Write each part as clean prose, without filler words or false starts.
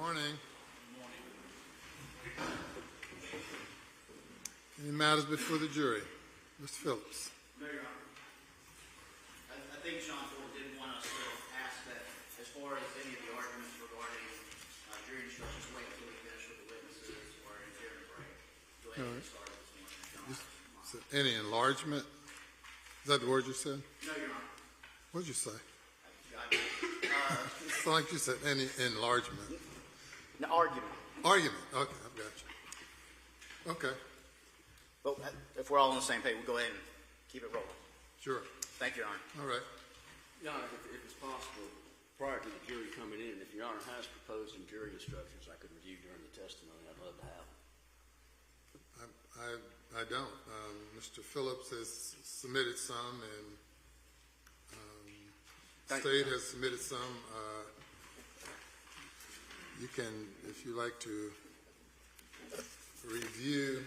Morning. Any matters before the jury? Mr. Phillips. No, Your Honor. I think Sean Ford did want us to ask that as far as any of the arguments regarding jury instructions, wait until we finish with the witnesses or in during the break. Go ahead and get started this morning. So any enlargement? Is that the word you said? No, Your Honor. What did you say? It's It's like you said any enlargement. an argument. Argument. Okay, I've got you. Okay, But if we're all on the same page, we'll go ahead and keep it rolling. sure. Thank you, Your Honor. All right. Your Honor, if it's possible, prior to the jury coming in, if Your Honor has proposed some jury instructions I could review during the testimony, I'd love to have them. I don't. Mr. Phillips has submitted some, and State has submitted some. You can, if you like to review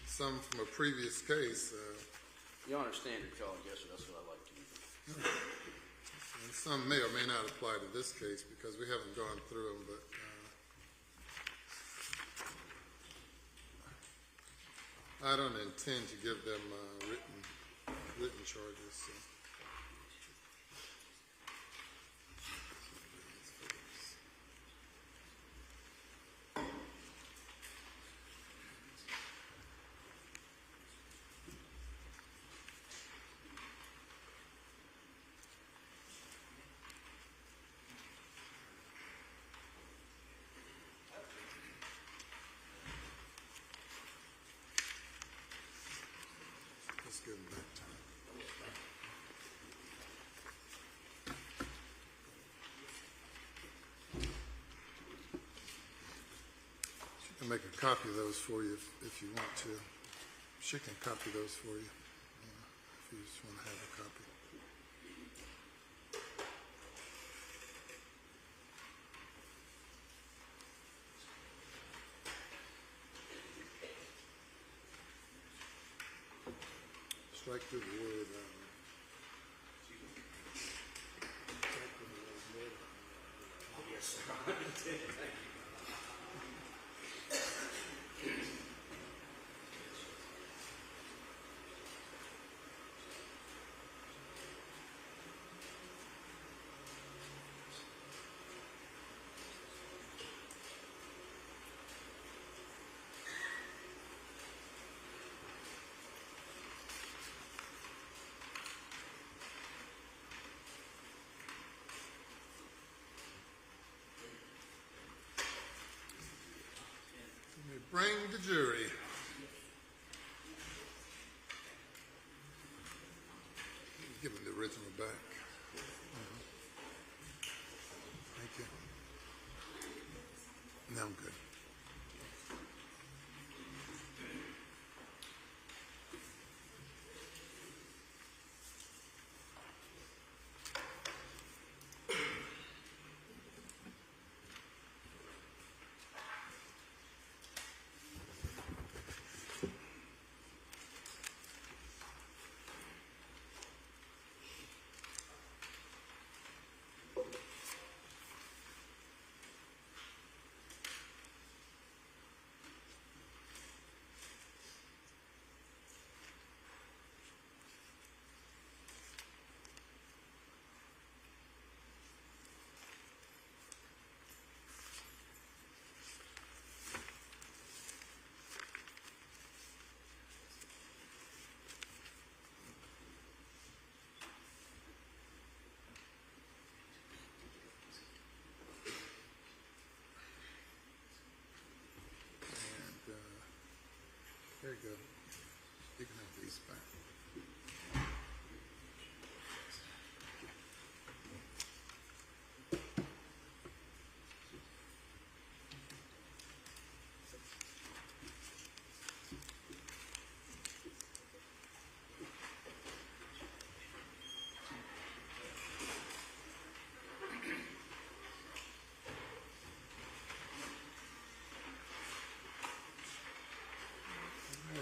some from a previous case. Your Honor, standard charge, yes, sir, that's what I'd like to do. And some may or may not apply to this case because we haven't gone through them, but I don't intend to give them written charges. So. Let's give them back time. She can make a copy of those for you if you want to. She can copy those for you if you just want to have a copy. Strike through the word. Yes, sir. Bring the jury. Give him the original back. Thank you. Now I'm good. There you go. You can have these back.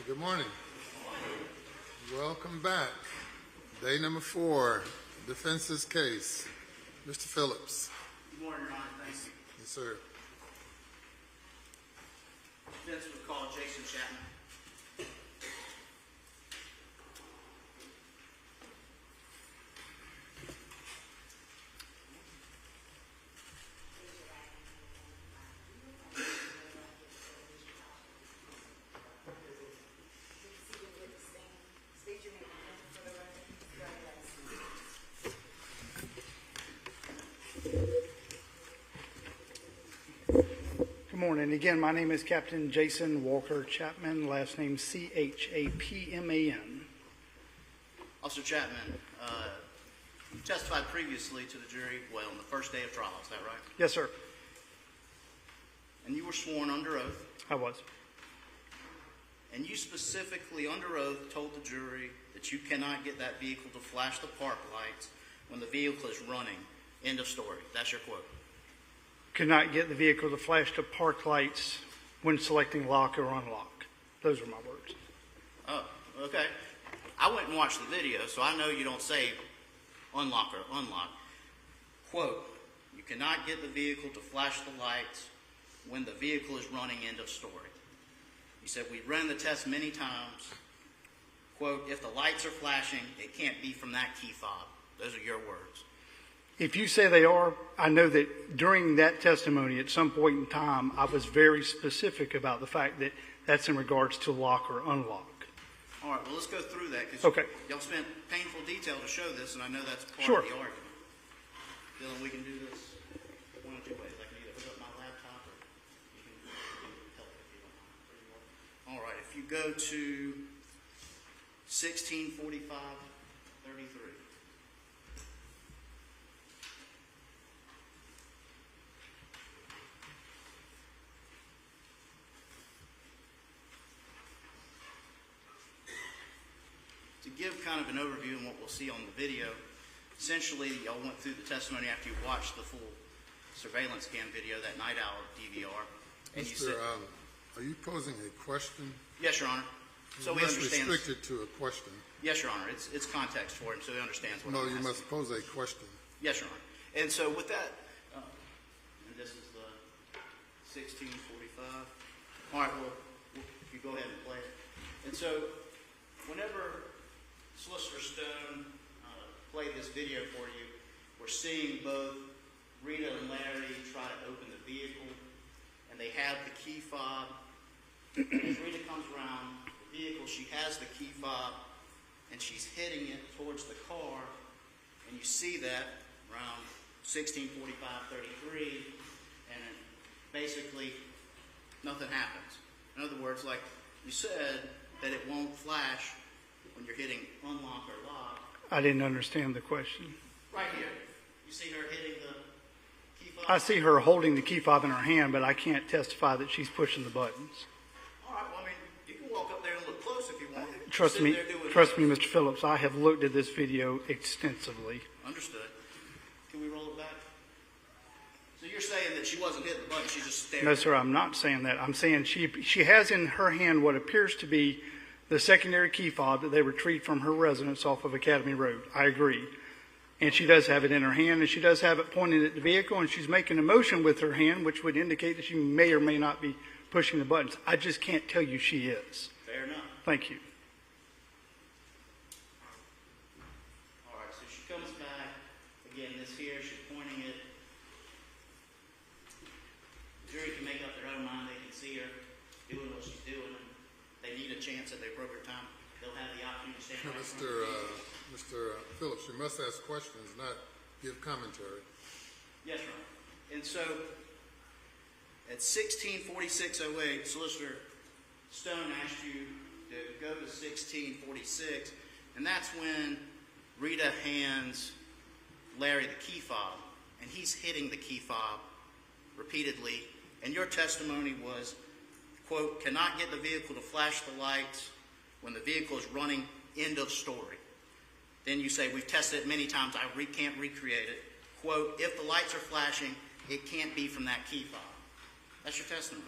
Good morning. Welcome back. Day number 4, defense's case. Mr. Phillips. Good morning, Your Honor. Thank you. Yes, sir. Defense would call Jason Chapman. Good morning. Again, my name is Captain Jason Walker Chapman, last name Chapman. Officer Chapman, you testified previously to the jury, well, on the first day of trial, is that right? Yes, sir. And you were sworn under oath, I was. and you specifically under oath told the jury that you cannot get that vehicle to flash the park lights when the vehicle is running. End of story. That's your quote. Could not get the vehicle to flash the park lights when selecting lock or unlock. Those are my words. Oh, okay. I went and watched the video, so I know you don't say unlock or unlock. Quote, you cannot get the vehicle to flash the lights when the vehicle is running. End of story. You said, we ran the test many times. Quote, if the lights are flashing, it can't be from that key fob. Those are your words. If you say they are, I know that during that testimony at some point in time, I was very specific about the fact that that's in regards to lock or unlock. All right, well, let's go through that, because Okay. y'all spent painful detail to show this, and I know that's part Sure. of the argument. Dylan, we can do this one of two ways. I can either hook up my laptop, or you can help if you don't mind. All right, if you go to 16:45:33. To give kind of an overview and what we'll see on the video, essentially y'all went through the testimony after you watched the full surveillance cam video, that night owl DVR. And you Mr. said, Are you posing a question? yes, Your Honor. So we You must understand. restrict it to a question. Yes, Your Honor. It's context for him, so he understands what No, I'm you asking. must pose a question. Yes, Your Honor. And so with that, and this is the 16:45. All right, well, you go ahead and play it. And so whenever Solicitor Stone played this video for you, we're seeing both Rita and Larry try to open the vehicle, and they have the key fob. As Rita comes around the vehicle, she has the key fob, and she's hitting it towards the car, and you see that around 16:45:33, and basically nothing happens. In other words, like you said, that it won't flash when you're hitting unlock or lock. I didn't understand the question. Right here, you see her hitting the key fob? I see her holding the key fob in her hand, but I can't testify that she's pushing the buttons. All right, well, I mean, you can walk up there and look close if you want. Trust Sit me, there doing Mr. Phillips, I have looked at this video extensively. Understood. Can we roll it back? So you're saying that she wasn't hitting the button, she just stared? No, sir, I'm not saying that. I'm saying she has in her hand what appears to be the secondary key fob that they retrieved from her residence off of Academy Road. I agree. And she does have it in her hand, and she does have it pointed at the vehicle, and she's making a motion with her hand, which would indicate that she may or may not be pushing the buttons. I just can't tell you she is. Fair enough. Thank you. All right, so she comes back. Again, this here, she's pointing it. The jury can make up their own mind. They can see her doing what she's doing. And they need a chance at the appropriate time. They'll have the option to stand right in front of the vehicle. Mr. Phillips, you must ask questions, not give commentary. Yes, Your Honor. And so, at 16:46:08, Solicitor Stone asked you to go to 16:46, and that's when Rita hands Larry the key fob, and he's hitting the key fob repeatedly. And your testimony was, quote, cannot get the vehicle to flash the lights when the vehicle is running. End of story. Then you say, we've tested it many times, I can't recreate it. Quote, if the lights are flashing, it can't be from that key fob. That's your testimony.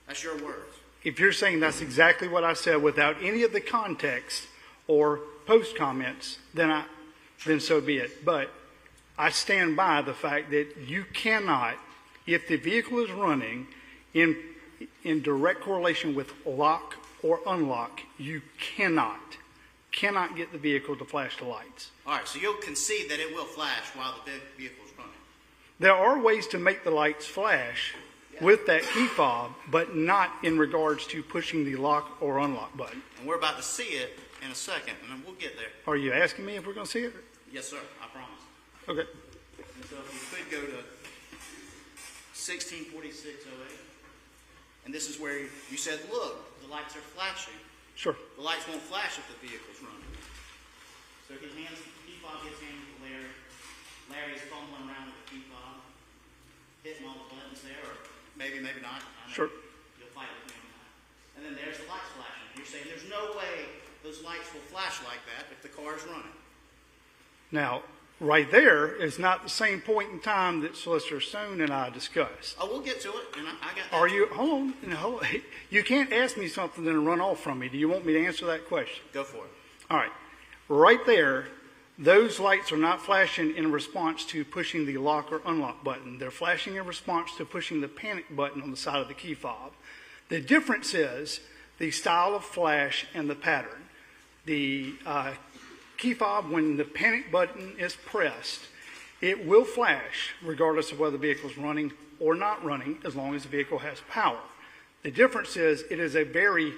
That's your words. If you're saying that's exactly what I said without any of the context or post comments, then so be it. But I stand by the fact that you cannot, if the vehicle is running in direct correlation with lock or unlock, you cannot get the vehicle to flash the lights. All right, so you'll concede that it will flash while the vehicle's running. There are ways to make the lights flash with that key fob, but not in regards to pushing the lock or unlock button. And we're about to see it in a second, and then we'll get there. Are you asking me if we're going to see it? Yes, sir, I promise. Okay. And so if you could go to 164608, and this is where you said, look, the lights are flashing. Sure. The lights won't flash if the vehicle's running. So he hands the key fob, gets handed to Larry. Larry's fumbling around with the key fob, hitting all the buttons there, or maybe not. I know Sure. You'll fight with me on that. And then there's the lights flashing. You're saying there's no way those lights will flash like that if the car's running. Now, right there is not the same point in time that Solicitor Stone and I discussed. Oh, we'll get to it, and I got that. Are you, hold on, you can't ask me something and run off from me. Do you want me to answer that question? Go for it. All right. Right there, those lights are not flashing in response to pushing the lock or unlock button. They're flashing in response to pushing the panic button on the side of the key fob. The difference is the style of flash and the pattern. The key fob, when the panic button is pressed, it will flash regardless of whether the vehicle is running or not running, as long as the vehicle has power. The difference is it is a very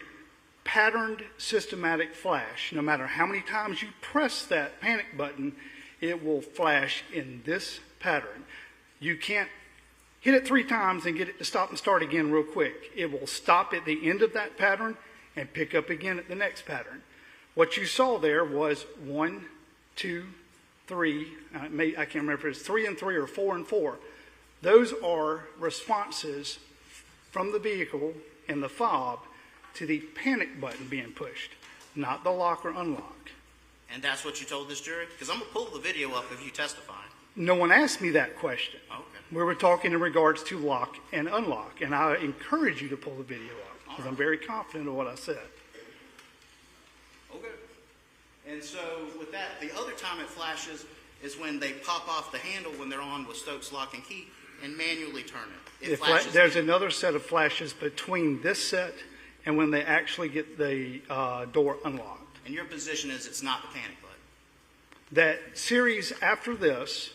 patterned, systematic flash. No matter how many times you press that panic button, it will flash in this pattern. You can't hit it 3 times and get it to stop and start again real quick. It will stop at the end of that pattern and pick up again at the next pattern. What you saw there was 1, 2, 3, I can't remember if it's 3 and 3 or 4 and 4. Those are responses from the vehicle and the fob to the panic button being pushed, not the lock or unlock. And that's what you told this jury? Because I'm going to pull the video up of you testifying. No one asked me that question. Okay. We were talking in regards to lock and unlock, and I encourage you to pull the video up because I'm very confident of what I said. Okay. And so with that, the other time it flashes is when they pop off the handle when they're on with Stokes lock and key and manually turn it. It flashes. There's another set of flashes between this set and when they actually get the door unlocked. And your position is it's not the panic button? That series after this,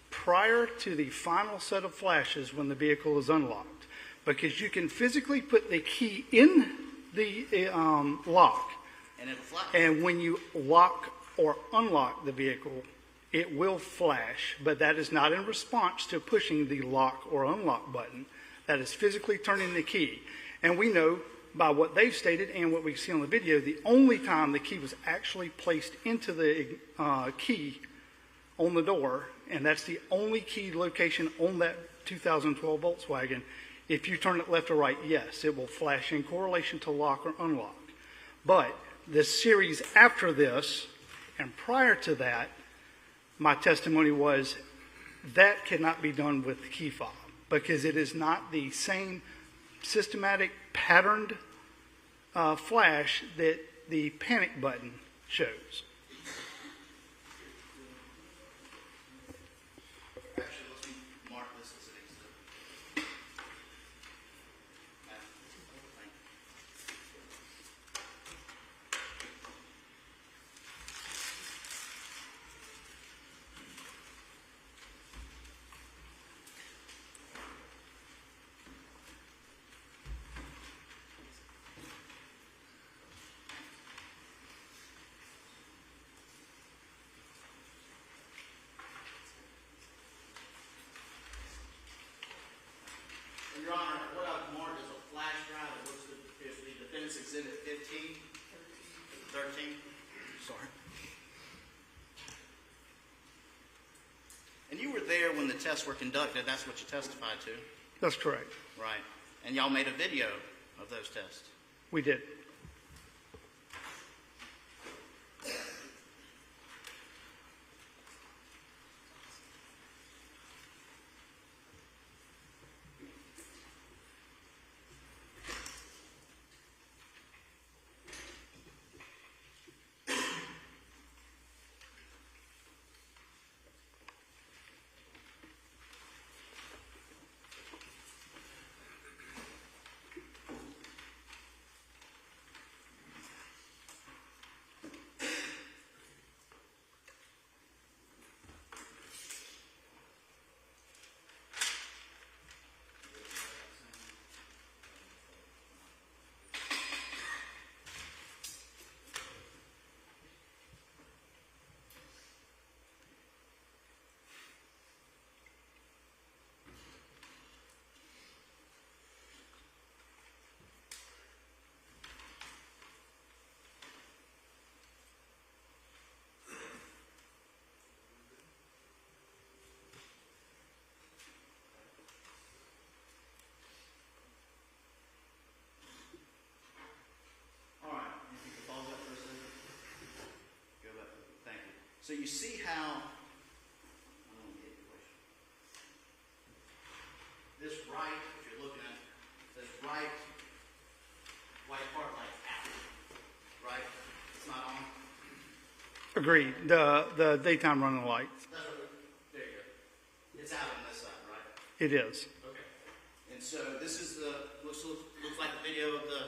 prior to the final set of flashes when the vehicle is unlocked, because you can physically put the key in the lock, and it'll flash. And when you lock or unlock the vehicle, it will flash, but that is not in response to pushing the lock or unlock button. That is physically turning the key. And we know by what they've stated and what we see on the video, the only time the key was actually placed into the key on the door, and that's the only key location on that 2012 Volkswagen. If you turn it left or right, yes, it will flash in correlation to lock or unlock. But the series after this and prior to that, my testimony was that cannot be done with the key fob because it is not the same systematic patterned flash that the panic button shows. Actually, let's mark this as an exhibit. Thank you. Your Honor, what I've marked as a flash drive is the defendant's exhibit 15, 13. Sorry. And you were there when the tests were conducted. That's what you testified to. That's correct. Right. And y'all made a video of those tests. We did. So you see how, I don't get your question. This right, if you're looking at this right white part light out, right? It's not on. Agreed. The daytime running lights. That's what, there you go. It's out on this side, right? It is. Okay. And so this is the, looks like the video of the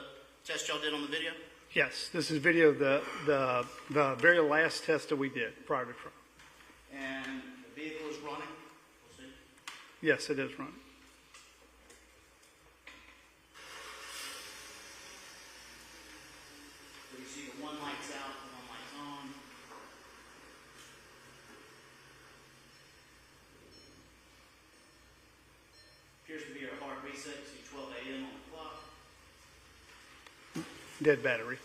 test y'all did on the video? Yes, this is video of the very last test that we did prior to trial. And the vehicle is running? We'll see. Yes, it is running. So you see the one light's out, the one light's on. Appears to be a hard reset. You see 12 a.m. on the clock. Dead battery.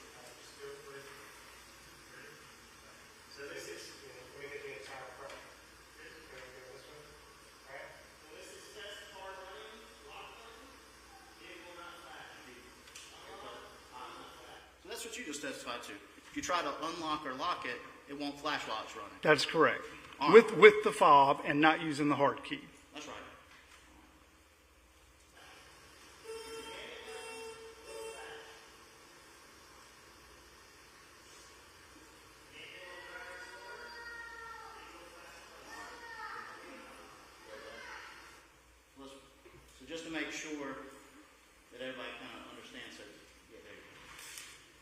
So this is, we get the entire front. This one, right? So this is test car running, lock running, vehicle not flashing. So that's what you just testified to. If you try to unlock or lock it, it won't flash while it's running. That's correct. All right. With the fob and not using the hard key. That's right. So just to make sure that everybody kind of understands it. Yeah, there you go.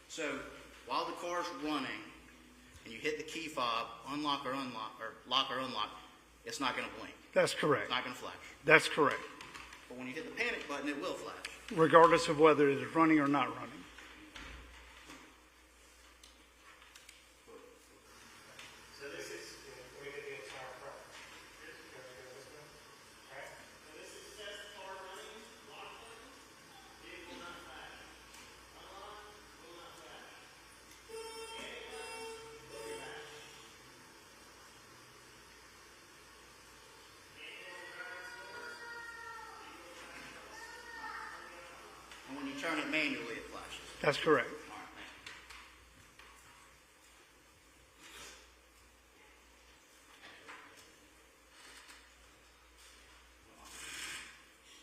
So while the car's running and you hit the key fob, unlock or lock or unlock, it's not going to blink. That's correct. It's not going to flash. That's correct. But when you hit the panic button, it will flash. Regardless of whether it is running or not running. So this is, we get the entire front. This one, right? So this is test car running, lock running, vehicle not flashing. Unlock, will not flash. Panic button, will flash. And when you turn it manually, it flashes. That's correct. All right, thank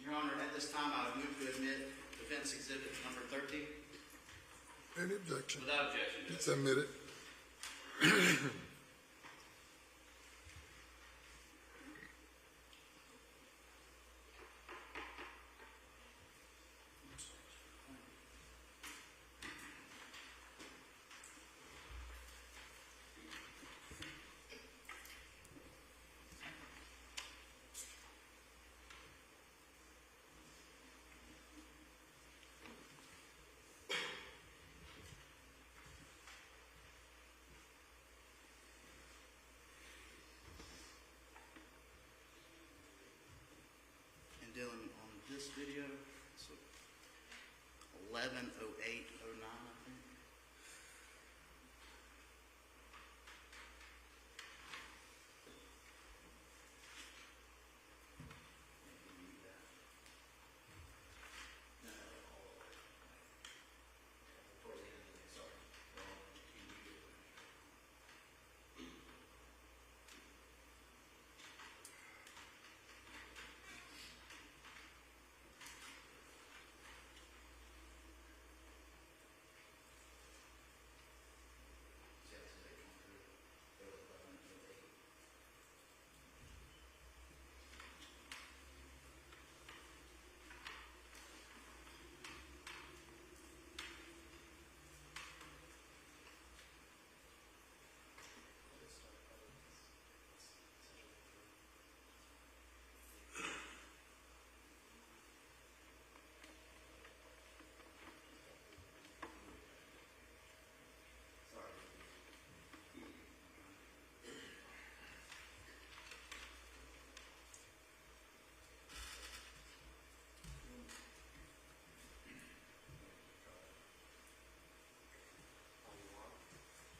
you. Your Honor, at this time, I would move to admit defense exhibit number 13. Any objection? Without objection, Judge. It's admitted. And Dylan, on this video, so 11:08:09, I think.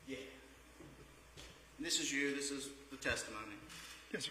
Yeah. And this is you, this is the testimony. Yes, sir.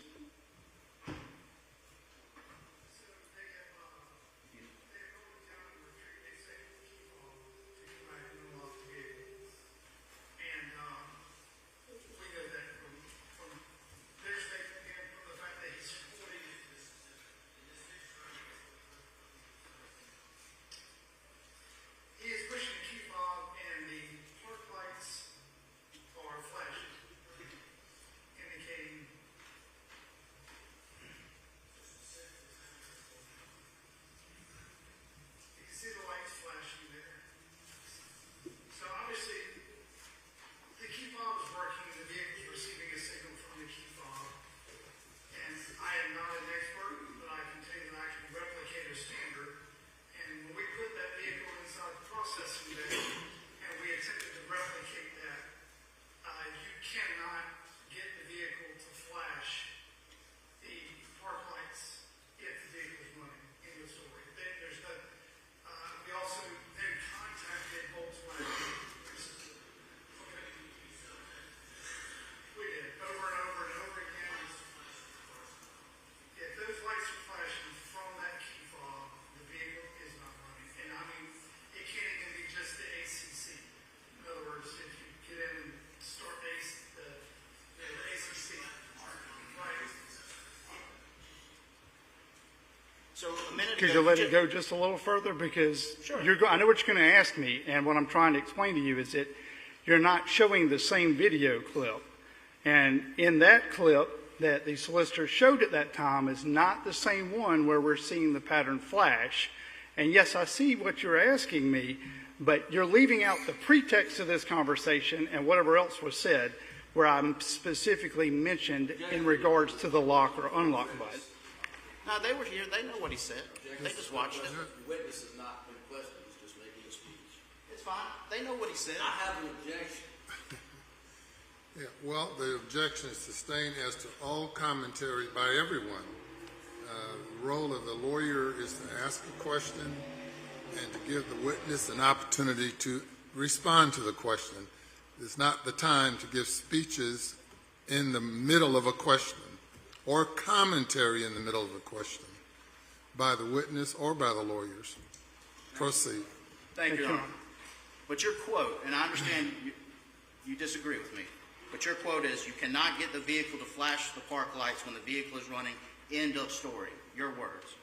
So a minute ago. Could you let it go just a little further? Because Sure. I know what you're going to ask me, and what I'm trying to explain to you is that you're not showing the same video clip. And in that clip that the solicitor showed at that time is not the same one where we're seeing the pattern flash. And yes, I see what you're asking me, but you're leaving out the pretext of this conversation and whatever else was said, where I'm specifically mentioned in regards to the lock or unlock button. No, they were here. They know what he said. They just watched it. The witness has not been questioned, he's just making a speech. It's fine. They know what he said. I have an objection. Yeah, well, the objection is sustained as to all commentary by everyone. The role of the lawyer is to ask a question and to give the witness an opportunity to respond to the question. It's not the time to give speeches in the middle of a question or commentary in the middle of a question by the witness or by the lawyers. Proceed. Thank you, Your Honor. But your quote, and I understand you disagree with me, but your quote is, you cannot get the vehicle to flash the park lights when the vehicle is running. End of story. Your words.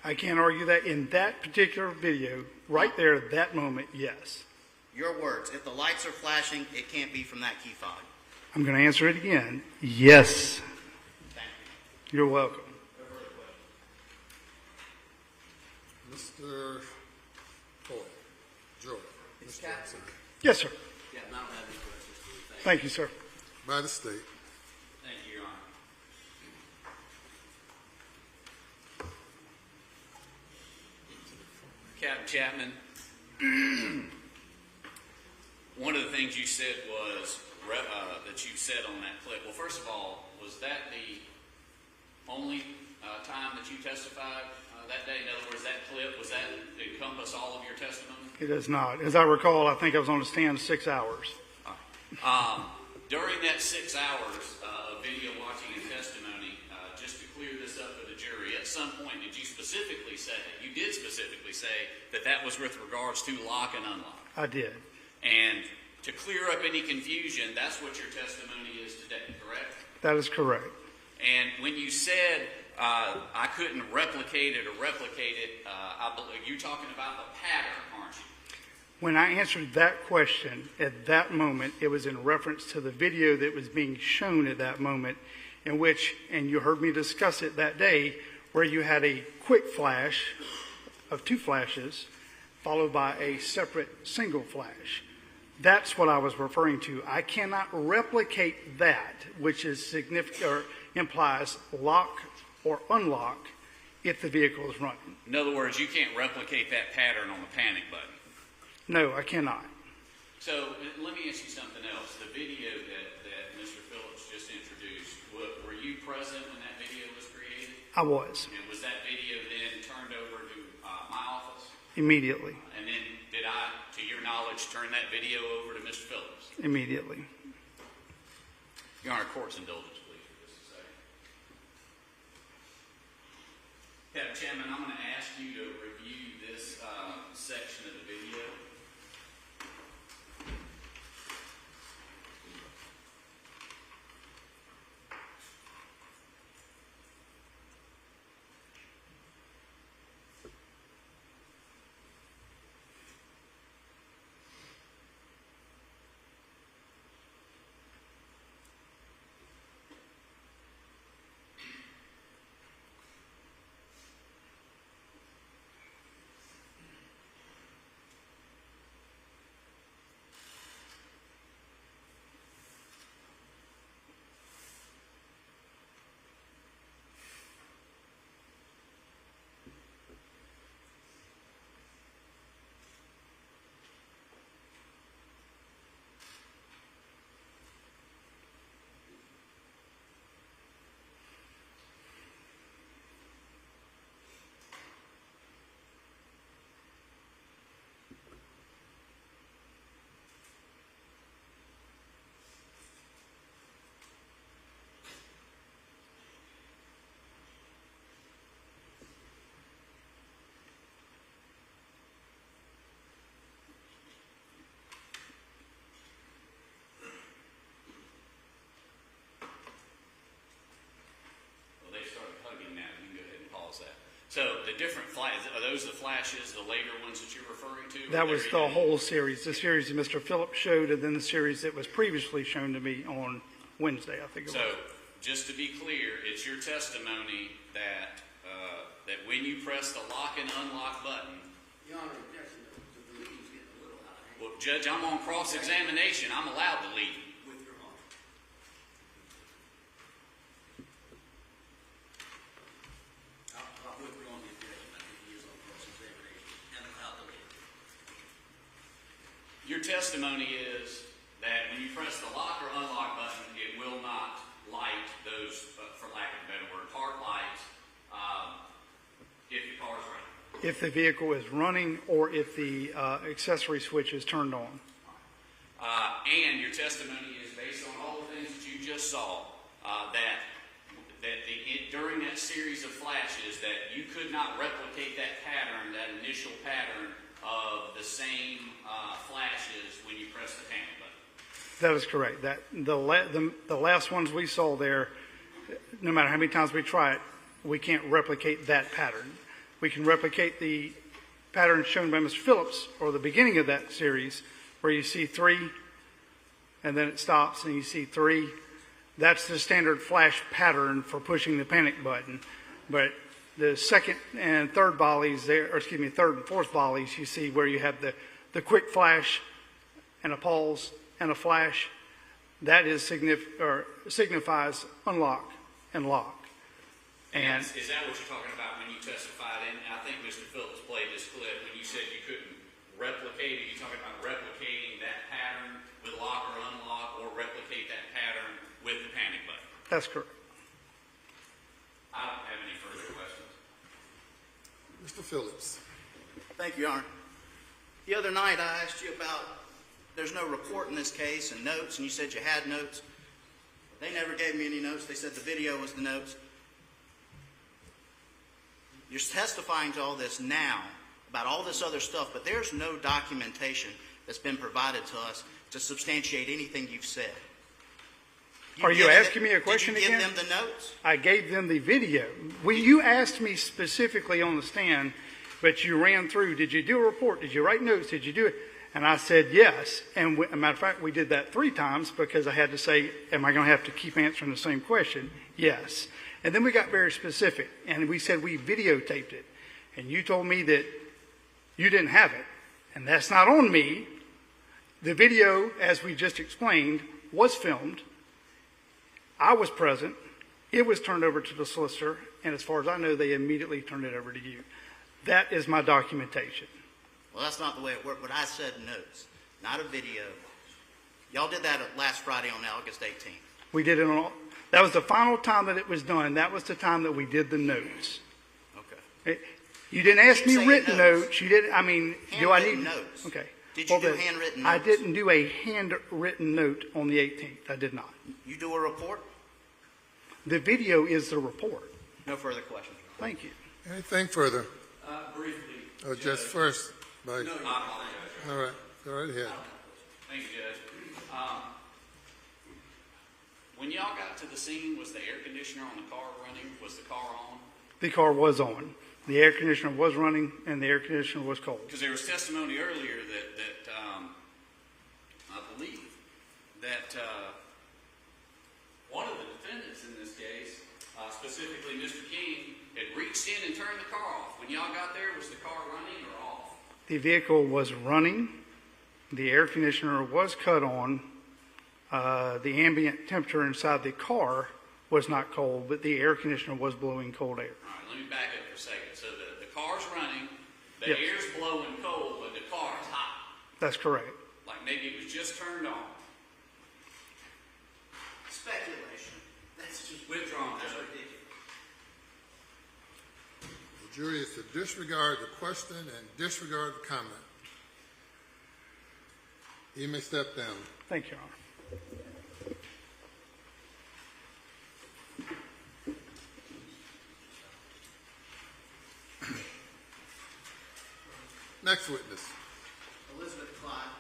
I can't argue that in that particular video, right there at that moment, yes. Your words. If the lights are flashing, it can't be from that key fob. I'm going to answer it again. Yes. Thank You're welcome. Mr. Boyd, Joy, Mr. Johnson, Yes, sir. Yeah, I don't have any questions for you. Thank you, sir. by the state. Thank you, Your Honor. Captain Chapman, one of the things you said was that you said on that clip. Well, first of all, was that the only time that you testified that day? In other words, that clip, was that encompass all of your testimony? It does not. As I recall, I think I was on the stand 6 hours. During that 6 hours of video watching and testimony, just to clear this up for the jury, at some point did you specifically say, you did specifically say that that was with regards to lock and unlock? I did. And to clear up any confusion, that's what your testimony is today, correct? That is correct. And when you said I couldn't replicate it, I believe you're talking about the pattern, aren't you? When I answered that question at that moment, it was in reference to the video that was being shown at that moment, in which, and you heard me discuss it that day, where you had a quick flash of 2 flashes followed by a separate single flash. That's what I was referring to. I cannot replicate that, which is significant or implies lock or unlock if the vehicle is running. In other words, you can't replicate that pattern on the panic button. No, I cannot. So let me ask you something else. The video that Mr. Phillips just introduced, were you present when that video was created? I was. And was that video then turned over to my office? Immediately. And then did I, to your knowledge, turn that video over to Mr. Phillips? Immediately. Your Honor, court's indulgence, please, for just a second. Captain Chapman, I'm going to ask you to review this section of the video. So the different flashes, are those the flashes, the later ones that you're referring to? That was the whole series, the series that Mr. Phillips showed, and then the series that was previously shown to me on Wednesday, I think it was. So, just to be clear, it's your testimony that, that when you press the lock and unlock button. Your Honor, objection to the lead's getting a little out of hand. Well, Judge, I'm on cross-examination. I'm allowed to lead. With your honor. I'll withdraw the objection. I think he is on cross-examination and allowed to lead. Your testimony is that when you press the lock or unlock button, it will not light those, for lack of a better word, park lights, if your car is running. If the vehicle is running or if the accessory switch is turned on. And your testimony is based on all the things that you just saw, during that series of flashes, that you could not replicate that pattern, that initial pattern of the same flashes when you press the panic button. That is correct. That the last ones we saw there, no matter how many times we try it, we can't replicate that pattern. We can replicate the pattern shown by Mr. Phillips, or the beginning of that series, where you see 3, and then it stops, and you see 3. That's the standard flash pattern for pushing the panic button. But the second and third volleys there, or excuse me, third and fourth volleys, you see where you have the quick flash and a pause and a flash. That is signifies unlock and lock. And is that what you're talking about when you testified? And I think Mr. Phillips played this clip when you said you couldn't replicate it. You're talking about replicating that pattern with lock or unlock, or replicate that pattern with the panic button. that's correct. I don't have any further questions. Mr. Phillips. Thank you, Your Honor. The other night I asked you about, there's no report in this case and notes, and you said you had notes. They never gave me any notes. They said the video was the notes. You're testifying to all this now about all this other stuff, but there's no documentation that's been provided to us to substantiate anything you've said. Are you asking me a question again? again? Did you give them the notes? I gave them the video. You asked me specifically on the stand, but you ran through, did you do a report? Did you write notes? Did you do it? And I said yes. And as a matter of fact, we did that 3 times because I had to say, am I going to have to keep answering the same question? Yes. And then we got very specific, and we said we videotaped it. And you told me that you didn't have it. And that's not on me. The video, as we just explained, was filmed. I was present. It was turned over to the solicitor, and as far as I know, they immediately turned it over to you. That is my documentation. Well, that's not the way it worked. But I said notes, not a video. Y'all did that last Friday on August 18th. We did it on. That was the final time that it was done. That was the time that we did the notes. Okay. You didn't ask Keep me saying written notes. notes. You didn't. I mean, do I Handwritten need notes. Okay. Did you do then, handwritten I notes? didn't do a handwritten note on the 18th. I did not. You do a report? The video is the report. No further questions. Thank you. Anything further? Briefly. Or just first? By, I apologize. all right. Go right ahead. Thank you, Judge. When y'all got to the scene, was the air conditioner on the car running? Was the car on? The car was on. The air conditioner was running, and the air conditioner was cold. Because there was testimony earlier that I believe that one of the defendants in this case, specifically Mr. King, had reached in and turned the car off. When y'all got there, was the car running or off? The vehicle was running. The air conditioner was cut on. The ambient temperature inside the car was not cold, but the air conditioner was blowing cold air. All right, let me back up for a second. So the car's running, the Yes. air's blowing cold, but the car's hot. That's correct. Like maybe it was just turned on. Speculation. That's just Withdrawn, That's Judge. ridiculous. The jury is to disregard the question and disregard the comment. You may step down. Thank you, Your Honor. Next witness. Elizabeth Clyde.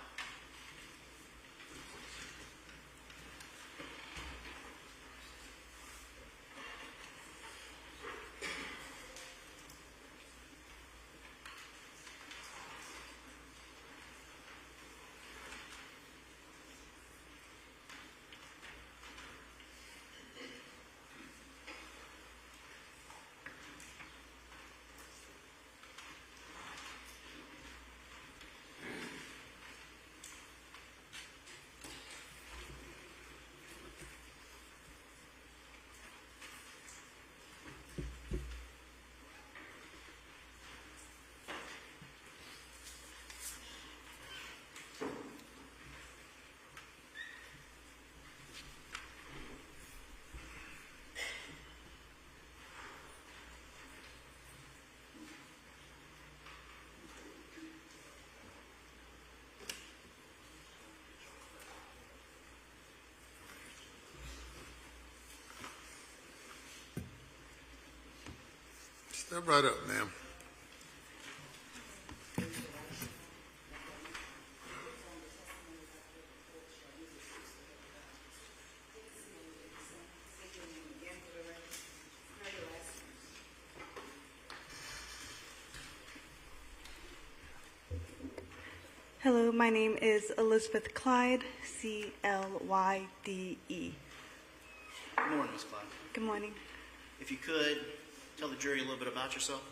Step right up, ma'am. Hello, my name is Elizabeth Clyde, C-L-Y-D-E. Good morning, Ms. Clyde. Good morning. If you could, tell the jury a little bit about yourself.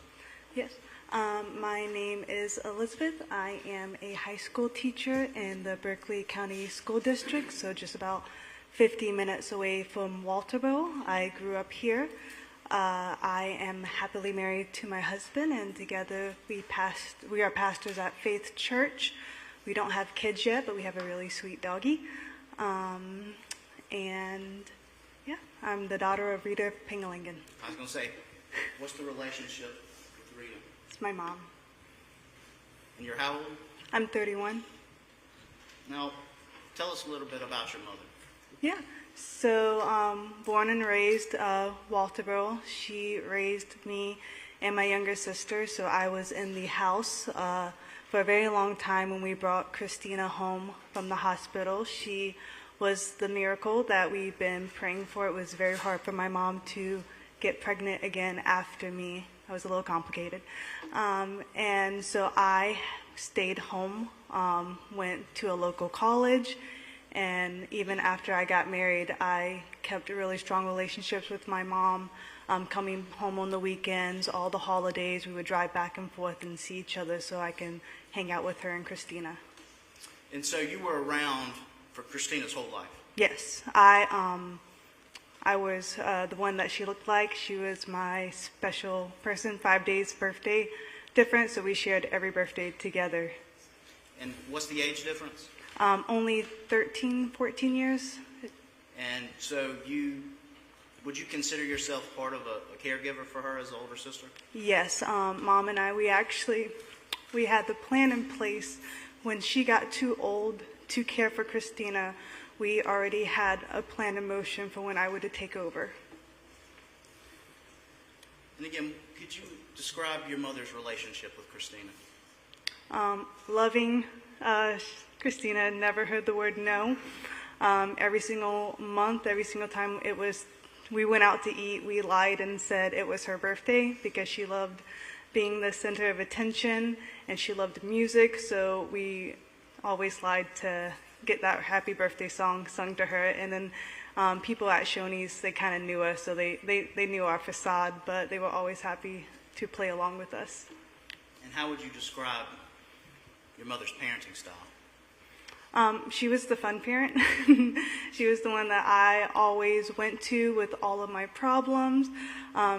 Yes, my name is Elizabeth. I am a high school teacher in the Berkeley County School District, so just about 50 minutes away from Walterboro. I grew up here. I am happily married to my husband, and together we are pastors at Faith Church. We don't have kids yet, but we have a really sweet doggie. And yeah, I'm the daughter of Rita Pangalangan. I was going to say, what's the relationship with Rita? It's my mom. And you're how old? I'm 31. Now, tell us a little bit about your mother. Yeah. So, born and raised Walterboro. She raised me and my younger sister. So I was in the house for a very long time when we brought Cristina home from the hospital. She was the miracle that we've been praying for. It was very hard for my mom to get pregnant again after me. It was a little complicated. And so I stayed home, went to a local college, and even after I got married, I kept really strong relationships with my mom, coming home on the weekends, all the holidays. We would drive back and forth and see each other so I can hang out with her and Cristina. And so you were around for Christina's whole life. Yes, I was the one that she looked like. She was my special person, 5 days birthday difference, so we shared every birthday together. And what's the age difference? Only 13, 14 years. And so would you consider yourself part of a caregiver for her as an older sister? Yes, Mom and I, we had the plan in place when she got too old to care for Cristina. We already had a plan in motion for when I would take over. And again, could you describe your mother's relationship with Cristina? Loving Cristina, never heard the word no. Every single month, every single time we went out to eat, we lied and said it was her birthday because she loved being the center of attention and she loved music, so we always lied to get that happy birthday song sung to her. And then people at Shoney's, they kind of knew us, so they knew our facade, but they were always happy to play along with us. And how would you describe your mother's parenting style? She was the fun parent. She was the one that I always went to with all of my problems.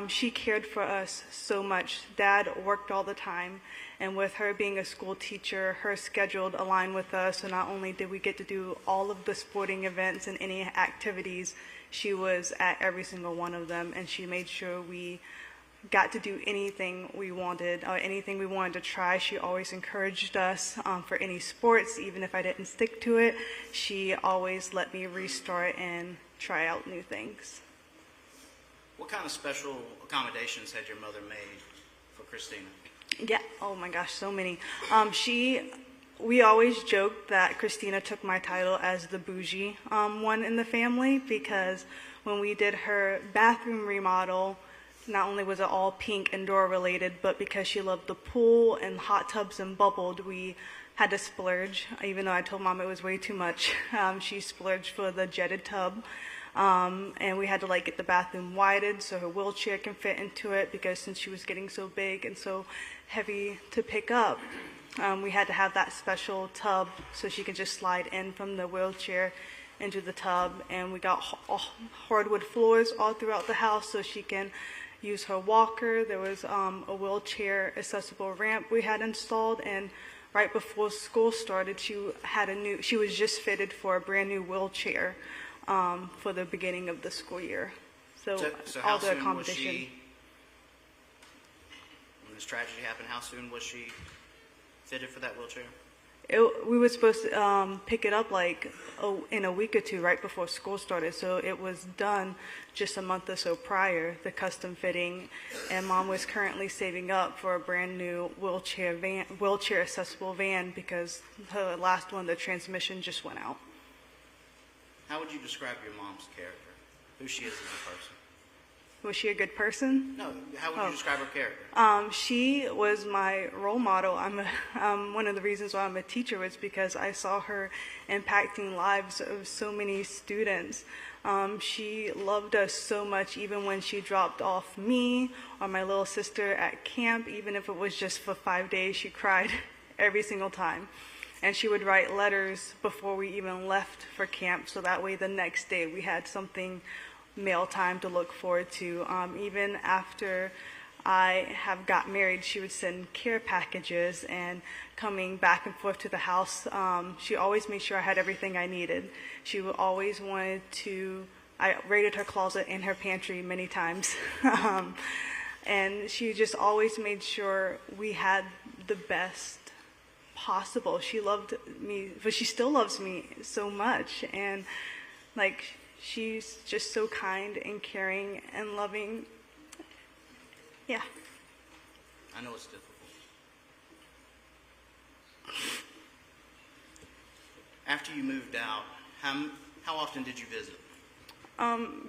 She cared for us so much. Dad worked all the time, and with her being a school teacher, her schedule aligned with us, so not only did we get to do all of the sporting events and any activities, she was at every single one of them, and she made sure we got to do anything we wanted or anything we wanted to try. She always encouraged us for any sports, even if I didn't stick to it. She always let me restart and try out new things. What kind of special accommodations had your mother made for Cristina? Yeah, oh my gosh, so many. We always joked that Cristina took my title as the bougie one in the family, because when we did her bathroom remodel, not only was it all pink and door related, but because she loved the pool and hot tubs and bubbled, we had to splurge. Even though I told Mom it was way too much, she splurged for the jetted tub. And we had to get the bathroom widened so her wheelchair can fit into it, because since she was getting so big and so heavy to pick up, we had to have that special tub so she could just slide in from the wheelchair into the tub. And we got hardwood floors all throughout the house so she can use her walker. There was a wheelchair accessible ramp we had installed, and right before school started, she was just fitted for a brand new wheelchair for the beginning of the school year. So how all the soon was accommodation. she, when this tragedy happened, how soon was she fitted for that wheelchair? we were supposed to pick it up like in a week or two right before school started. So it was done just a month or so prior, the custom fitting. And Mom was currently saving up for a brand new wheelchair accessible van because her last one, the transmission just went out. How would you describe your mom's character? Who she is as a person? Was she a good person? No, how would you describe her character? She was my role model. One of the reasons why I'm a teacher was because I saw her impacting lives of so many students. She loved us so much, even when she dropped off me or my little sister at camp. Even if it was just for 5 days, she cried every single time. And she would write letters before we even left for camp, so that way the next day we had something meal time to look forward to. Even after I have got married, she would send care packages and coming back and forth to the house. She always made sure I had everything I needed. She would always wanted to, I raided her closet and her pantry many times. And she just always made sure we had the best possible. She loved me, but she still loves me so much. And like, she's just so kind and caring and loving. Yeah. I know it's difficult. After you moved out, how often did you visit?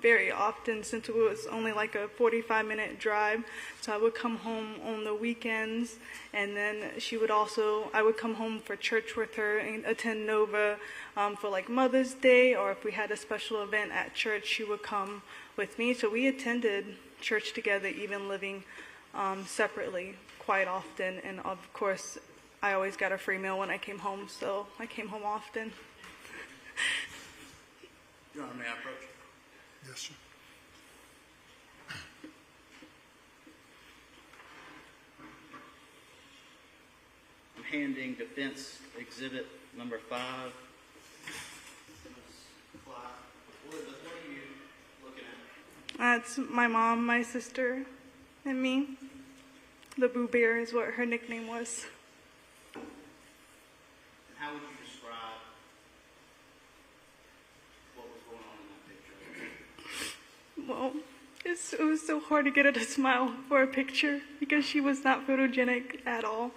Very often, since it was only like a 45-minute drive. So I would come home on the weekends, and then I would come home for church with her and attend Nova for like Mother's Day, or if we had a special event at church, she would come with me. So we attended church together, even living separately quite often. And of course, I always got a free meal when I came home, so I came home often. Your Honor, may I approach? Yes, sir. I'm handing defense exhibit number 5. Elizabeth, what are you looking at? That's my mom, my sister, and me. The Boo Bear is what her nickname was. And how would you describe what was going on in that picture? Well, it was so hard to get her to smile for a picture because she was not photogenic at all.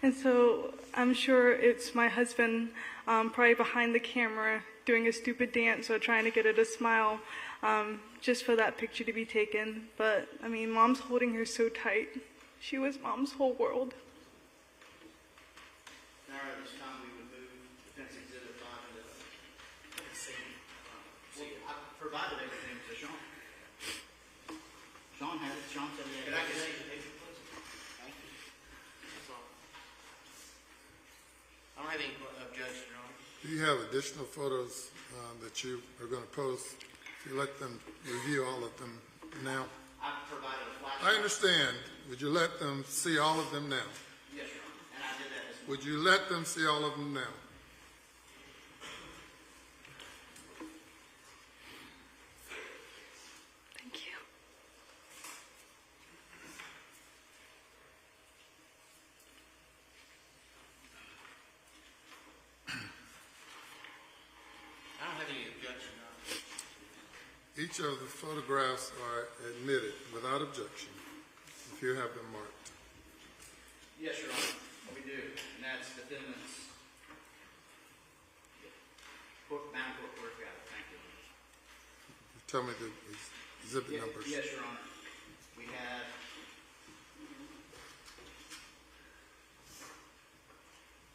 And so I'm sure it's my husband probably behind the camera doing a stupid dance or trying to get her to smile just for that picture to be taken. But, I mean, Mom's holding her so tight. She was Mom's whole world. Now, at this time, we would move defense exhibit 5 into the scene. I provided everything to Sean. Sean had it. Sean said he had it. Could I just see the picture, please? Thank you. That's all. I don't have any objection, Your Honor. Do you have additional photos that you are going to post? If you let them review all of them now. I provided a flashlight. I understand. Would you let them see all of them now? Yes, Your Honor. And I did that this morning. Would you let them see all of them now? Thank you. I don't have any objection, Your Honor. Each of the photographs are admitted without objection if you have them marked. Yes, Your Honor. We do. And that's defendant's bound court workout. Thank you. Tell me the exhibit numbers. Yes, Your Honor. We have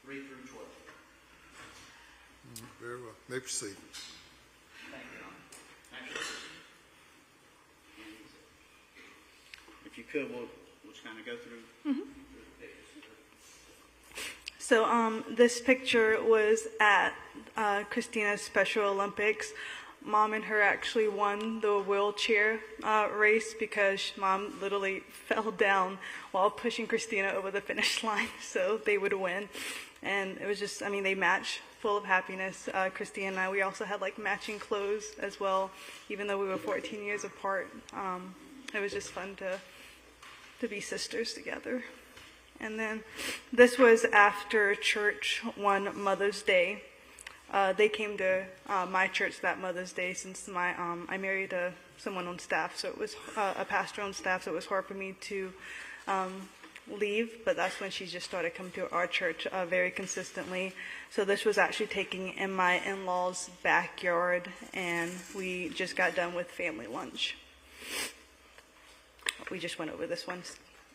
3 through 12. Very well. May proceed. Thank you, Your Honor. Thank you. If you could, we'll just kind of go through the pictures. So this picture was at Christina's Special Olympics. Mom and her actually won the wheelchair race because Mom literally fell down while pushing Cristina over the finish line, so they would win. And it was just, I mean, they match, full of happiness. Cristina and I, we also had like matching clothes as well, even though we were 14 years apart. It was just fun to be sisters together. And then this was after church one Mother's Day. They came to my church that Mother's Day since I married someone on staff, so it was a pastor on staff, so it was hard for me to leave, but that's when she just started coming to our church very consistently. So this was actually taken in my in-laws' backyard, and we just got done with family lunch. We just went over this one.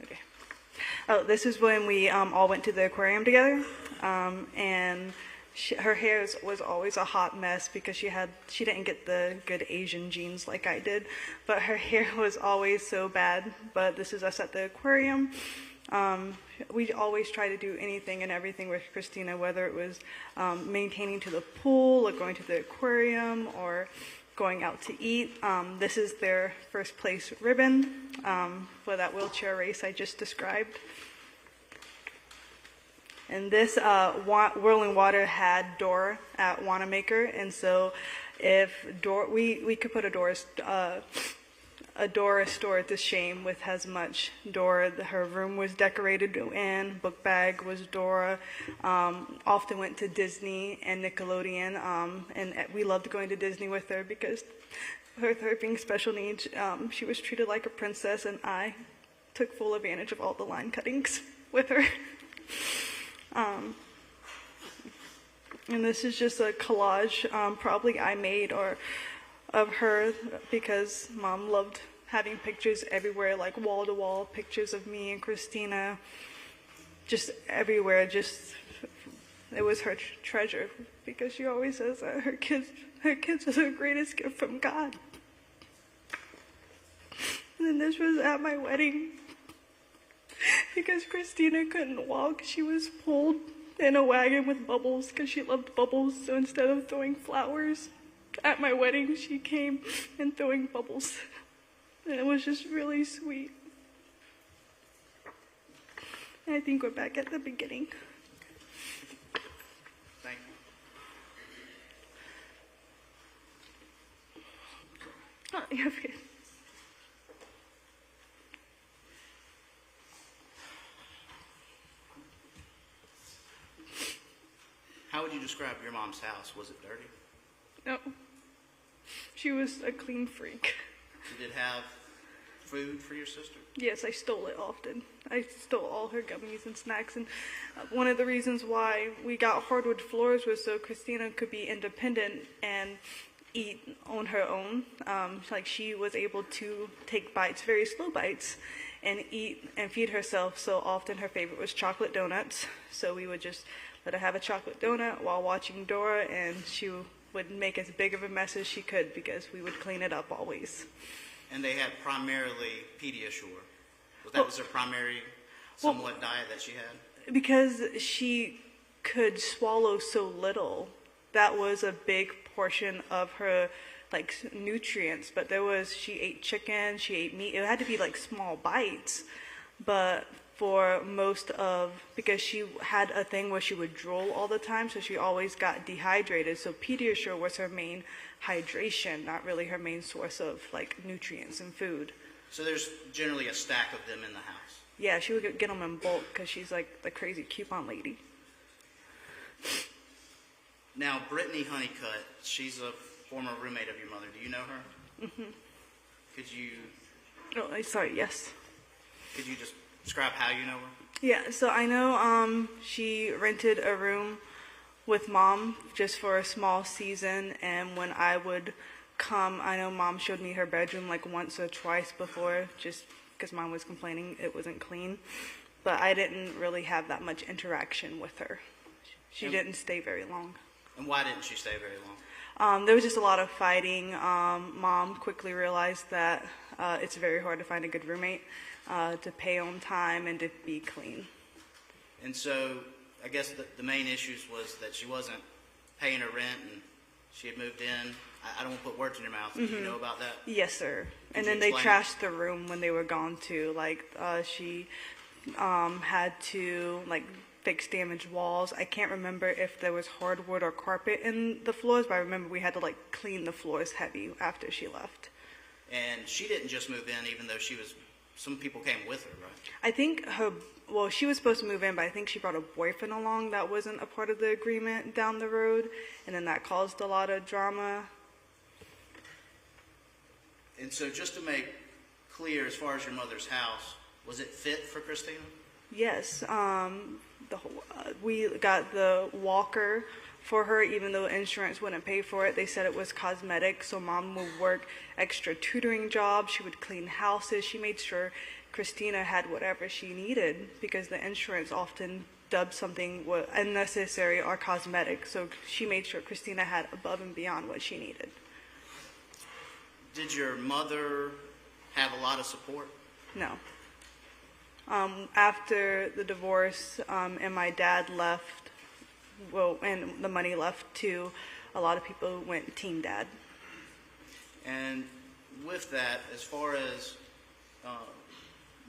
Okay. Oh, this is when we all went to the aquarium together, and her hair was always a hot mess because she didn't get the good Asian genes like I did, but her hair was always so bad. But this is us at the aquarium. We always try to do anything and everything with Cristina, whether it was maintaining to the pool or going to the aquarium or going out to eat. This is their first place ribbon for that wheelchair race I just described. And this Whirling Water had door at Wanamaker, and so if door, we could put a Dora store to shame with as much Dora. Her room was decorated in, book bag was Dora. Often went to Disney and Nickelodeon, and we loved going to Disney with her because her being special needs, she was treated like a princess, and I took full advantage of all the line cuttings with her. And this is just a collage probably I made of her because Mom loved having pictures everywhere, like wall-to-wall pictures of me and Cristina, just everywhere. Just it was her treasure because she always says that her kids are the greatest gift from God. And then this was at my wedding. Because Cristina couldn't walk, she was pulled in a wagon with bubbles because she loved bubbles. So instead of throwing flowers at my wedding, she came and throwing bubbles. And it was just really sweet. And I think we're back at the beginning. Thank you. Oh, yeah, okay. How would you describe your mom's house? Was it dirty? No. She was a clean freak. You did have food for your sister? Yes, I stole it often. I stole all her gummies and snacks, and one of the reasons why we got hardwood floors was so Cristina could be independent and eat on her own. Like she was able to take bites, very slow bites, and eat and feed herself. So often her favorite was chocolate donuts. So we would just let her have a chocolate donut while watching Dora, and she would make as big of a mess as she could because we would clean it up always. And they had primarily Pediasure. That was their primary somewhat diet that she had? Because she could swallow so little, that was a big portion of her like nutrients. But she ate chicken, she ate meat. It had to be like small bites, but for because she had a thing where she would drool all the time, so she always got dehydrated. So Pediasure was her main hydration, not really her main source of like nutrients and food. So there's generally a stack of them in the house? Yeah, she would get them in bulk because she's like the crazy coupon lady. Now, Brittany Honeycutt, she's a former roommate of your mother. Do you know her? Mm-hmm. Could you... Oh, sorry, yes. Could you just describe how you know her? Yeah, so I know she rented a room with Mom just for a small season, and when I would come, I know Mom showed me her bedroom like once or twice before, just because Mom was complaining it wasn't clean, but I didn't really have that much interaction with her. She didn't stay very long. And why didn't she stay very long? There was just a lot of fighting. Mom quickly realized that it's very hard to find a good roommate, to pay on time and to be clean. And so I guess the main issues was that she wasn't paying her rent and she had moved in. I don't want to put words in your mouth. Do you know about that? Yes, sir. Could And you then they explain? trashed the room when they were gone too. Like she had to like fix damaged walls. I can't remember if there was hardwood or carpet in the floors, but I remember we had to like clean the floors heavy after she left. And she didn't just move in, even though she was some people came with her, right? I think she was supposed to move in, but I think she brought a boyfriend along that wasn't a part of the agreement down the road, and then that caused a lot of drama. And so just to make clear, as far as your mother's house, was it fit for Cristina? Yes, we got the walker for her, even though insurance wouldn't pay for it. They said it was cosmetic, so Mom would work extra tutoring jobs. She would clean houses. She made sure Cristina had whatever she needed, because the insurance often dubbed something unnecessary or cosmetic. So she made sure Cristina had above and beyond what she needed. Did your mother have a lot of support? No. After the divorce and my dad left, and the money left too, a lot of people went Team Dad. And with that, as far as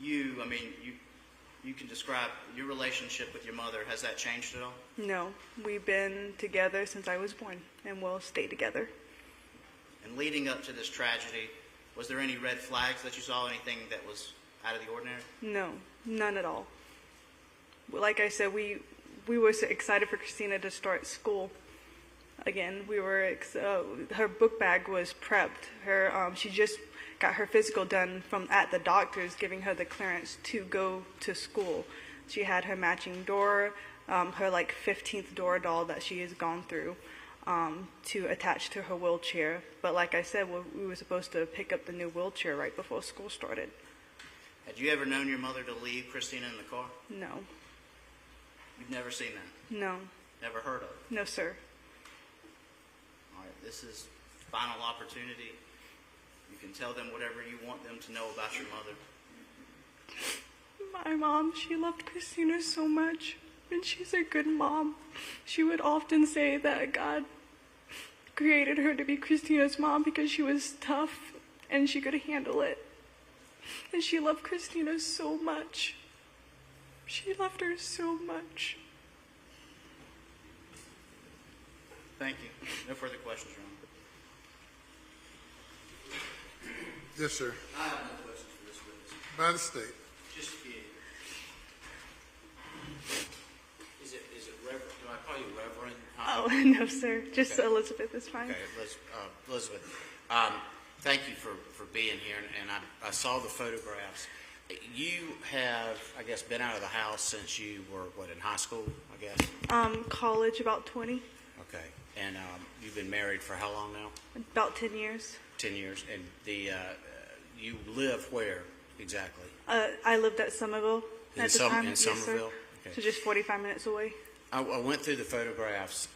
you can describe your relationship with your mother. Has that changed at all? No, we've been together since I was born, and we'll stay together. And leading up to this tragedy, was there any red flags that you saw, anything that was out of the ordinary? No, none at all. Like I said, we were so excited for Cristina to start school again. We were her book bag was prepped. She just got her physical done at the doctor's, giving her the clearance to go to school. She had her matching door, her 15th door doll that she has gone through to attach to her wheelchair. But like I said, we were supposed to pick up the new wheelchair right before school started. Had you ever known your mother to leave Cristina in the car? No. You've never seen that? No. Never heard of it? No, sir. All right, this is final opportunity. You can tell them whatever you want them to know about your mother. My mom, she loved Cristina so much, and she's a good mom. She would often say that God created her to be Cristina's mom because she was tough and she could handle it. And she loved Cristina so much. She loved her so much. Thank you. No further questions, Ron. Yes, sir. I have no questions for this witness. By the state. Just a few. Is it Reverend? Do I call you Reverend? Oh, no, sir. Just Okay. Elizabeth is fine. Okay, Elizabeth. Thank you for being here, and I saw the photographs. You have, I guess, been out of the house since you were, in high school, I guess? College, about 20. Okay, and you've been married for how long now? About 10 years. 10 years, and you live where exactly? I lived at Somerville at the time. In Yes, sir. Somerville? Okay. So just 45 minutes away. I went through the photographs,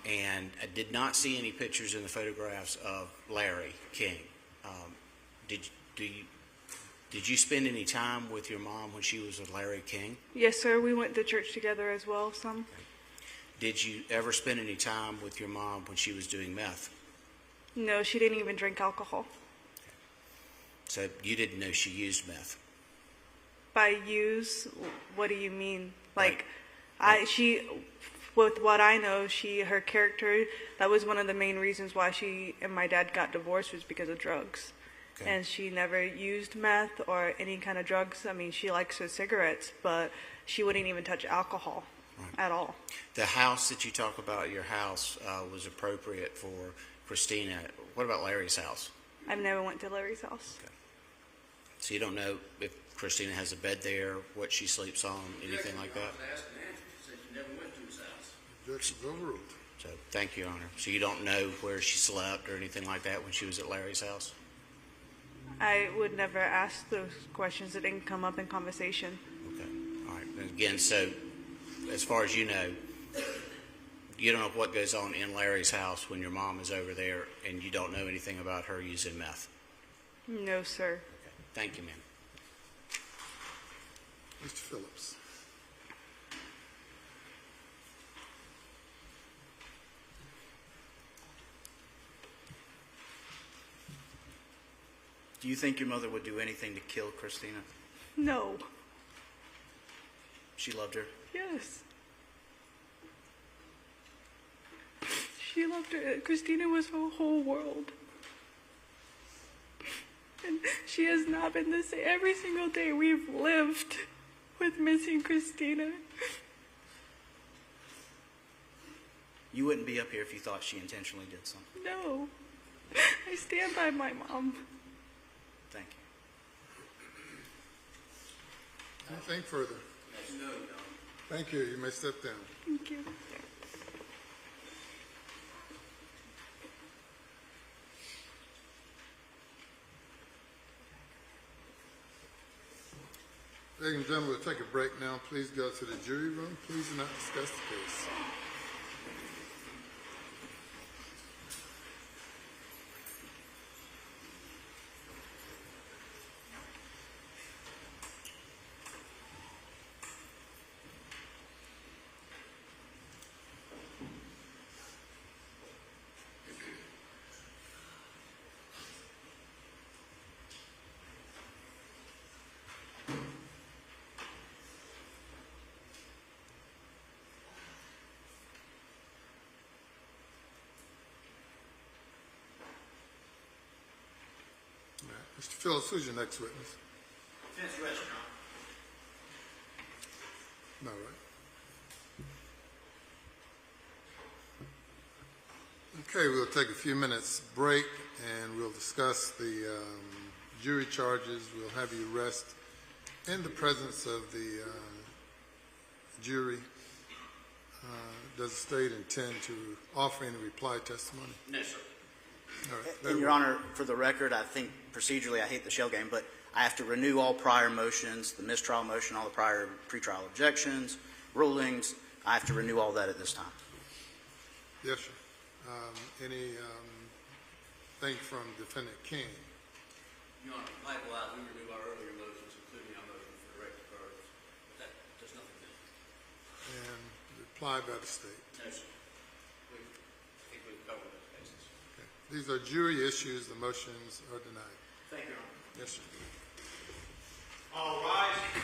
and I did not see any pictures in the photographs of Larry King. Did you spend any time with your mom when she was with Larry King? Yes, sir. We went to church together as well, some. Did you ever spend any time with your mom when she was doing meth? No, she didn't even drink alcohol. So you didn't know she used meth? By use, what do you mean? Like, Right. with what I know, her character, that was one of the main reasons why she and my dad got divorced, was because of drugs. Okay. And she never used meth or any kind of drugs. I mean, she likes her cigarettes, but she wouldn't even touch alcohol at all. The house that you talk about, your house, was appropriate for Cristina. What about Larry's house? I've never went to Larry's house. Okay. So you don't know if Cristina has a bed there, what she sleeps on, anything like that? Objection's overruled. So thank you, Your Honor. So you don't know where she slept or anything like that when she was at Larry's house? I would never ask those questions. It didn't come up in conversation. Okay. All right. And again, so as far as you know, you don't know what goes on in Larry's house when your mom is over there, and you don't know anything about her using meth? No, sir. Okay. Thank you, ma'am. Mr. Phillips. Do you think your mother would do anything to kill Cristina? No. She loved her? Yes. She loved her. Cristina was her whole world. And she has not been the same. Every single day we've lived with missing Cristina. You wouldn't be up here if you thought she intentionally did something. No. I stand by my mom. Thank you. Anything further? Thank you. You may step down. Thank you. Ladies and gentlemen, we'll take a break now. Please go to the jury room. Please do not discuss the case. All right. Mr. Phillips, who's your next witness? Defense restaurant. All right. Okay, we'll take a few minutes break and we'll discuss the jury charges. We'll have you rest in the presence of the jury. Does the state intend to offer any reply testimony? No, sir. All right. And Your Honor, for the record, I think procedurally, I hate the shell game, but I have to renew all prior motions, the mistrial motion, all the prior pretrial objections, rulings. I have to renew all that at this time. Yes, sir. Any thing from Defendant King? Your Honor, likewise, we renew our earlier motions, including our motion for directed verdicts. But that does nothing new. And reply by the state. No, sir. I think we've covered those cases. Okay. These are jury issues. The motions are denied. Thank you, Your Honor. Yes, sir. All rise.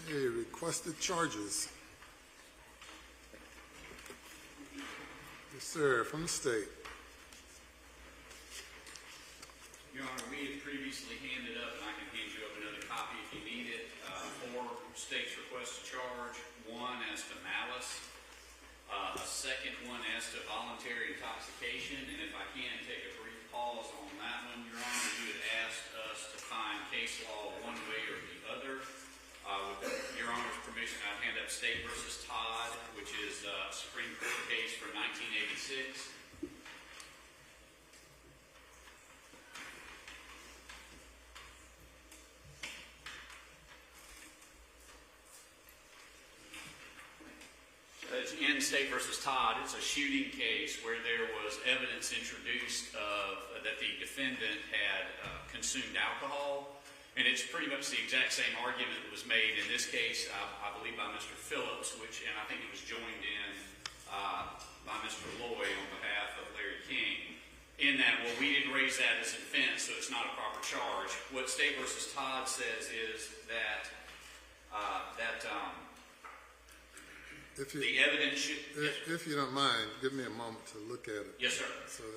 Okay, requested charges. Yes, sir, from the state. Your Honor, we had previously handed up, and I can hand you up another copy if you need it, 4 states request to charge, one as to malice, a second one as to voluntary intoxication, and if I can take a brief pause on that one, Your Honor, you had asked us to find case law one way or the other. With Your Honor's permission, I'll hand up State versus Todd, which is a Supreme Court case from 1986. It's in State versus Todd. It's a shooting case where there was evidence introduced that the defendant had consumed alcohol, and it's pretty much the exact same argument that was made in this case, I believe, by Mr. Phillips, and I think it was joined in by Mr. Lloyd on behalf of Larry King. In that, well, we didn't raise that as a defense, so it's not a proper charge. What State versus Todd says is that the evidence should... If you don't mind, give me a moment to look at it. Yes, sir. So that,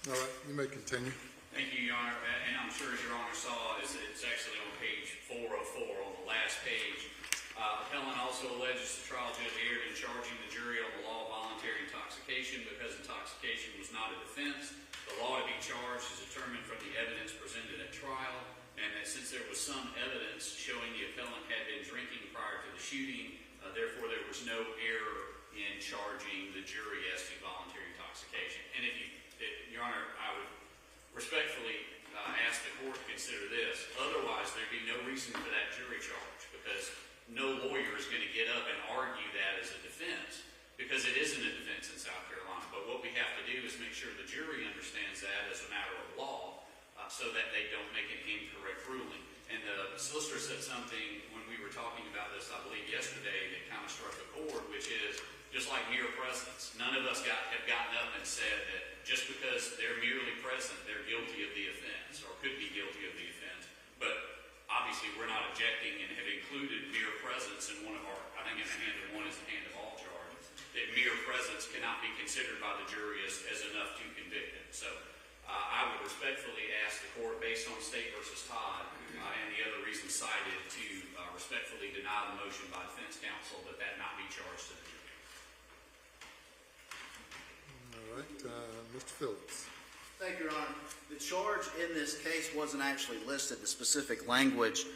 all right, you may continue. Thank you, Your Honor. And I'm sure, as Your Honor saw, it's actually on page 404 on the last page. Appellant also alleges the trial judge erred in charging the jury on the law of voluntary intoxication because intoxication was not a defense. The law to be charged is determined from the evidence presented at trial, and that since there was some evidence showing the appellant had been drinking prior to the shooting, therefore there was no error in charging the jury as to voluntary intoxication. And Your Honor, I would respectfully ask the court to consider this. Otherwise, there'd be no reason for that jury charge, because no lawyer is going to get up and argue that as a defense, because it isn't a defense in South Carolina. But what we have to do is make sure the jury understands that as a matter of law, so that they don't make an incorrect ruling. And the solicitor said something when we were talking about this, I believe yesterday, that kind of struck a chord, which is just like mere presence. None of us have gotten up and said that just because they're merely present, they're guilty of the offense, or could be guilty of the offense. But obviously, we're not objecting and have included mere presence in one of our, I think in the hand of one is the hand of all charges, that mere presence cannot be considered by the jury as enough to convict him. So I would respectfully ask the court, based on State versus Todd and the other reasons cited, to respectfully deny the motion by defense counsel that not be charged to the jury. All right, Mr. Phillips. Thank you, Your Honor. The charge in this case wasn't actually listed, the specific language.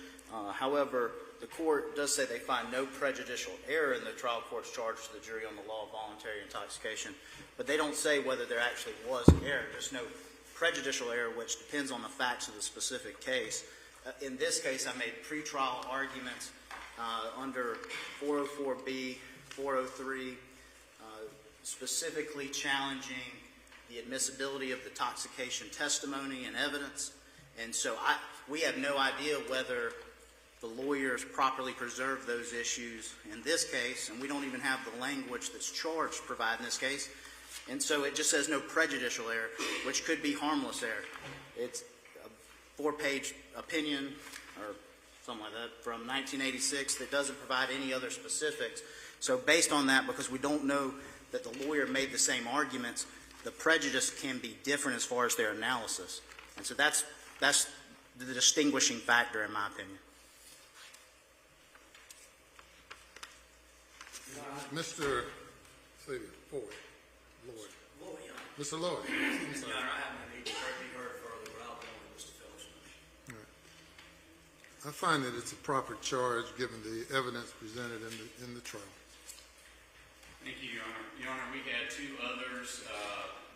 However, the court does say they find no prejudicial error in the trial court's charge to the jury on the law of voluntary intoxication, but they don't say whether there actually was error. There's no prejudicial error, which depends on the facts of the specific case. In this case, I made pretrial arguments under 404B, 403, specifically challenging the admissibility of the intoxication testimony and evidence. And so we have no idea whether the lawyers properly preserved those issues in this case, and we don't even have the language that's charged to provide in this case. And so it just says no prejudicial error, which could be harmless error. It's a 4-page opinion or something like that from 1986 that doesn't provide any other specifics. So based on that, because we don't know that the lawyer made the same arguments, the prejudice can be different as far as their analysis. And so that's the distinguishing factor, in my opinion. Mr. Lloyd. Mr. Lloyd. I'm sorry. Your Honor, I haven't need to be heard further, but I'll go with Mr. Phillips. All right. I find that it's a proper charge given the evidence presented in the trial. Thank you, Your Honor. Your Honor, we had two others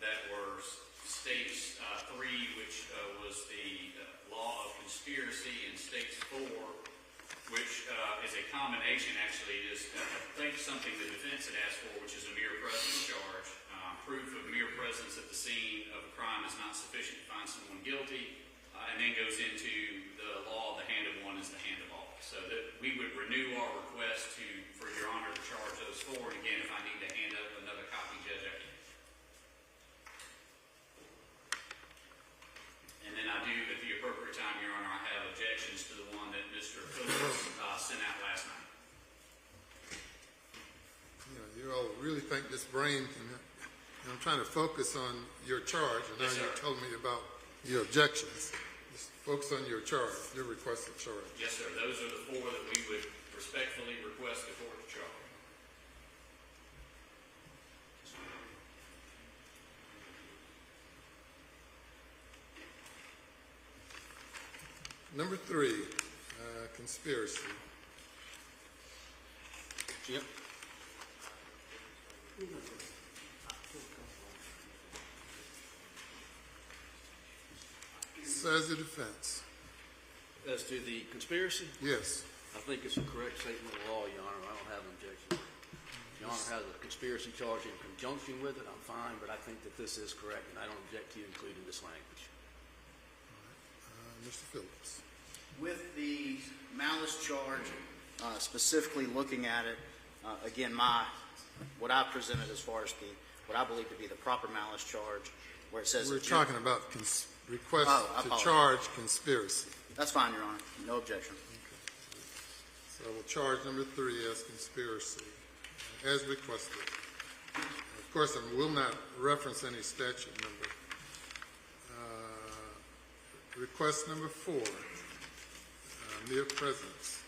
that were States 3, which was the law of conspiracy, and States 4, which is a combination, actually. It is, I think, something the defense had asked for, which is a mere presence charge. Proof of mere presence at the scene of a crime is not sufficient to find someone guilty, and then goes into the law of the hand of one is the hand of all. So that we would renew our request for Your Honor to charge those four. And again, if I need to hand up another copy, Judge, I can. And then I do, at the appropriate time, Your Honor, I have objections to the one that Mr. Phillips sent out last night. You all really think this brain can... I'm trying to focus on your charge, and now Yes, sir. you told me about your objections. Just focus on your charge, your requested charge. Yes, sir. Those are the four that we would respectfully request the court to charge. Number 3, conspiracy. Yep. Says the defense. As to the conspiracy, Yes. I think it's a correct statement of the law, Your Honor. I don't have an objection. If Your Honor has a conspiracy charge in conjunction with it, I'm fine, but I think that this is correct, and I don't object to you including this language. Mr. Phillips. With the malice charge, specifically looking at it, again, what I presented as far as what I believe to be the proper malice charge, where it says... We're talking about request Oh, I to apologize. charge conspiracy. That's fine, Your Honor. No objection. So we'll charge number 3 as conspiracy, as requested. Of course, I will not reference any statute number. Request number 4, mere presence.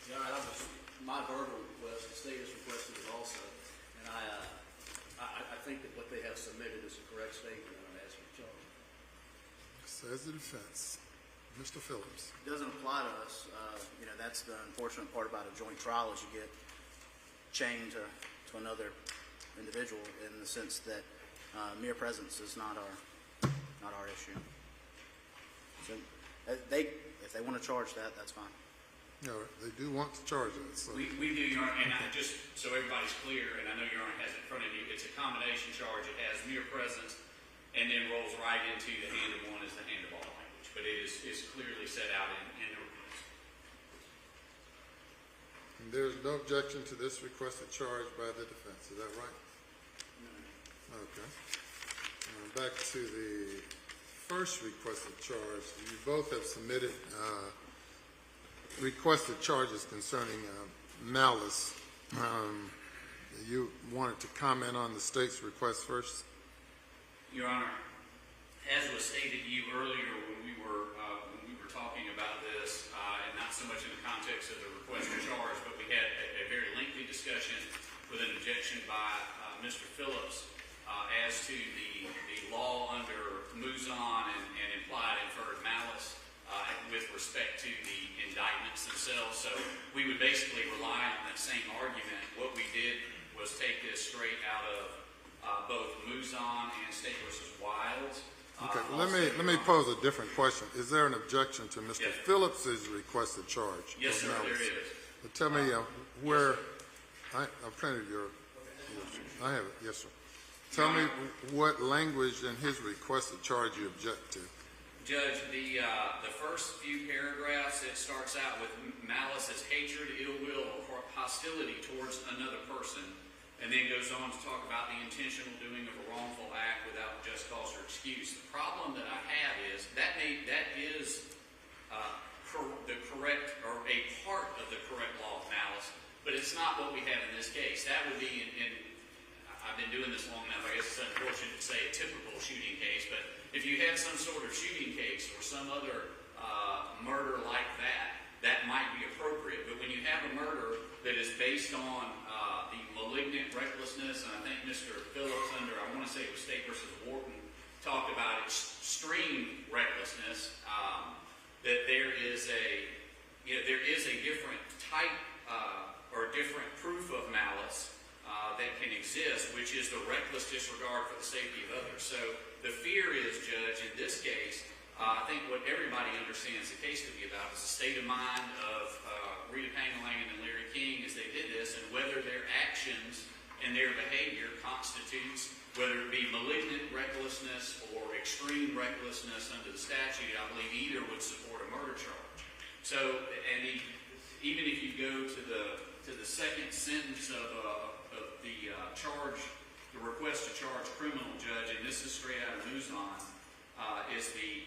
Your Honor, that was my verbal request. The state has requested it also, and I think that what they have submitted is a correct statement, and I'm asking the charge. Says the defense. Mr. Phillips. It doesn't apply to us. That's the unfortunate part about a joint trial is you get chained to another individual in the sense that mere presence is not our issue. So if they want to charge that, that's fine. No, they do want to charge it. So. We do, Your Honor, and just so everybody's clear, and I know Your Honor has it in front of you, it's a combination charge. It has mere presence and then rolls right into the hand of one is the hand of all language. But it is clearly set out in the rules. And there's no objection to this requested charge by the defense. Is that right? No. Okay. Back to the first requested charge. You both have submitted requested charges concerning malice. You wanted to comment on the state's request first? Your Honor, as was stated to you earlier when we were talking about this, and not so much in the context of the request for charge, but we had a very lengthy discussion with an objection by Mr. Phillips as to the law under Muzon and implied inferred malice with respect to the indictments themselves. So we would basically rely on that same argument. What we did was take this straight out of both Muzon and State v. Wiles. Okay, let me pose a different question. Is there an objection to Mr. Yes. Phillips's requested charge? Yes, of sir, malice? there is. But tell me where, I've printed your, I have it, yes, sir. Tell me what language in his requested charge you object to. Judge, the first few paragraphs, it starts out with malice as hatred, ill will, or hostility towards another person, and then goes on to talk about the intentional doing of a wrongful act without just cause or excuse. The problem that I have is that is the correct, or a part of the correct law of malice, But it's not what we have in this case. That would be I've been doing this long enough, I guess it's unfortunate to say a typical shooting case, but if you had some sort of shooting case or some other murder like that, that might be appropriate. But when you have a murder that is based on the malignant recklessness, and I think Mr. Phillips under, I want to say it was State versus Wharton, talked about extreme recklessness, that there is a different type or different proof of malice that can exist, which is the reckless disregard for the safety of others. So the fear is, Judge, in this case, I think what everybody understands the case to be about is the state of mind of Rita Pangalangan and Larry King as they did this, and whether their actions and their behavior constitutes, whether it be malignant recklessness or extreme recklessness under the statute. I believe either would support a murder charge. So, and even if you go to the second sentence of the charge, the request to charge criminal, Judge, and this is straight out of Luzon, is the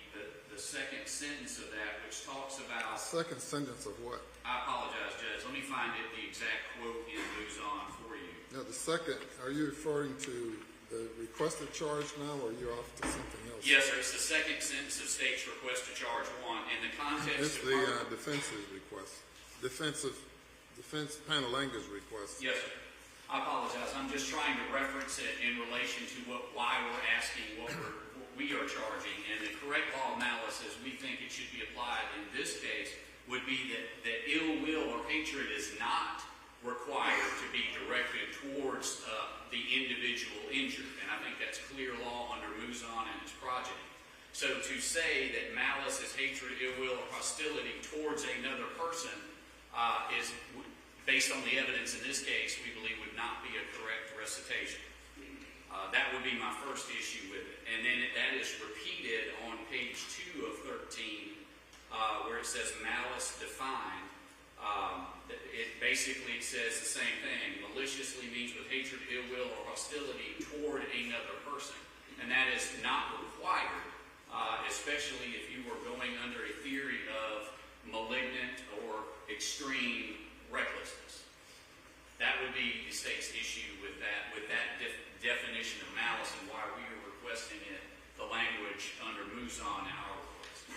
second sentence of that, which talks about... Second sentence of what? I apologize, Judge. Let me find the exact quote in Luzon for you. No, the second, are you referring to the requested charge now, or are you off to something else? Yes, sir. It's the second sentence of state's request to charge one. In the context It's of the murder... defense's request. Defense Pangalanga's request. Yes, sir. I apologize. I'm just trying to reference it in relation to why we're asking what we are charging. And the correct law of malice, as we think it should be applied in this case, would be that ill will or hatred is not required to be directed towards the individual injured. And I think that's clear law under Muzon and its progeny. So to say that malice is hatred, ill will, or hostility towards another person is, based on the evidence in this case, we believe would not be a correct recitation. That would be my first issue with it. And then that is repeated on page 2 of 13, where it says malice defined. It says the same thing. Maliciously means with hatred, ill will, or hostility toward another person. And that is not required, especially if you were going under a theory of malignant or extreme recklessness. That would be the state's issue with that definition of malice, and why we are requesting it, the language under Muzon in our request.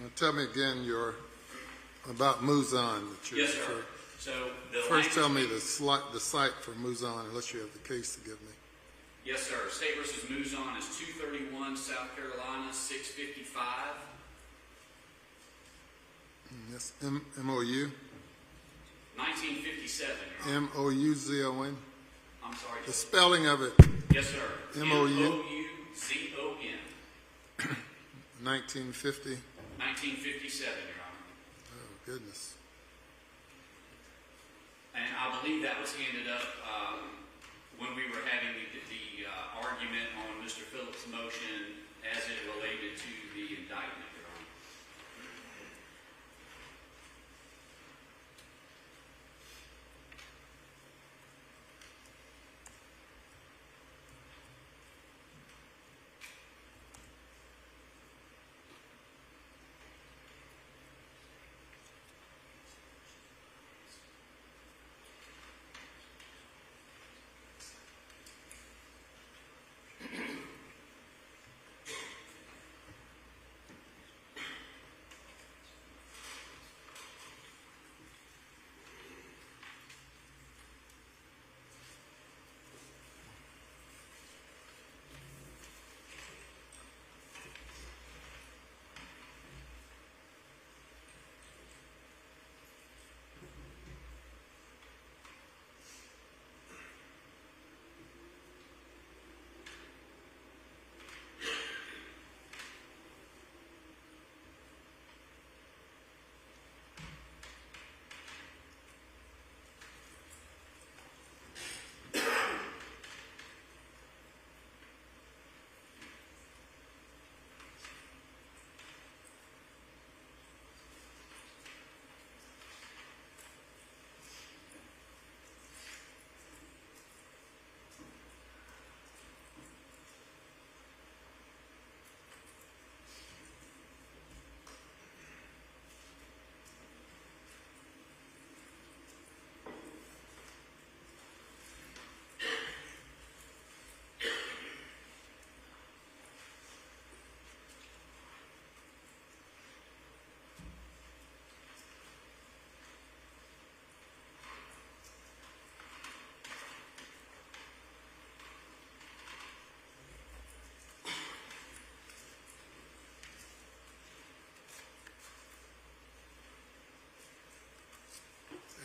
Now tell me again about Muzon that you Yes, sir. So the first tell me language- the site for Muzon, unless you have the case to give me. Yes, sir. State versus Muzon is 231 South Carolina 655. Yes, M-O-U? 1957. Your Honor. M-O-U-Z-O-N? I'm sorry. The spelling of it, Yes, sir. M-O-U? M-O-U-Z-O-N. 1950? 1957, Your Honor. Oh, goodness. And I believe that was handed up when we were having the argument on Mr. Phillips' motion as it related to the indictment, Your Honor.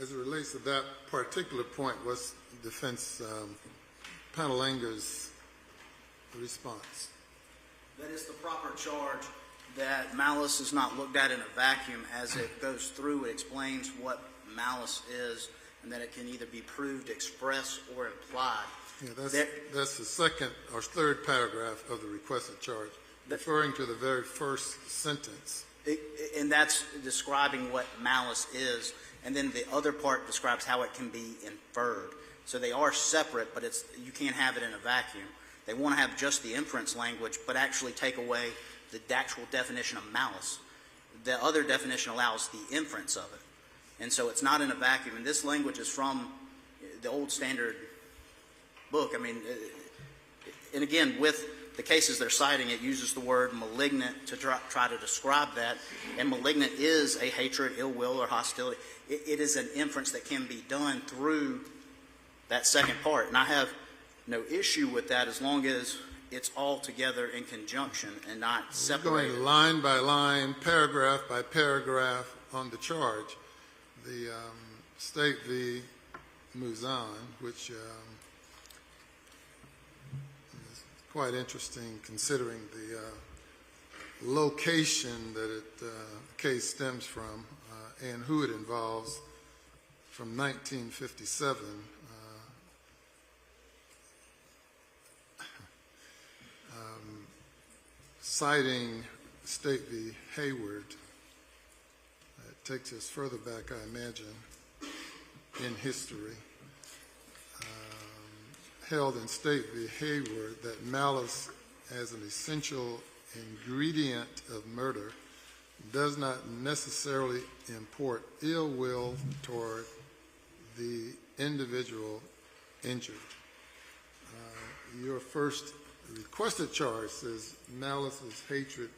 As it relates to that particular point, what's defense Pangalanga's response? That is the proper charge, that malice is not looked at in a vacuum. As it goes through, it explains what malice is, and that it can either be proved, expressed, or implied. Yeah, that's the second or third paragraph of the requested charge, referring to the very first sentence. And that's describing what malice is, and then the other part describes how it can be inferred. So they are separate, but you can't have it in a vacuum. They want to have just the inference language, but actually take away the actual definition of malice. The other definition allows the inference of it. And so it's not in a vacuum. And this language is from the old standard book. I mean, and again, with the cases they're citing, it uses the word malignant to try to describe that. And malignant is a hatred, ill will, or hostility. It is an inference that can be done through that second part. And I have no issue with that as long as it's all together in conjunction and not separated. Going line by line, paragraph by paragraph on the charge. The State v. Muzan, which is quite interesting considering the location that the case stems from and who it involves, from 1957. Citing State v. Hayward, it takes us further back, I imagine, in history. Held in State v. Hayward that malice as an essential ingredient of murder does not necessarily import ill will toward the individual injured. Your first requested charge says malice is hatred,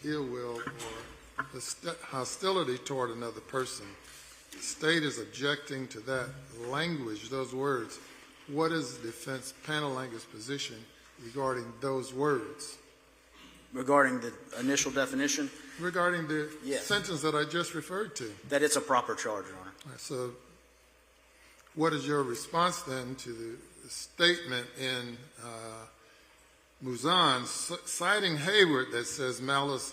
ill will, or hostility toward another person. The state is objecting to that language, those words. What is the defense Pangalanga's position regarding those words? Regarding the initial definition? Regarding the Yes. sentence that I just referred to. That it's a proper charge, Your Honor. So what is your response then to the statement in Muzan citing Hayward that says malice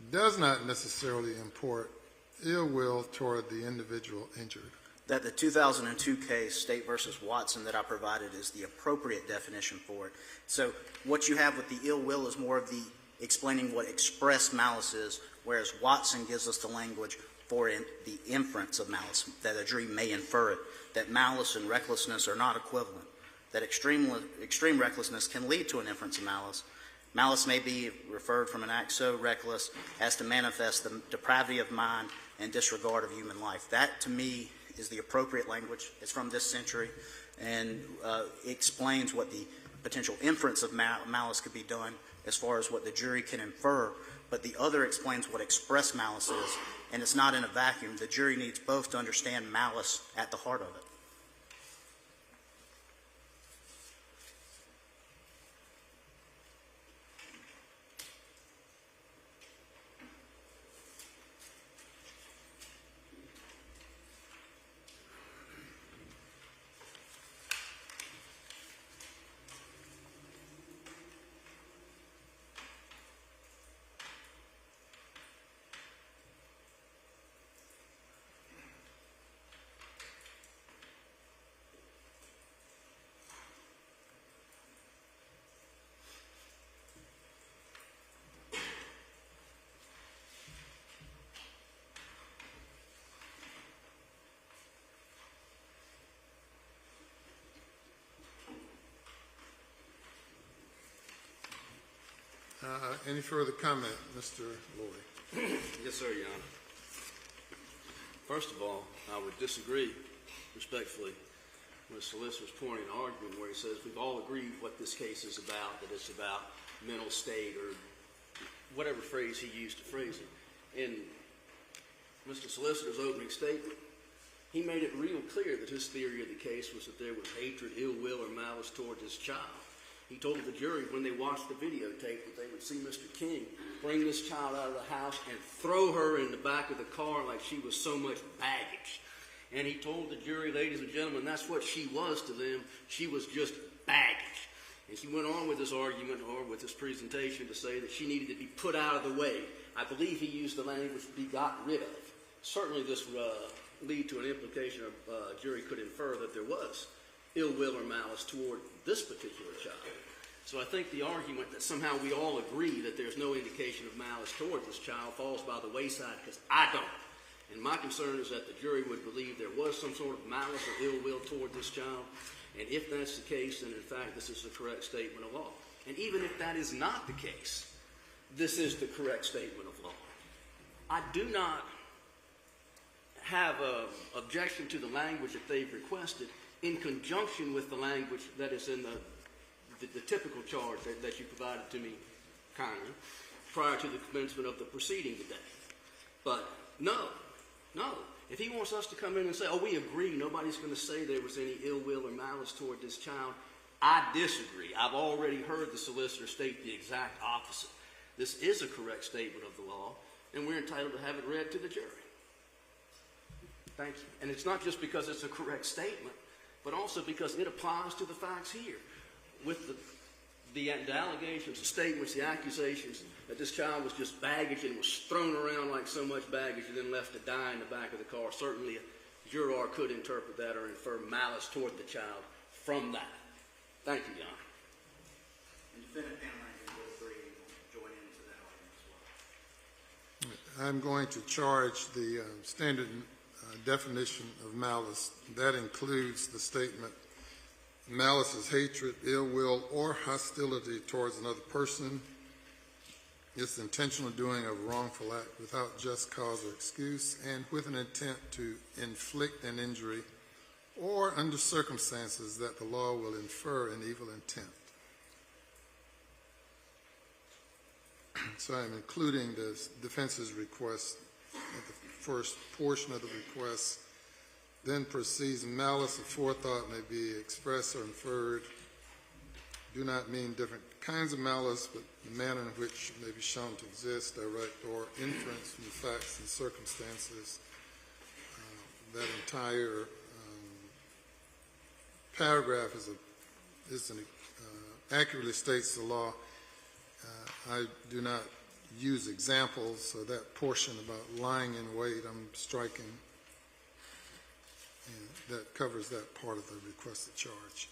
does not necessarily import ill will toward the individual injured? That the 2002 case, State versus Watson, that I provided is the appropriate definition for it. So what you have with the ill will is more of the explaining what express malice is, whereas Watson gives us the language for the inference of malice, that a jury may infer it, that malice and recklessness are not equivalent, that extreme recklessness can lead to an inference of malice. Malice may be referred from an act so reckless as to manifest the depravity of mind and disregard of human life. That, to me, is the appropriate language. It's from this century and explains what the potential inference of malice could be done as far as what the jury can infer, but the other explains what express malice is, and it's not in a vacuum. The jury needs both to understand malice at the heart of it. Any further comment, Mr. Lloyd? Yes, sir, Your Honor. First of all, I would disagree respectfully with the solicitor's point in argument where he says we've all agreed what this case is about, that it's about mental state or whatever phrase he used to phrase it. In Mr. Solicitor's opening statement, he made it real clear that his theory of the case was that there was hatred, ill will, or malice toward his child. He told the jury when they watched the videotape that they would see Mr. King bring this child out of the house and throw her in the back of the car like she was so much baggage. And he told the jury, ladies and gentlemen, that's what she was to them. She was just baggage. And he went on with his argument or with his presentation to say that she needed to be put out of the way. I believe he used the language be got rid of. Certainly this would lead to an implication of a jury could infer that there was ill will or malice toward this particular child. So I think the argument that somehow we all agree that there's no indication of malice toward this child falls by the wayside, because I don't. And my concern is that the jury would believe there was some sort of malice or ill will toward this child. And if that's the case, then in fact this is the correct statement of law. And even if that is not the case, this is the correct statement of law. I do not have an objection to the language that they've requested in conjunction with the language that is in the typical charge that you provided to me kindly prior to the commencement of the proceeding today. But no. If he wants us to come in and say, oh, we agree, nobody's going to say there was any ill will or malice toward this child, I disagree. I've already heard the solicitor state the exact opposite. This is a correct statement of the law, and we're entitled to have it read to the jury. Thank you. And it's not just because it's a correct statement, but also because it applies to the facts here. With the allegations, the statements, the accusations that this child was just baggage and was thrown around like so much baggage and then left to die in the back of the car, certainly a juror could interpret that or infer malice toward the child from that. Thank you, Your Honor. And Defendant Pangalangan will agree and join into that argument as well. I'm going to charge the standard definition of malice. That includes the statement, malice is hatred, ill will, or hostility towards another person. It's the intentional doing of a wrongful act without just cause or excuse and with an intent to inflict an injury or under circumstances that the law will infer an evil intent. So I'm including the defense's request at the first portion of the request. Then proceeds, malice or forethought may be expressed or inferred. Do not mean different kinds of malice, but the manner in which may be shown to exist, direct or inference from the facts and circumstances. That entire paragraph accurately states the law. I do not use examples, so that portion about lying in wait, I'm striking. And that covers that part of the requested charge.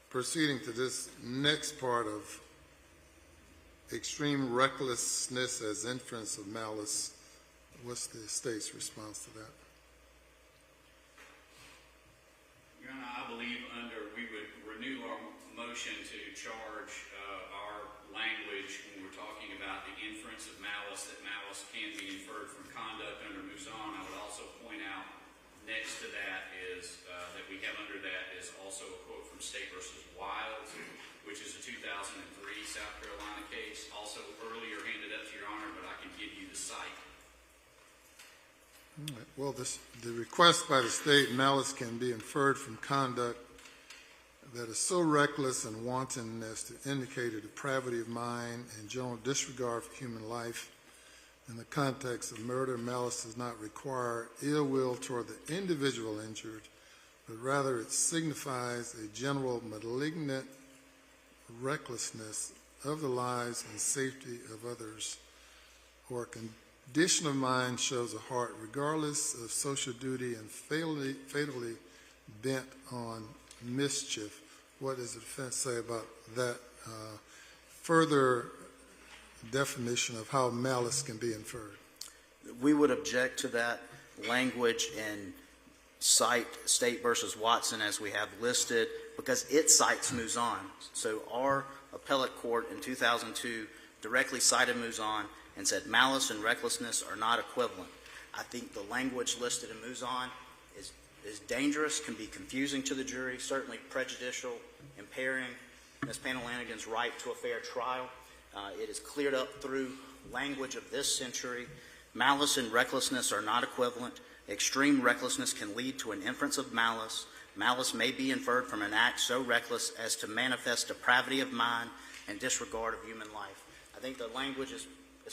Proceeding to this next part of extreme recklessness as inference of malice, what's the state's response to that? Your Honor, I believe we would renew our motion to charge our language when we're talking about the inference of malice, that malice can be inferred from conduct under Musan. I would also point out next to that is that we have under that is also a quote from State v. Wiles, which is a 2003 South Carolina case, also earlier handed up to Your Honor, but I can give you the cite. All right. Well, the request by the state, malice can be inferred from conduct that is so reckless and wanton as to indicate a depravity of mind and general disregard for human life. In the context of murder, malice does not require ill will toward the individual injured, but rather it signifies a general malignant recklessness of the lives and safety of others, or a condition of mind shows a heart regardless of social duty and fatally bent on mischief. What does the defense say about that further definition of how malice can be inferred? We would object to that language and cite State versus Watson as we have listed because it cites Musan. So our appellate court in 2002 directly cited Musan and said malice and recklessness are not equivalent. I think the language listed in Musan is dangerous, can be confusing to the jury, certainly prejudicial, impairing Ms. Pangalangan's right to a fair trial. It is cleared up through language of this century. Malice and recklessness are not equivalent. Extreme recklessness can lead to an inference of malice. Malice may be inferred from an act so reckless as to manifest depravity of mind and disregard of human life. I think the language is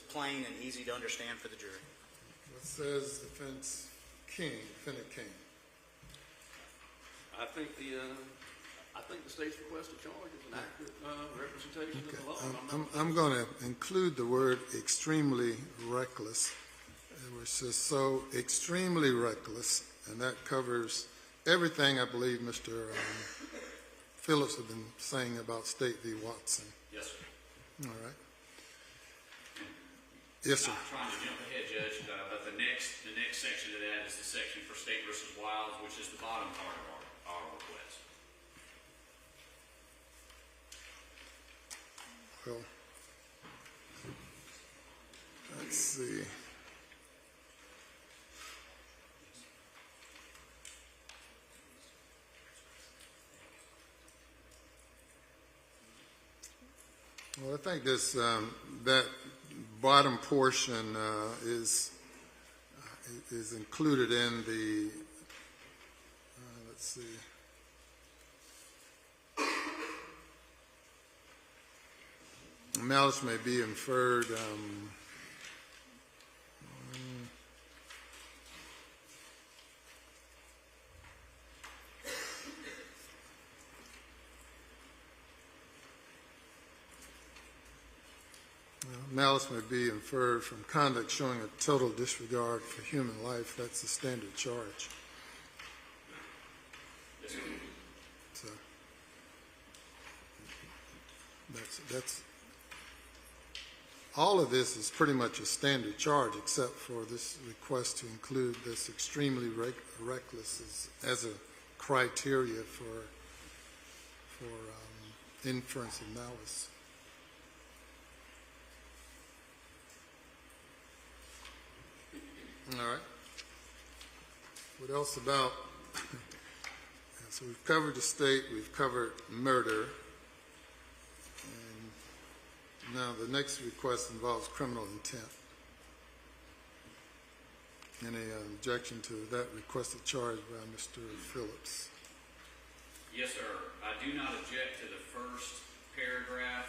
plain and easy to understand for the jury. says defendant King. I think the state's requested charge is an accurate representation of the law. I'm going to include the word extremely reckless, which is so extremely reckless, and that covers everything I believe Mr. Phillips has been saying about State v. Watson. Yes, sir. All right. Yes, sir. Not trying to jump ahead, Judge, but the next section of that is the section for State versus Wiles, which is the bottom part of our request. Well, let's see. Well, I think this that bottom portion is included in the. Let's see. Malice may be inferred. Malice may be inferred from conduct showing a total disregard for human life. That's the standard charge. Yes, sir. So that's all of this is pretty much a standard charge, except for this request to include this extremely reckless as a criteria for inference of malice. All right. What else about? So we've covered the state, we've covered murder, and now the next request involves criminal intent. Any objection to that requested charge by Mr. Phillips? Yes, sir. I do not object to the first paragraph.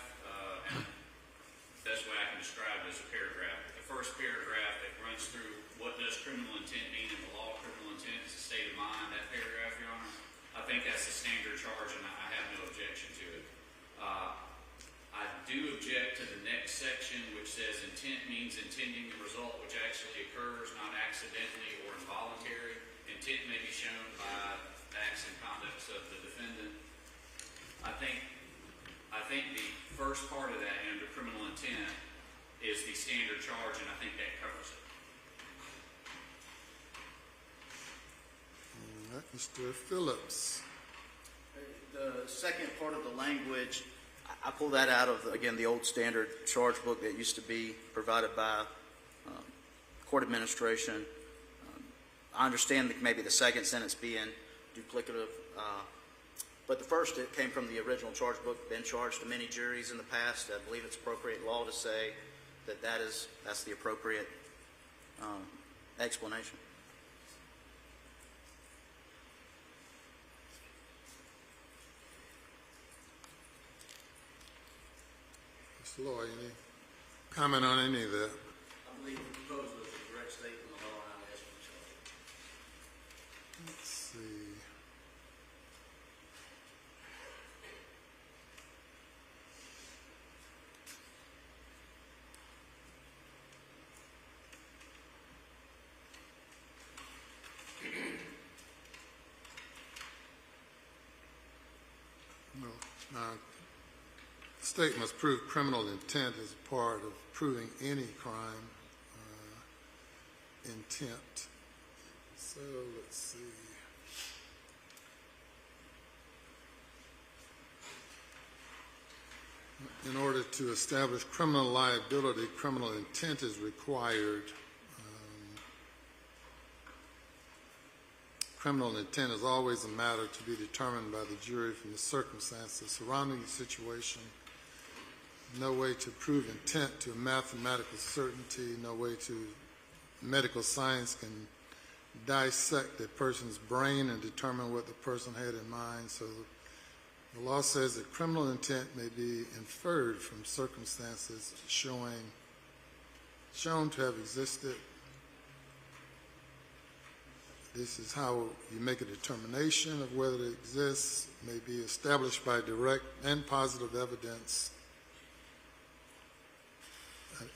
And the best way I can describe it is a paragraph. The first paragraph that runs through what does criminal intent mean in the law. Criminal intent is a state of mind. That paragraph, Your Honor, I think that's the standard charge, and I have no objection to it. I do object to the next section, which says intent means intending the result which actually occurs, not accidentally or involuntary. Intent may be shown by acts and conducts of the defendant. I think the first part of that under criminal intent is the standard charge, and I think that covers it. All right, Mr. Phillips. The second part of the language, I pull that out of, again, the old standard charge book that used to be provided by court administration. I understand that maybe the second sentence being duplicative, but the first, it came from the original charge book, been charged to many juries in the past. I believe it's appropriate law to say that that's the appropriate explanation. Mr. Lloyd, any comment on any of that? I believe the proposal is a direct statement of the law, and I'll ask for the charge. Let's see. The state must prove criminal intent as part of proving any crime intent. So let's see. In order to establish criminal liability, criminal intent is required. Criminal intent is always a matter to be determined by the jury from the circumstances surrounding the situation. No way to prove intent to a mathematical certainty. No way to medical science can dissect a person's brain and determine what the person had in mind. So the law says that criminal intent may be inferred from circumstances shown to have existed This is how you make a determination of whether it exists, may be established by direct and positive evidence.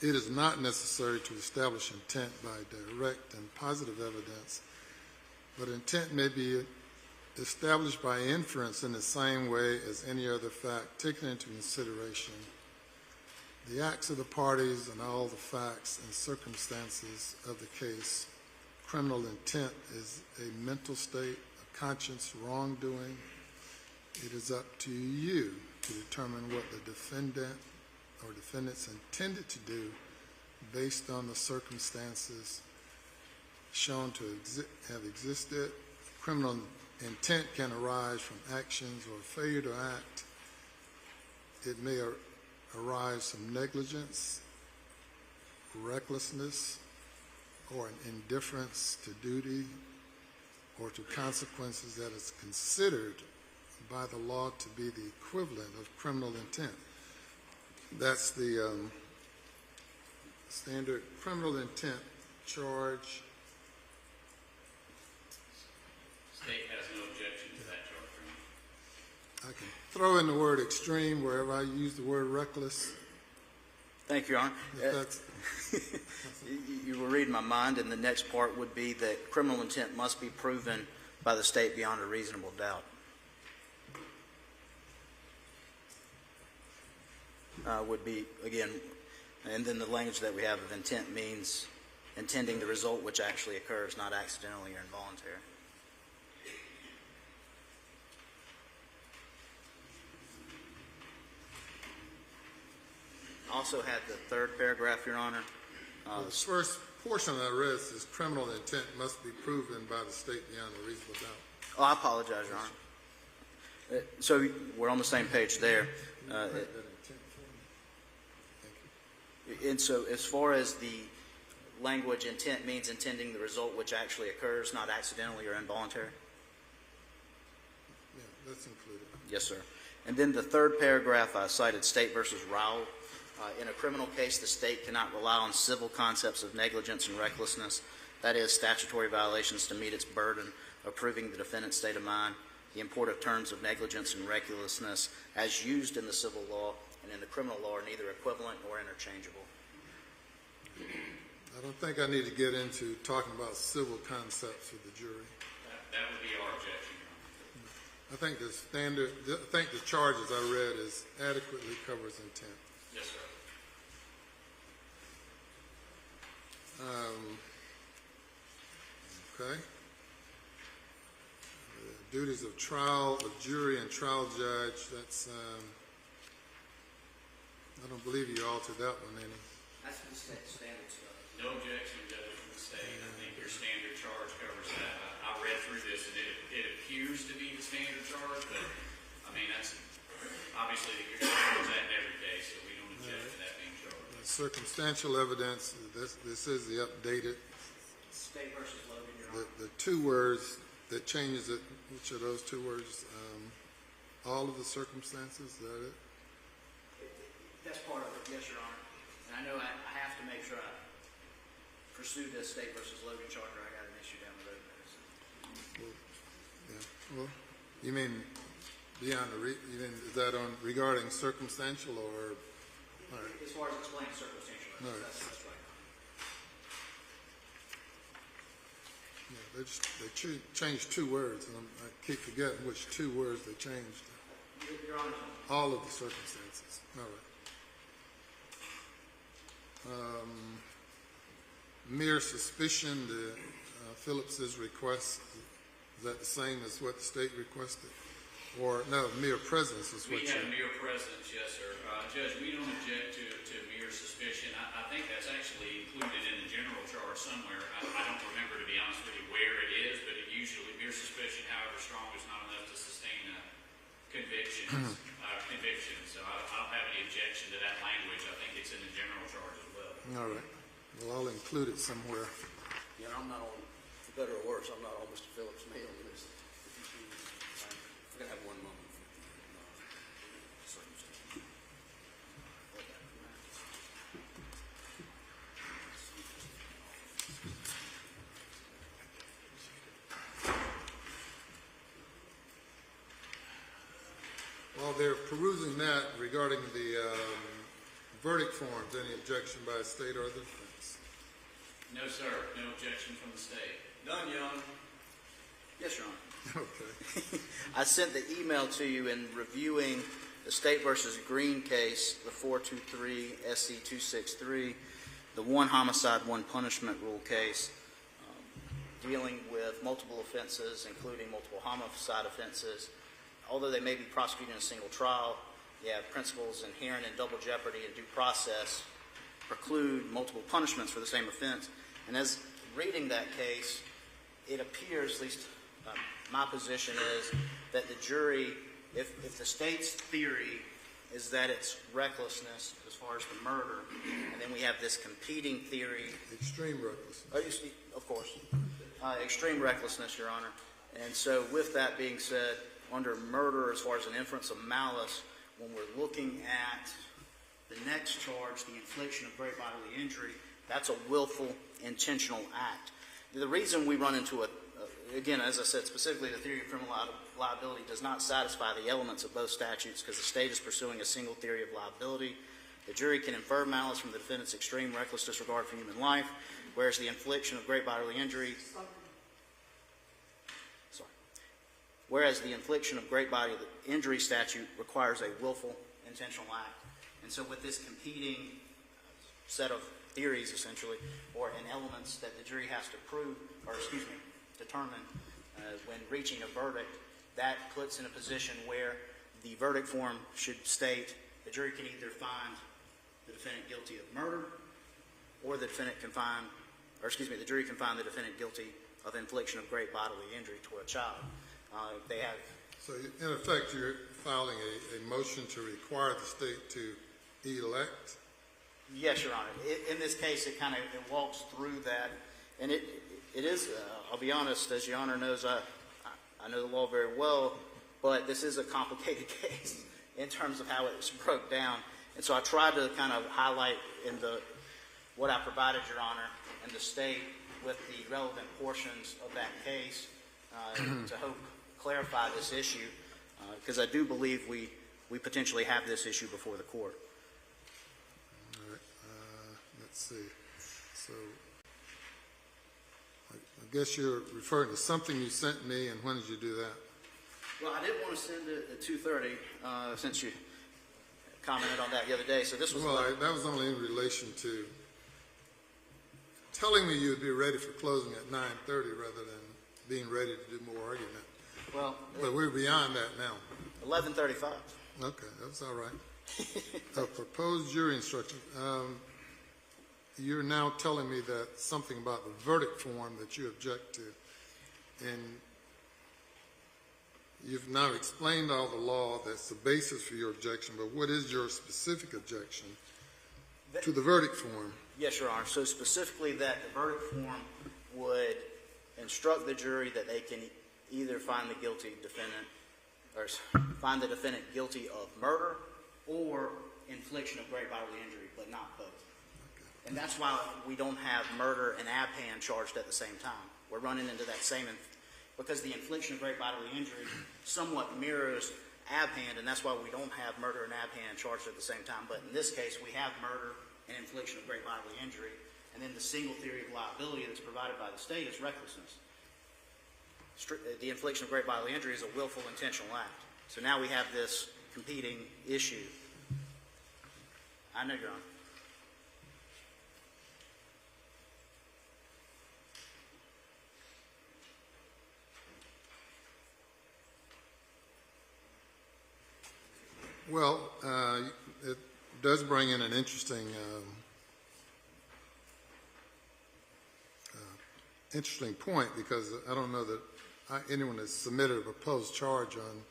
It is not necessary to establish intent by direct and positive evidence, but intent may be established by inference in the same way as any other fact taken into consideration. The acts of the parties and all the facts and circumstances of the case. Criminal intent is a mental state, a conscious wrongdoing. It is up to you to determine what the defendant or defendants intended to do based on the circumstances shown to have existed. Criminal intent can arise from actions or failure to act. It may arise from negligence, recklessness, or an indifference to duty or to consequences that is considered by the law to be the equivalent of criminal intent. That's the standard criminal intent charge. State has no objection to that charge, right? I can throw in the word extreme wherever I use the word reckless. Thank you, Your Honor. If that's, You were reading my mind, and the next part would be that criminal intent must be proven by the state beyond a reasonable doubt. Would be, again, and then the language that we have of intent means intending the result which actually occurs, not accidentally or involuntary. Also had the third paragraph, Your Honor. the first portion I read says criminal intent must be proven by the state beyond a reasonable doubt. Oh, I apologize, Your Honor. So we're on the same page there. Can you write that intent for me? Thank you. And so as far as the language, intent means intending the result which actually occurs, not accidentally or involuntary? Yeah, that's included. Yes, sir. And then the third paragraph, I cited State versus Rowell. In a criminal case, the state cannot rely on civil concepts of negligence and recklessness, that is, statutory violations, to meet its burden of proving the defendant's state of mind. The imported terms of negligence and recklessness, as used in the civil law and in the criminal law, are neither equivalent nor interchangeable. I don't think I need to get into talking about civil concepts with the jury. That would be our objection. I think the charges I read is adequately covers intent. Yes, sir. Okay. The duties of trial, of jury and trial judge, that's, I don't believe you altered that one any. That's the state standard stuff. No objection, Judge, from the state. I think your standard charge covers that. I read through this, and it appears to be the standard charge, but, I mean, that's obviously you're going to charge that in every case, so we don't object to that being charged. Circumstantial evidence, this is the updated, State versus Logan, Your Honor. the two words that changes it, which are those two words? All of the circumstances, is that it? That's part of it, yes, Your Honor. And I know I have to make sure I pursue this State versus Logan charge, or I got an issue down the road. Well, yeah. Well, you mean beyond you mean is that on regarding circumstantial or? All right. As far as explaining circumstantial All right. evidence, that's right. Yeah, they changed two words, and I keep forgetting which two words they changed. Your Honor. All of the circumstances. All right. Mere suspicion, the Phillips's request, is that the same as what the state requested? Or, no, mere presence is what We you... have mere presence, yes, sir. Judge, we don't object to mere suspicion. I think that's actually included in the general charge somewhere. I don't remember, to be honest with you, where it is, but it usually, mere suspicion, however strong, is not enough to sustain conviction. So I don't have any objection to that language. I think it's in the general charge as well. All right. Well, I'll include it somewhere. Yeah, I'm not on, for better or worse, I'm not on Mr. Phillips' mailing list. I'm going to have one moment. they're perusing that regarding the verdict forms. Any objection by the state or the defense? No, sir. No objection from the state. Done, Your Honor. Yes, Your Honor. Okay. I sent the email to you in reviewing the State versus Green case, the 423 SC 263, the one homicide, one punishment rule case, dealing with multiple offenses, including multiple homicide offenses. Although they may be prosecuted in a single trial, you have principles inherent in double jeopardy and due process preclude multiple punishments for the same offense. And as reading that case, it appears, at least my position is, that the jury, if the state's theory is that it's recklessness as far as the murder, and then we have this competing theory. Extreme recklessness. Of course. Extreme recklessness, Your Honor. And so with that being said, under murder, as far as an inference of malice, when we're looking at the next charge, the infliction of great bodily injury, that's a willful, intentional act. The reason we run into again, as I said, specifically the theory of criminal liability does not satisfy the elements of both statutes because the state is pursuing a single theory of liability. The jury can infer malice from the defendant's extreme reckless disregard for human life, whereas the infliction of great bodily injury... Whereas the infliction of great bodily injury statute requires a willful, intentional act. And so with this competing set of theories, essentially, or in elements that the jury has to prove, or determine when reaching a verdict, that puts in a position where the verdict form should state the jury can either find the defendant guilty of murder, or the jury can find the defendant guilty of infliction of great bodily injury to a child. They have. So in effect, you're filing a motion to require the state to elect? Yes, Your Honor. In this case, it walks through that, and it is. I'll be honest, as Your Honor knows, I know the law very well, but this is a complicated case in terms of how it's broke down, and so I tried to kind of highlight in what I provided, Your Honor, and the state with the relevant portions of that case to hope clarify this issue, because I do believe we potentially have this issue before the court. All right. Let's see. So I guess you're referring to something you sent me, and when did you do that? Well, I didn't want to send it at 2:30 since you commented on that the other day. So this was that was only in relation to telling me you'd be ready for closing at 9:30 rather than being ready to do more argument. Well, but we're beyond that now. 11:35. Okay, that's all right. Proposed jury instruction. You're now telling me that something about the verdict form that you object to, and you've now explained all the law that's the basis for your objection, but what is your specific objection to the verdict form? Yes, Your Honor. So specifically that the verdict form would instruct the jury that they can either find the guilty defendant or find the defendant guilty of murder or infliction of great bodily injury, but not both. And that's why we don't have murder and abhand charged at the same time. We're running into that same, because the infliction of great bodily injury somewhat mirrors abhand, and that's why we don't have murder and abhand charged at the same time. But in this case, we have murder and infliction of great bodily injury, and then the single theory of liability that's provided by the state is recklessness. The infliction of great bodily injury is a willful, intentional act. So now we have this competing issue. I know, Your Honor. Well, it does bring in an interesting point, because I don't know that anyone has submitted a proposed charge on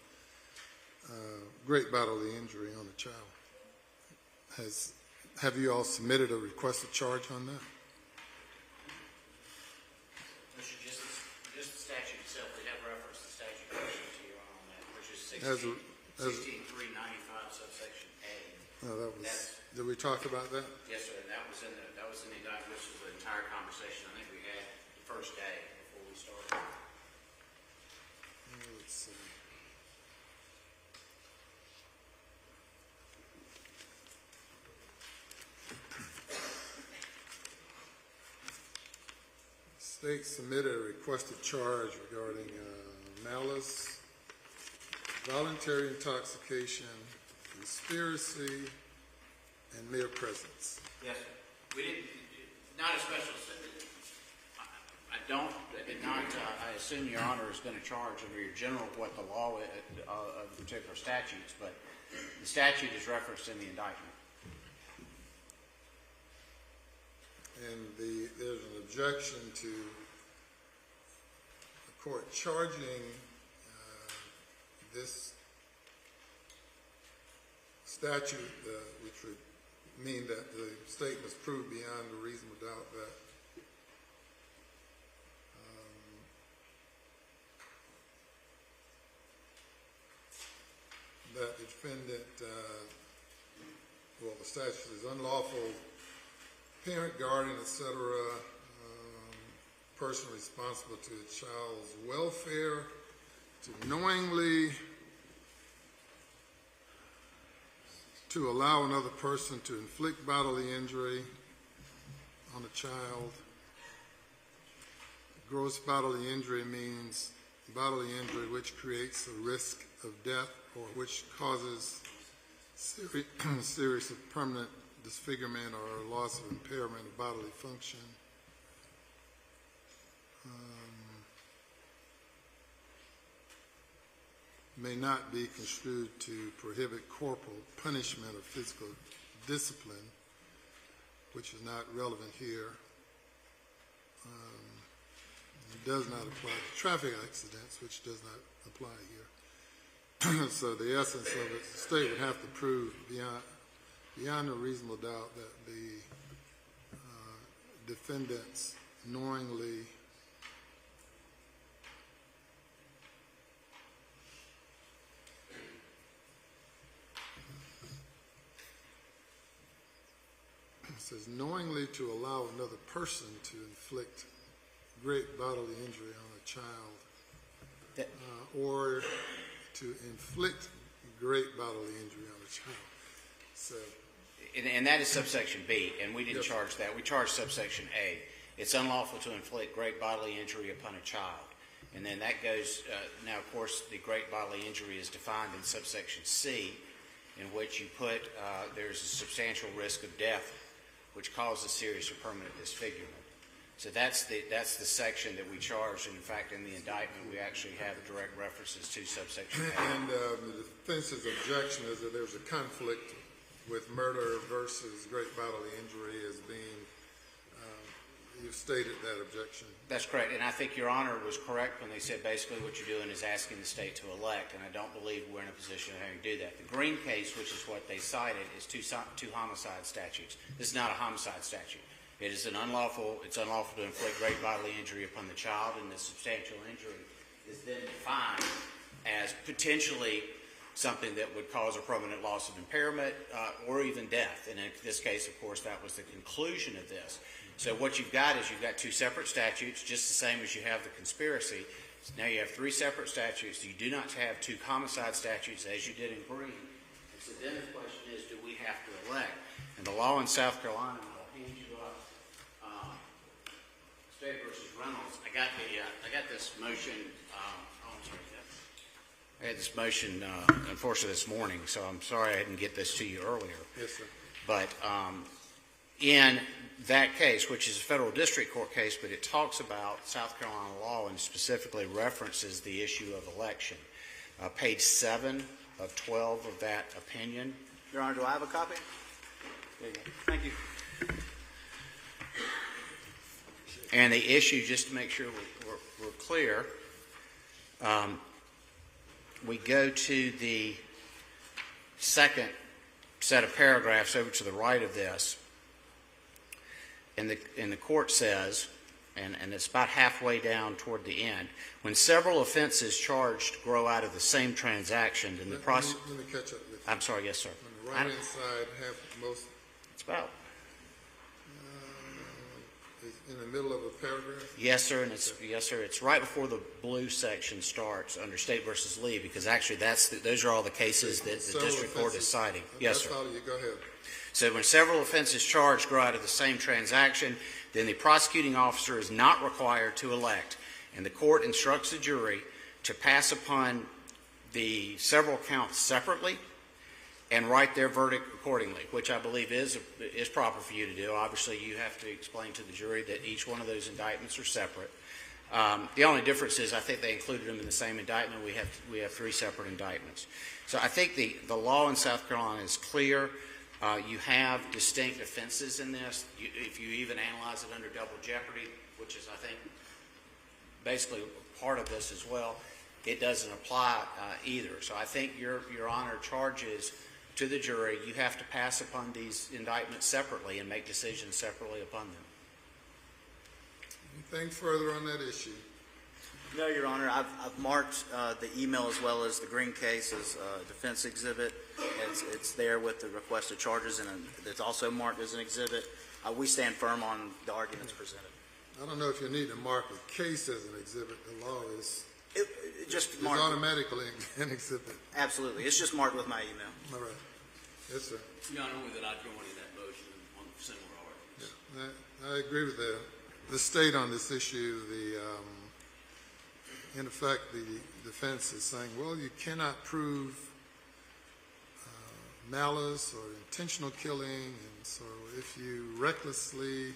great bodily injury on a child. Have you all submitted a requested charge on that? Just the statute itself. We have referenced the statute to you on that, which is 16.395 subsection A. Oh, did we talk about that? Yes, sir. And that was in the document. This was the entire conversation I think we had the first day before we started. Let's see. state submitted a requested charge regarding malice, voluntary intoxication, conspiracy, and mere presence. Yes, sir. We didn't, not a special, I assume Your Honor is going to charge under your general what the law is, of particular statutes, but the statute is referenced in the indictment. And there's an objection to the court charging this statute, which would mean that the state must prove beyond a reasonable doubt that the defendant, the statute is unlawful parent, guardian, etc., person responsible to the child's welfare, to knowingly to allow another person to inflict bodily injury on a child. Gross bodily injury means bodily injury which creates a risk of death or which causes serious or permanent disfigurement or loss of impairment of bodily function. May not be construed to prohibit corporal punishment or physical discipline, which is not relevant here. It does not apply to traffic accidents, which does not apply here. So the essence of it, the state would have to prove beyond a reasonable doubt that the defendants knowingly says knowingly to allow another person to inflict great bodily injury on a child, or to inflict great bodily injury on a child. So, and that is subsection B, and we didn't charge that. We charged subsection A. It's unlawful to inflict great bodily injury upon a child. And then that goes, now of course the great bodily injury is defined in subsection C, in which you put there's a substantial risk of death which causes serious or permanent disfigurement. So that's the section that we charged, and in fact in the indictment we actually have direct references to subsection A. And the defense's objection is that there's a conflict with murder versus great bodily injury as being, you've stated that objection. That's correct, and I think Your Honor was correct when they said basically what you're doing is asking the state to elect, and I don't believe we're in a position of having to do that. The Green case, which is what they cited, is two homicide statutes. This is not a homicide statute. It is it's unlawful to inflict great bodily injury upon the child, and the substantial injury is then defined as potentially something that would cause a permanent loss of impairment or even death. And in this case, of course, that was the conclusion of this. So what you've got is you've got two separate statutes, just the same as you have the conspiracy. So now you have three separate statutes. You do not have two homicide statutes as you did in Green. And so then the question is, do we have to elect? And the law in South Carolina, and I'll hand you up State versus Reynolds. I got this motion. I'm sorry. I had this motion, unfortunately, this morning, so I'm sorry I didn't get this to you earlier. Yes, sir. But in that case, which is a federal district court case, but it talks about South Carolina law and specifically references the issue of election. Page 7 of 12 of that opinion. Your Honor, do I have a copy? There you go. Thank you. And the issue, just to make sure we're clear, we go to the second set of paragraphs over to the right of this, and the court says, and it's about halfway down toward the end, when several offenses charged grow out of the same transaction, in the process. Let me catch up with you. I'm sorry, yes, sir. On the right-hand side, have most. It's about. It's in the middle of a paragraph? Yes, sir, and it's right before the blue section starts under State versus Lee, because actually those are all the cases that the Several district court is offenses. citing. Yes, sir. That's all you, go ahead. So when several offenses charged grow out of the same transaction, then the prosecuting officer is not required to elect, and the court instructs the jury to pass upon the several counts separately and write their verdict accordingly, which I believe is proper for you to do. Obviously, you have to explain to the jury that each one of those indictments are separate. The only difference is I think they included them in the same indictment. We have 3 separate indictments. So I think the law in South Carolina is clear. You have distinct offenses in this. If you even analyze it under double jeopardy, which is, I think, basically part of this as well, it doesn't apply either. So I think your Honor charges to the jury, you have to pass upon these indictments separately and make decisions separately upon them. Anything further on that issue? No, Your Honor. I've marked the email as well as the Green case as a defense exhibit. It's there with the requested charges, and it's also marked as an exhibit. We stand firm on the arguments presented. I don't know if you need to mark a case as an exhibit. The law is Just it's marked. automatically an exhibit. Absolutely. It's just marked with my email. All right. Yes, sir. Your Honor, only that I join in that motion on similar arguments. Yeah, I agree with the state on this issue. In effect, the defense is saying, well, you cannot prove malice or intentional killing, and so if you recklessly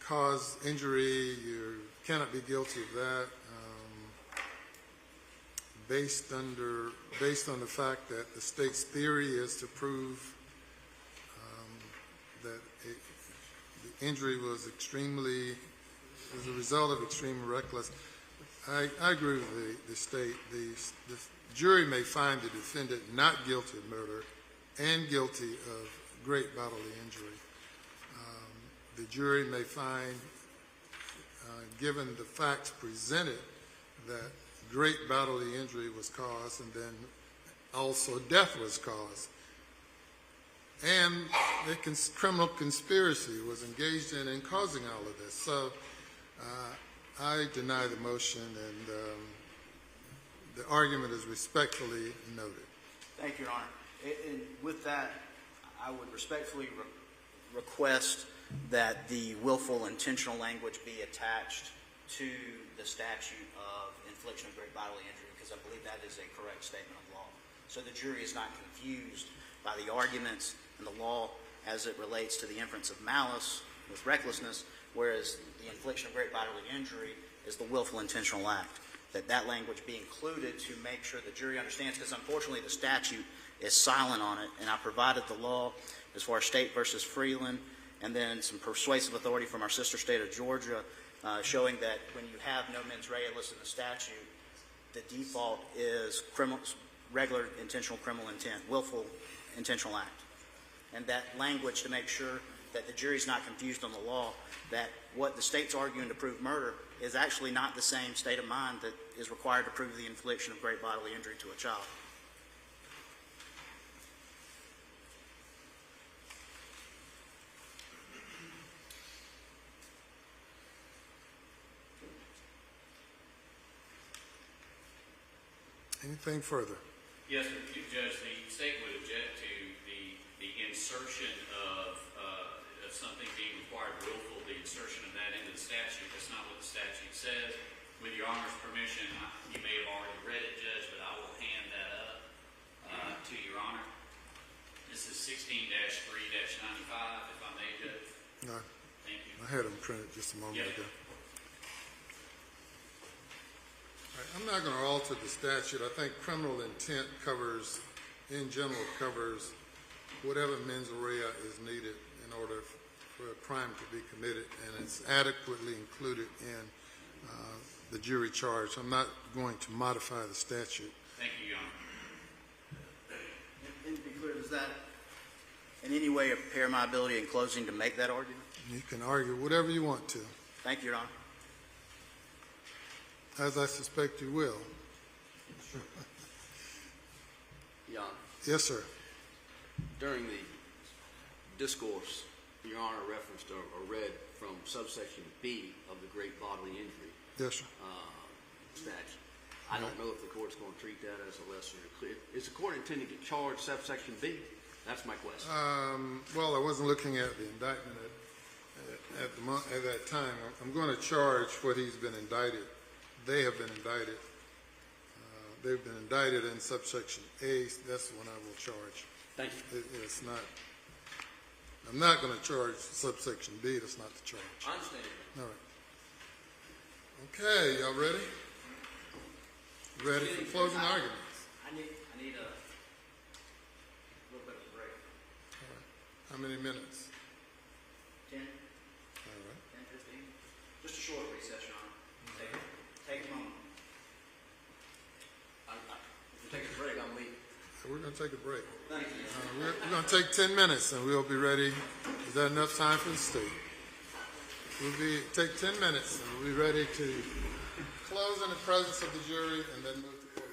cause injury, you cannot be guilty of that. Based on the fact that the state's theory is to prove that the injury was a result of extreme reckless. I agree with the state. The jury may find the defendant not guilty of murder and guilty of great bodily injury. The jury may find, given the facts presented, that great bodily injury was caused and then also death was caused. And a criminal conspiracy was engaged in causing all of this. So I deny the motion, and the argument is respectfully noted. Thank you, Your Honor. And with that, I would respectfully request that the willful intentional language be attached to the statute of infliction of great bodily injury, because I believe that is a correct statement of law. So the jury is not confused by the arguments and the law as it relates to the inference of malice with recklessness, whereas the infliction of great bodily injury is the willful intentional act. That language be included to make sure the jury understands, because unfortunately the statute is silent on it, and I provided the law as far as State versus Freeland, and then some persuasive authority from our sister state of Georgia, showing that when you have no mens rea listed in the statute, the default is regular intentional criminal intent, willful intentional act. And that language to make sure that the jury's not confused on the law, that what the state's arguing to prove murder is actually not the same state of mind that is required to prove the infliction of great bodily injury to a child. Anything further? Yes, sir. Judge, the state would object to the insertion of something being required willful, the insertion of that into the statute. That's not what the statute says. With your Honor's permission, you may have already read it, Judge, but I will hand that up to your Honor. This is 16-3-95, if I may, Judge. No, Thank you. I had them printed just a moment Yeah. ago. All right, I'm not going to alter the statute. I think criminal intent in general covers whatever mens rea is needed in order for a crime to be committed, and it's adequately included in the jury charge. I'm not going to modify the statute. Thank you, Your Honor. And to be clear, does that in any way impair my ability in closing to make that argument? You can argue whatever you want to, Thank you, Your Honor. as I suspect you will. Your Honor, Yes, sir. during the discourse Your Honor referenced or read from subsection B of the great bodily injury Yes, sir. statute. I don't know if the court's going to treat that as a lesser included. Is the court intending to charge subsection B? That's my question. Well, I wasn't looking at the indictment at that time. I'm going to charge what he's been indicted. They have been indicted. They've been indicted in subsection A. That's the one I will charge. Thank you. It's not. I'm not going to charge subsection B. That's not the charge. I understand. All right. Okay, y'all ready? Ready for closing arguments? I need a little bit of a break. All right. How many minutes? 10, All right. 10, 15. Just a short recess, Sean. Take a moment. If you take a break, I'm leaving. We're going to take a break. Thank you. We're going to take 10 minutes, and we'll be ready. Is that enough time for the state? Take 10 minutes, and we'll be ready to close in the presence of the jury and then move to court.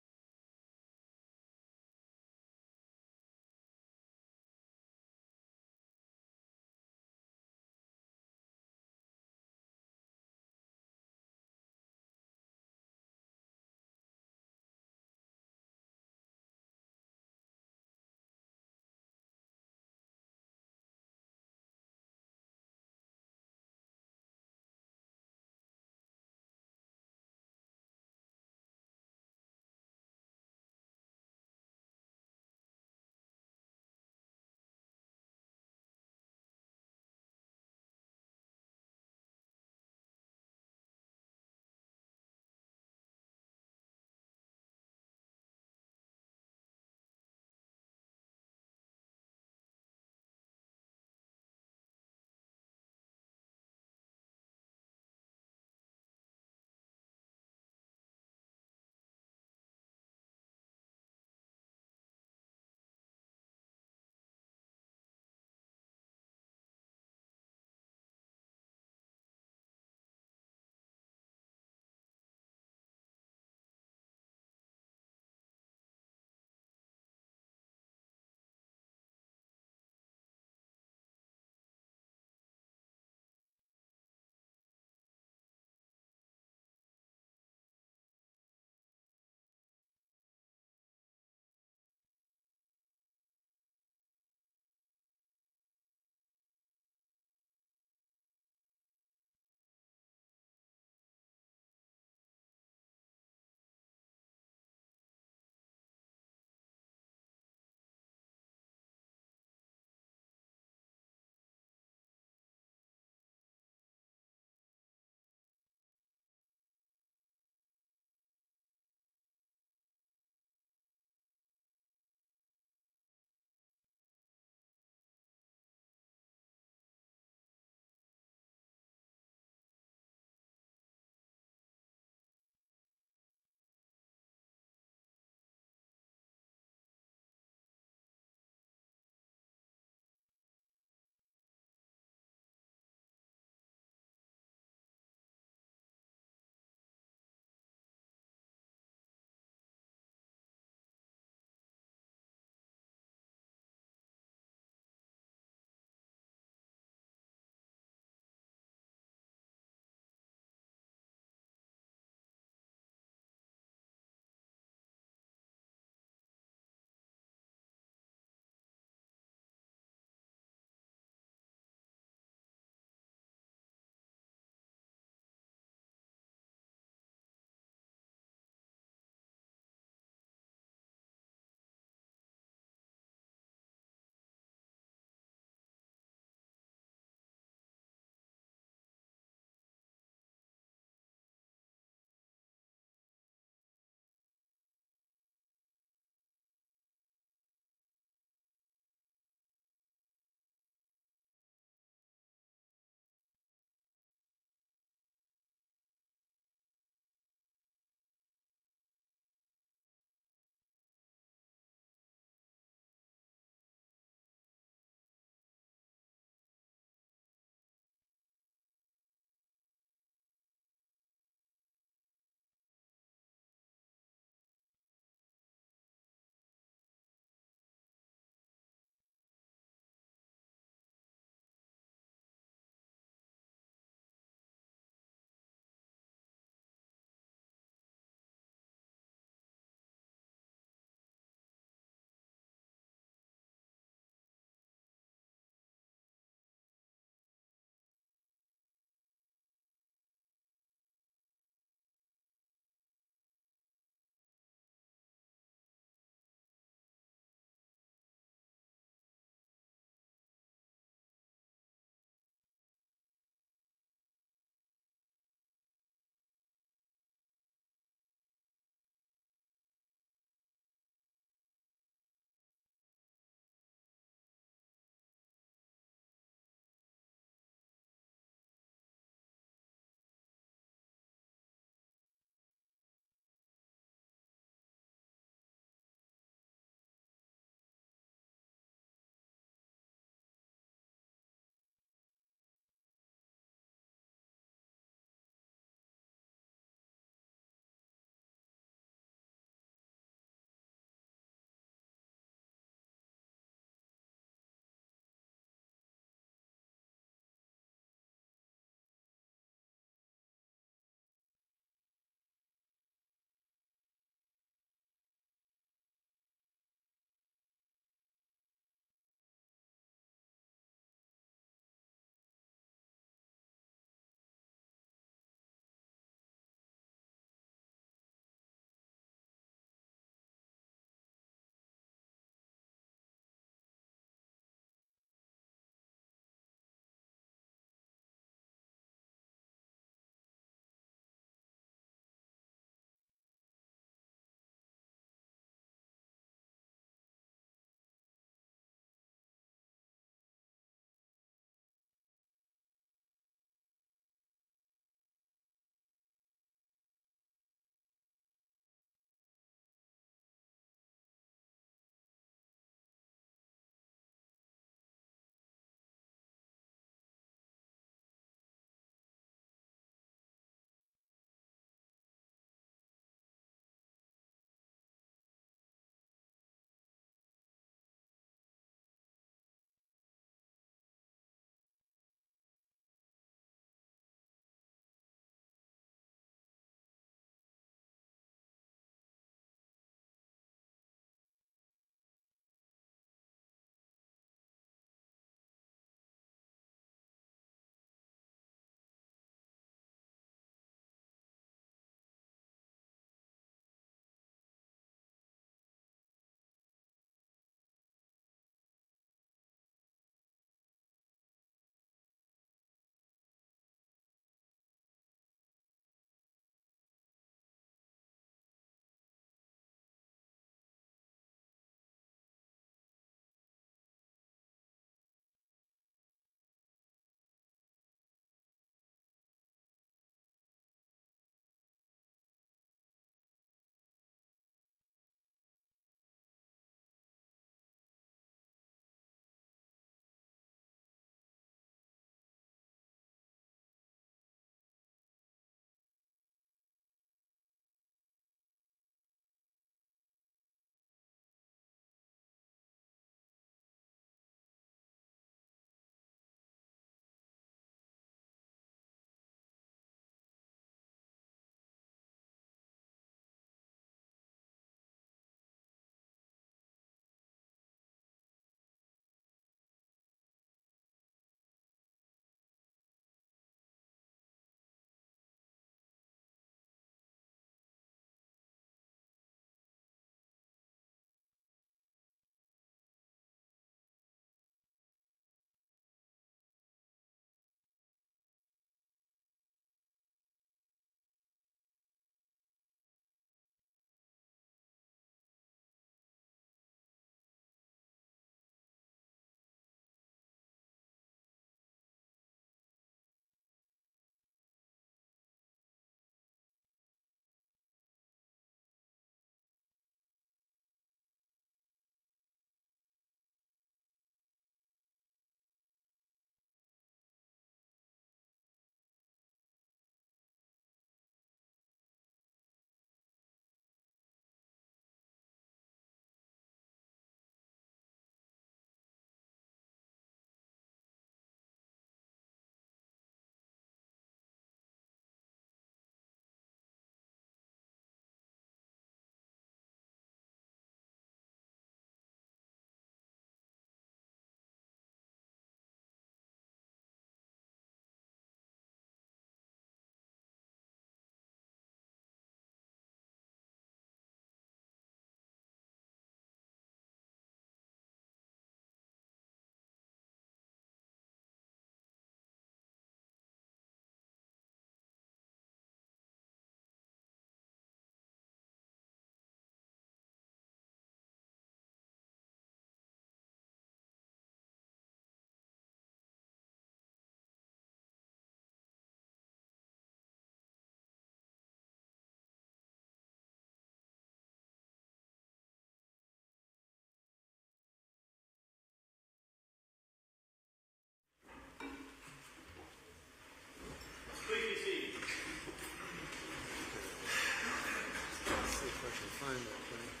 behind that thing.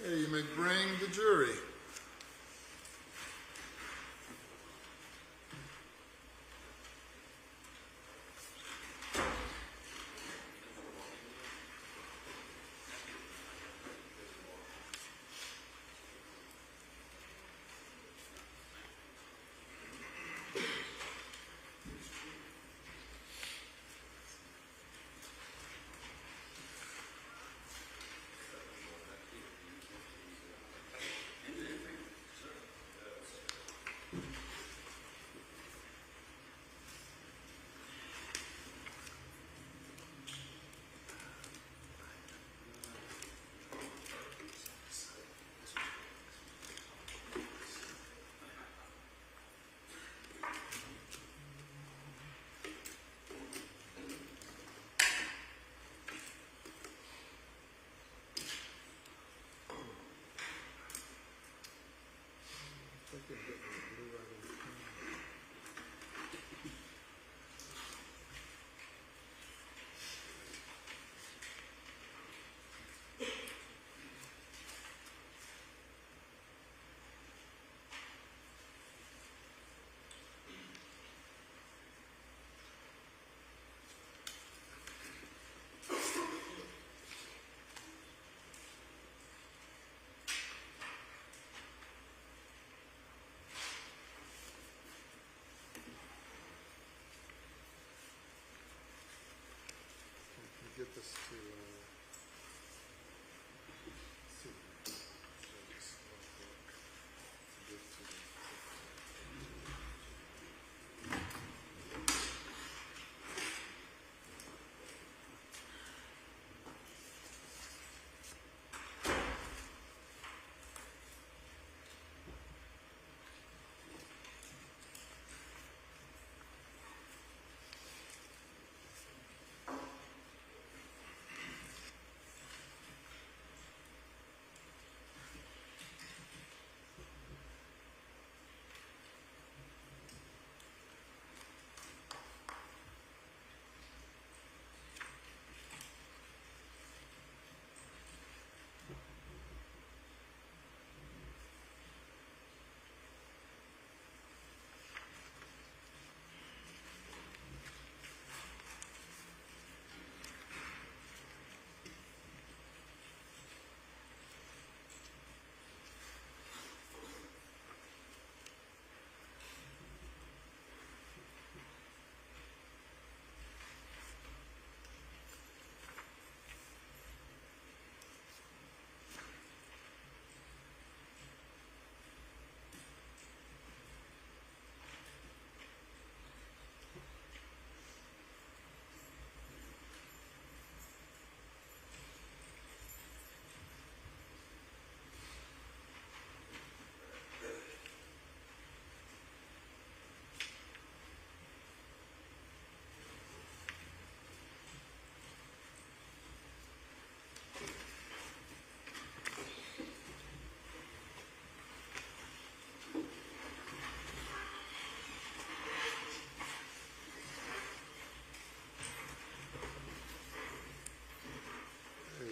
Okay, you may bring the jury. Get this to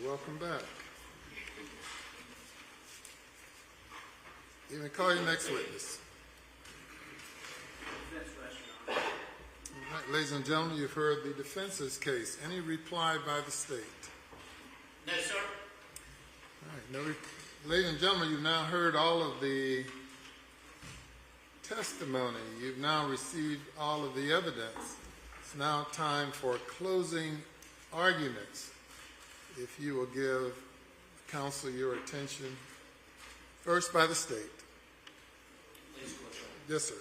welcome back. You may call your next witness. Defense restaurant. All right, ladies and gentlemen, you've heard the defense's case. Any reply by the state? No, sir. All right, ladies and gentlemen, you've now heard all of the testimony. You've now received all of the evidence. It's now time for closing arguments. If you will give counsel your attention, first by the state. Please, Commissioner. Yes, sir.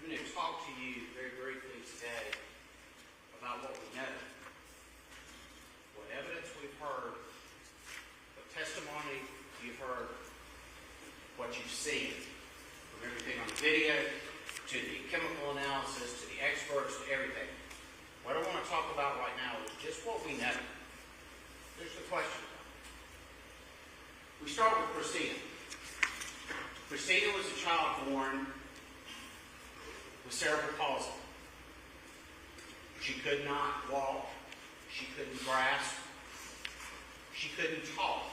I'm going to talk to you very briefly today about what we know, what evidence we've heard, what testimony you've heard, what you've seen, from everything on the video to the chemical analysis to the experts to everything. What I want to talk about right now is just what we know. Here's the question. We start with Cristina. Cristina was a child born with cerebral palsy. She could not walk. She couldn't grasp. She couldn't talk.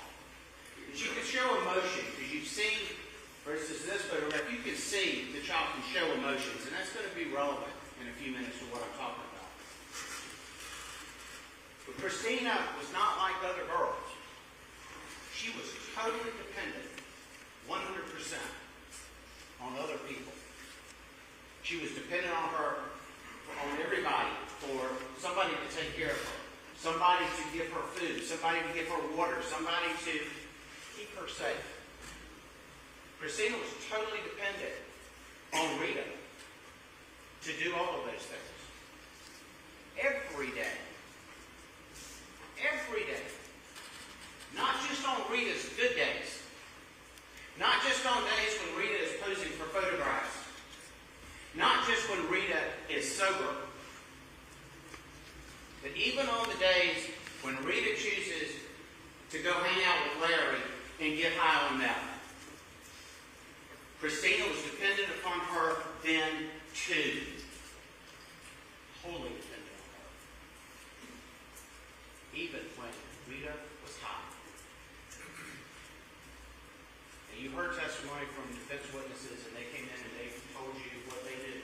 She could show emotion, because you've seen, for instance, this photograph, you can see the child can show emotions, and that's going to be relevant in a few minutes to what I'm talking about. But Cristina was not like other girls. She was totally dependent, 100%, on other people. She was dependent on everybody, for somebody to take care of her, somebody to give her food, somebody to give her water, somebody to keep her safe. Cristina was totally dependent on Rita to do all of those things. Every day. Every day. Not just on Rita's good days. Not just on days when Rita is posing for photographs. Not just when Rita is sober. But even on the days when Rita chooses to go hang out with Larry and get high on meth. Cristina was dependent upon her then too. Wholly dependent on her. Even when Rita was high. And you heard testimony from defense witnesses, and they came in and they told you what they did.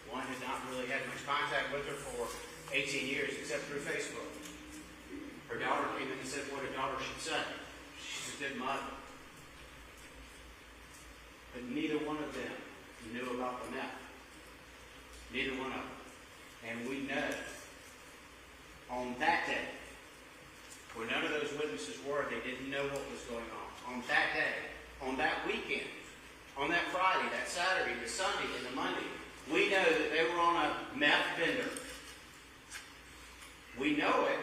One had not really had much contact with her for 18 years, except through Facebook. Her daughter came in and said what a daughter should say. She's a good mother. But neither one of them knew about the meth. Neither one of them. And we know on that day, where none of those witnesses were, they didn't know what was going on. On that day, on that weekend, on that Friday, that Saturday, the Sunday, and the Monday, we know that they were on a meth bender. We know it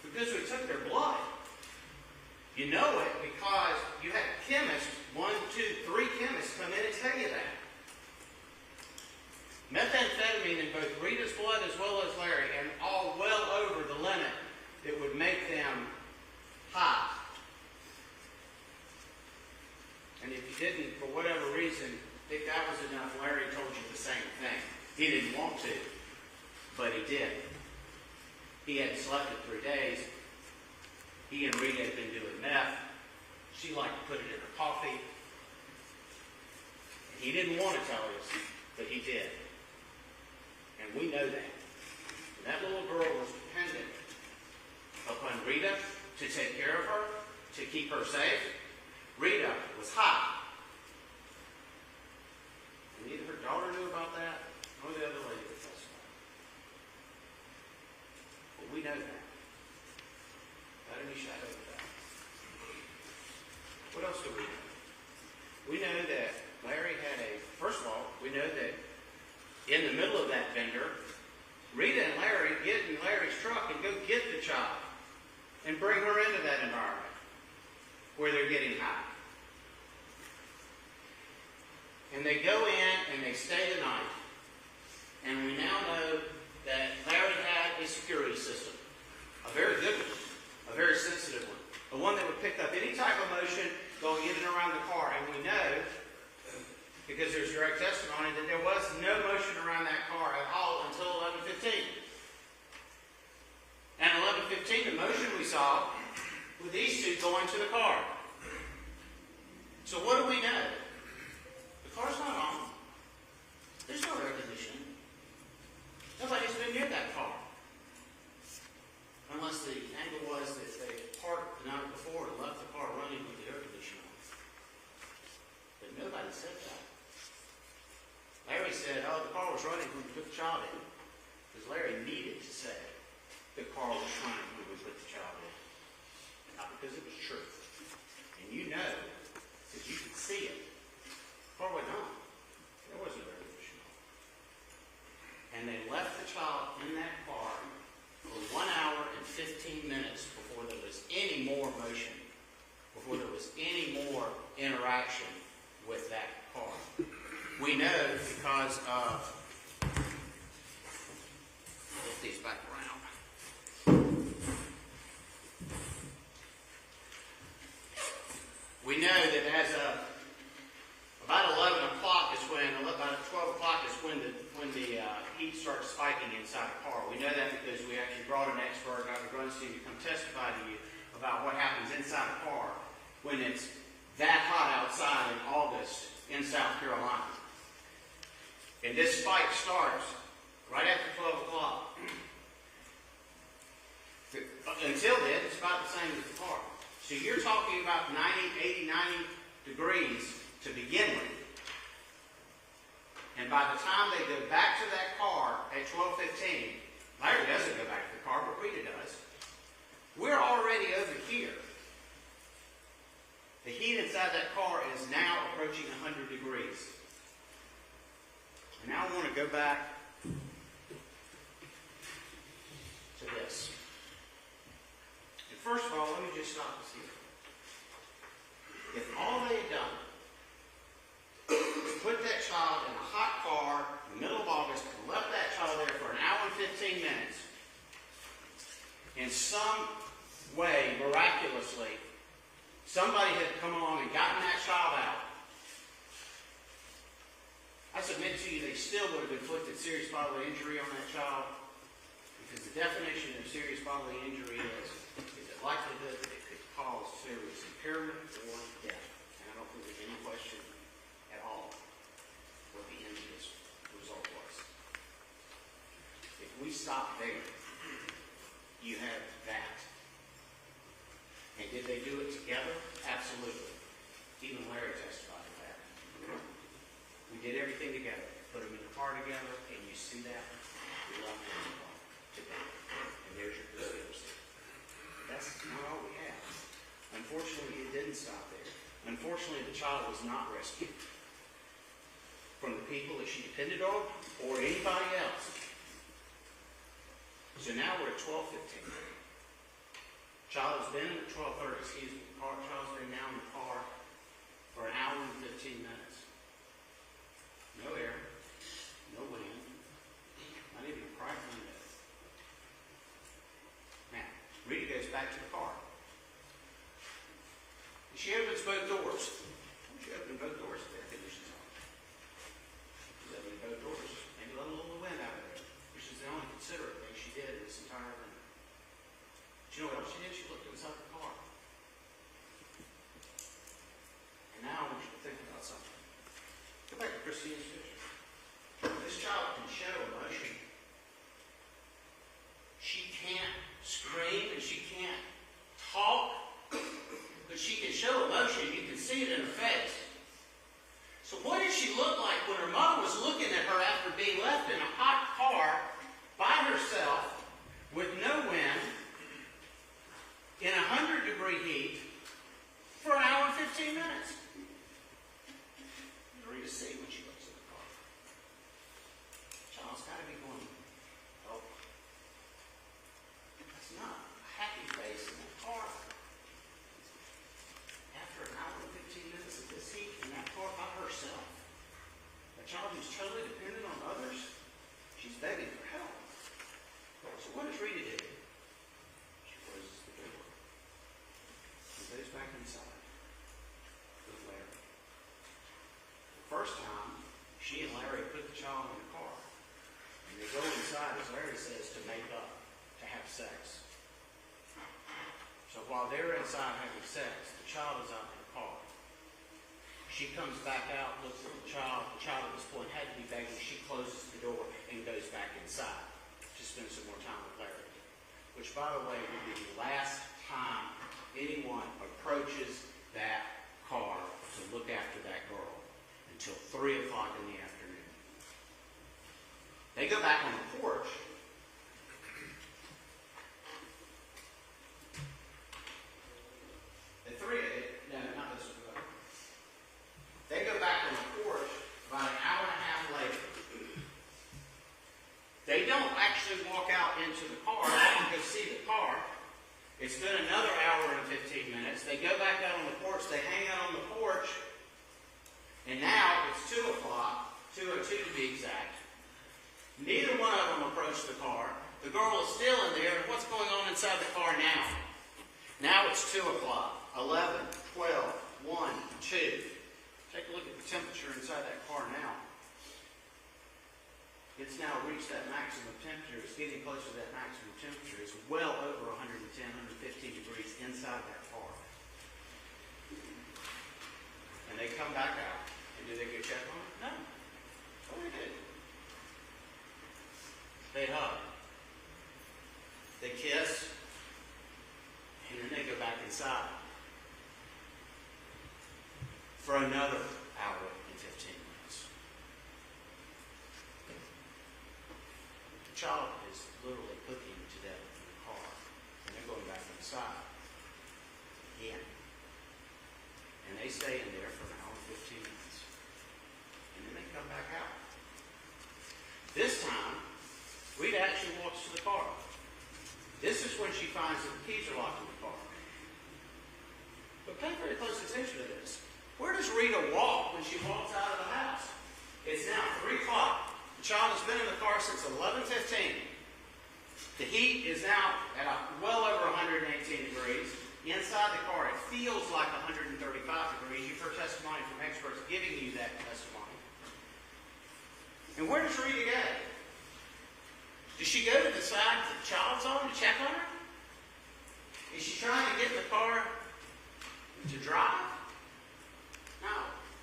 because we took their blood. You know it because you had chemists, 1, 2, 3 chemists come in and tell you that. Methamphetamine in both Rita's blood as well as Larry, and all well over the limit that would make them high. And if you didn't, for whatever reason, think that was enough, Larry told you the same thing. He didn't want to, but he did. He hadn't slept in 3 days. He and Rita had been doing meth. She liked to put it in her coffee. And he didn't want to tell us, but he did. And we know that. And that little girl was dependent upon Rita to take care of her, to keep her safe. Rita was high. And neither her daughter knew about that, nor the other lady that testified. But we know that. Not any shadow of doubt. What else do we know? We know that Larry had first of all, we know that in the middle of that bender, Rita and Larry get in Larry's truck and go get the child and bring her into that environment where they're getting high. And they go in and they stay the night. And we now know that Larry had a security system, a very good one, a very sensitive one, a one that would pick up any type of motion going in and around the car. And we know, because there's direct testimony, that there was no motion around that car at all until 11:15. And 11:15, the motion we saw with these two going to the car. So what do we know? The car's not on. There's no air conditioning. Nobody's been near that car. Unless the angle was that they parked the night before and left the car running with the air conditioner on. But nobody said that. Larry said, oh, the car was running when we put the child in. Because Larry needed to say the car was running when we put the child in. Not because it was true. And you know, because you could see it. The car went on. There wasn't air conditioning on. And they left the child in that car for 1 hour and 15 minutes before there was any more motion, before there was any more interaction with that car. We know because of, lift these back around. We know that as of about 11 o'clock is when, about 12 o'clock is when the heat starts spiking inside the car. We know that because we actually brought an expert, Dr. Grunstein, to come testify to you about what happens inside the car when it's that hot outside in August in South Carolina. And this spike starts right after 12 o'clock. Until then, it's about the same as the car. So you're talking about 80, 90 degrees to begin with. And by the time they go back to that car at 12:15, Larry doesn't go back to the car, but Rita does. We're already over here. The heat inside that car is now approaching 100 degrees. And now I want to go back to this. And first of all, let me just stop this here. If all they had done was put that child in a hot car in the middle of August and left that child there for 1 hour and 15 minutes, in some way, miraculously, somebody had come along and gotten that child out, I submit to you they still would have inflicted serious bodily injury on that child, because the definition of serious bodily injury is the likelihood that it could cause serious impairment or death. And I don't think there's any question at all what the end of this result was. If we stop there, you have that. And did they do it together? Absolutely. Even Larry testified to that. We did everything together. Put them in the car together, and you see that? We left them in the car together. And there's your conspiracy. That's not all we have. Unfortunately, it didn't stop there. Unfortunately, the child was not rescued from the people that she depended on or anybody else. So now we're at 12:15. Child has been in the child's been now in the car for 1 hour and 15 minutes. No air, no wind, not even a crack window. Now, Rita goes back to the car. She opens both doors. She opened both doors with the air conditioning on. She's opening both doors. Maybe let a little wind out of there, which is the only considerate thing she did this entire event. But you know what else she did? She looked inside the car. And now I want you to think about something. Go back to Christina's picture. This child can show emotion. She can't scream and she can't talk, but she can show emotion. You can see it in her face. So what did she look like when her mother was looking at her after being left in a hot car by herself with no wind in 100-degree heat for 1 hour and 15 minutes? To see when she looks at the car. The child's got to be going, oh, that's not a happy face in that car. After 1 hour and 15 minutes of this heat in that car by herself, a child who's totally dependent on others, she's begging for help. So what does Rita do? She closes the door and goes back inside with Larry. First time, she and Larry put the child in the car. And they go inside, as Larry says, to make up, to have sex. So while they're inside having sex, the child is out in the car. She comes back out, looks at the child at this point had to be begging. She closes the door and goes back inside to spend some more time with Larry. Which, by the way, will be the last time anyone approaches that car to look after that girl until 3 o'clock in the afternoon. They go back on the porch. They go back on the porch about an hour and a half later. They don't actually walk out into the car. They can go see the car. It's been another hour and 15 minutes. They go back out on the porch. They hang out on the porch. And now it's 2 o'clock, 2:02 to be exact. Neither one of them approached the car. The girl is still in there. And what's going on inside the car now? Now it's 2 o'clock, 11, 12, 1, 2. Take a look at the temperature inside that car now. It's now reached that maximum temperature. It's getting close to that maximum temperature. It's well over 110, 115 degrees inside that car. And they come back out. And do they go check on it? No. Oh, they did. They hug. They kiss. And then they go back inside for another hour and 15 minutes. The child is literally cooking to death in the car, and they're going back inside again. And they stay in there for an hour and 15 minutes. And then they come back out. This time, Rita actually walks to the car. This is when she finds that the keys are locked in the car. But pay very close attention to this. Where does Rita walk when she walks out of the house? It's now 3 o'clock. The child has been in the car since 11:15. The heat is now at well over 118 degrees. Inside the car, it feels like 135 degrees. You've heard testimony from experts giving you that testimony. And where does Rita go? Does she go to the side that the child's on to check on her? Is she trying to get in the car to drive? No.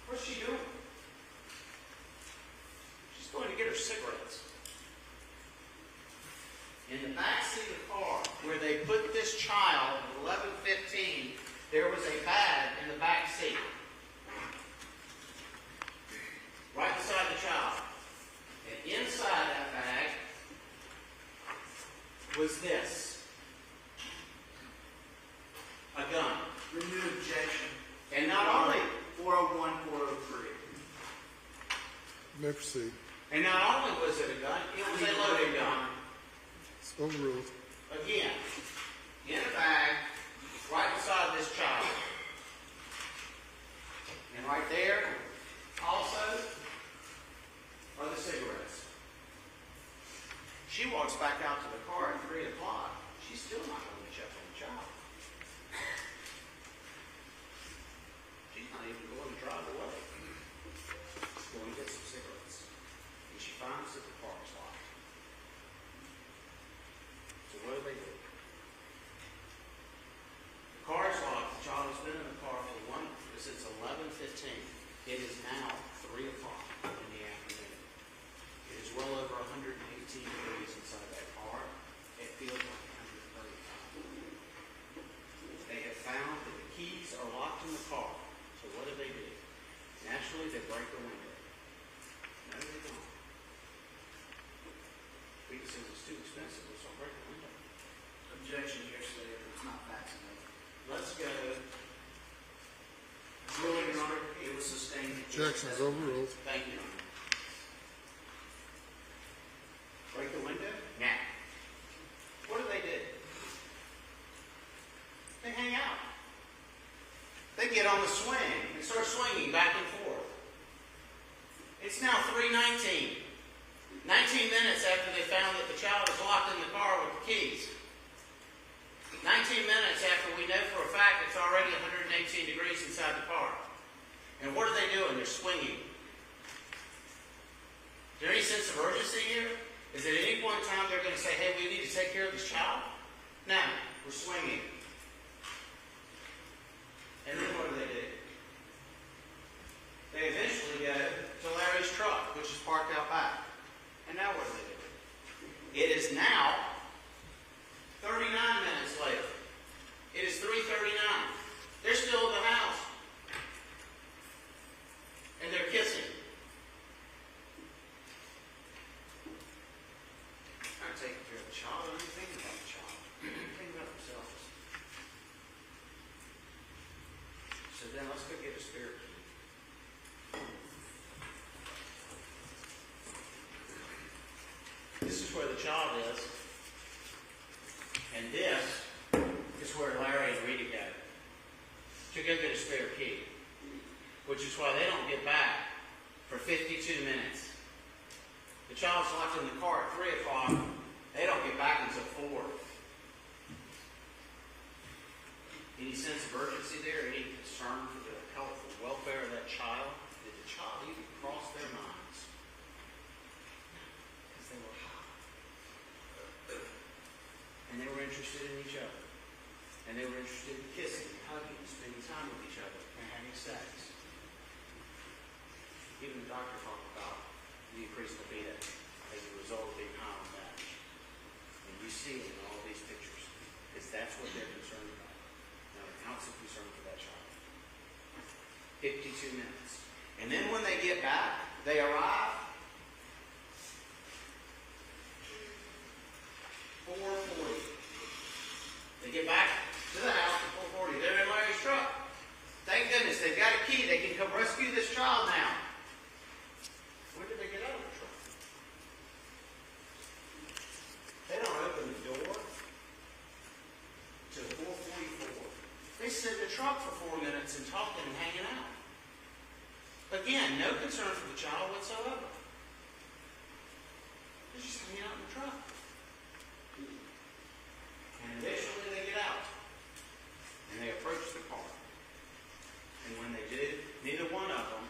What's she doing? She's going to get her cigarettes. In the back seat of the car, where they put this child at 11:15, there was a bag in the back seat. Right beside the child. And inside that bag was this. A gun. Renewed objection. And not only 401, 403. May proceed. And not only was it a gun, it was a loaded gun. It's overruled. Again, in a bag, right beside this child. And right there, also, are the cigarettes. She walks back out to the car at 3 o'clock. She's still not going to check on the child. She's not even going to drive away. She's going to get some cigarettes. And she finds that the car is locked. So what do? The car is locked. The child has been in the car since 11:15. It is now 3 o'clock in the afternoon. It is well over 118 degrees inside that car. It feels like 135. They have found that the keys are locked in the car. So what do? Naturally, they break the window. No, they don't. Rita says it's too expensive, so I'll break the window. Objection here, Slater. It's not vaccinated. Let's go. Ruling, Your Honor, it was sustained. Objection is overruled. Thank you, Your Honor. Break the window? Now. What do? They hang out. They get on the swing and start swinging back and forth. It's now 3:19. 19 minutes after they found that the child was locked in the car with the keys. 19 minutes after we know for a fact it's already 118 degrees inside the car. And what are they doing? They're swinging. Is there any sense of urgency here? Is at any point in time they're going to say, hey, we need to take care of this child? No, we're swinging. And then what do? then let's go get a spare key. This is where the child is, and this is where Larry and Rita go to go get a spare key, which is why they don't get back for 52 minutes. The child's locked in the car at 3 o'clock. They don't get back until 4. Any sense of urgency there? Any concern for the health and welfare of that child? Did the child even cross their minds? Because they were hot. And they were interested in each other. And they were interested in kissing, hugging, spending time with each other, and having sex. Even the doctor talked about the increased libido as a result of being high on that. And you see it in all these pictures, because that's what they're concerned about. Now, an ounce of concern for that child. 52 minutes. And then when they get back, they arrive 4:40. They get back to the house at 4:40. They're in Larry's truck. Thank goodness they've got a key. They can come rescue this child now. When did they get out of the truck? They don't open the door till 4:44. They sit in the truck for 4 minutes and talking and hanging out. Again, no concern for the child whatsoever. They're just hanging out in the truck. And eventually they get out. And they approach the car. And when they do, neither one of them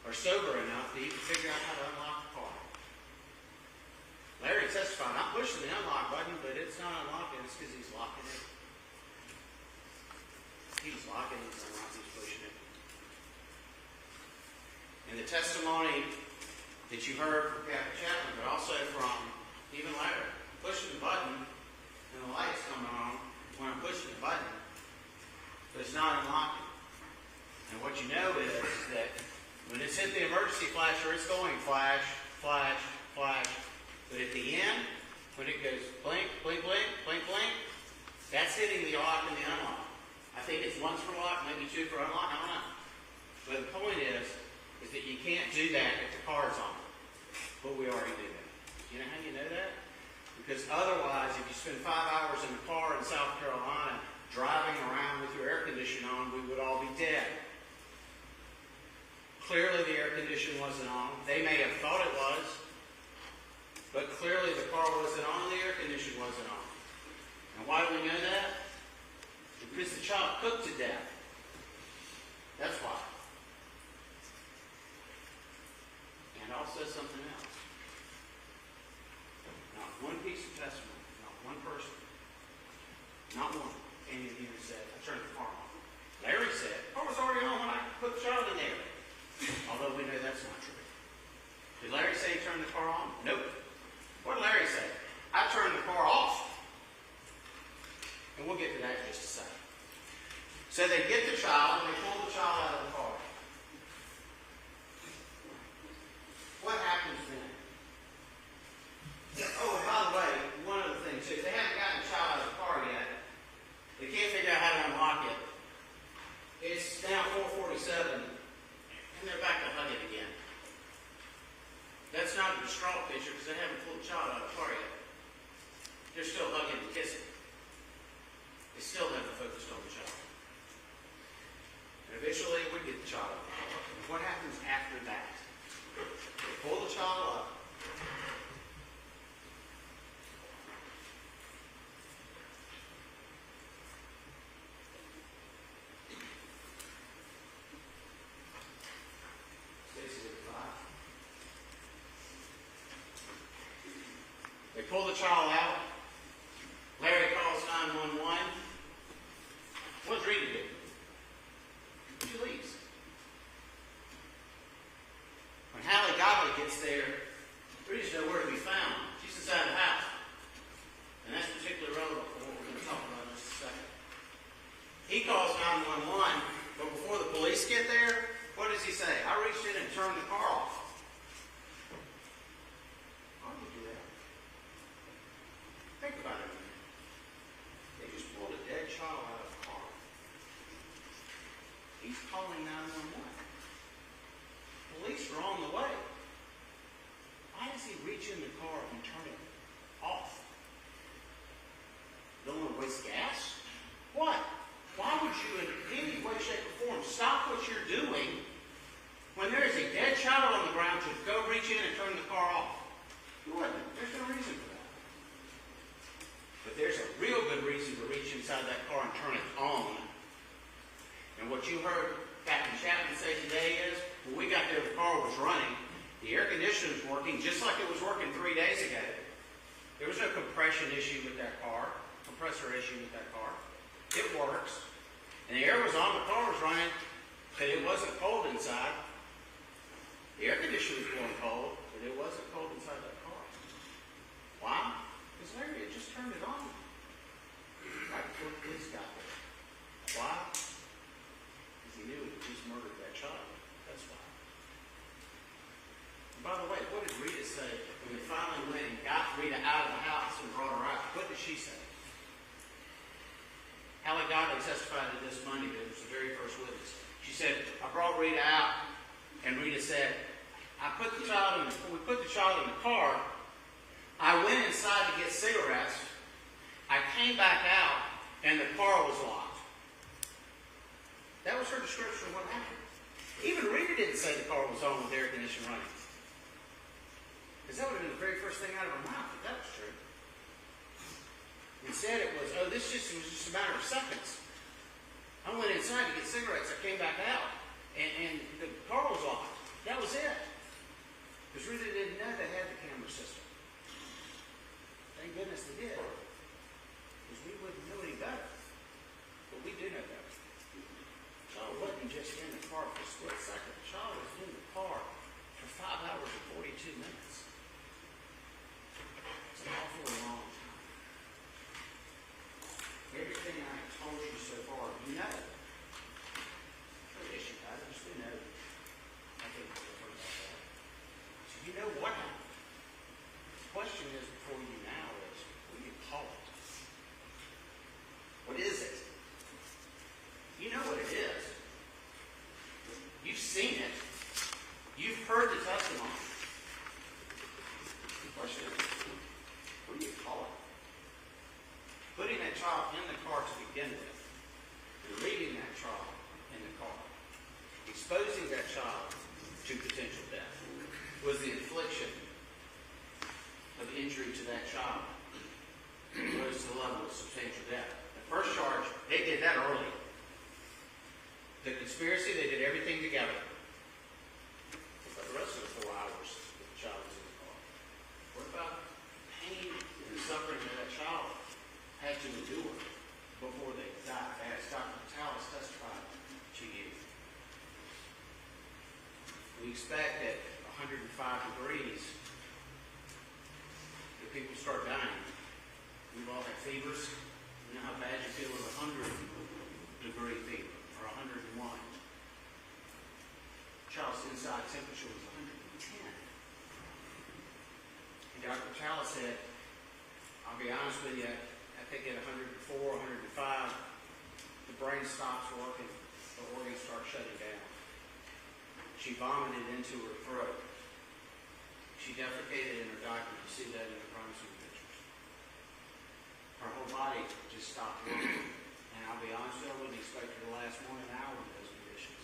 are sober enough to even figure out how to unlock the car. Larry testified, I'm pushing the unlock button, but it's not unlocking. It's because he's locking it. He's locking it, he's unlocking, he's pushing it. And the testimony that you heard from Captain Chapman, but also from even Larry, pushing the button and the light's coming on when I'm pushing the button, but it's not unlocking. And what you know is that when it's hit the emergency flasher, it's going flash, flash, flash. But at the end, when it goes blink, blink, blink, blink, blink, that's hitting the lock and the unlock. I think it's once for lock, maybe 2 for unlock, I don't know. But the point is that you can't do that if the car's on. But we already do that. You know how you know that? Because otherwise, if you spend 5 hours in the car in South Carolina driving around with your air conditioning on, we would all be dead. Clearly the air conditioning wasn't on. They may have thought it was, but clearly the car wasn't on, the air conditioning wasn't on. And why do we know that? Because the child cooked to death. That's why. And also something else. Not one piece of testimony, not one person, not one, came in here and said, I turned the car on. Larry said, the car was already on when I put the child in there. Although we know that's not true. Did Larry say he turned the car on? Nope. What did Larry say? I turned the car off. And we'll get to that in just a second. So they get the child and they pull the child out of the car. What happens then? Oh, and by the way, one other thing too. If they haven't gotten the child out of the car yet, they can't figure out how to unlock it. It's now 4:47, and they're back to hugging again. That's not a distraught picture because they haven't pulled the child out of the car yet. They're still hugging and kissing. They still haven't focused on the child. And eventually we get the child out of the car. And what happens after that? They pull the child up. They pull the child out. Larry calls 911. What does Rita do? She leaves. When Hallie Gobley gets there, Rita's nowhere to be found. She's inside the house. And that's particularly relevant for what we're going to talk about in just a second. He calls 911, but before the police get there, what does he say? I reached in and turned the car off. Why would you do that? Think about it a minute. They just pulled a dead child out of the car. He He's calling 911. Police are on the way. Why does he reach in the car and turn it off? Don't want to waste gas? What? Why would you in any way, shape, or form stop what you're doing when there is a dead child on the ground to go reach in and turn the car off? You wouldn't. There's no reason for that. But there's a real good reason to reach inside that car and turn it on. And what you heard Captain Chapman say today is, when we got there, the car was running. The air conditioner was working just like it was working 3 days ago. There was no compression issue with that car, compressor issue with that car. It works. And the air was on, the car was running, but it wasn't cold inside. The air conditioner was going cold, but it wasn't cold inside that car. Why? Because Larry had just turned it on right before the police got there. Why? Because he knew he had just murdered that child. That's why. And by the way, what did Rita say when they finally went and got Rita out of the house and brought her out? What did she say? Hallie Godley testified to this Monday, but it was the very first witness. She said, I brought Rita out, and Rita said, we put the child in the car. I went inside to get cigarettes. I came back out, and the car was locked. That was her description of what happened. Even Rita didn't say the car was on with the air conditioner running. Because that would have been the very first thing out of her mouth if that was true. Instead it was, it was just a matter of seconds. I went inside to get cigarettes. I came back out, and the car was locked. That was it. Because Rita didn't know they had the camera system. Thank goodness they did. Because we wouldn't know any better. But we do know better. The child wasn't just in the car for a split second. The child was in the car for 5 hours and 42 minutes. It's an awful long time. Everything I have told you so far, you know. Yes, you guys, you still know. I think we'll heard about that. So you know what happened. The question is before you now is, what do you call it? What is it? You know what it is. You've seen it. You've heard the testimony. The question is, what do you call it? Putting that child in the car to begin with, and leaving that child in the car, exposing that child to potential death, was the infliction of injury to that child, rose to the level of substantial death. The first charge, they did that early. The conspiracy, they did everything together. But the rest of the 4 hours, the child was in the car. What about the pain and the suffering that that child had to endure before they died, as Dr. Talis testified to you? We expect at 105 degrees that people start dying. We've all had fevers. You know how bad you feel with 100-degree fever or 101. Child's inside temperature was 110. And Dr. Talis said, I'll be honest with you, I think at 104, 105, the brain stops working, the organs start shutting down. She vomited into her throat. She defecated in her diaper. You see that in the crime scene pictures. Her whole body just stopped working. And I'll be honest with you, I wouldn't expect her to last more than an hour in those conditions.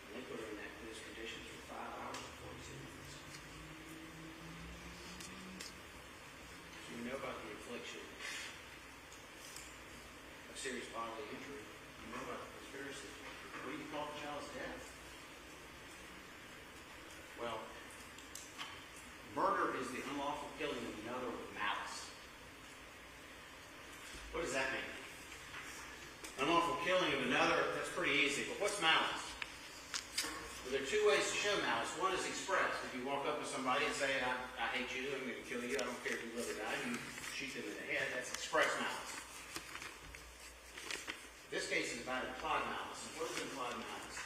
And they put her in those conditions for 5 hours and 42 minutes. So we know about the infliction of serious bodily injury. You know about the conspiracy. What do you call the child's death? Well, murder is the unlawful killing of another with malice. What does that mean? Unlawful killing of another, that's pretty easy, but what's malice? Well, there are two ways to show malice. One is expressed. If you walk up to somebody and say, I hate you, I'm going to kill you, I don't care if you live or die, you shoot them in the head, that's expressed malice. This case is about implied malice. And what is implied malice?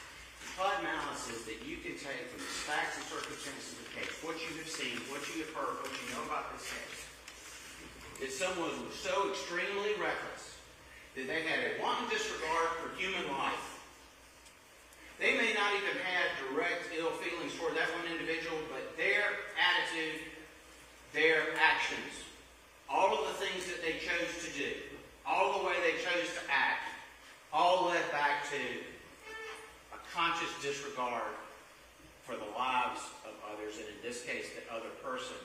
Implied malice is that you can take from the facts and circumstances of the case, what you have seen, what you have heard, what you know about this case, that someone was so extremely reckless that they had a wanton disregard for human life even had direct ill feelings toward that one individual, but their attitude, their actions, all of the things that they chose to do, all the way they chose to act, all led back to a conscious disregard for the lives of others, and in this case, the other person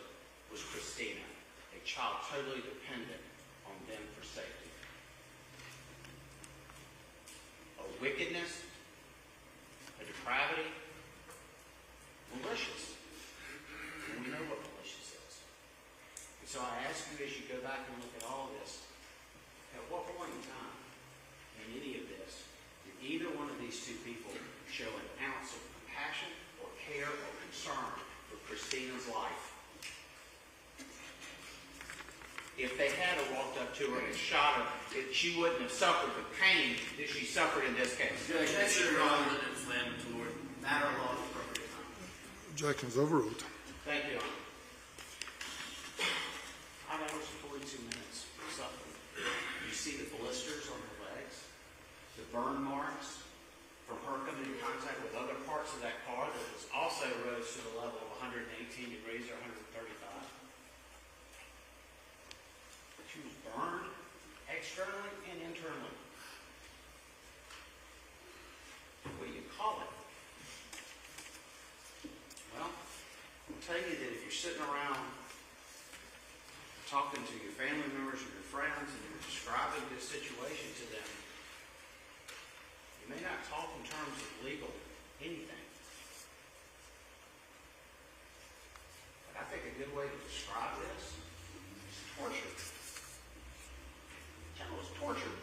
was Cristina, a child totally dependent on them for safety. A wickedness, a depravity, malicious. And we know what malicious is. And so I ask you, as you go back and look at all this, at what point in time in any of this did either one of these two people show an ounce of compassion or care or concern for Cristina's life? If they had walked up to her and shot her, she wouldn't have suffered the pain that she suffered in this case. Consider all of it inflammatory. Matter of law at the appropriate time. Objections overruled. Thank you, Your Honor. 5 hours and 42 minutes of suffering. You see the blisters on her legs, the burn marks from her coming in contact with other parts of that car that was also rose to the level of 118 degrees or 135. She was burned externally and internally. What do you call it? Well, I'll tell you that if you're sitting around talking to your family members or your friends and you're describing this situation to them, you may not talk in terms of legal anything. But I think a good way to describe this is torture. Tell us torture.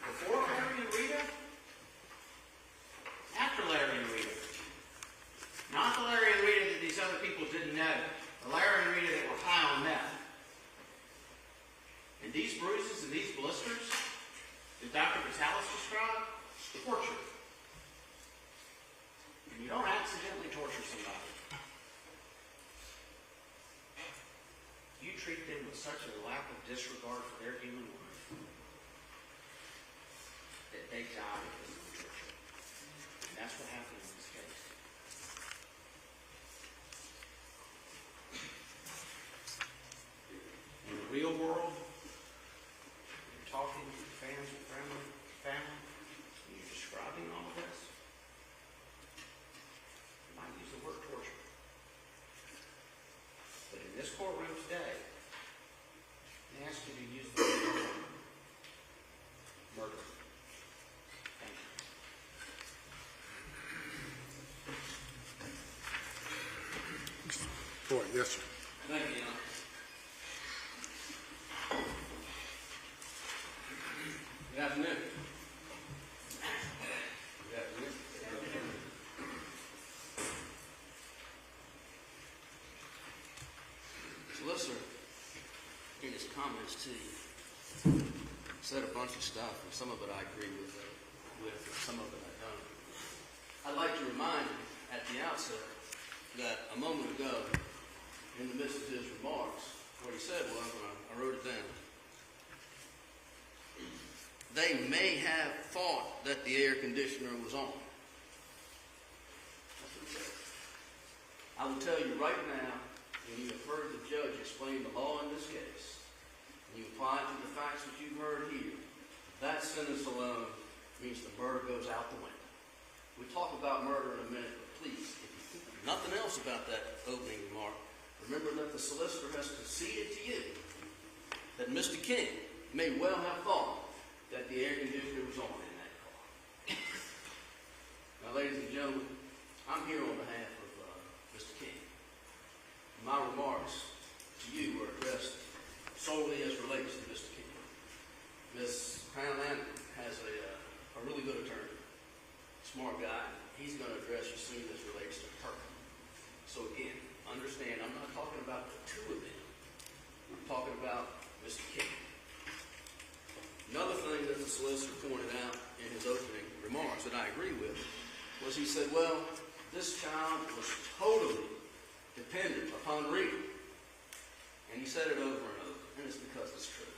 Before Larry and Rita, after Larry and Rita. Not the Larry and Rita that these other people didn't know. The Larry and Rita that were high on meth. And these bruises and these blisters that Dr. Vitalis described, torture. And you don't accidentally torture somebody. You treat them with such a lack of disregard for their human life that they die because of the torture. And that's what happened in this case. In the real world, you're talking to fans or family, and you're describing all of this. You might use the word torture. But in this courtroom today, they ask you to use the word murder. Thank you. Boy, yes, sir. Thank you, Your Honor. Good afternoon. Good afternoon. Solicitor, in his comments to you, said a bunch of stuff, and some of it I agree with, and some of it I don't. I'd like to remind you at the outset that a moment ago, in the midst of his remarks, what he said was, and I wrote it down, they may have thought that the air conditioner was on. That's what he said. I will tell you right now, when you have heard the judge explain the law in this case, and you apply it to the facts that you've heard here, that sentence alone means the murder goes out the window. We'll talk about murder in a minute, but please, if you think of nothing else about that opening remark, remember that the solicitor has conceded to you that Mr. King may well have thought that the air conditioner was on in that car. Now, ladies and gentlemen, I'm here on behalf of Mr. King. My remarks to you were addressed solely as relates to Mr. King. Ms. Pangalangan has a really good attorney, smart guy. He's going to address you soon as relates to her. So again, understand, I'm not talking about the two of them. I'm talking about Mr. King. Another thing that the solicitor pointed out in his opening remarks that I agree with was he said, well, this child was totally dependent upon Rita. And he said it over and over, and it's because it's true.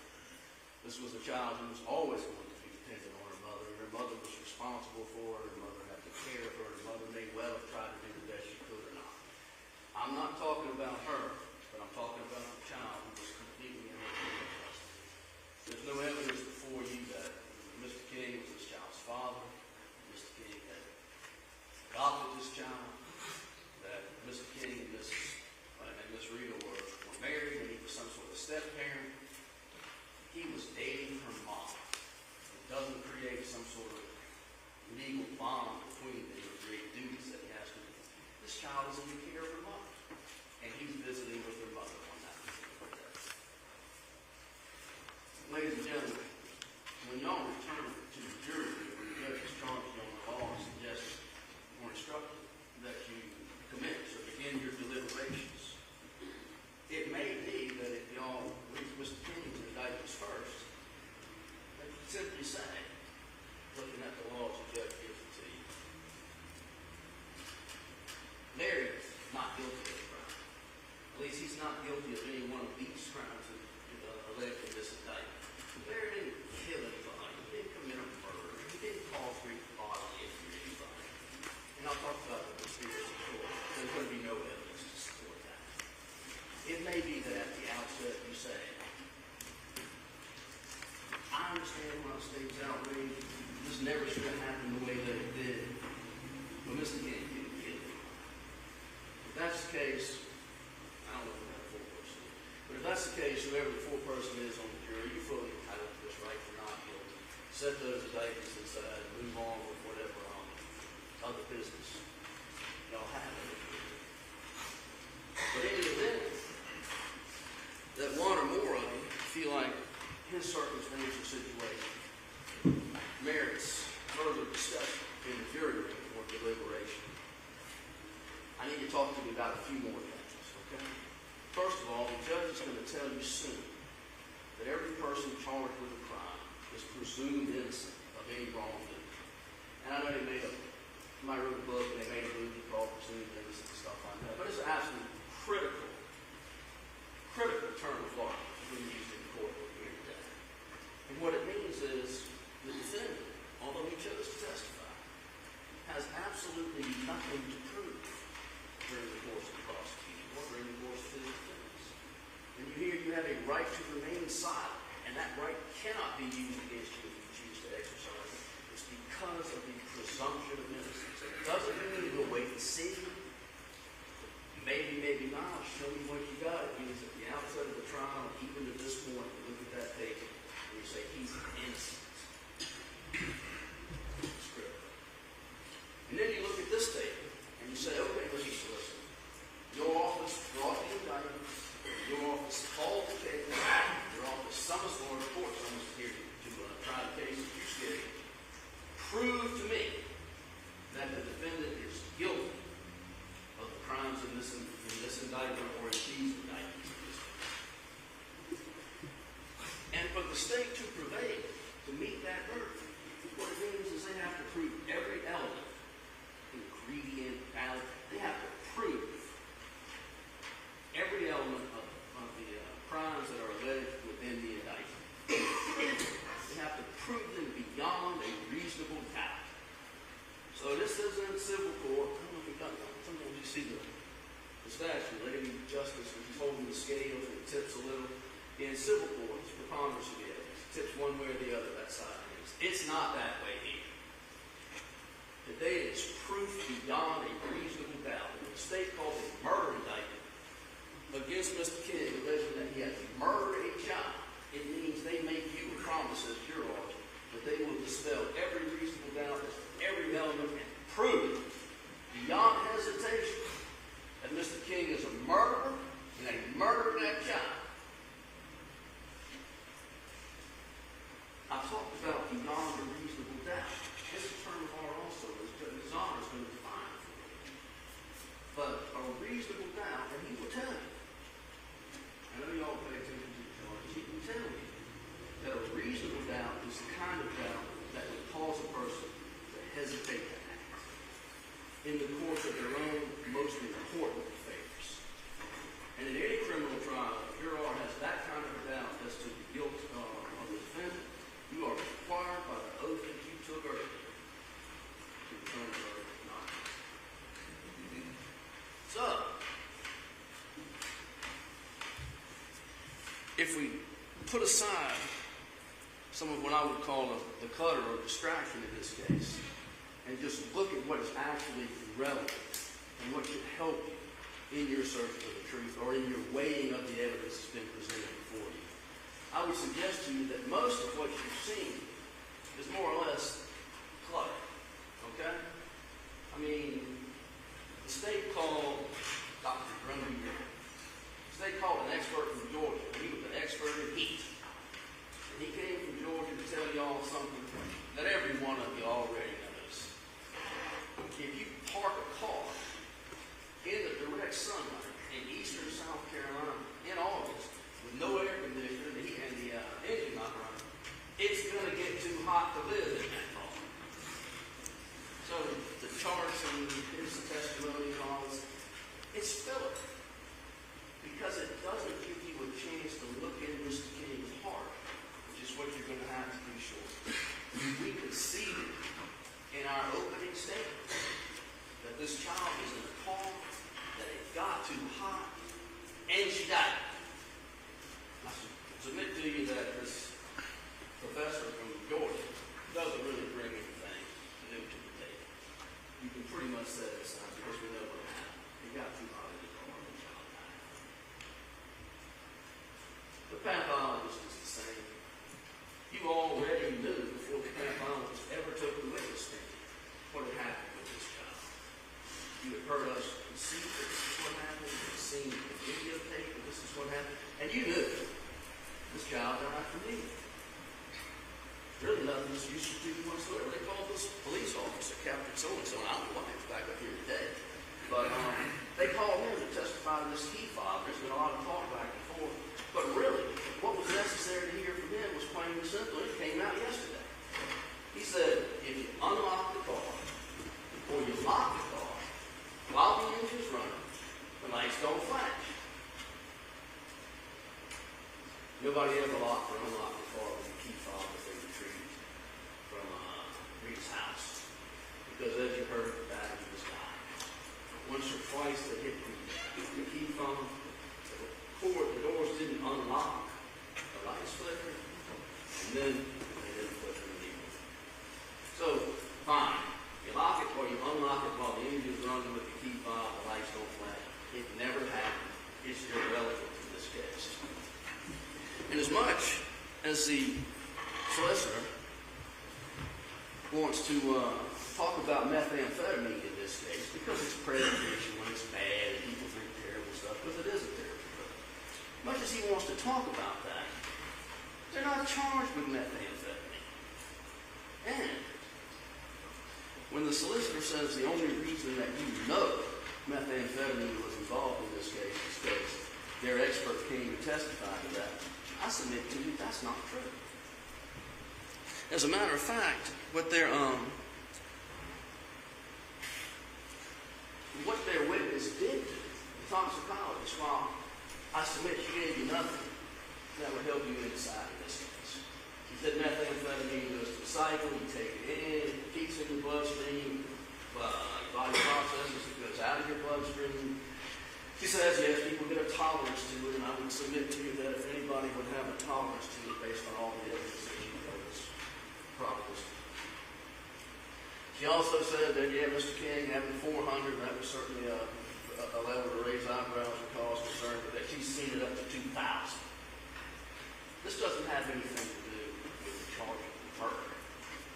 This was a child who was always going to be dependent on her mother, and her mother was responsible for her. Her mother had to care for her. Her mother may well have tried to do the best she could or not. I'm not talking about her, but I'm talking about the child who was completely in her custody. There's no evidence before you that Mr. King was this child's father, Mr. King had adopted this child, that Mr. King and Miss Rita were married, and he was some sort of step-parent. He was dating her mom. It doesn't create some sort of legal bond between them or create duties that he has to do. This child is in the care of her mother, and he's visiting with her mother on that particular day. Ladies and gentlemen, when y'all return to the jury, when the judge is charged you on the law and suggests or instructed that you commence or begin your deliberations, it may be that if y'all read Mr. King's indictments first, that you simply say, looking at the laws the judge gives it to you, Larry is not guilty of the crime. At least he's not guilty of any one of these crimes that alleged in this indictment. Larry didn't kill anybody. He didn't commit a murder. He didn't cause great bodily injury to anybody. And I'll talk about the conspiracy before. There's going to be no evidence to support that. It may be that at the outset you say, I understand my state's outraged. This never should have happened the way that it did. But Mr. King didn't kill him. If that's the case, I don't know if we have a full person. But if that's the case, whoever the full person is on the jury, you're fully entitled to this right for not guilty. Set those indictments aside and move on with whatever other business y'all have. But in the event that one or more of you feel like his circumstantial situation merits further discussion in the jury room or deliberation, I need to talk to you about a few more things, okay? First of all, the judge is going to tell you soon that every person charged with a crime is presumed innocent of any wrongdoing. And I know you might wrote a book and they made a movie called Presumed Innocent and stuff like that, but it's an absolutely critical term of law when used in court here today. And what it means is the defendant, although he chose to testify, has absolutely nothing to prove during the course of the prosecution or during the course of his defense. And you hear you have a right to remain silent, and that right cannot be used against you if you choose to exercise it. It's because of the presumption of innocence. It doesn't mean you'll wait and see. Maybe, maybe not. Show me what you got. It means at the outset of the trial, even at this point, you look at that paper and you say, he's innocent. It's critical. And then you look at this statement and you say, okay, Mr. Solicitor, your office brought the indictment, your office called the case, your office summons law report, someone's here to try the case that you scheduled. Prove to me that the defendant is guilty of the crimes in this indictment or in these indictments. And for the state to prevail, to meet that burden, what it means is they have to prove every element, ingredient, value. They have to prove every element of the crimes that are alleged within the indictment. They have to prove them beyond a reasonable doubt. So this isn't civil court. I don't know if you've done that. Sometimes you see the statute, Lady Justice, when he's holding the scales and it tips a little. In civil court, it's preponderance of the evidence. It tips one way or the other, that side of it. It's not that way here. Today it's proof beyond a reasonable doubt. And the state calls it murder indictment against Mr. King, alleging that he has murdered a child. It means they make you a promise as jurors that they will dispel every reasonable doubt, every element, and prove beyond hesitation that Mr. King is a murderer and that he murdered that child. I talked about beyond a reasonable doubt. This is a term of art also, as Judge Honor is going to define it for you. But a reasonable doubt, and he will tell you, I know you all pay attention to the charges, he will tell you that a reasonable doubt is the kind of doubt that would cause a person to hesitate to act in the course of their own most important affairs. And in any criminal trial, if your honor has that kind of a doubt as to the guilt of the defendant, you are required by the oath that you took earlier to return the verdict not guilty. So, if we put aside some of what I would call the clutter or distraction in this case, and just look at what is actually relevant and what should help you in your search for the truth or in your weighing of the evidence that's been presented before you, I would suggest to you that most of what you've seen is more or less clutter. Okay? I mean, the state called Dr. Grundy, the state called an expert from Georgia. He was an expert in heat. And he came from Georgia to tell y'all something that every one of you already knows. If you park a car in the direct sunlight in eastern South Carolina in August with no air conditioner and the engine not running, it's going to get too hot to live in that car. So the charts and his testimony and all this, it's filler because it doesn't give you a chance to look in Mr. King's heart, which is what you're going to have to do shortly. We conceded in our opening statement that this child was in a car, that it got too hot, and she died. I submit to you that this professor from Georgia doesn't really bring anything new to the table. You can pretty much set it aside because we know what happened. It got too hot in the car and the child died. The pathologist is the same. You already knew before the pathologist ever took the witness stand what had happened with this child. You had heard us conceive that this is what happened. You had seen the videotape that this is what happened. And you knew this child died from me. Really nothing you should do whatsoever. They called this police officer, Captain so-and-so, and I don't know why he's back up here today. But they called him to testify to this key fob. There's been a lot of talk back and forth. But really, what was necessary to hear from him was plain and simple. It came out yesterday. He said, if you unlock the car, or you lock the car, while the engine's running, the lights don't flash. Nobody ever locked or unlocked the car with a key fob that they retrieved from Rita's house. Because as you heard, the battery was dying. Once or twice they hit the key fob, the doors didn't unlock, the lights flickered, and then they didn't flicker anymore. So, fine. You lock it or you unlock it while the engine's running with the key fob, the lights don't flash. It never happened. It's irrelevant in this case. And as much as the solicitor wants to talk about methamphetamine in this case, because it's prejudicial and it's bad and people think terrible stuff, because it is a terrible drug. Much as he wants to talk about that, they're not charged with methamphetamine. And when the solicitor says the only reason that you know methamphetamine was involved in this case is because their expert came to testify to that, I submit to you that's not true. As a matter of fact, what their witness did to the toxicologist, while I submit she gave you nothing that would help you inside in this case. She said methamphetamine goes to the cycle, you take it in, it keeps in the bloodstream, your body processes, it goes out of your bloodstream. She says, yes, people get a tolerance to it, and I would submit to you that if anybody would have a tolerance to it based on all the evidence that she knows, probably. She also said that, yeah, Mr. King having 400, that was certainly a level to raise eyebrows and cause concern, but that she's seen it up to 2,000. This doesn't have anything to do with the charging of murder.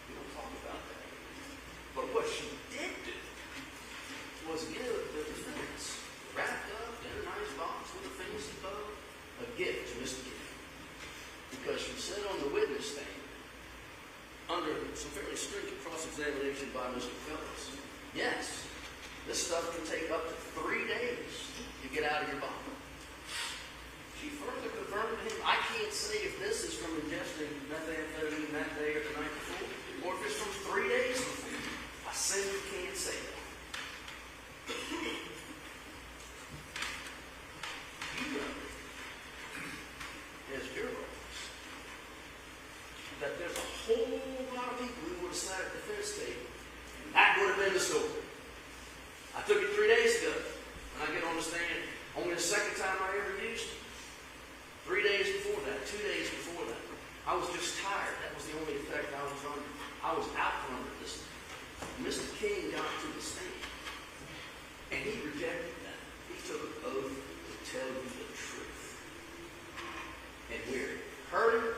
We don't talk about that. But what she did do was give the defense, wrapped up in a nice box with a fancy bow, a gift to Mr. King. Because she said on the witness stand, under some fairly strict cross-examination by Mr. Phillips, yes, this stuff can take up to 3 days to get out of your body. She further confirmed to him, I can't say if this is from ingesting methamphetamine that day or the night before, or if it's from 3 days before. I simply can't say that. the stand. Only the second time I ever used it. 3 days before that, 2 days before that. I was just tired. That was the only effect I was under. I was out from under this. Mr. King got to the stand, and he rejected that. He took an oath to tell you the truth. And we're hurting,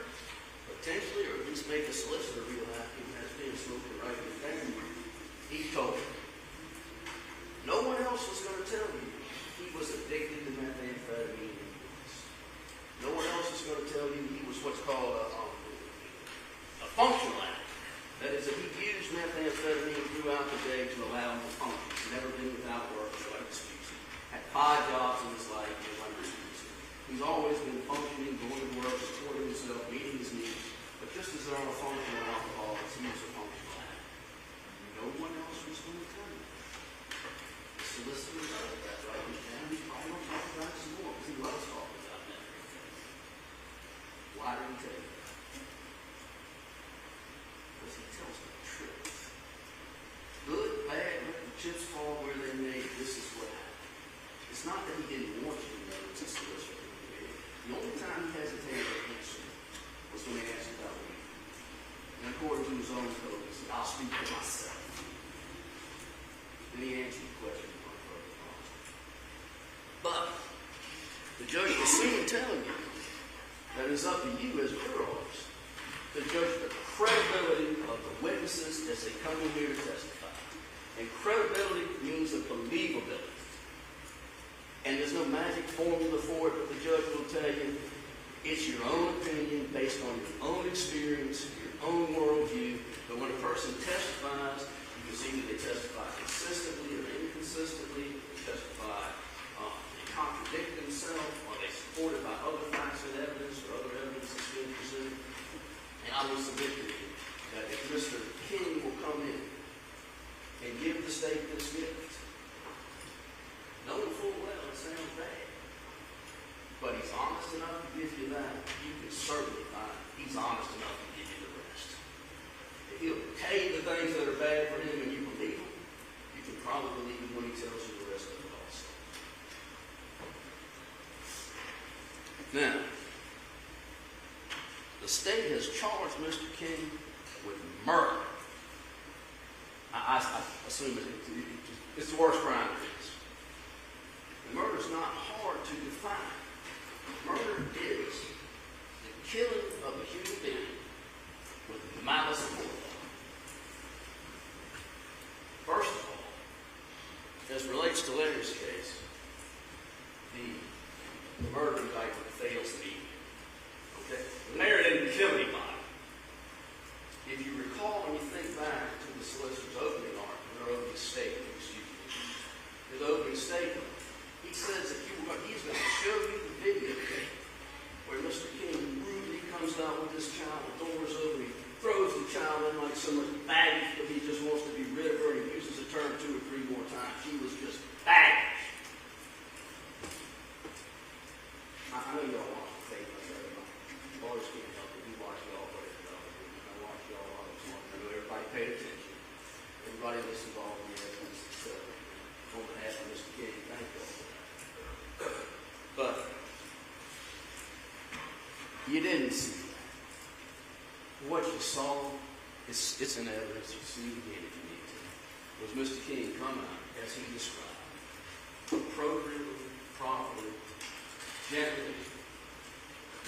potentially, or at least make the solicitor realize he has been smoking right in the family. He told him. No one else was going to tell you he was addicted to methamphetamine. No one else is going to tell you he was what's called a functional addict. That is, that he used methamphetamine throughout the day to allow him to function. He's never been without work, so I excuse him. Had 5 jobs in his life, so I excuse him. He's always been functioning, going to work, supporting himself, meeting his needs. But just as there are functional alcoholics, he was a functional addict. No one else was going to tell you. The solicitor does that, right? And he's probably going to talk about it some more, because he loves talking about that. Why did he tell you that? Because he tells the truth. Good, bad, let the chips fall where they may. This is what happened. It's not that he didn't want you to know it's a solicitor. The only time he hesitated to answer was when they asked about me. And according to his own code, he said, I'll speak for myself. Then he answered the question on further promise. But the judge will soon tell you that it's up to you as jurors to judge the credibility of the witnesses as they come in here to testify. And credibility means a believability. And there's no magic formula for it, but the judge will tell you it's your own opinion based on your own experience, your own worldview. But when a person testifies, you can see that they testify consistently or inconsistently, they testify, they contradict themselves, or they support it by other facts and evidence or other evidence that's been presented. And I will submit to you that if Mr. King will come in and give the state this gift, knowing full well it sounds bad, but he's honest enough to give you that, you can certainly find he's honest enough to give you the rest. If he'll tell you the things that are bad for him and you believe him, you can probably believe him when he tells you the rest of it also. Now, the state has charged Mr. King with murder. I assume it's the worst crime there is. Murder is not hard to define. Murder is the killing of a human being with malice aforethought. First of all, as relates to Larry's case, the murder indictment fails to be. Okay? Larry didn't kill anybody. If you recall, when you think back to the solicitor's opening argument, or opening statement, his opening statement, he says that he's going to show you the video where Mr. King rudely comes out with this child, the doors open, he throws the child in like so much baggage that he just wants to be rid of her, and he uses the term 2 or 3 more times. She was just baggage. I know y'all want to say that. Lawyers can't help it. We watch y'all very well. I watch y'all all the time. I know everybody paid attention. Everybody that's involved in the evidence. On behalf of Mr. King, thank you all. But you didn't see that. What you saw, it's in evidence. You see it again if you need to. Was Mr. King come out, as he described, appropriately, properly, gently,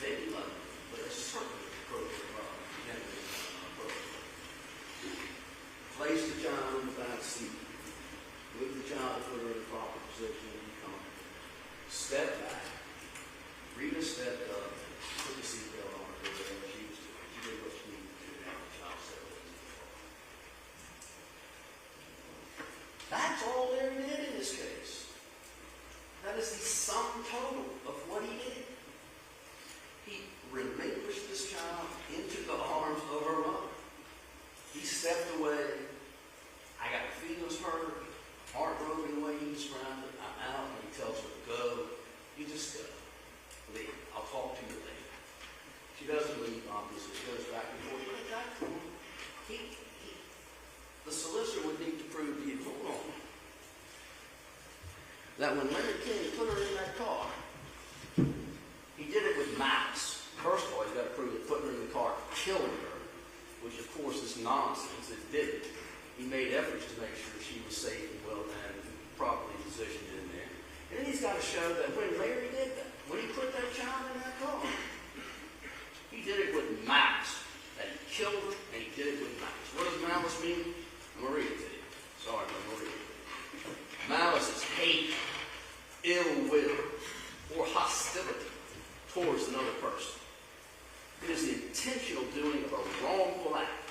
maybe lovingly, but it's certainly appropriately, properly, gently, appropriately. Place the child in the back seat. Move the child, put her in the proper position, and you come. Step back. Rita stepped up, put the seatbelt on her, did whatever she was doing. She did what she needed to do, and the child settled into the car. That's all Larry did in this case. That is the sum total of what he did. He relinquished this child into the arms of her mother. He stepped away. I got the feelings hurt. Heartbroken the way he described it. I'm out, and he tells her to go. You just go. Leave. I'll talk to you later. She doesn't leave, obviously. She goes back and forth. But at that point, the solicitor would need to prove to you, hold on. that when Larry King put her in that car, he did it with malice. First of all, he's got to prove that putting her in the car killed her, which of course is nonsense. It didn't. He made efforts to make sure she was safe and well and properly positioned in there. And then he's got to show that when Larry did that, when he put that child in that car, he did it with malice. That he killed her, and he did it with malice. What does malice mean? I'm going to read it to you. Sorry, I'm going to read it. Malice is hate, ill will, or hostility towards another person. It is the intentional doing of a wrongful act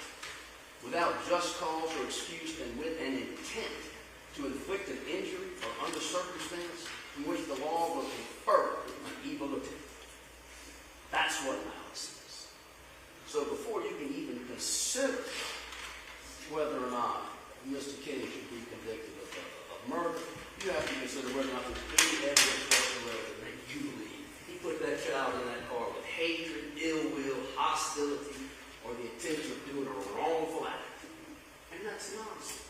without just cause or excuse and with an intent to inflict an injury or under circumstance in which the law will confer an evil intent. That's what malice is. So before you can even consider whether or not Mr. King should be convicted of murder, you have to consider whether or not there's any evidence whatsoever that make you believe he put that child in that car with hatred, ill will, hostility, or the intention of doing a wrongful act. And that's nonsense.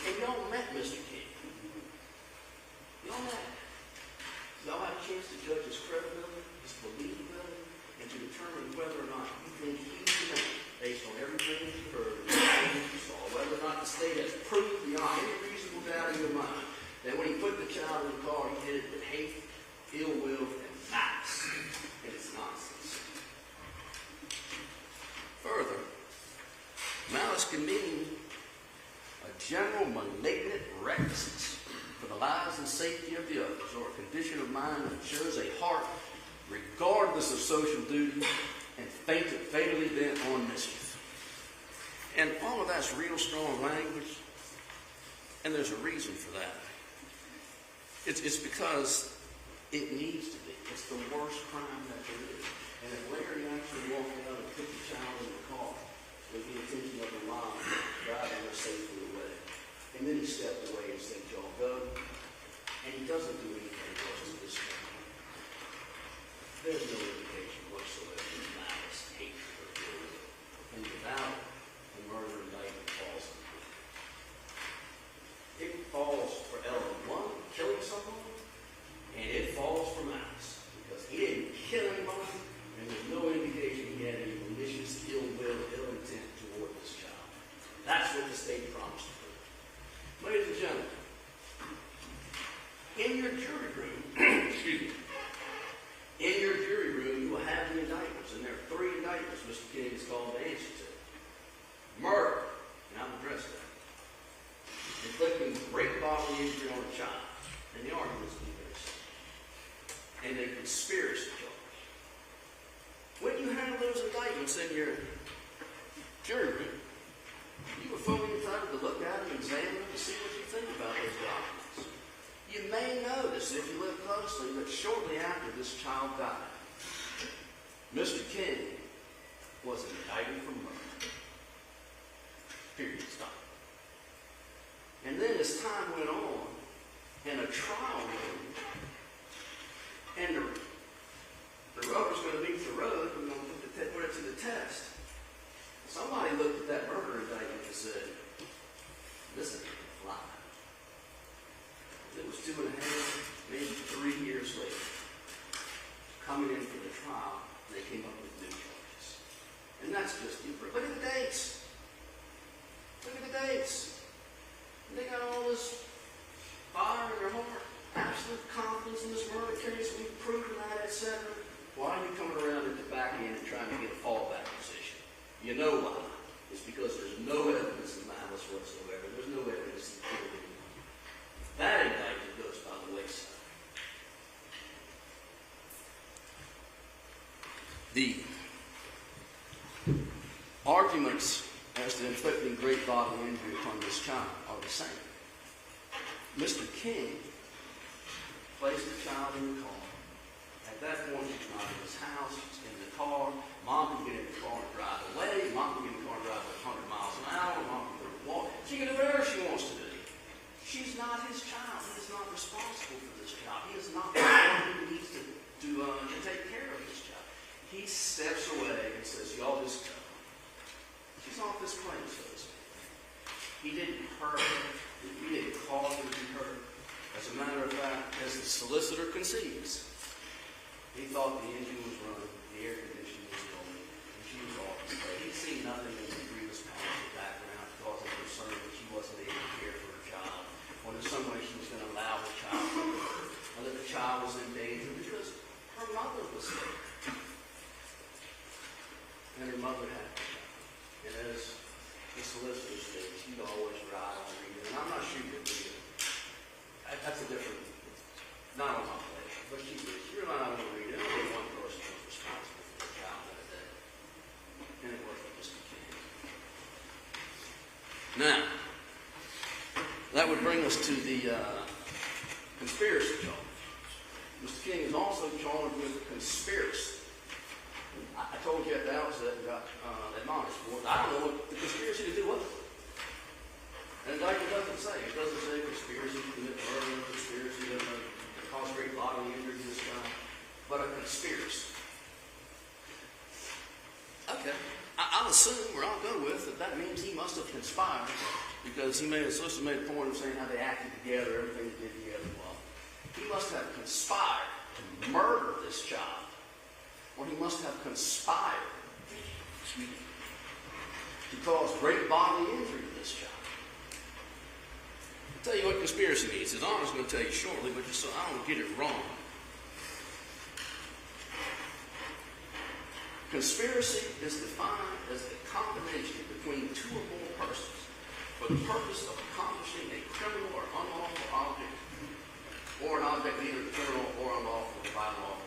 And y'all met Mr. King. Y'all met. Y'all had a chance to judge his credibility, his believability, and to determine whether or not you think he's the man, based on everything you've heard, everything you saw, whether or not the state has proved beyond any reasonable doubt in your mind that when he put the child in the car, he did it with hate, ill will, and malice. And it's nonsense. Further, malice can mean a general malignant recklessness for the lives and safety of the others, or a condition of mind that shows a heart regardless of social duty and fatally bent on mischief. And all of that's real strong language, and there's a reason for that. It's because it needs to be. It's the worst crime that there is. And if Larry actually walked out and put the child in the car with the intention of the mom driving her safely away, and then he stepped away and said, y'all go, and he doesn't do anything else to this family, there's no indication whatsoever of malice, hatred, or guilt. And without it, the murder indictment falls on him. It falls for element one, killing someone, and it falls for malice, because he didn't kill anybody, and there's no indication he had any malicious, ill will, ill intent toward this child. That's what the state promised to do. Ladies and gentlemen, in your jury room, excuse me, in your jury room, you will have the indictments, and there are 3 indictments Mr. King is called to answer to. Murder, and I've addressed that. Inflicting great bodily injury on a child, and the arguments be very simple. And a conspiracy charge. When you have those indictments in your jury room, you were fully entitled to look at them, examine them, and see what you think about those documents. You may notice, if you look closely, that shortly after this child died, Mr. King was indicted for murder. Period. Stop. And then as time went on, and a trial moved, and the rubber's going to meet the road, we're going to put it to the test. Somebody looked at that murder indictment and said, this is a lie. It was 2.5, maybe 3 years later, coming in for the trial, they came up with new charges. And that's just different. Look at the dates. Look at the dates. And they got all this fire in their heart, absolute confidence in this murder case, we've proven that, etc. Why are you coming around at the back end and trying to get a fallback position? You know why. It's because there's no evidence of malice whatsoever. There's no evidence of guilt. That indictment goes by the wayside. The arguments as to inflicting great bodily injury upon this child are the same. Mr. King placed the child in the car. At that point, he's not in his house, he's in the car. Mom can get in the car and drive away. Mom can get in the car and drive 100 miles an hour. Mom can walk. She can do whatever she wants to do. She's not his child. He is not responsible for this child. He is not the one who needs to take care of this child. He steps away and says, y'all just go. She's off this plane, so to speak. He didn't hurt her. He didn't cause her to be hurt. As a matter of fact, as the solicitor concedes, he thought the engine was running, the air conditioning was going, and she was off the plate. He'd seen nothing in the previous policy background to cause him concern that she wasn't able to care for her child, or in some way she was going to allow her child to hurt, or that the child was in danger because her mother was there. And her mother had her child. And as the solicitor stated, she'd always ride on Rita. And I'm not sure that Rita, that's a different, not on my plate, but she relied on Rita. Only one person was responsible for the child that day. And it wasn't Mr. King. Now, that would bring us to the conspiracy charge. Mr. King is also charged with conspiracy. I told you at the outset and got admonished for it. I don't know what the conspiracy to do was. And the indictment doesn't say. It doesn't say conspiracy to commit murder, conspiracy to cause great bodily injury to this guy, but a conspiracy. Okay. I'll assume, or I'll go with, that means he must have conspired because the solicitor made a point of saying how they acted together, everything they did together. Well, he must have conspired to murder this child, or he must have conspired to cause great bodily injury to this child. I'll tell you what conspiracy means. His Honor's going to tell you shortly, but just so I don't get it wrong. Conspiracy is defined as the combination between two or more persons for the purpose of accomplishing a criminal or unlawful object, or an object either criminal or unlawful by law.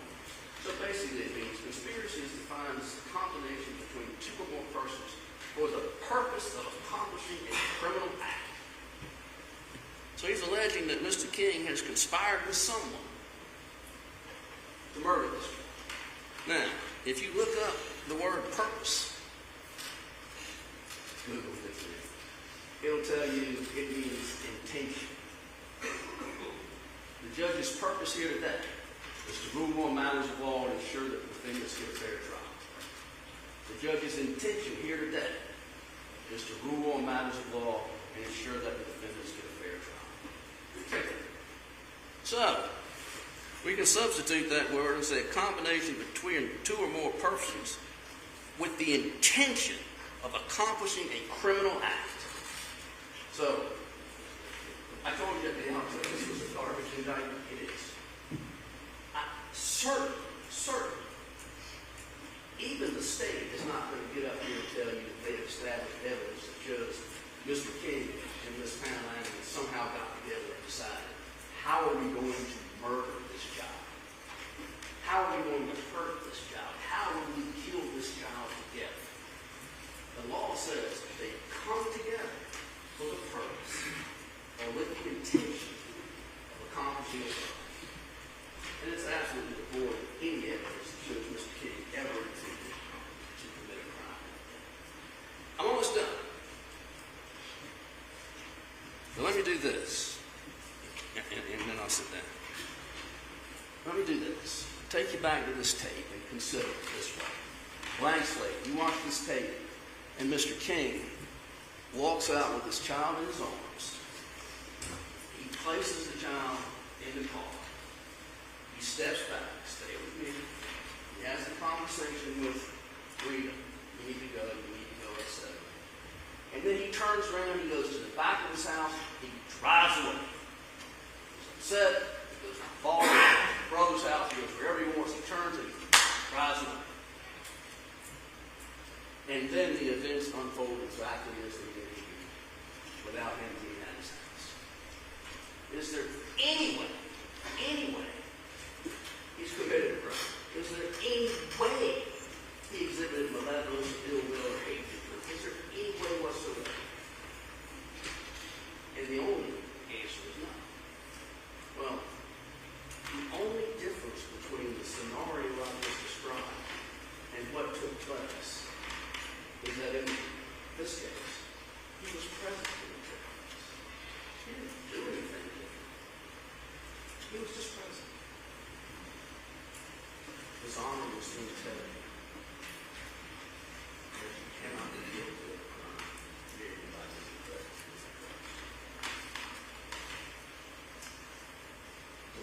So basically it means conspiracy is defined as the combination between two or more persons for the purpose of accomplishing a criminal act. So he's alleging that Mr. King has conspired with someone to murder this guy. Now, if you look up the word purpose, Google Dictionary, it'll tell you it means intention. The judge's purpose here today is to rule on matters of law and ensure that the defendants get a fair trial. The judge's intention here today is to rule on matters of law and ensure that the defendants get a fair trial. So, we can substitute that word and say a combination between two or more persons with the intention of accomplishing a criminal act. So, I told you at the outset this was a garbage indictment. It is. Certainly, even the state is not going to get up here and tell you that they have established evidence that shows Mr. King and Ms. Pangalangan somehow got together and decided, how are we going to murder this child? How are we going to hurt this child? How will we kill this child together? The law says they come together for the purpose or with the intention of accomplishing a crime. And it's absolutely devoid of any evidence that shows Mr. King ever intended to commit a crime. I'm almost done. So let me do this, and then I'll sit down. Let me do this. Take you back to this tape and consider it this way. Blank slate. You watch this tape, and Mr. King walks out with his child in his arms. He places the child in the car. He steps back. Stay with me. He has a conversation with Rita. You need to go, etc. And then he turns around, he goes to the back of his house, he drives away. He's upset, he goes to the brother's house, he goes wherever he wants, he turns and he drives away. And then the events unfold exactly as they did here, without him being at his house. Is there any way he's committed a crime? Is there any way he exhibited malevolence, ill will, or hatred? Is there any way whatsoever? And the only answer is no. Well, the only difference between the scenario I just described and what took place is that in this case, he was present in the trial. He didn't do anything different. He was just present. His Honor will soon tell you that you cannot be guilty of a crime created by his presence.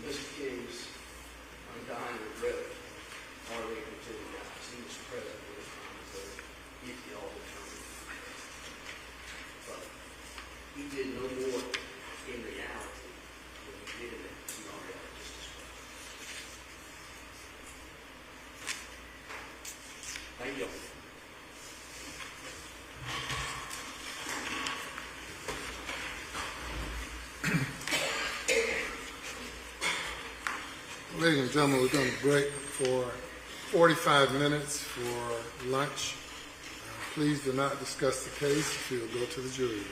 in this case, undying regret, R.A. Continue guys. He was present at the time, so if y'all determined. But he did no more in reality than he did in the scenario I just described. Thank you. Ladies and gentlemen, we're going to break for 45 minutes for lunch. Please do not discuss the case. If you'll go to the jury room.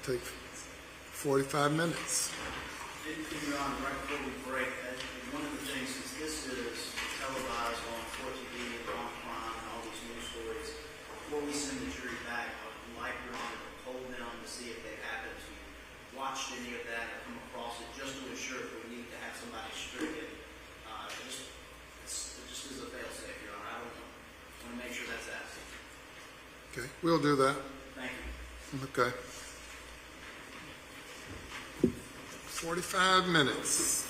Take 45 minutes. Your Honor, right before we break, one of the things, since this is televised on Court TV, Law&Crime, and all these news stories, before we send the jury back, I would like Your Honor to poll them to see if they happen to watched any of that or come across it, just to ensure if we need to have somebody stricken. Just as a fail-safe, Your Honor. I want to make sure that's asked. Okay, we'll do that. Thank you. Okay. 45 minutes.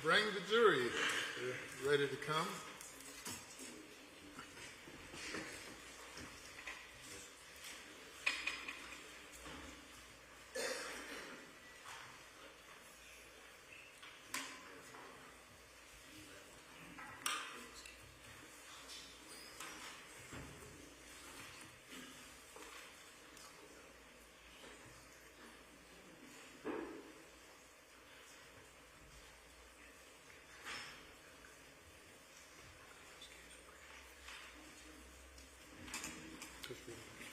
bring the jury. They're ready to come.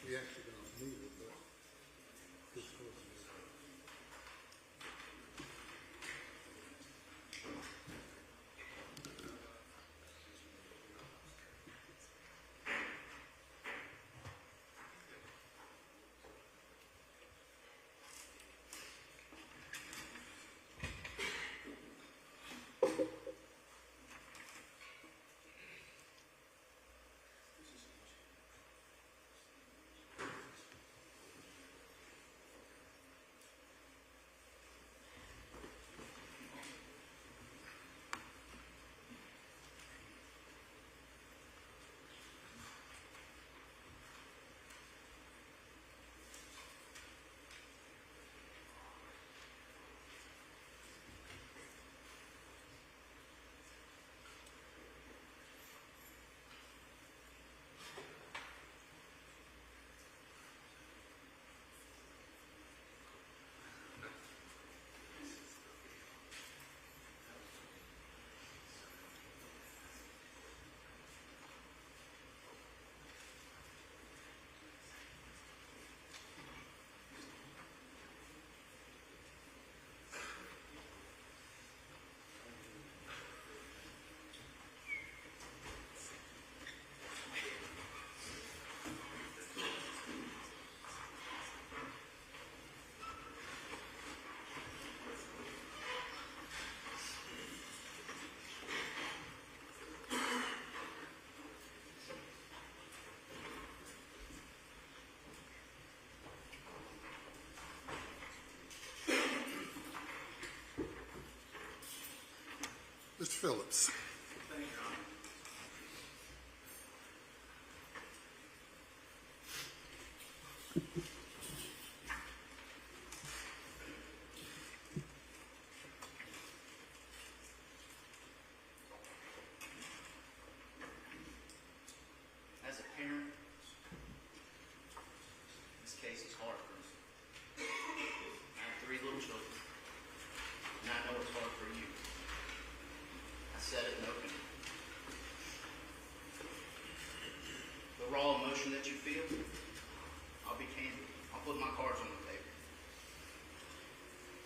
We actually don't need it, but it's close. Mr. Phillips. Thank you, Your Honor. As a parent, this case is hard for me. I have 3 little children, and I know it's hard for you. I said it in opening. The raw emotion that you feel, I'll be candid. I'll put my cards on the table.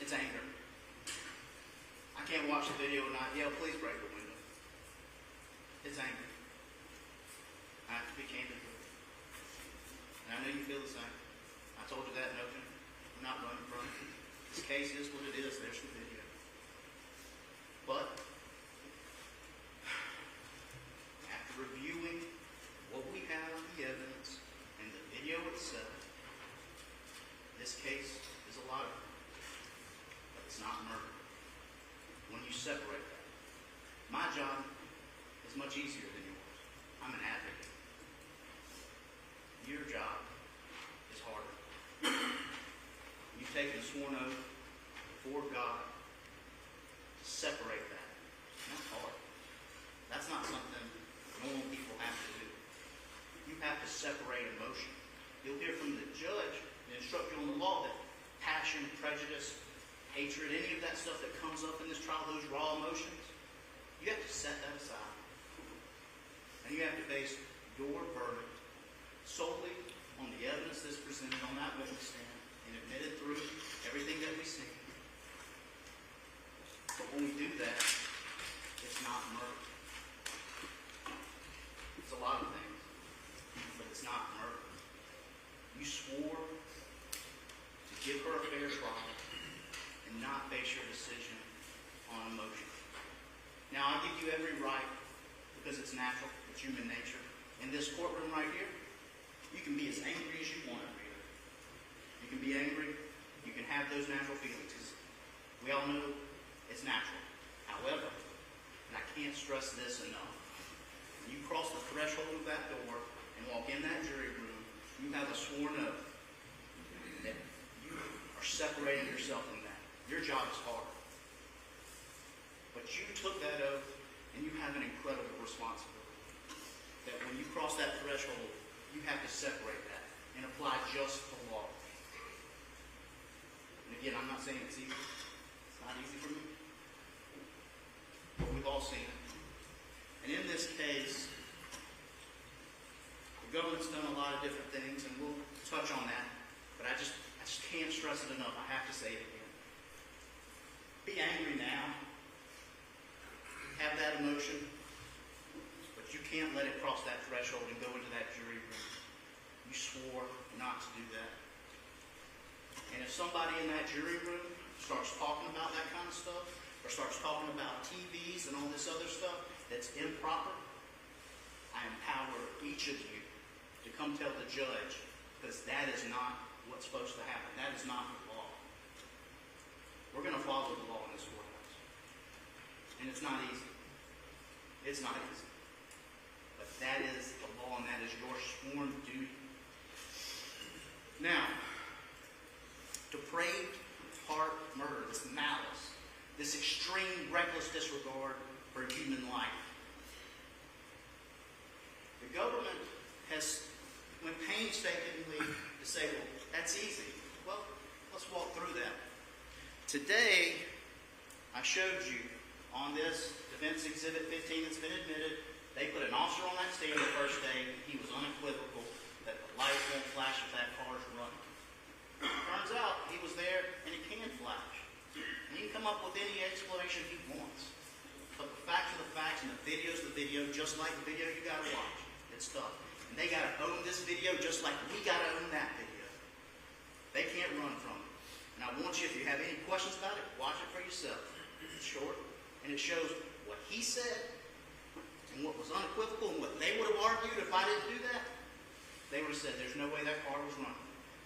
It's anger. I can't watch the video and not yell, please break the window. It's anger. I have to be candid with it. And I know you feel the same. I told you that in opening. I'm not running from it. This case is what it is. There's the video. But after reviewing what we have on the evidence and the video itself, this case is a lot of it. But it's not murder. When you separate that, my job is much easier than yours. I'm an advocate. Your job is harder. You've taken a sworn oath before God to separate that. That's hard. That's not something normal people have to do. You have to separate emotion. You'll hear from the judge and instruct you on the law that passion, prejudice, hatred, any of that stuff that comes up in this trial, those raw emotions, you have to set that aside. And you have to base your verdict solely on the evidence that's presented on that witness stand and admitted through everything that we see. But when we do that, it's not murder. It's a lot of things, but it's not murder. You swore to give her a fair trial and not base your decision on emotion. Now, I give you every right, because it's natural, it's human nature. In this courtroom right here, you can be as angry as you want up here. You can be angry. You can have those natural feelings. We all know it's natural. I However, and I can't stress this enough, when you cross the threshold of that door and walk in that jury room, you have a sworn oath that you are separating yourself from that. Your job is hard. But you took that oath, and you have an incredible responsibility. That when you cross that threshold, you have to separate that and apply just the law. And again, I'm not saying it's easy. It's not easy for me. But we've all seen it. And in this case, the government's done a lot of different things, and we'll touch on that. But I just can't stress it enough. I have to say it again. Be angry now. Have that emotion. But you can't let it cross that threshold and go into that jury room. You swore not to do that. And if somebody in that jury room starts talking about that kind of stuff, or starts talking about TVs and all this other stuff that's improper, I empower each of you to come tell the judge, because that is not what's supposed to happen. That is not the law. We're going to follow the law in this courthouse. And it's not easy. It's not easy. But that is the law, and that is your sworn duty. Now, depraved heart murder, this malice, this extreme reckless disregard for human life. The government has went painstakingly to say, well, that's easy. Well, let's walk through that. Today, I showed you on this Defense Exhibit 15 that's been admitted, they put an officer on that stand the first day. He was unequivocal that the light won't flash if that car's running. Turns out he was there and it can flash. And he can come up with any explanation he wants. But the facts are the facts, and the video's the video, just like the video you gotta watch. It's tough. And they gotta own this video just like we gotta own that video. They can't run from it. And I want you, if you have any questions about it, watch it for yourself. It's short, and it shows what he said and what was unequivocal and what they would have argued if I didn't do that. They would have said there's no way that car was running.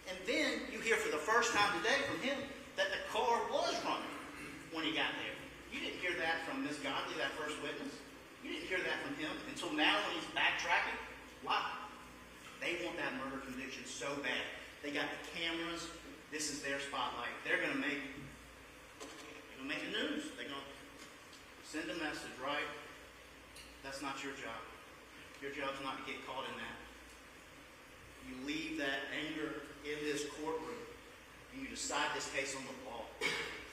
And then you hear for the first time today from him that the car was running when he got there. You didn't hear that from Ms. Godley, that first witness. You didn't hear that from him until now when he's backtracking. Why? They want that murder conviction so bad. They got the cameras. This is their spotlight. They're going to make the news. They're going to send a message, right? That's not your job. Your job's not to get caught in that. You leave that anger in this courtroom, and you decide this case on the law.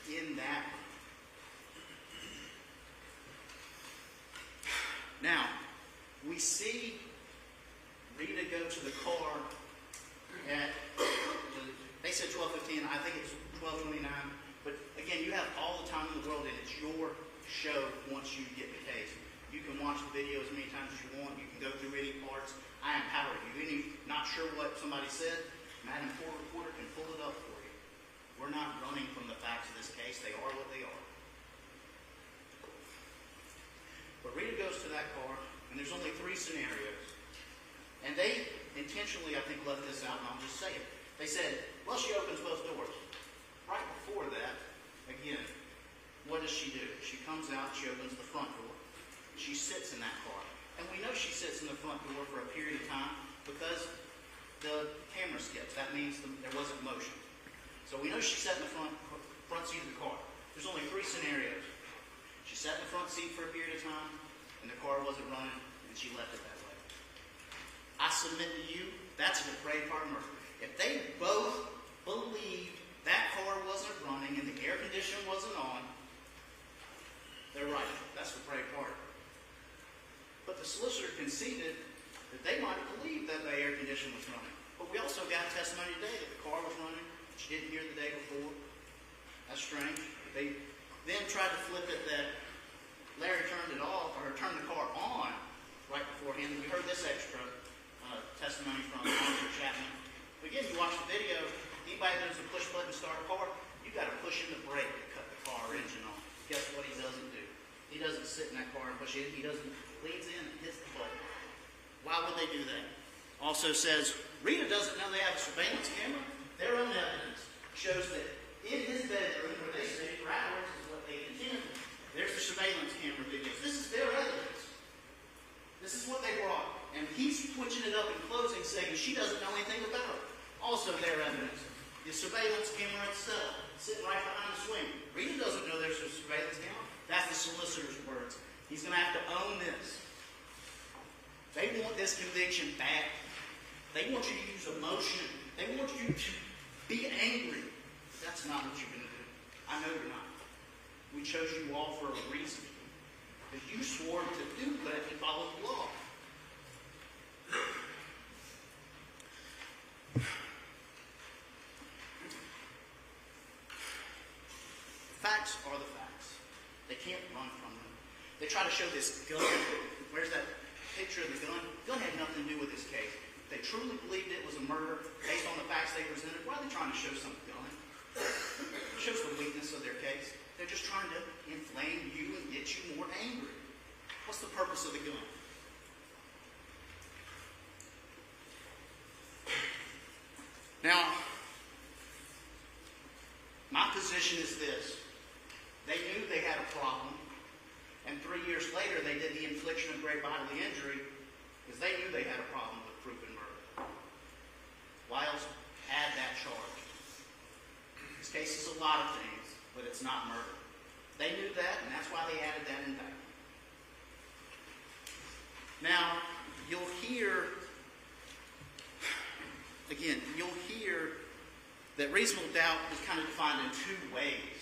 In that. Now, we see Rita go to the car at, they said 12:15, I think it's 12:29, but again, you have all the time in the world, and it's your show once you get the case. You can watch the video as many times as you want. You can go through any parts. I empower you. Any not sure what somebody said, Madam Court Reporter can pull it up for you. We're not running from the facts of this case. They are what they are. But Rita goes to that car, and there's only 3 scenarios. And they intentionally, I think, left this out, and I'll just say it. They said, well, she opens both doors. Right before that, again, what does she do? She comes out, she opens the front door. She sits in that car. And we know she sits in the front door for a period of time because the camera skips. That means there wasn't motion. So we know she sat in the front seat of the car. There's only 3 scenarios. She sat in the front seat for a period of time, and the car wasn't running, and she left it that way. I submit to you, that's a depraved heart murder. If they both believed that car wasn't running and the air conditioner wasn't on, they're right. That's depraved heart. But the solicitor conceded that they might have believed that the air conditioner was running. But we also got testimony today that the car was running. She didn't hear the day before. That's strange. They then tried to flip it that Larry turned it off, or turned the car on right beforehand. We heard this extra testimony from Officer Chapman. But again, you watch the video, anybody that knows the push button start a car, you got to push in the brake to cut the car engine on. Guess what he doesn't do? He doesn't sit in that car and push it. He doesn't, leans in and hits the button. Why would they do that? Also says, Rita doesn't know they have a surveillance camera. Their own evidence shows that in his bedroom, where they say, right, is what they intended, there's a surveillance camera videos. This is their evidence. This is what they brought. And he's switching it up in closing, saying she doesn't know anything about it. Also their evidence. The surveillance camera itself, sitting right behind the swing. Rita doesn't know there's a surveillance camera. That's the solicitor's words. He's going to have to own this. They want this conviction back. They want you to use emotion. They want you to be angry. That's not what you're going to do. I know you're not. We chose you all for a reason. Because you swore to do that and follow the law. Facts are the facts. They can't run from them. They try to show this gun. Where's that picture of the gun? The gun had nothing to do with this case. If they truly believed it was a murder based on the facts they presented, why are they trying to show some gun? It shows the weakness of their case. They're just trying to inflame you and get you more angry. What's the purpose of the gun? Now, my position is this. They knew they had a problem, and 3 years later they did the infliction of great bodily injury because they knew they had a problem with proven murder. Why else add that charge? This case is a lot of things, but it's not murder. They knew that, and that's why they added that indictment. Now, you'll hear that reasonable doubt is kind of defined in two ways.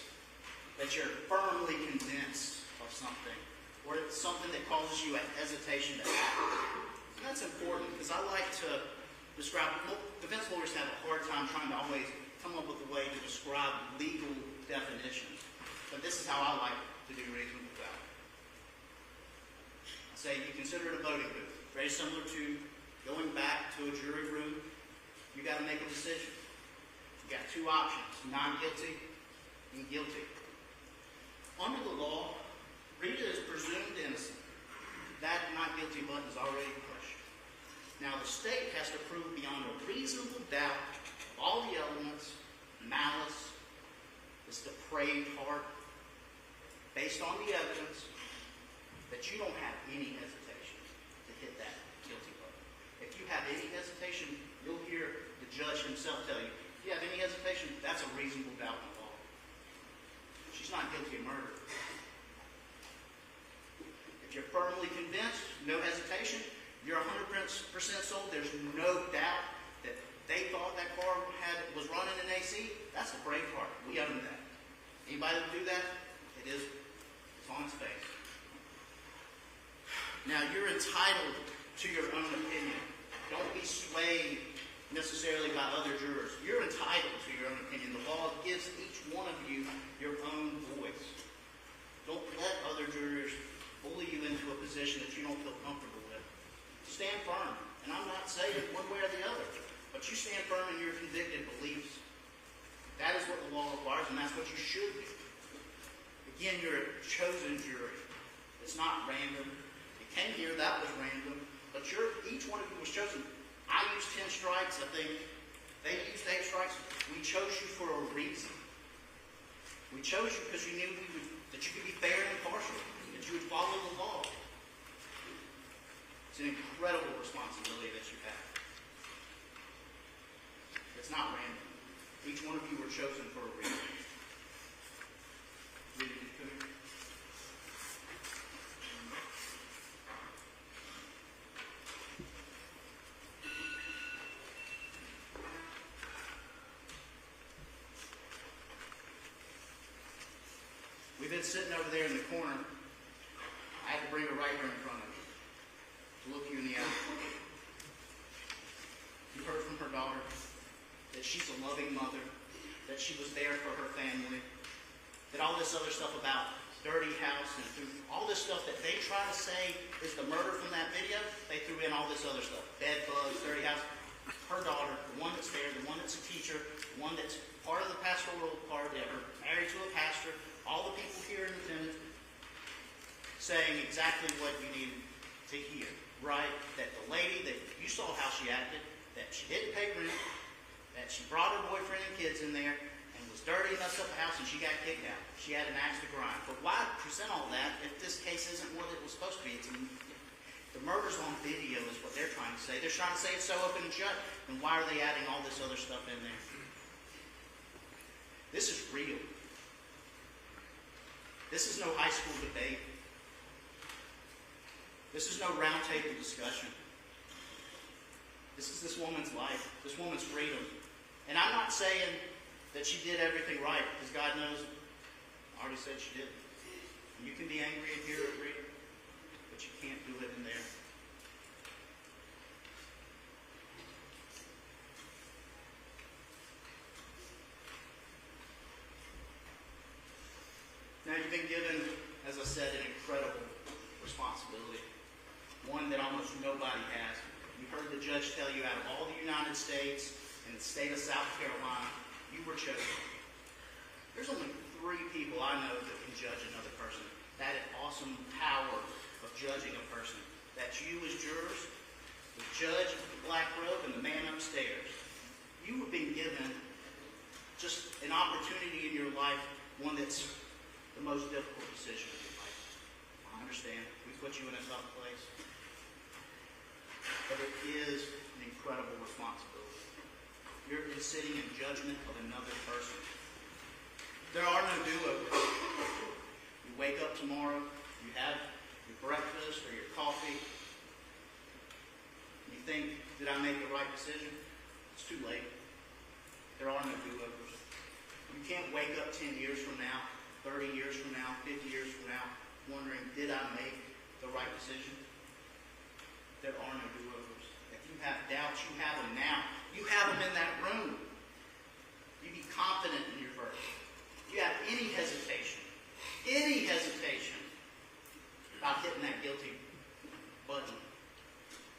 That you're firmly convinced of something, or it's something that causes you a hesitation to act. And that's important, because I like to describe, defense lawyers have a hard time trying to always come up with a way to describe legal definitions. But this is how I like to do reasonable doubt. I say you consider it a voting booth. Very similar to going back to a jury room. You got to make a decision. You got two options, not guilty and guilty. Under the law, Rita is presumed innocent. That not guilty button is already pushed. Now the state has to prove beyond a reasonable doubt of all the elements, malice, this depraved heart, based on the evidence, that you don't have any hesitation to hit that guilty button. If you have any hesitation, you'll hear the judge himself tell you, if you have any hesitation, that's a reasonable doubt in the law. She's not guilty of murder. If you're firmly convinced, no hesitation, you're 100% sold, there's no doubt that they thought that car was running an AC, that's a brave heart. We own that. Anybody that do that, it's on its face. Now, you're entitled to your own opinion. Don't be swayed necessarily by other jurors. You're entitled to your own opinion. The law gives each one of you your own voice. Don't let other jurors bully you into a position that you don't feel comfortable with. Stand firm. And I'm not saying one way or the other, but you stand firm in your convicted beliefs. That is what the law requires, and that's what you should do. Again, you're a chosen jury. It's not random. You came here, that was random. But each one of you was chosen. I used 10 strikes, I think. They used 8 strikes. We chose you for a reason. We chose you because you knew that you could be fair and impartial, that you would follow the law. It's an incredible responsibility that you have. It's not random. Each one of you were chosen for a reason. We've been sitting over there in the corner. I had to bring her right here in front of you to look you in the eye. You heard from her daughter that she's a loving mother, that she was there for her family, that all this other stuff about dirty house and food, all this stuff that they try to say is the murder from that video, they threw in all this other stuff. Bed bugs, dirty house. Her daughter, the one that's there, the one that's a teacher, the one that's part of the pastoral part ever, married to a pastor, all the people here in attendance, saying exactly what you needed to hear, right? That the lady, that you saw how she acted, that she didn't pay rent, that she brought her boyfriend and kids in there, and was dirty, messed up the house, and she got kicked out. She had an axe to grind. But why present all that if this case isn't what it was supposed to be? The murder's on video is what they're trying to say. They're trying to say it's so open and shut. Then why are they adding all this other stuff in there? This is real. This is no high school debate. This is no round table discussion. This is this woman's life, this woman's freedom. And I'm not saying that she did everything right, because God knows, I already said she did. And you can be angry in here at Rita, but you can't do it in there. Now you've been given, as I said, an incredible responsibility. One that almost nobody has. You heard the judge tell you out of all the United States and the state of South Carolina, you were chosen. There's only 3 people I know that can judge another person. That awesome power of judging a person. That's you as jurors, the judge with the black robe, and the man upstairs. You have been given just an opportunity in your life, one that's the most difficult decision of your life. I understand. We put you in a tough place. But it is an incredible responsibility. You're sitting in judgment of another person. There are no do-overs. You wake up tomorrow, you have your breakfast or your coffee, you think, did I make the right decision? It's too late. There are no do-overs. You can't wake up 10 years from now, 30 years from now, 50 years from now, wondering, did I make the right decision? There are no do-overs. If you have doubts, you have them now. You have them in that room. You be confident in your verdict. If you have any hesitation about hitting that guilty button,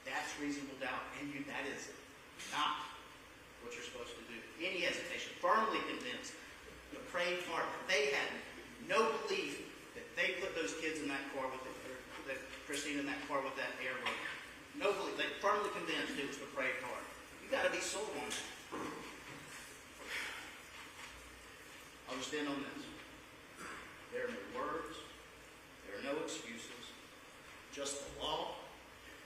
that's reasonable doubt, and that is not what you're supposed to do. Any hesitation, firmly convinced, depraved heart, they had no belief that they put those kids in that car with that Cristina in that car with that air rope. No belief. They firmly convinced it was depraved heart. You got to be sold on that. I'll just end on this. There are no words. There are no excuses. Just the law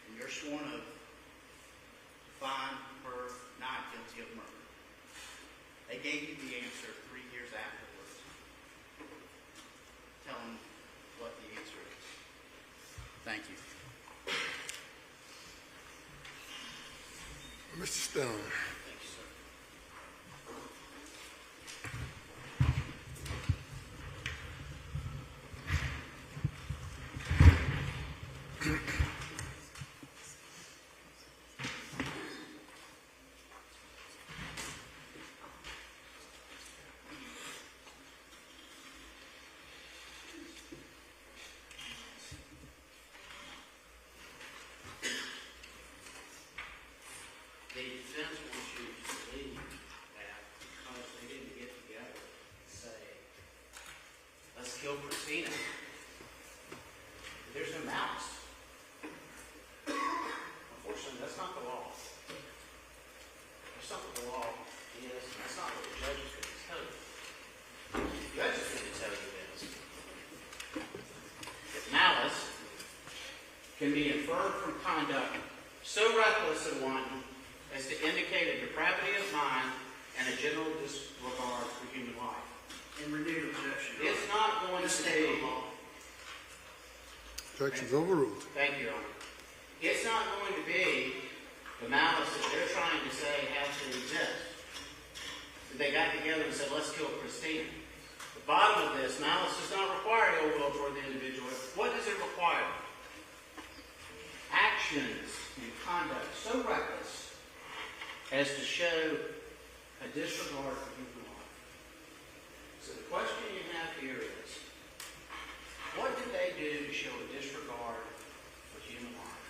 and your sworn oath to find her not guilty of murder. They gave you the answer 3 years afterwards. Tell them what the answer is. Thank you. Mr. Stone. Thank you, sir. The defense wants you to believe that because they didn't get together and say, let's kill Cristina, there's no malice. Unfortunately, that's not the law. That's not what the law is, and that's not what the judge is going to tell you. The judge is going to tell you this. That malice can be inferred from conduct so reckless and wanton as to indicate a depravity of mind and a general disregard for human life. And renewed objection. It's not going to be. Objection's overruled. Thank you, Your Honor. It's not going to be the malice that they're trying to say has to exist. They got together and said, let's kill Cristina. The bottom of this, malice does not require ill will toward the individual. What does it require? Actions and conduct so reckless as to show a disregard for human life. So the question you have here is, what did they do to show a disregard for human life?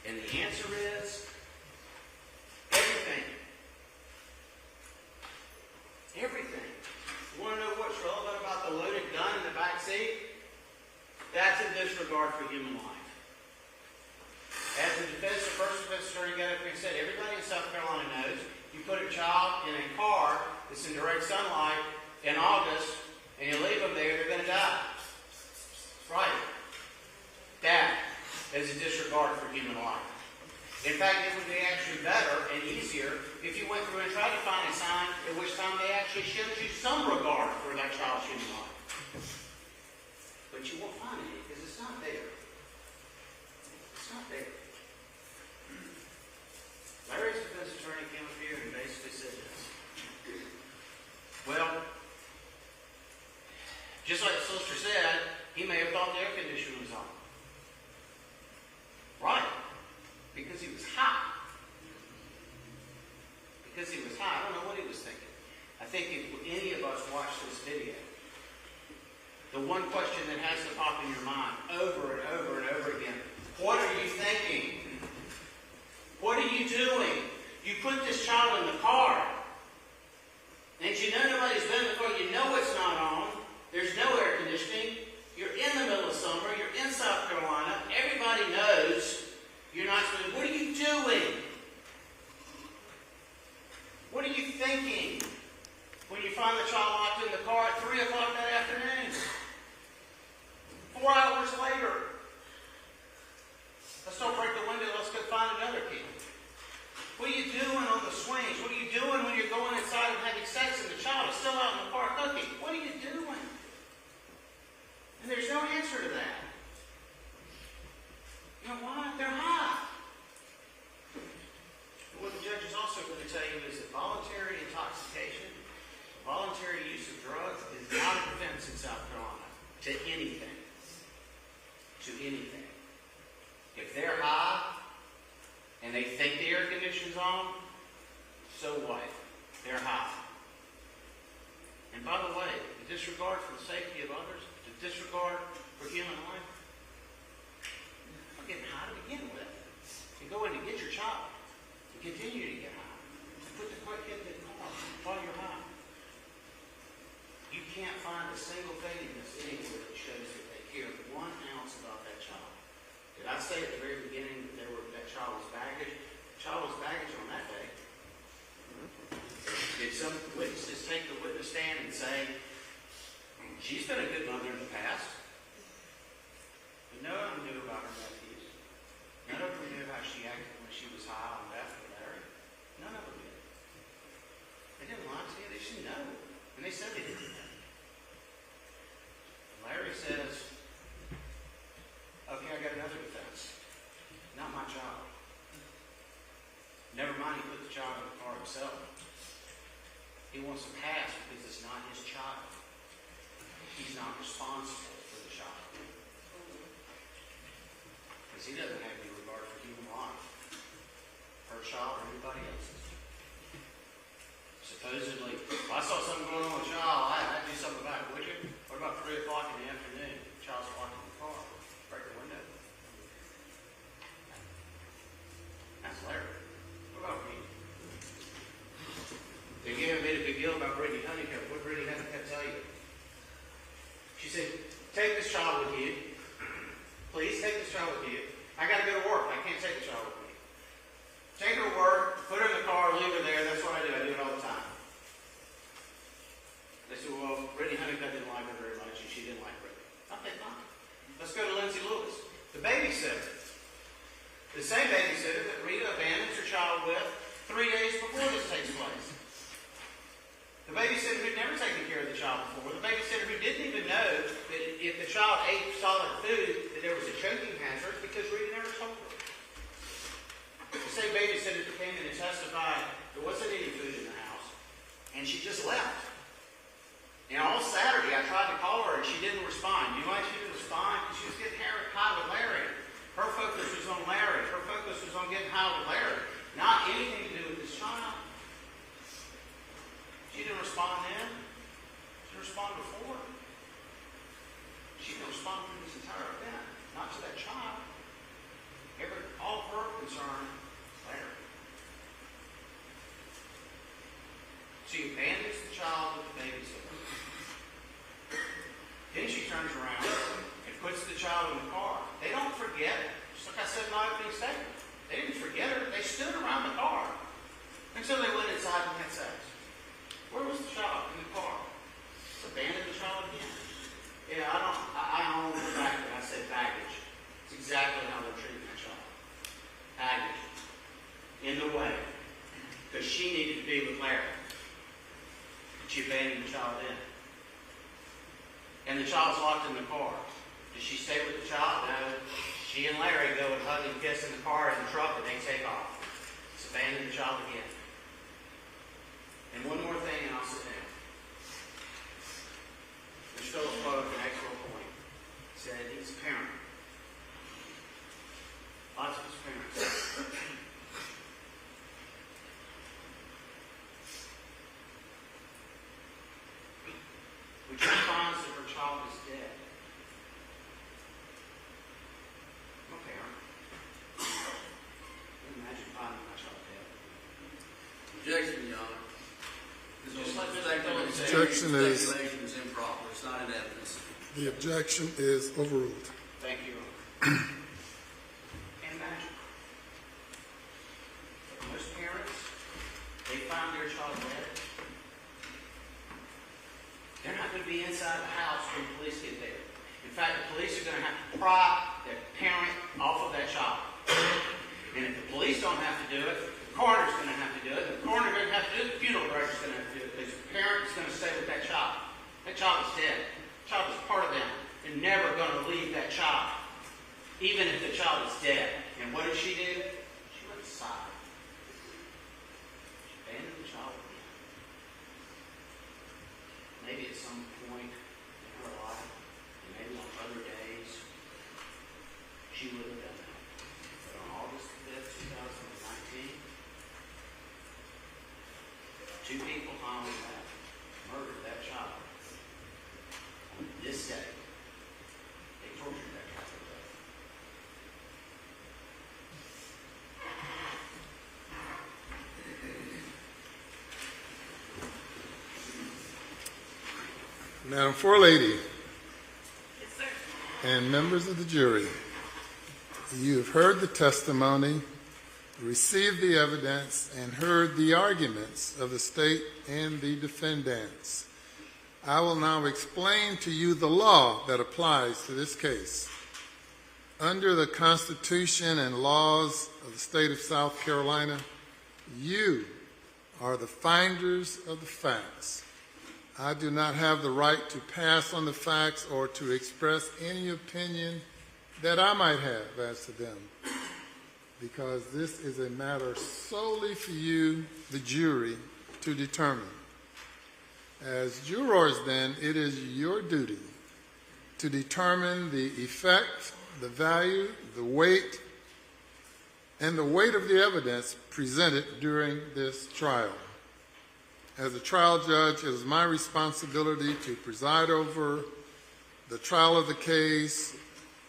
And the answer is, everything. Everything. You want to know what's relevant about the loaded gun in the back seat? That's a disregard for human life. As the first defense attorney got up here and said, everybody in South Carolina knows you put a child in a car that's in direct sunlight in August, and you leave them there, they're going to die. Right. That is a disregard for human life. In fact, it would be actually better and easier if you went through and tried to find a sign at which time they actually showed you some regard for that child's human life. But you won't find any because it's not there. It's not there. Larry's defense attorney came up here and basically said this. Well, just like the solicitor said, he may have thought the air conditioner was on. Right. Because he was hot. Because he was hot. I don't know what he was thinking. I think if any of us watch this video, the one question that has to pop in your mind over and over and over again, what are you thinking? What are you doing? You put this child in the car, and you know nobody's been in the car, you know it's not on, there's no air conditioning, you're in the middle of summer, you're in South Carolina, everybody knows you're not supposed to. What are you doing? What are you thinking when you find the child locked in the car at 3 o'clock that afternoon? 4 hours later. Let's don't break the window, let's go find another kid. What are you doing on the swings? What are you doing when you're going inside and having sex and the child is still out in the car cooking? What are you doing? And there's no answer to that. You know why? They're hot. What the judge is also going to tell you is that voluntary intoxication, voluntary use of drugs is not a defense in South Carolina to anything. To anything. If they're high and they think the air conditioning's on, so what? They're high. And by the way, the disregard for the safety of others, the disregard for human life, getting high to begin with. You go in to get your child. You continue to get high. You put the kid in the car while you're high. You can't find a single thing in this anywhere that shows that they care 1 ounce about that child. Did I say at the very beginning that that child was baggage? The child was baggage on that day. Did some witnesses take the witness stand and say, she's been a good mother in the past? But no one knew about her nephews. None of them knew how she acted when she was high on Beth or Larry. None of them did. They didn't lie to you. They should know. And they said they didn't know. And Larry says, okay, I got another defense. Not my child. Never mind, he put the child in the car himself. He wants to pass because it's not his child. He's not responsible for the child. Because he doesn't have any regard for human life, her child or anybody else's. Supposedly, if I saw something going on with a child, I'd do something about it, would you? What about 3 o'clock in the afternoon? The child's locked in the car. Break the window. That's Larry. What about me? They made a big deal about Brittany Honeycutt. What did Brittany Honeycutt tell you? She said, take this child with you. Please take this child with you. I got to go to work. I can't take the child with me. Take her to work, put her in the car, leave her there. That's what I do. I do it all the time. They said, well, Brittany Honeycutt didn't like her very much, and she didn't like Brittany. Okay, fine. Let's go to Lindsay Lewis, the babysitter. The same babysitter that Rita abandons her child with 3 days before this takes place. The babysitter who'd never taken care of the child before. The babysitter who didn't even know that if the child ate solid food, that there was a choking hazard because Rita never told her. The same babysitter who came in and testified there wasn't any food in the house, and she just left. And all Saturday I tried to call her and she didn't respond. You know why she didn't respond? Because she was getting high with Larry. Her focus was on Larry. Her focus was on getting high with Larry. Not anything to do with this child. She didn't respond then. She didn't respond before. She didn't respond through this entire event. Not to that child. All of her concern, Larry. She abandons the child with the babysitter. Then she turns around and puts the child in the car. They don't forget it. Just like I said in my opening statement. They didn't forget her. They stood around the car until they went inside and had sex. Where was the child? In the car. Abandoned the child again. Yeah, I own the fact that I said baggage. It's exactly how they're treating that child. Baggage. In the way. Because she needed to be with Larry. She abandoned the child in. And the child's locked in the car. Does she stay with the child? No. She and Larry go and hug and kiss in the car in the truck and they take off. It's abandoned the child again. And one more thing and I'll sit down. Mr. Phillips brought up an excellent point. He said he's a parent. Lots of his parents. When she finds that her child is dead, I'm a parent. Imagine finding my child dead. Objection, Your Honor. Just like Mr. Phillips said. Objection is, Speculation is improper. It's not in evidence. the objection is overruled. Thank you. And imagine. Most parents, they find their child dead. They're not going to be inside the house when the police get there. In fact, the police are going to have to pry their parent off of that child. And if the police don't have to do it, the coroner's going to have to do it. If the coroner doesn't have to do it, the funeral director's going to have to do it. Because the parent is going to stay with that child. That child is dead. The child is part of them. They're never going to leave that child. Even if the child is dead. And what did she do? She went inside. She abandoned the child again. Maybe at some point in her life, and maybe on other days, she would have done that. But on August 5th, 2019, two people found that murdered that child. On this day, they tortured that child to death. Madam Forelady Yes, sir. and members of the jury, you have heard the testimony, received the evidence, and heard the arguments of the state and the defendants. I will now explain to you the law that applies to this case. Under the Constitution and laws of the state of South Carolina, you are the finders of the facts. I do not have the right to pass on the facts or to express any opinion that I might have as to them, because this is a matter solely for you, the jury, to determine. As jurors, then, it is your duty to determine the effect, the value, the weight, and the weight of the evidence presented during this trial. As a trial judge, it is my responsibility to preside over the trial of the case,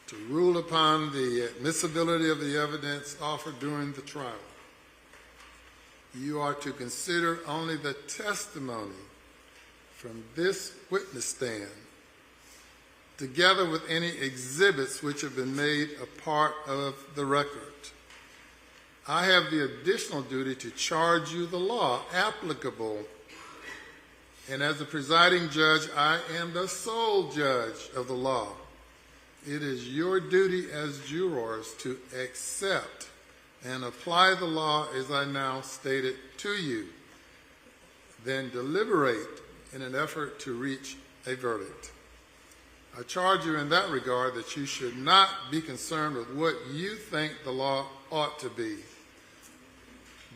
to rule upon the admissibility of the evidence offered during the trial. You are to consider only the testimony from this witness stand, together with any exhibits which have been made a part of the record. I have the additional duty to charge you the law applicable, and as the presiding judge, I am the sole judge of the law. It is your duty as jurors to accept and apply the law as I now stated to you, then deliberate in an effort to reach a verdict. I charge you in that regard that you should not be concerned with what you think the law ought to be,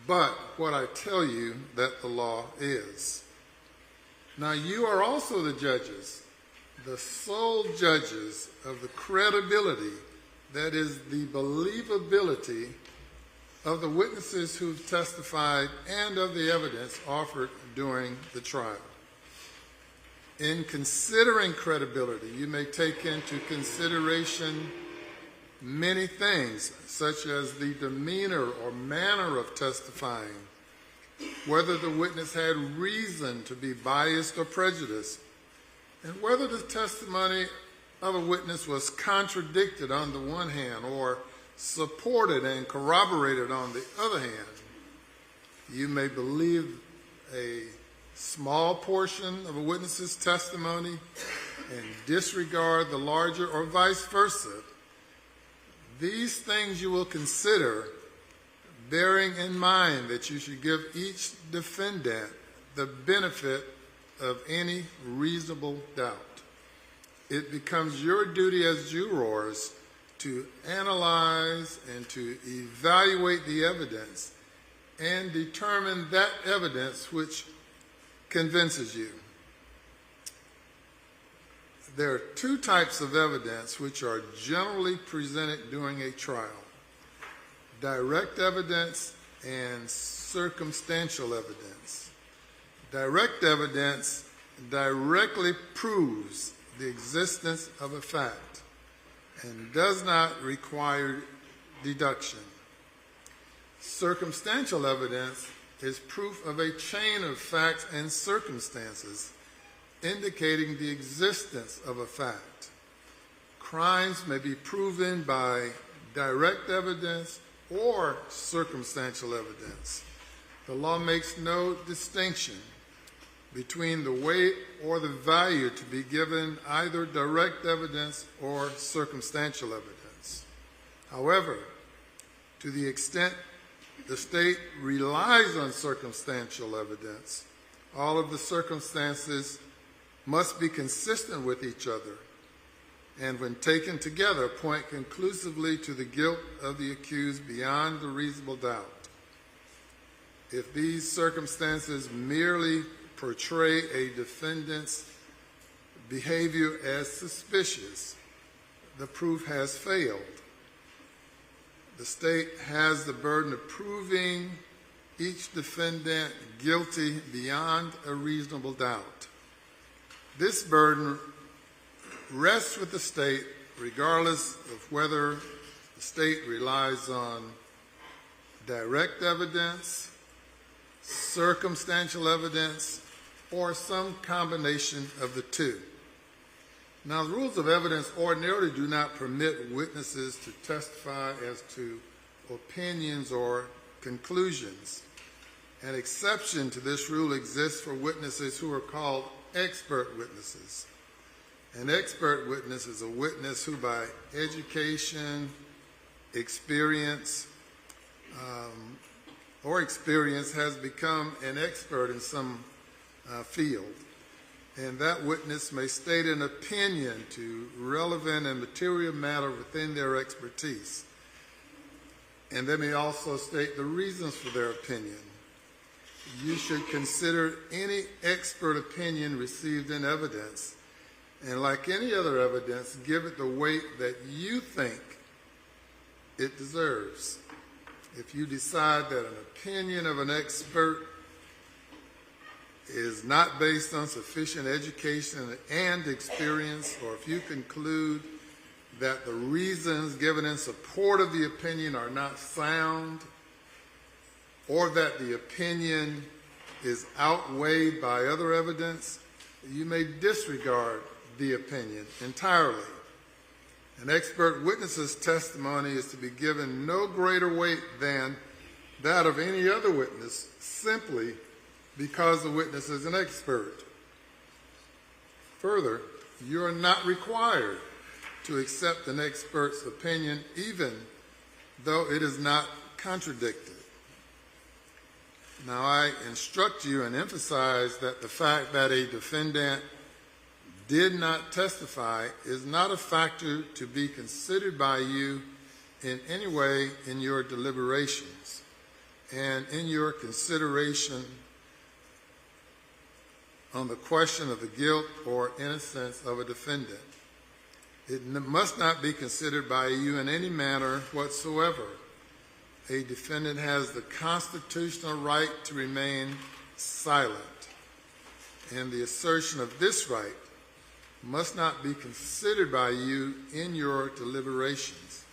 but what I tell you that the law is. Now you are also the judges, the sole judges of the credibility, that is the believability of the witnesses who've testified and of the evidence offered during the trial. In considering credibility, you may take into consideration many things, such as the demeanor or manner of testifying, whether the witness had reason to be biased or prejudiced, and whether the testimony of a witness was contradicted on the one hand or supported and corroborated on the other hand. You may believe a small portion of a witness's testimony and disregard the larger, or vice versa, these things you will consider, bearing in mind that you should give each defendant the benefit of any reasonable doubt. It becomes your duty as jurors to analyze and to evaluate the evidence and determine that evidence which convinces you. There are two types of evidence which are generally presented during a trial: direct evidence and circumstantial evidence. Direct evidence directly proves the existence of a fact and does not require deduction. Circumstantial evidence is proof of a chain of facts and circumstances indicating the existence of a fact. Crimes may be proven by direct evidence or circumstantial evidence. The law makes no distinction between the weight or the value to be given either direct evidence or circumstantial evidence. However, to the extent the state relies on circumstantial evidence, all of the circumstances must be consistent with each other, and when taken together, point conclusively to the guilt of the accused beyond a reasonable doubt. If these circumstances merely portray a defendant's behavior as suspicious, the proof has failed. The state has the burden of proving each defendant guilty beyond a reasonable doubt. This burden rests with the state regardless of whether the state relies on direct evidence, circumstantial evidence, or some combination of the two. Now, the rules of evidence ordinarily do not permit witnesses to testify as to opinions or conclusions. An exception to this rule exists for witnesses who are called expert witnesses. An expert witness is a witness who, by education, experience, has become an expert in some field. And that witness may state an opinion to relevant and material matter within their expertise. And they may also state the reasons for their opinion. You should consider any expert opinion received in evidence, and like any other evidence, give it the weight that you think it deserves. If you decide that an opinion of an expert is not based on sufficient education and experience, or if you conclude that the reasons given in support of the opinion are not sound, or that the opinion is outweighed by other evidence, you may disregard the opinion entirely. An expert witness's testimony is to be given no greater weight than that of any other witness, simply because the witness is an expert. Further, you are not required to accept an expert's opinion even though it is not contradicted. Now, I instruct you and emphasize that the fact that a defendant did not testify is not a factor to be considered by you in any way in your deliberations and in your consideration on the question of the guilt or innocence of a defendant. It must not be considered by you in any manner whatsoever. A defendant has the constitutional right to remain silent, and the assertion of this right must not be considered by you in your deliberations.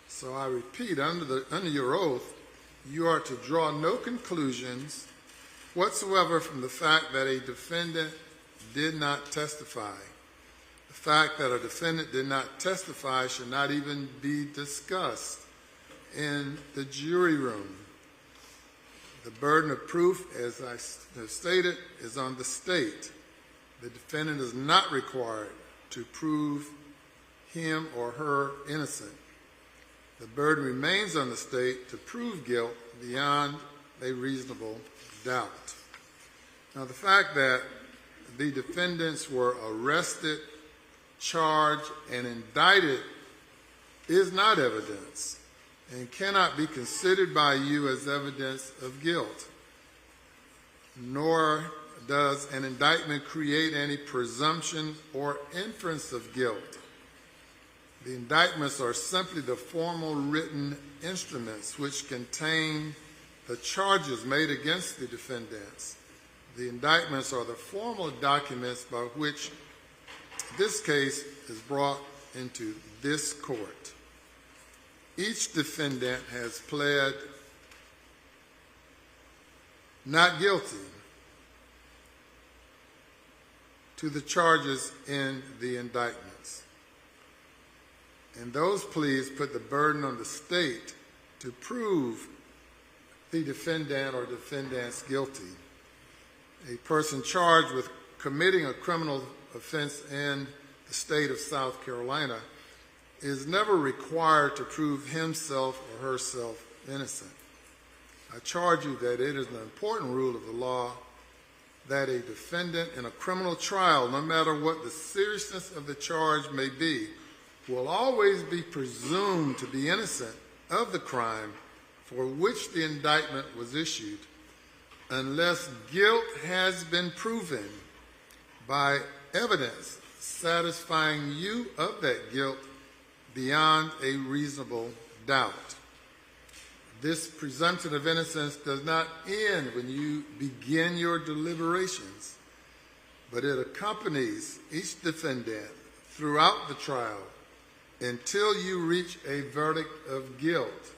So I repeat, under your oath, you are to draw no conclusions whatsoever from the fact that a defendant did not testify. The fact that a defendant did not testify should not even be discussed in the jury room. The burden of proof, as I have stated, is on the state. The defendant is not required to prove him or her innocent. The burden remains on the state to prove guilt beyond a reasonable doubt. Now, the fact that the defendants were arrested, charged, and indicted is not evidence and cannot be considered by you as evidence of guilt, nor does an indictment create any presumption or inference of guilt. The indictments are simply the formal written instruments which contain the charges made against the defendants. The indictments are the formal documents by which this case is brought into this court. Each defendant has pled not guilty to the charges in the indictments. And those pleas put the burden on the state to prove the defendant or defendants guilty. A person charged with committing a criminal offense in the state of South Carolina is never required to prove himself or herself innocent. I charge you that it is an important rule of the law that a defendant in a criminal trial, no matter what the seriousness of the charge may be, will always be presumed to be innocent of the crime for which the indictment was issued, unless guilt has been proven by evidence satisfying you of that guilt beyond a reasonable doubt. This presumption of innocence does not end when you begin your deliberations, but it accompanies each defendant throughout the trial until you reach a verdict of guilt,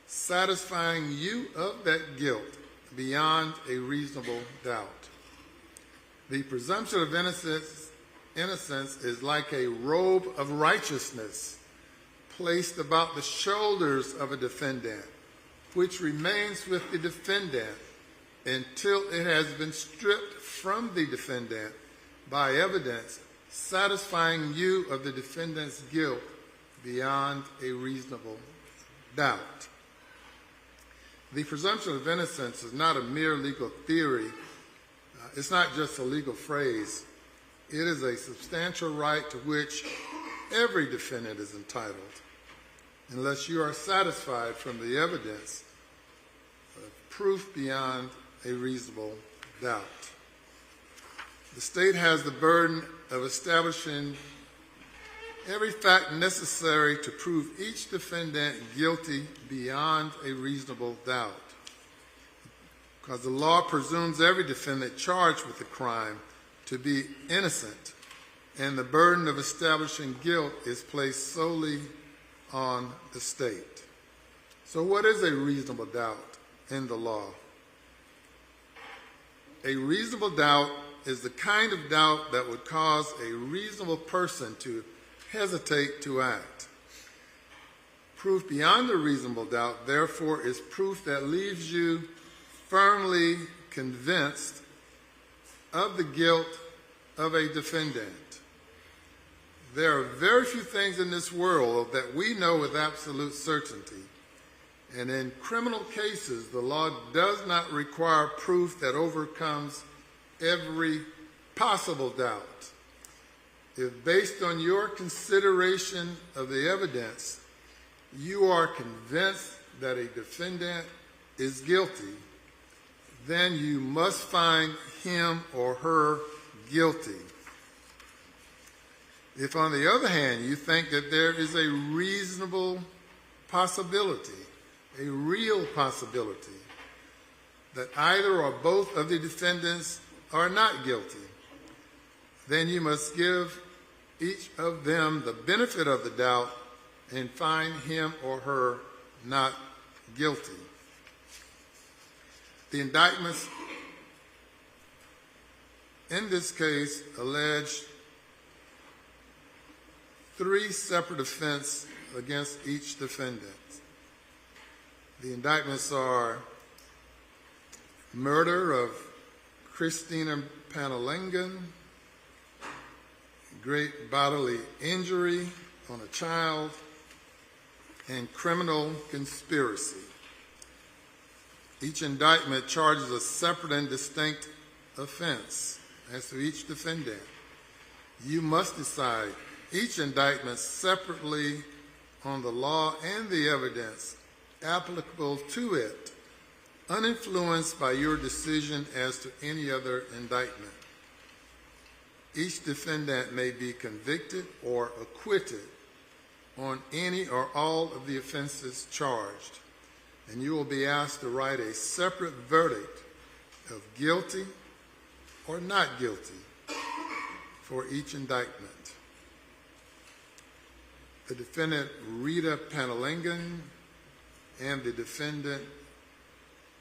satisfying you of that guilt beyond a reasonable doubt. The presumption of innocence is like a robe of righteousness placed about the shoulders of a defendant, which remains with the defendant until it has been stripped from the defendant by evidence satisfying you of the defendant's guilt beyond a reasonable doubt. The presumption of innocence is not a mere legal theory. It's not just a legal phrase. It is a substantial right to which every defendant is entitled, unless you are satisfied from the evidence of proof beyond a reasonable doubt. The state has the burden of establishing every fact necessary to prove each defendant guilty beyond a reasonable doubt, because the law presumes every defendant charged with a crime to be innocent, and the burden of establishing guilt is placed solely on the state. So what is a reasonable doubt in the law? A reasonable doubt is the kind of doubt that would cause a reasonable person to hesitate to act. Proof beyond a reasonable doubt, therefore, is proof that leaves you firmly convinced of the guilt of a defendant. There are very few things in this world that we know with absolute certainty. And in criminal cases, the law does not require proof that overcomes every possible doubt. If based on your consideration of the evidence, you are convinced that a defendant is guilty, then you must find him or her guilty. If, on the other hand, you think that there is a reasonable possibility, a real possibility, that either or both of the defendants are not guilty, then you must give each of them the benefit of the doubt and find him or her not guilty. The indictments in this case allege 3 separate offenses against each defendant. The indictments are murder of Cristina Pangalangan, great bodily injury on a child, and criminal conspiracy. Each indictment charges a separate and distinct offense as to each defendant. You must decide each indictment separately on the law and the evidence applicable to it, uninfluenced by your decision as to any other indictment. Each defendant may be convicted or acquitted on any or all of the offenses charged, and you will be asked to write a separate verdict of guilty or not guilty for each indictment. The defendant Rita Pangalangan and the defendant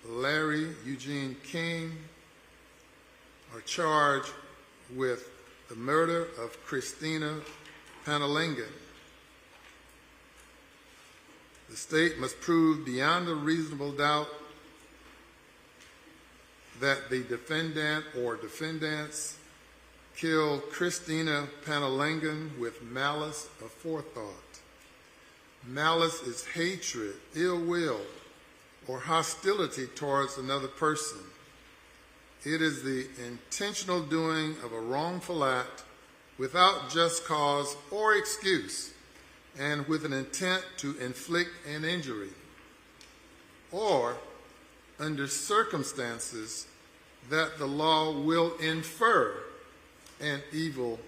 Larry Eugene King are charged with the murder of Cristina Pangalangan. The state must prove beyond a reasonable doubt that the defendant or defendants killed Cristina Pangalangan with malice aforethought. Malice is hatred, ill will, or hostility towards another person. It is the intentional doing of a wrongful act without just cause or excuse, and with an intent to inflict an injury, or under circumstances that the law will infer an evil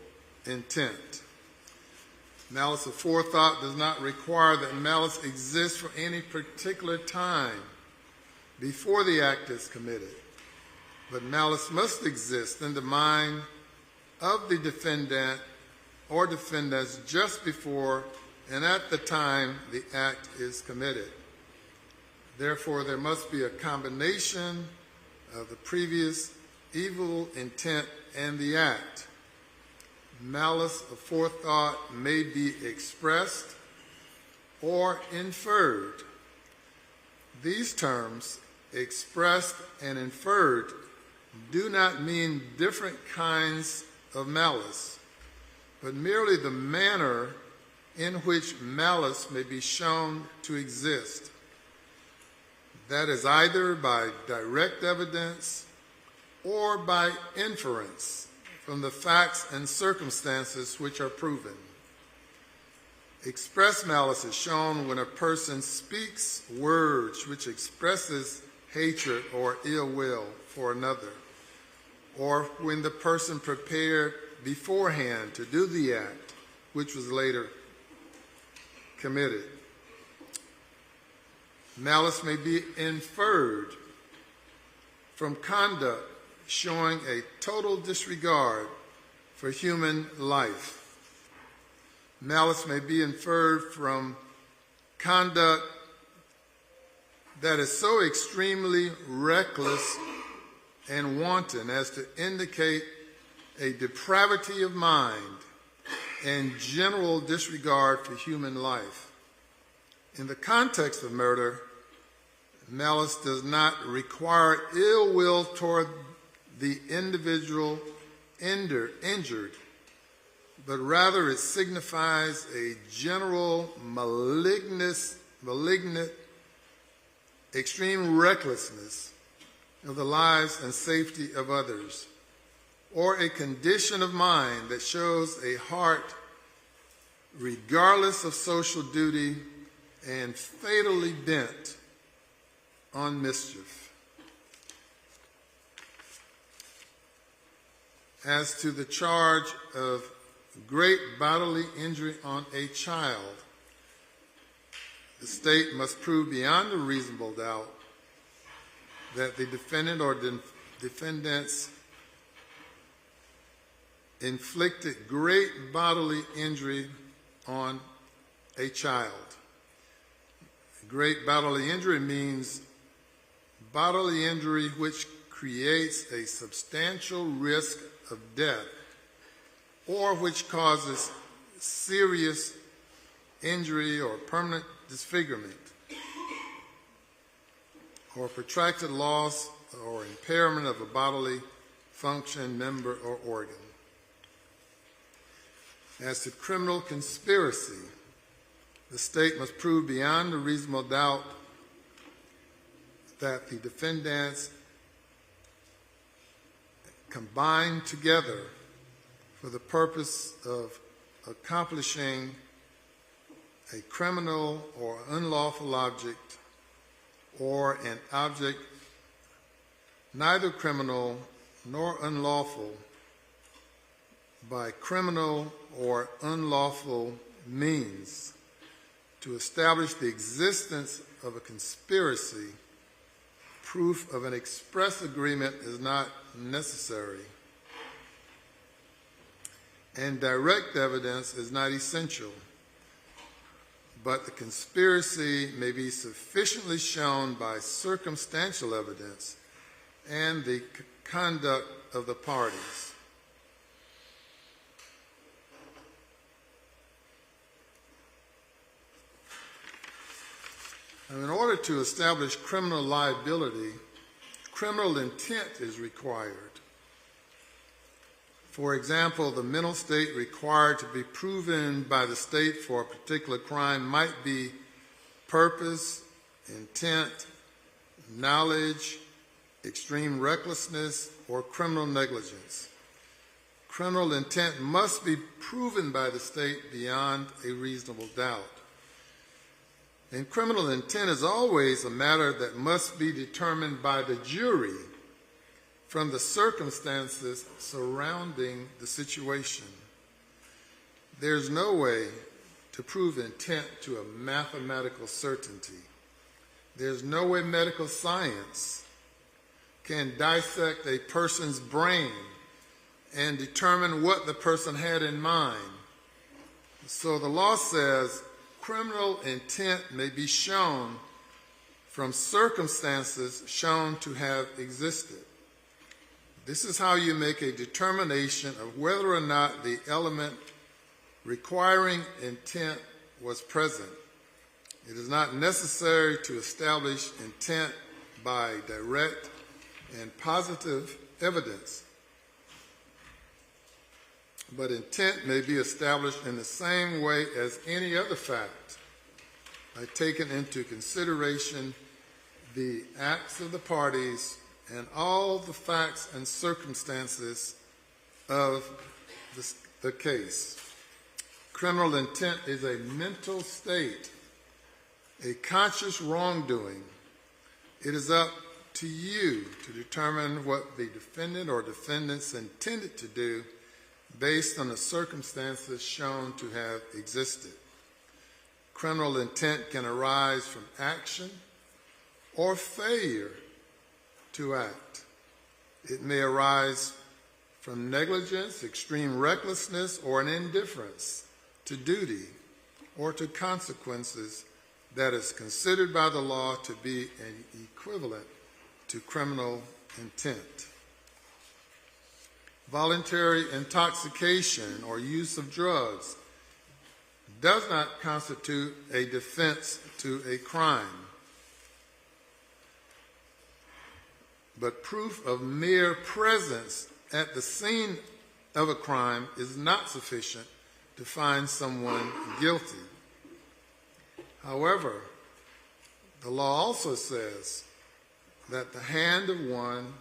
intent. Malice aforethought does not require that malice exists for any particular time before the act is committed, but malice must exist in the mind of the defendant or defendants just before and at the time the act is committed. Therefore, there must be a combination of the previous evil intent and the act. Malice aforethought may be expressed or inferred. These terms, expressed and inferred, do not mean different kinds of malice, but merely the manner in which malice may be shown to exist. That is either by direct evidence or by inference from the facts and circumstances which are proven. Express malice is shown when a person speaks words which expresses hatred or ill will for another, or when the person prepared beforehand to do the act which was later committed. Malice may be inferred from conduct showing a total disregard for human life. Malice may be inferred from conduct that is so extremely reckless and wanton as to indicate a depravity of mind and general disregard for human life. In the context of murder, malice does not require ill will toward the individual injured, but rather it signifies a general malignant, extreme recklessness of the lives and safety of others, or a condition of mind that shows a heart regardless of social duty and fatally bent on mischief. As to the charge of great bodily injury on a child, the state must prove beyond a reasonable doubt that the defendant or defendants inflicted great bodily injury on a child. Great bodily injury means bodily injury which creates a substantial risk of death or which causes serious injury or permanent disfigurement or protracted loss or impairment of a bodily function, member, or organ. As to criminal conspiracy, the state must prove beyond a reasonable doubt that the defendants combined together for the purpose of accomplishing a criminal or unlawful object, or an object neither criminal nor unlawful, by criminal or unlawful means. To establish the existence of a conspiracy, proof of an express agreement is not necessary, and direct evidence is not essential, but the conspiracy may be sufficiently shown by circumstantial evidence and the conduct of the parties. Now, in order to establish criminal liability, criminal intent is required. For example, the mental state required to be proven by the state for a particular crime might be purpose, intent, knowledge, extreme recklessness, or criminal negligence. Criminal intent must be proven by the state beyond a reasonable doubt. And criminal intent is always a matter that must be determined by the jury from the circumstances surrounding the situation. There's no way to prove intent to a mathematical certainty. There's no way medical science can dissect a person's brain and determine what the person had in mind. So the law says criminal intent may be shown from circumstances shown to have existed. This is how you make a determination of whether or not the element requiring intent was present. It is not necessary to establish intent by direct and positive evidence, but intent may be established in the same way as any other fact by taking into consideration the acts of the parties and all the facts and circumstances of the case. Criminal intent is a mental state, a conscious wrongdoing. It is up to you to determine what the defendant or defendants intended to do based on the circumstances shown to have existed. Criminal intent can arise from action or failure to act. It may arise from negligence, extreme recklessness, or an indifference to duty or to consequences that is considered by the law to be an equivalent to criminal intent. Voluntary intoxication or use of drugs does not constitute a defense to a crime, but proof of mere presence at the scene of a crime is not sufficient to find someone guilty. However, the law also says that the hand of one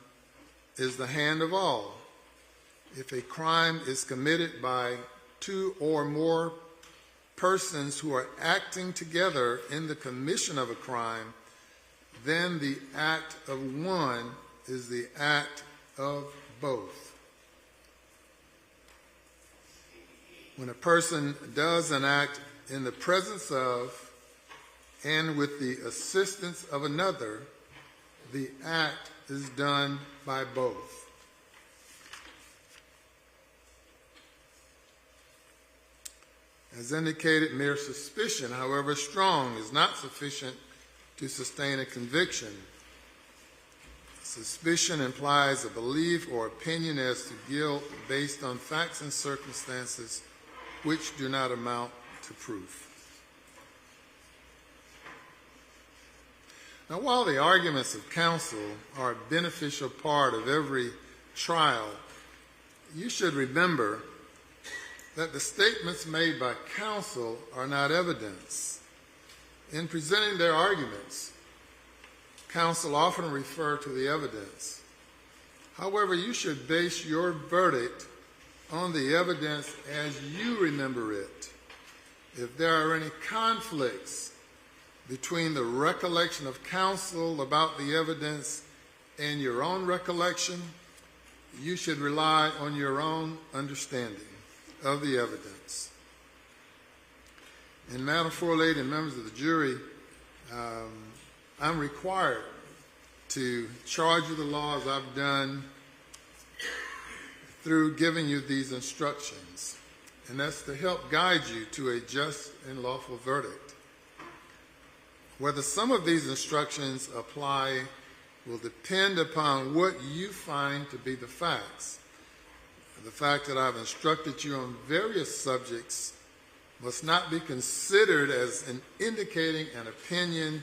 is the hand of all. If a crime is committed by two or more persons who are acting together in the commission of a crime, then the act of one is the act of both. When a person does an act in the presence of and with the assistance of another, the act is done by both. As indicated, mere suspicion, however strong, is not sufficient to sustain a conviction. Suspicion implies a belief or opinion as to guilt based on facts and circumstances which do not amount to proof. Now, while the arguments of counsel are a beneficial part of every trial, you should remember that the statements made by counsel are not evidence. In presenting their arguments, counsel often refer to the evidence. However, you should base your verdict on the evidence as you remember it. If there are any conflicts between the recollection of counsel about the evidence and your own recollection, you should rely on your own understanding of the evidence. In Madam Forelady and members of the jury, I'm required to charge you the law as I've done through giving you these instructions, and that's to help guide you to a just and lawful verdict. Whether some of these instructions apply will depend upon what you find to be the facts. The fact that I've instructed you on various subjects must not be considered as indicating an opinion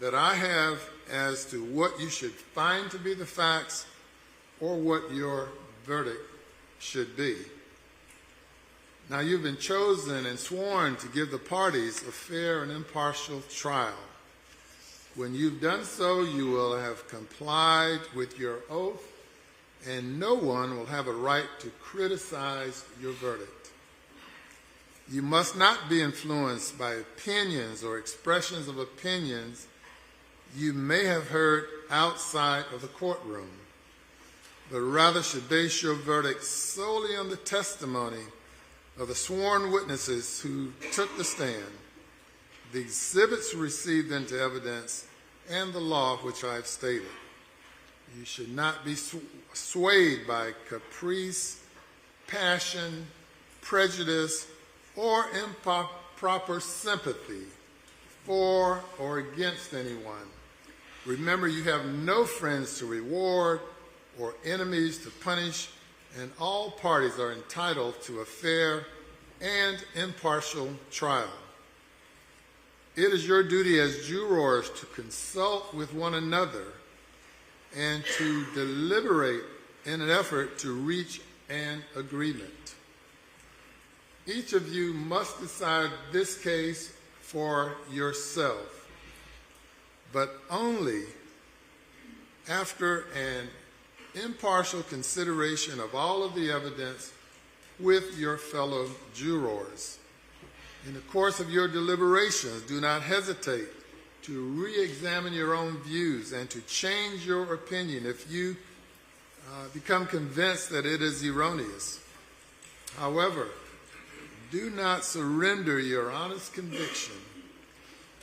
that I have as to what you should find to be the facts or what your verdict should be. Now, you've been chosen and sworn to give the parties a fair and impartial trial. When you've done so, you will have complied with your oath, and no one will have a right to criticize your verdict. You must not be influenced by opinions or expressions of opinions you may have heard outside of the courtroom, but rather should base your verdict solely on the testimony of the sworn witnesses who took the stand, the exhibits received into evidence, and the law which I have stated. You should not be swayed by caprice, passion, prejudice, or improper sympathy for or against anyone. Remember, you have no friends to reward or enemies to punish, and all parties are entitled to a fair and impartial trial. It is your duty as jurors to consult with one another and to deliberate in an effort to reach an agreement. Each of you must decide this case for yourself, but only after an impartial consideration of all of the evidence with your fellow jurors. In the course of your deliberations, do not hesitate to re-examine your own views and to change your opinion if you become convinced that it is erroneous. However, do not surrender your honest conviction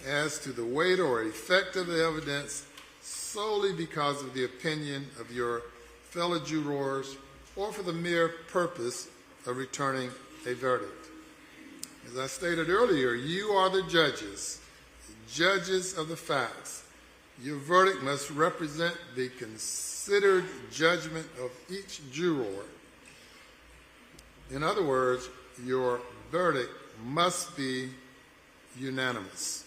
as to the weight or effect of the evidence solely because of the opinion of your fellow jurors or for the mere purpose of returning a verdict. As I stated earlier, you are the judges of the facts. Your verdict must represent the considered judgment of each juror. In other words, your verdict must be unanimous.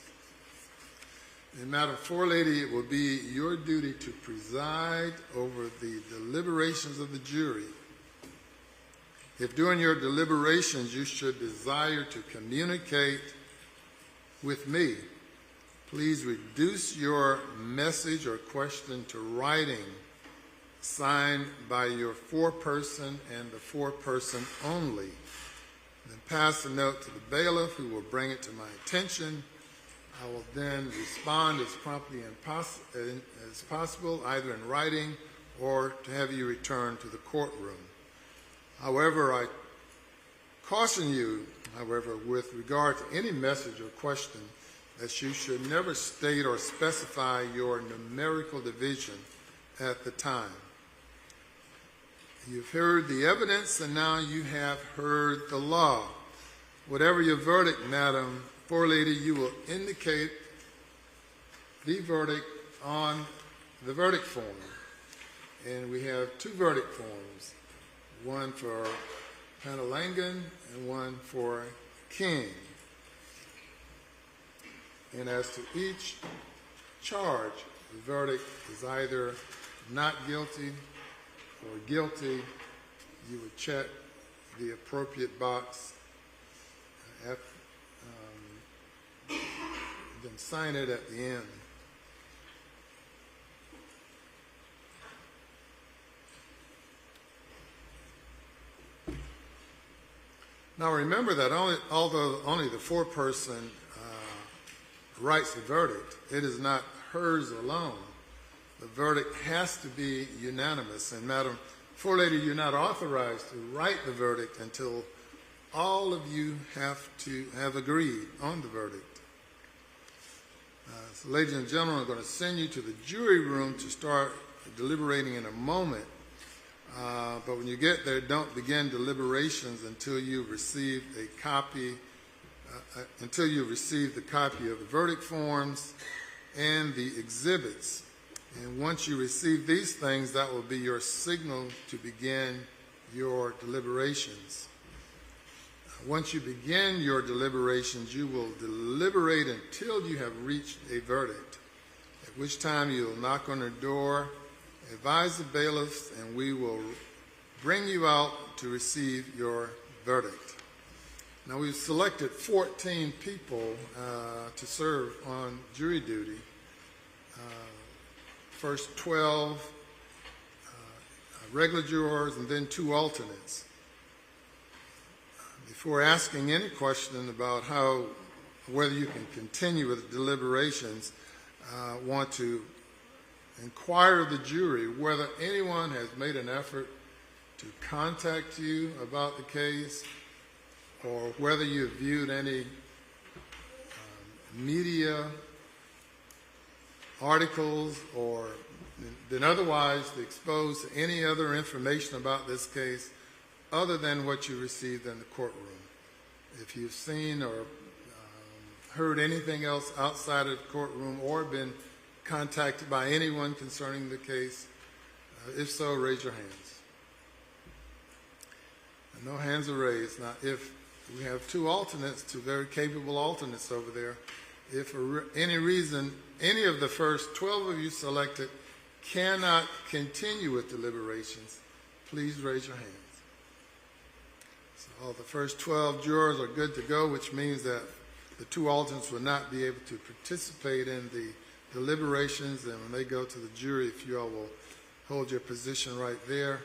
And Madam Forelady, it will be your duty to preside over the deliberations of the jury. If during your deliberations you should desire to communicate with me, please reduce your message or question to writing, signed by your foreperson and the foreperson only. Then pass the note to the bailiff, who will bring it to my attention. I will then respond as promptly as possible, either in writing or to have you return to the courtroom. However, I caution you, with regard to any message or question, that you should never state or specify your numerical division at the time. You've heard the evidence, and now you have heard the law. Whatever your verdict, Madam Forelady, you will indicate the verdict on the verdict form. And we have two verdict forms, one for Pangalangan and one for King. And as to each charge, the verdict is either not guilty or guilty, you would check the appropriate box, then sign it at the end. Now remember that although only the foreperson writes the verdict, it is not hers alone. The verdict has to be unanimous. And Madam Forelady, you're not authorized to write the verdict until all of you have to have agreed on the verdict. So ladies and gentlemen, I'm going to send you to the jury room to start deliberating in a moment. But when you get there, don't begin deliberations until you've received a copy, until you've received the copy of the verdict forms and the exhibits. And once you receive these things, that will be your signal to begin your deliberations. Once you begin your deliberations, you will deliberate until you have reached a verdict, at which time you'll knock on the door, advise the bailiffs, and we will bring you out to receive your verdict. Now, we've selected 14 people to serve on jury duty. First 12 regular jurors and then 2 alternates. Before asking any question about whether you can continue with the deliberations, I want to inquire of the jury whether anyone has made an effort to contact you about the case, or whether you've viewed any media articles or been otherwise exposed to any other information about this case other than what you received in the courtroom. If you've seen or heard anything else outside of the courtroom or been contacted by anyone concerning the case, if so, raise your hands. And no hands are raised. Now, if we have 2 alternates, 2 very capable alternates over there, if for any reason any of the first 12 of you selected cannot continue with deliberations, please raise your hands. So all the first 12 jurors are good to go, which means that the 2 alternates will not be able to participate in the deliberations, and when they go to the jury, if you all will hold your position right there.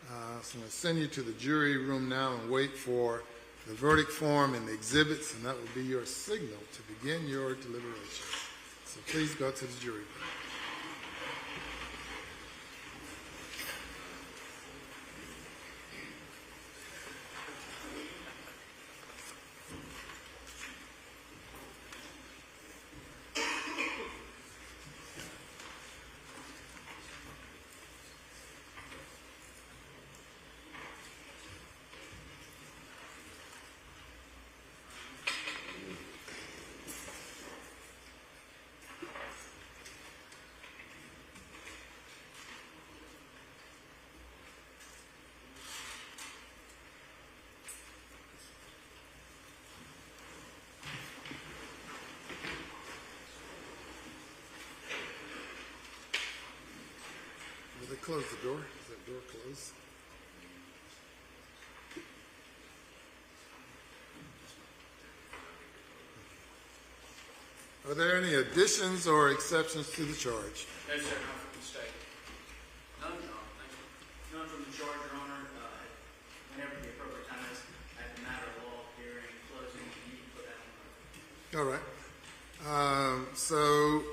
So I'm going to send you to the jury room now and wait for the verdict form and the exhibits, and that will be your signal to begin your deliberation. So please go to the jury room. Will they close the door? Is that door closed? Are there any additions or exceptions to the charge? No, sir, none from the state. None, thank you. None from the charge, Your Honor. Whenever the appropriate time is, at the matter of law, hearing, closing, you can put that on. All right. So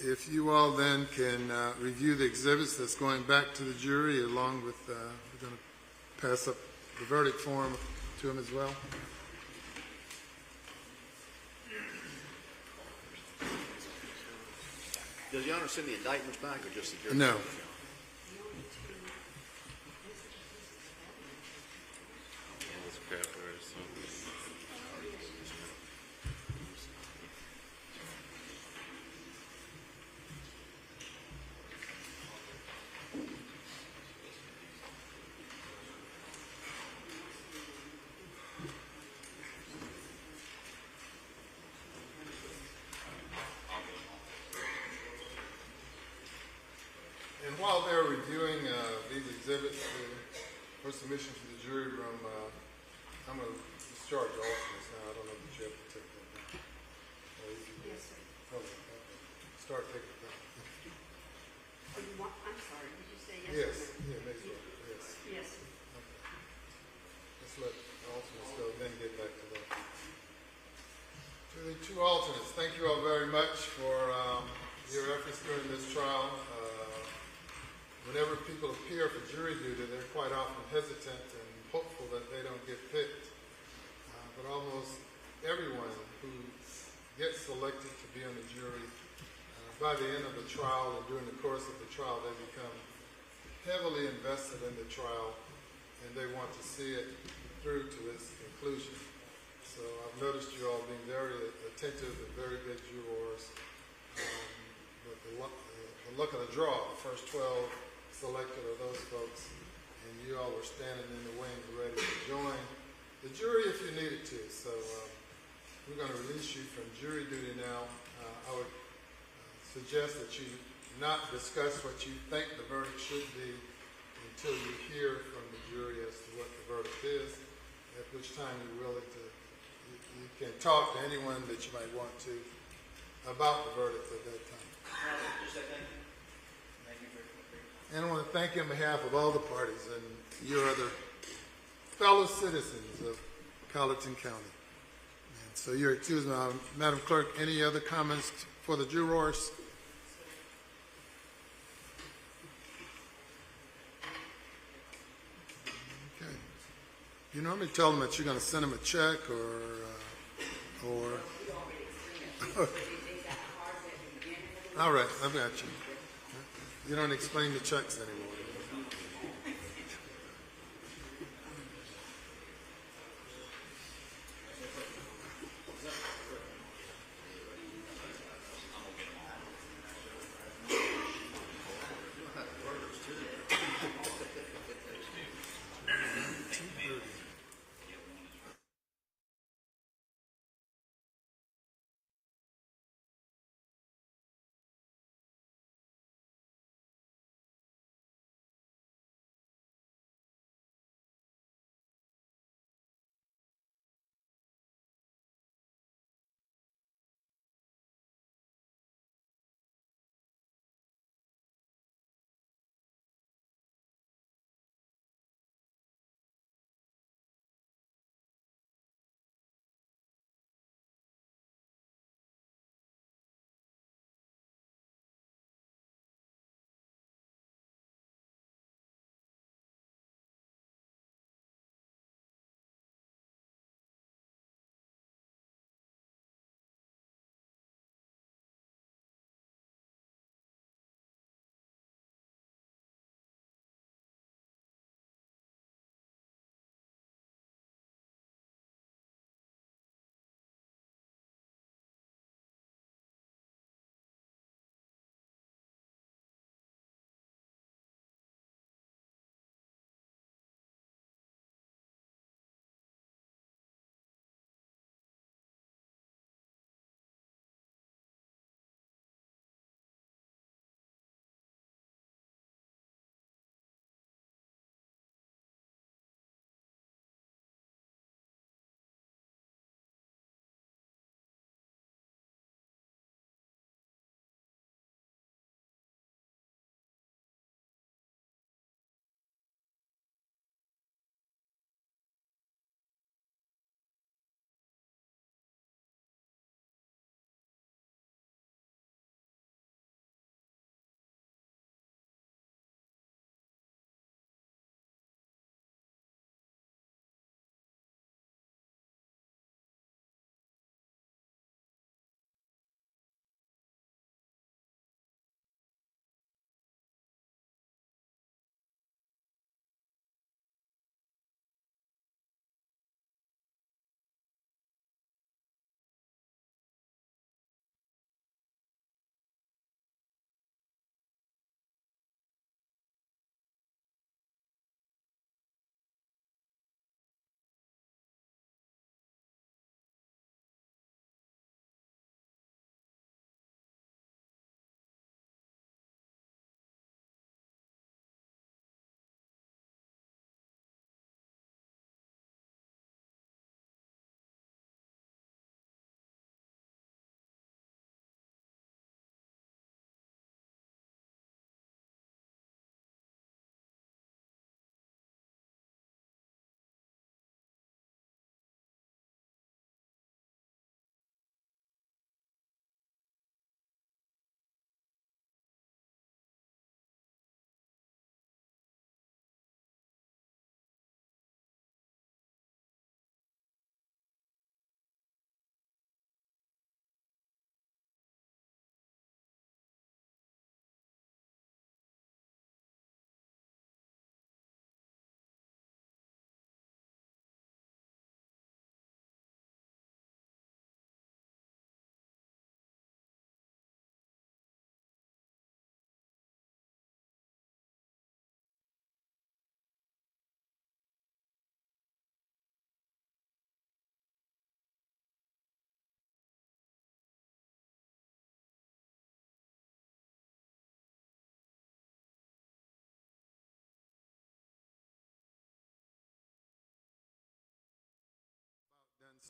if you all then can review the exhibits that's going back to the jury, along with, we're going to pass up the verdict form to them as well. Does the Honor send the indictments back or just the jury? No. while they're reviewing these exhibits for submission to the jury room, I'm going to discharge alternates now. I don't know that you have to take that down. Yes, sir. Okay. Start taking it down. I'm sorry, did you say yes? Yes, Or no? yeah, may as well, yes. Yes. Okay. Let's let the alternates go, then get back to that. To the two alternates, thank you all very much for your efforts during this trial. Whenever people appear for jury duty, they're quite often hesitant and hopeful that they don't get picked. But almost everyone who gets selected to be on the jury, by the end of the trial and during the course of the trial, they become heavily invested in the trial and they want to see it through to its conclusion. So I've noticed you all being very attentive and very good jurors. But the luck of the draw, the first 12 selected are those folks, and you all were standing in the wings ready to join the jury if you needed to. So we're going to release you from jury duty now. I would suggest that you not discuss what you think the verdict should be until you hear from the jury as to what the verdict is, at which time you're willing to, you can talk to anyone that you might want to about the verdict at that time. Just say thank you. Thank you for your time. And I want to thank you on behalf of all the parties and your other fellow citizens of Colleton County. And so you're excused now. Madam Clerk, any other comments for the jurors? Okay. You normally tell them that you're going to send them a check or all right, I've got you. You don't explain the checks anymore.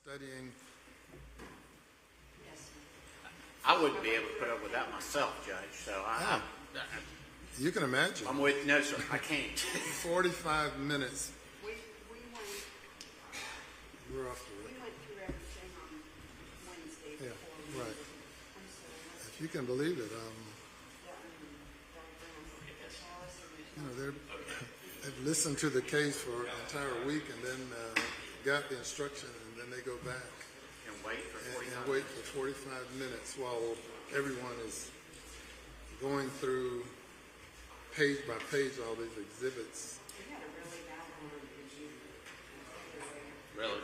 studying. Yes, sir. I wouldn't be able to put up with that myself, Judge, so You can imagine. I'm with, no, sir, I can't. 45 minutes. We We're off the went through everything on Wednesday Yeah, before we right. did. I'm sorry. If you can believe it, they've listened to the case for an entire week and then got the instruction, and then they go back And wait for and wait for 45 minutes while everyone is going through page by page all these exhibits. We had a really bad one in June. Really?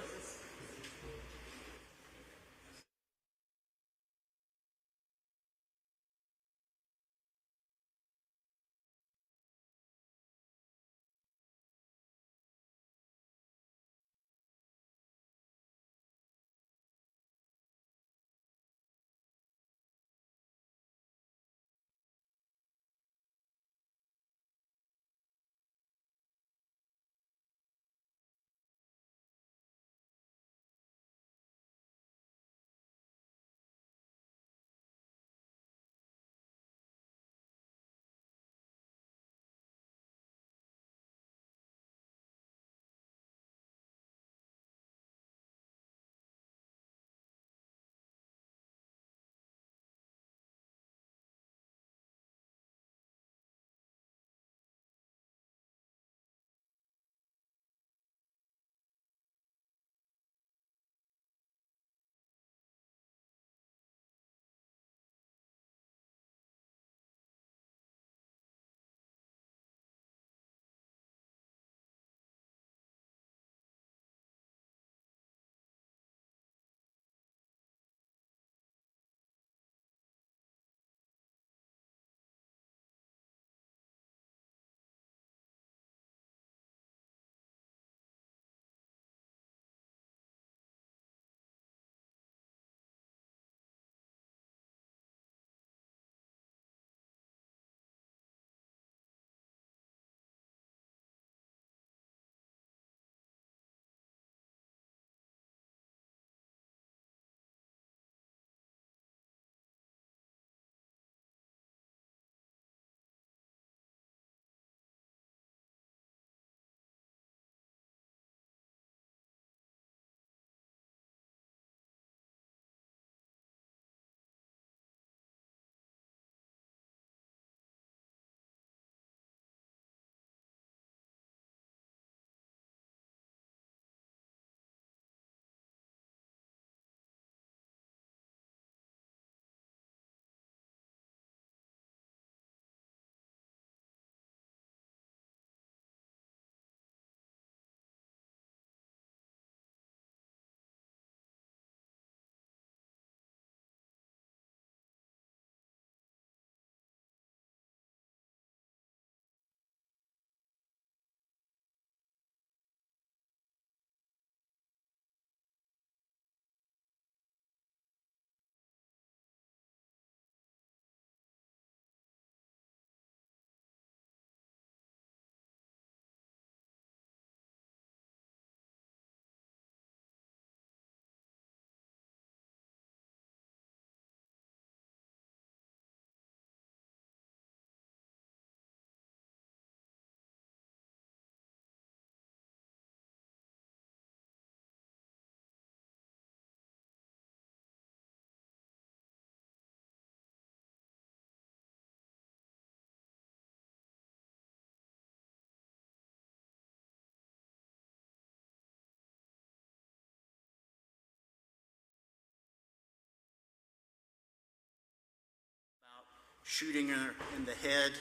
Shooting her in the head,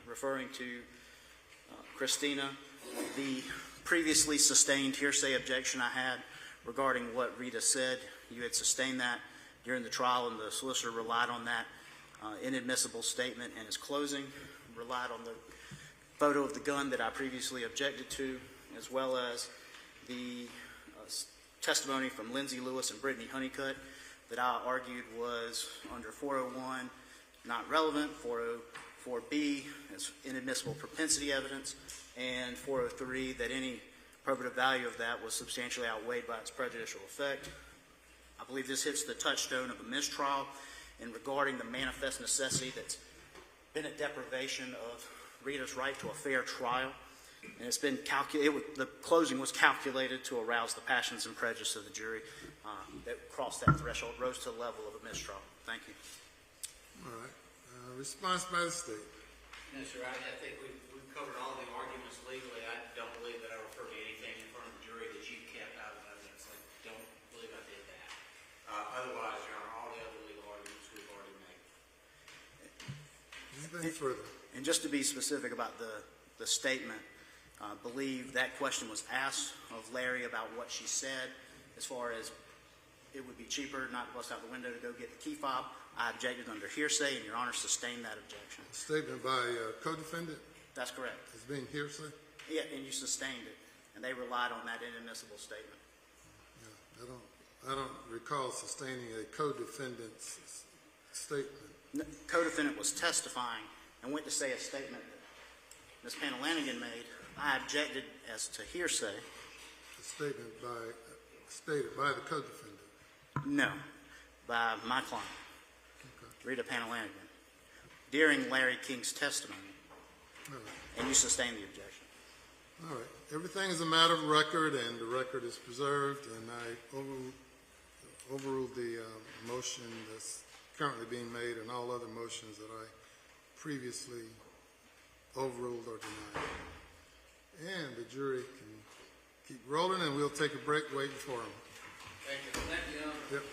referring to Cristina. The previously sustained hearsay objection I had regarding what Rita said, you had sustained that during the trial, and the solicitor relied on that inadmissible statement in his closing, relied on the photo of the gun that I previously objected to, as well as the testimony from Lindsay Lewis and Brittany Honeycutt that I argued was under 401 not relevant, 404B as inadmissible propensity evidence, and 403 that any Probative value of that was substantially outweighed by its prejudicial effect. I believe this hits the touchstone of a mistrial in regarding the manifest necessity that's been a deprivation of Rita's right to a fair trial. And it's been the closing was calculated to arouse the passions and prejudice of the jury that crossed that threshold, rose to the level of a mistrial. Thank you. All right. Response by the state. No, sir, I think we've covered all the arguments legally. I don't believe that I referred to anything in front of the jury that you kept out of evidence. I don't believe I did that. Otherwise, Your Honor, all the other legal arguments we've already made. Anything further? And just to be specific about the statement, believe that question was asked of Larry about what she said as far as it would be cheaper not to bust out the window to go get the key fob. I objected under hearsay, and Your Honor sustained that objection. Statement by co-defendant That's correct. is being hearsay? Yeah, and you sustained it, and they relied on that inadmissible statement. I don't recall sustaining a co-defendant's statement. Co-defendant was testifying and went to say a statement that Ms. Pangalangan made. I objected as to hearsay. A statement stated by the co-defendant. No, by my client, Okay. Rita Pangalangan, during Larry King's testimony, All right. and you sustained the objection. All right. Everything is a matter of record, and the record is preserved, and I overruled the motion that's currently being made and all other motions that I previously overruled or denied. And the jury can keep rolling, and we'll take a break waiting for them. Thank you. Thank you, Your Honor. Yep.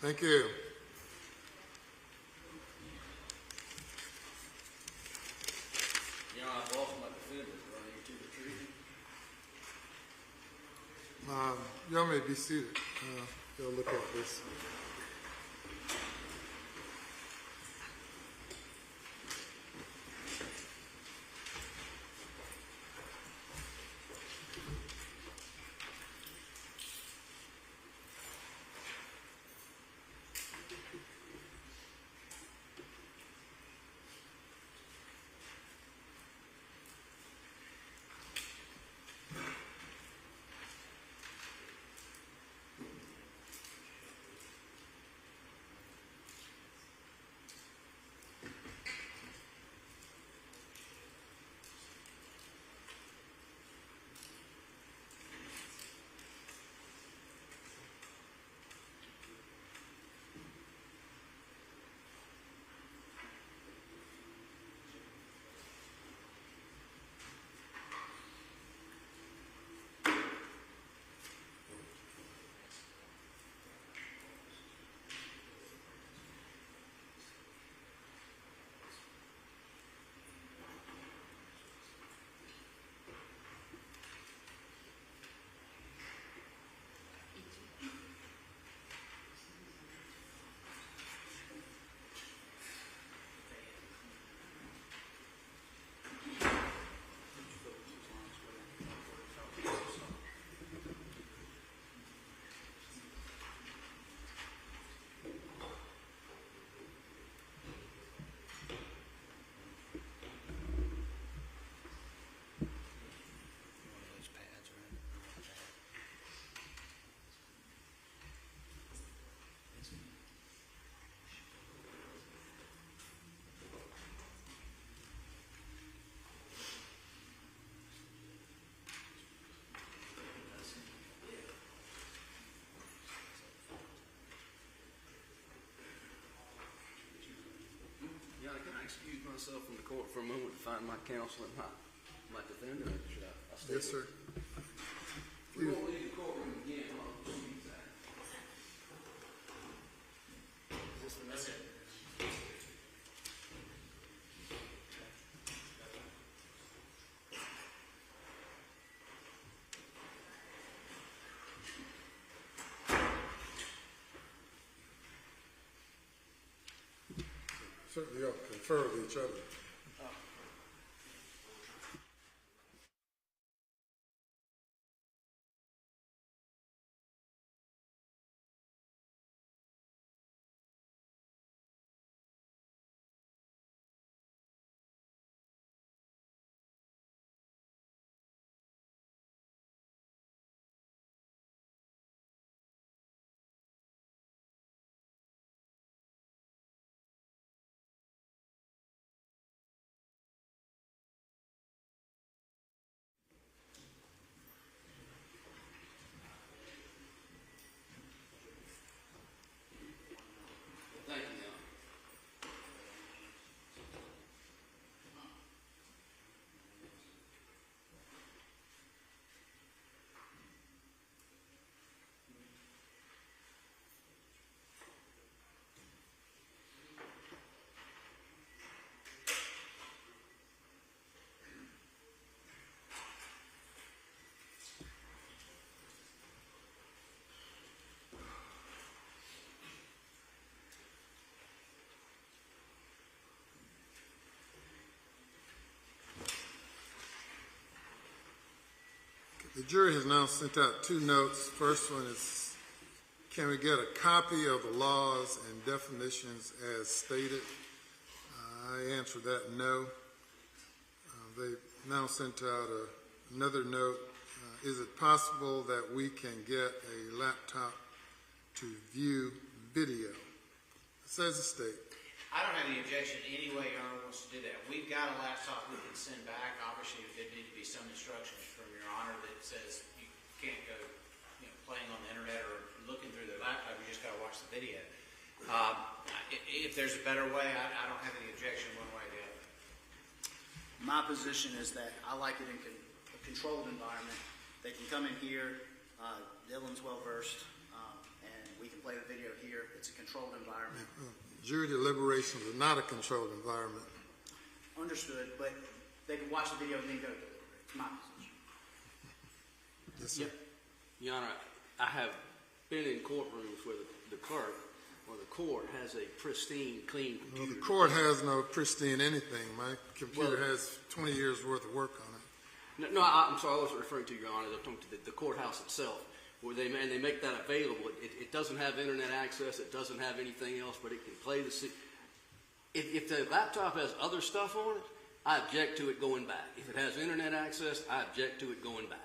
Thank you. You know, I've lost my defenders running to the tree. Y'all may be seated. Y'all look at this. Can I excuse myself from the court for a moment to find my counsel and my defender? Should I stay Yes, sir. We won't leave the courtroom again. Is this the message? Certainly y'all confer with each other. Thank you, John. The jury has now sent out two notes. First one is, can we get a copy of the laws and definitions as stated? I answered that no. They now sent out another note. Is it possible that we can get a laptop to view video? It says a state. I don't have any objection any way Your Honor wants to do that. We've got a laptop we can send back. Obviously, there need to be some instructions from Your Honor that says you can't go, playing on the internet or looking through the laptop. You just got to watch the video. If there's a better way, I don't have any objection one way or the other. My position is that I like it in a controlled environment. They can come in here. Dylan's well versed, and We can play the video here. It's a controlled environment. Jury deliberations are not a controlled environment. Understood, but they can watch the video and then go deliberate. It's my position. Yes, sir. Your Honor, I have been in courtrooms where the clerk or the court has a pristine, clean Well, computer. the court has no pristine anything. My computer has 20 years worth of work on it. No, I'm sorry, I wasn't referring to, Your Honor. I'm talking to the courthouse itself, where they make that available. It doesn't have internet access. It doesn't have anything else, but it can play the. If the laptop has other stuff on it, I object to it going back. If it has internet access, I object to it going back.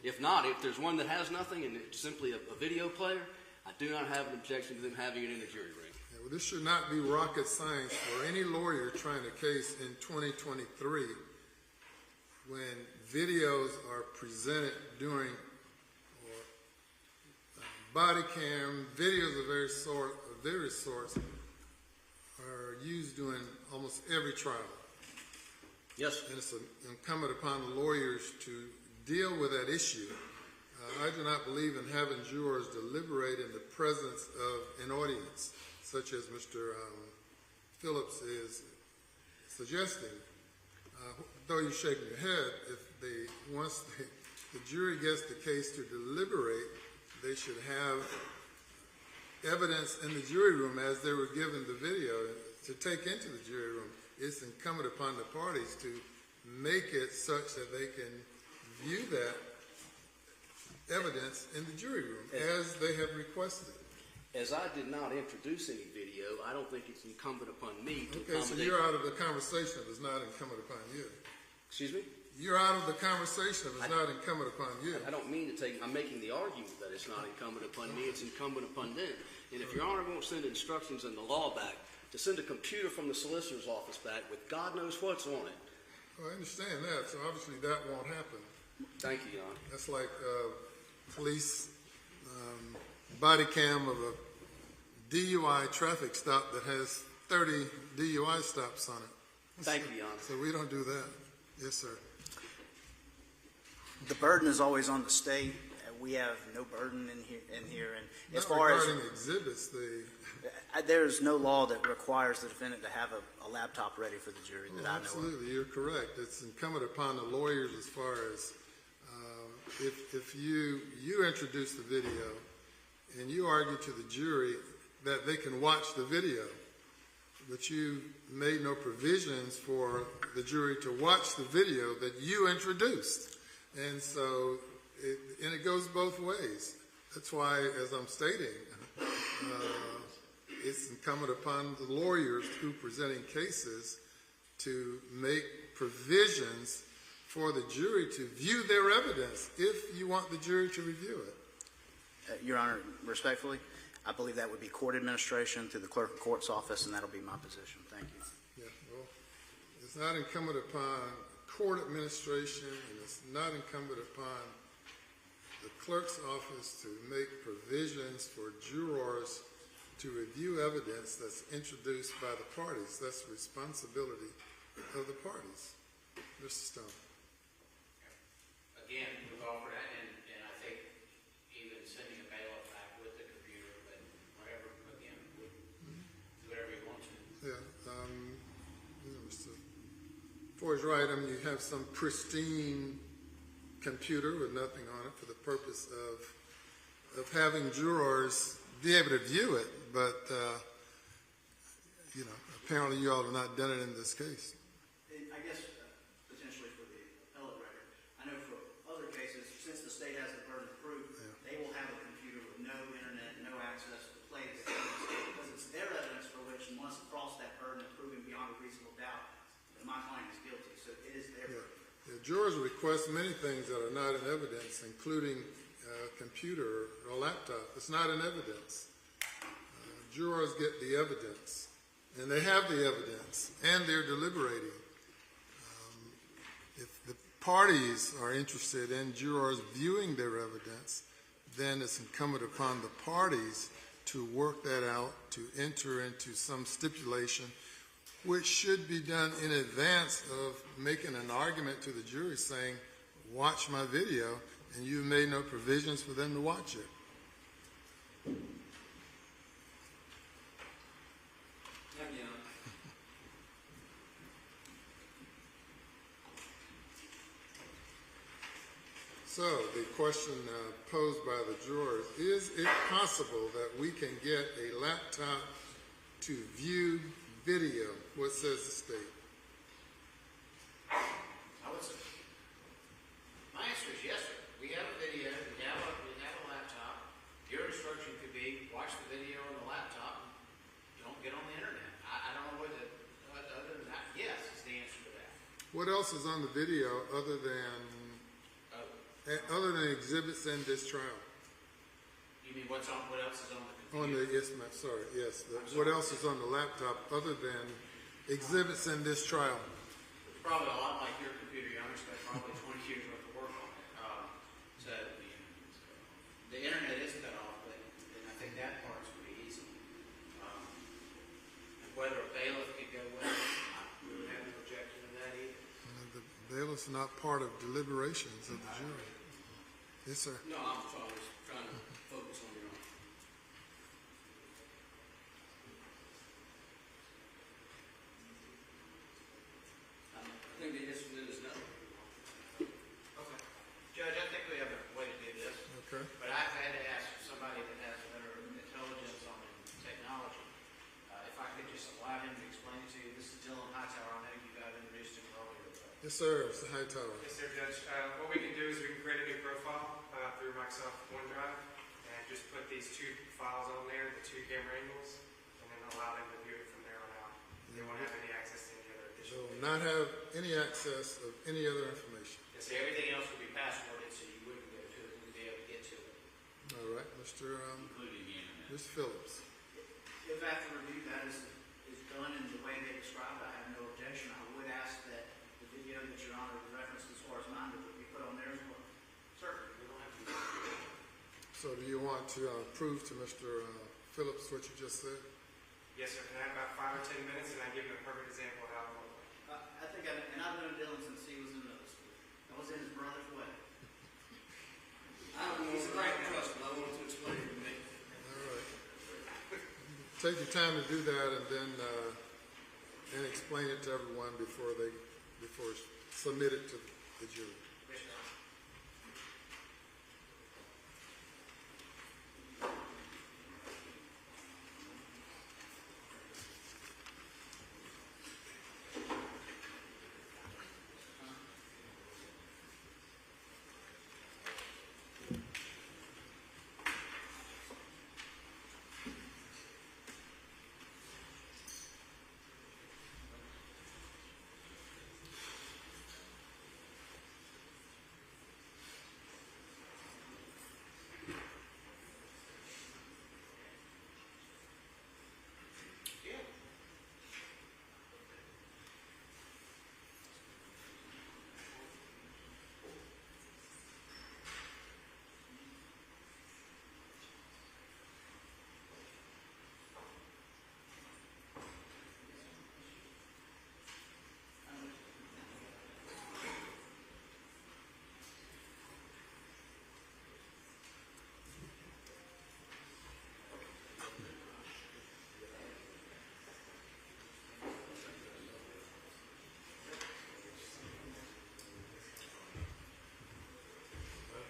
If not, if there's one that has nothing and it's simply a video player, I do not have an objection to them having it in the jury room. Yeah, well, this should not be rocket science for any lawyer trying a case in 2023 when videos are presented during body cam, videos of various sorts are used during almost every trial. Yes. And it's incumbent upon the lawyers to deal with that issue. I do not believe in having jurors deliberate in the presence of an audience, such as Mr. Phillips is suggesting. Though you're shaking your head, once the jury gets the case to deliberate, they should have evidence in the jury room as they were given the video to take into the jury room. It's incumbent upon the parties to make it such that they can view that evidence in the jury room as they have requested. As I did not introduce any video, I don't think it's incumbent upon me to Okay, so you're out of the conversation if it's not incumbent upon you. Excuse me? You're out of the conversation if it's not incumbent upon you. I don't mean to I'm making the argument that it's not incumbent upon me, it's incumbent upon them. And if Your Honor won't send instructions in the law back to send a computer from the solicitor's office back with God knows what's on it. Well, I understand that, so obviously that won't happen. Thank you, Your Honor. That's like police body cam of a DUI traffic stop that has 30 DUI stops on it. Thank you, Your Honor. So we don't do that. Yes, sir. The burden is always on the state. We have no burden in here. And as Not far as regarding exhibits, there's no law that requires the defendant to have a laptop ready for the jury that I know of. absolutely, you're correct. It's incumbent upon the lawyers as far as if you introduce the video and you argue to the jury that they can watch the video, but you made no provisions for the jury to watch the video that you introduced. And so, it goes both ways. That's why, as I'm stating, it's incumbent upon the lawyers who are presenting cases to make provisions for the jury to view their evidence if you want the jury to review it. Your Honor, respectfully, I believe that would be court administration through the clerk of court's office, and that'll be my position. Thank you. Yeah, well, it's not incumbent upon court administration, and it's not incumbent upon the clerk's office to make provisions for jurors to review evidence that's introduced by the parties. That's the responsibility of the parties. Mr. Stone. Again, with all that, and I think even sending a bailiff back with the computer, but whatever, again, do whatever you want to. Yeah, Mr. Ford's right. I mean, you have some pristine computer with nothing on it for the purpose of having jurors be able to view it, but apparently you all have not done it in this case. I guess potentially for the appellate record, I know for other cases, since the state has the burden of proof, they will have a computer with no internet, no access to play the evidence, because it's their evidence for which must cross that burden of proving beyond a reasonable doubt that my client is guilty. So it is their burden. Yeah, jurors request many things that are not in evidence, including a computer or a laptop. It's not in evidence. Jurors get the evidence, and they have the evidence, and they're deliberating. If the parties are interested in jurors viewing their evidence, then it's incumbent upon the parties to work that out, to enter into some stipulation, which should be done in advance of making an argument to the jury saying, watch my video, and you've made no provisions for them to watch it. So the question posed by the jurors, is it possible that we can get a laptop to view video? What says the state? I would say, my answer is yes, sir. We have a video, we have a laptop. Your instruction could be, watch the video on the laptop, don't get on the internet. I don't know whether, other than that, yes is the answer to that. What else is on the video other than exhibits in this trial? You mean what else is on the computer? On the, yes, ma'am, sorry, yes. What else is on the laptop other than exhibits in this trial? It's probably a lot like your computer. You spent probably 20 years worth of work on it. So the internet is cut off, but and I think that part's pretty easy. And whether a bailiff could go with it, we would have no objection to that either. The bailiff's not part of deliberations of the jury. Yes, sir. No, I was trying to focus on your own. I think the answer is no. Okay. Judge, I think we have a way to do this. Okay. But I've had to ask somebody that has better intelligence on technology. If I could just allow him to explain it to you. This is Dylan Hightower. I know you got introduced him earlier. But Yes, sir, Mr. Hightower. Yes, sir, Judge. What we can do is we can create a new profile through Microsoft OneDrive and just put these two files on there, the two camera angles, and then allow them to view it from there on out. They won't have any access to any other They additional. will not have any access of any other information. yes, sir, everything else would be passworded, so you wouldn't go to it. You'd be able to get to it. All right, Mr. including the internet. Mr. Phillips. If after review that is done in the way they described, I have no objection. I would ask that the video that Your Honor referenced as far as mine would be put on there as well. Certainly, we don't have to. So do you want to prove to Mr. Phillips what you just said? Yes, sir. Can I have about 5 or 10 minutes and I give you a perfect example of how it will look? I think, and I've known Dylan since he was in middle school. I was in his brother's wedding. I don't know if I can trust him. I want to explain it to me. All right. Take your time to do that and then and explain it to everyone before submit it to the jury. Yes, sir.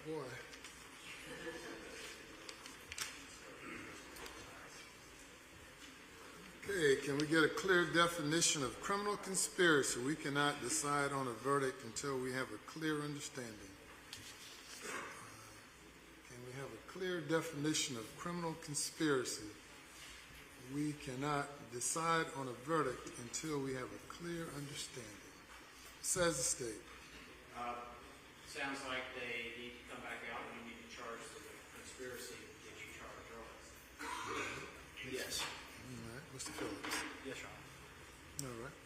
Boy. Okay, can we get a clear definition of criminal conspiracy? We cannot decide on a verdict until we have a clear understanding. Can we have a clear definition of criminal conspiracy? We cannot decide on a verdict until we have a clear understanding. Says the state. Sounds like they need to come back out and you need to charge the conspiracy that you charged earlier. Yes. All right, Mr. Phillips. Yes, Your Honor. All right.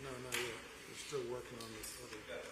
No, not yet. We're still working on this other thing.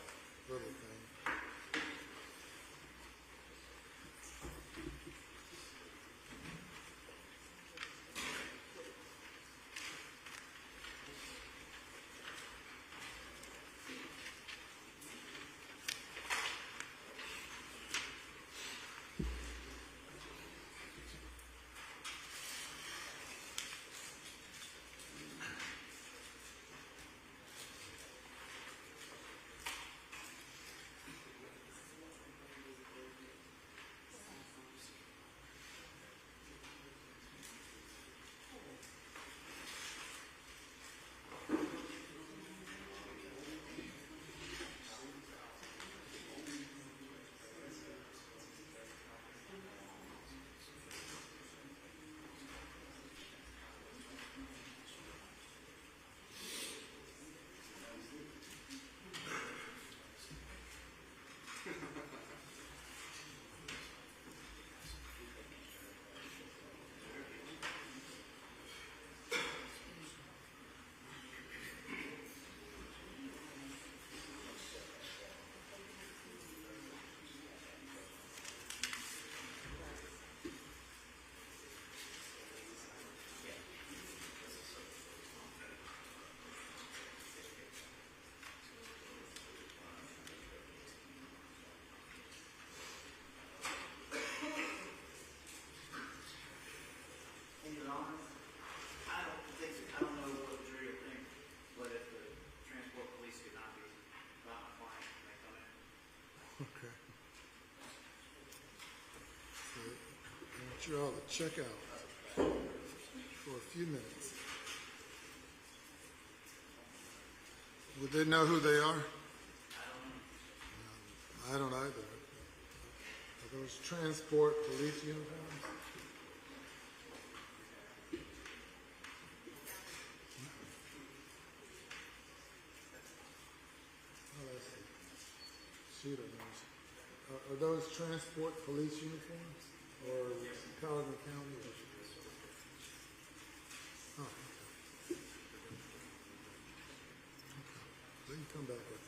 want you all to check out for a few minutes. Would they know who they are? I don't either. Are those transport police uniforms? Oh, let's see. Sheeta knows. Are those transport police uniforms or Pangalangan County? Oh, okay. They can come back with it.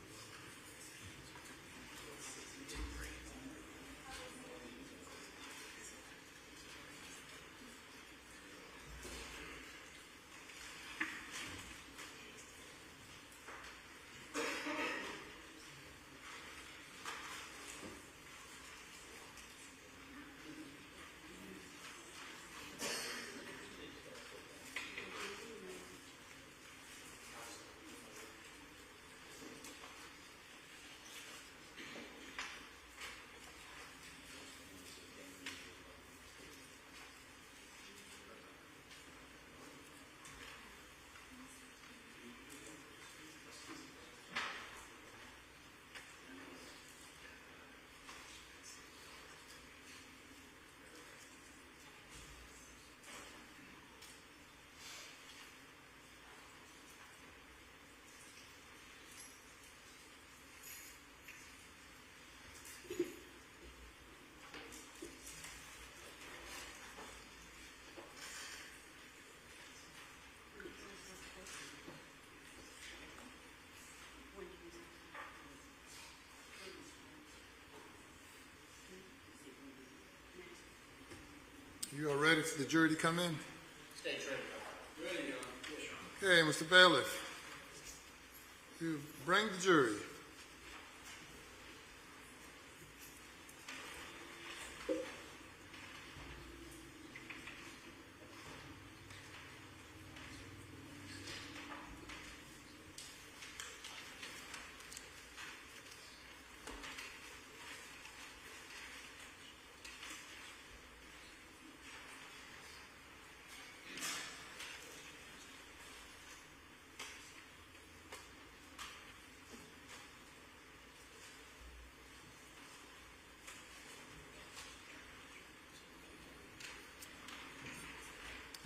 You are ready for the jury to come in? State's ready. Ready, Your Honor. Yes, Your Honor. Okay, Mr. Bailiff, you bring the jury.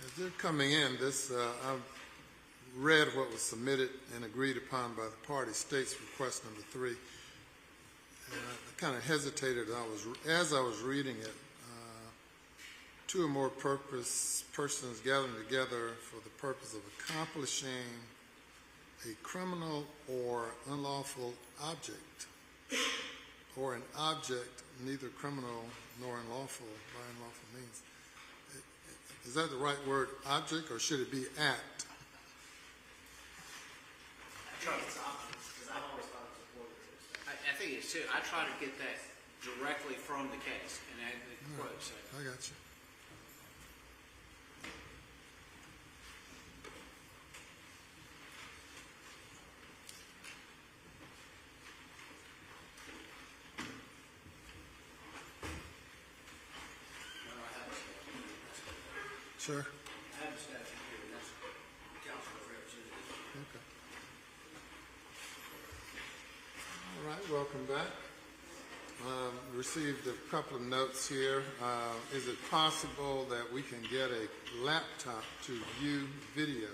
As they're coming in, I've read what was submitted and agreed upon by the party, state's request number 3. And I kind of hesitated as I was reading it. Two or more persons gathering together for the purpose of accomplishing a criminal or unlawful object, or an object neither criminal nor unlawful by unlawful means. Is that the right word, object, or should it be act? I think it's options, because I've always thought it was a quote. I think it's too. I try to get that directly from the case and add the quote. So. I got you. Sure. I have a statute here, and that's counsel of representatives. Okay. All right, welcome back. Received a couple of notes here. Is it possible that we can get a laptop to view video?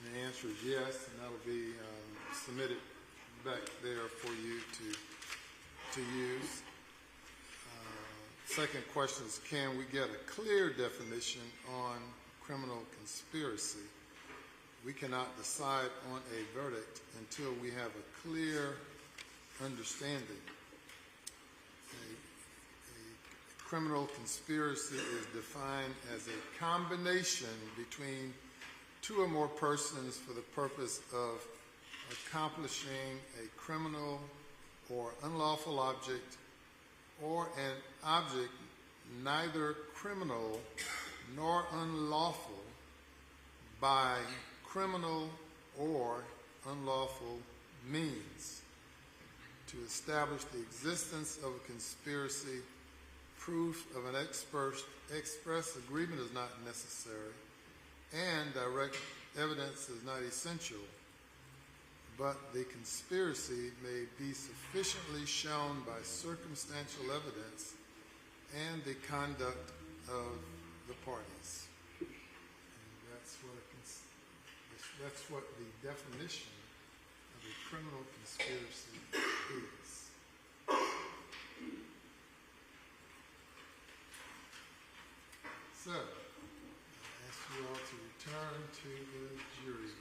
And the answer is yes, and that'll be submitted back there for you to use. Second question is, can we get a clear definition on criminal conspiracy? We cannot decide on a verdict until we have a clear understanding. A criminal conspiracy is defined as a combination between two or more persons for the purpose of accomplishing a criminal or unlawful object, or an object neither criminal nor unlawful by criminal or unlawful means, to establish the existence of a conspiracy proof of an express agreement is not necessary, and direct evidence is not essential, but the conspiracy may be sufficiently shown by circumstantial evidence and the conduct of the parties. And that's what the definition of a criminal conspiracy is. So, I ask you all to return to the jury room.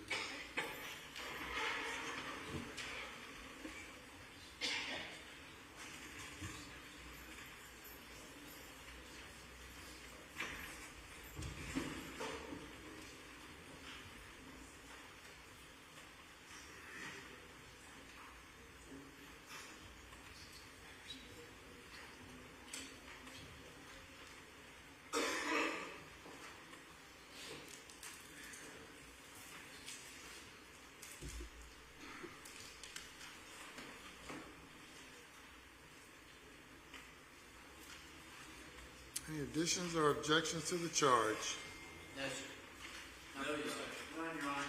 Any additions or objections to the charge? No, sir. No, sir. None, Your Honor.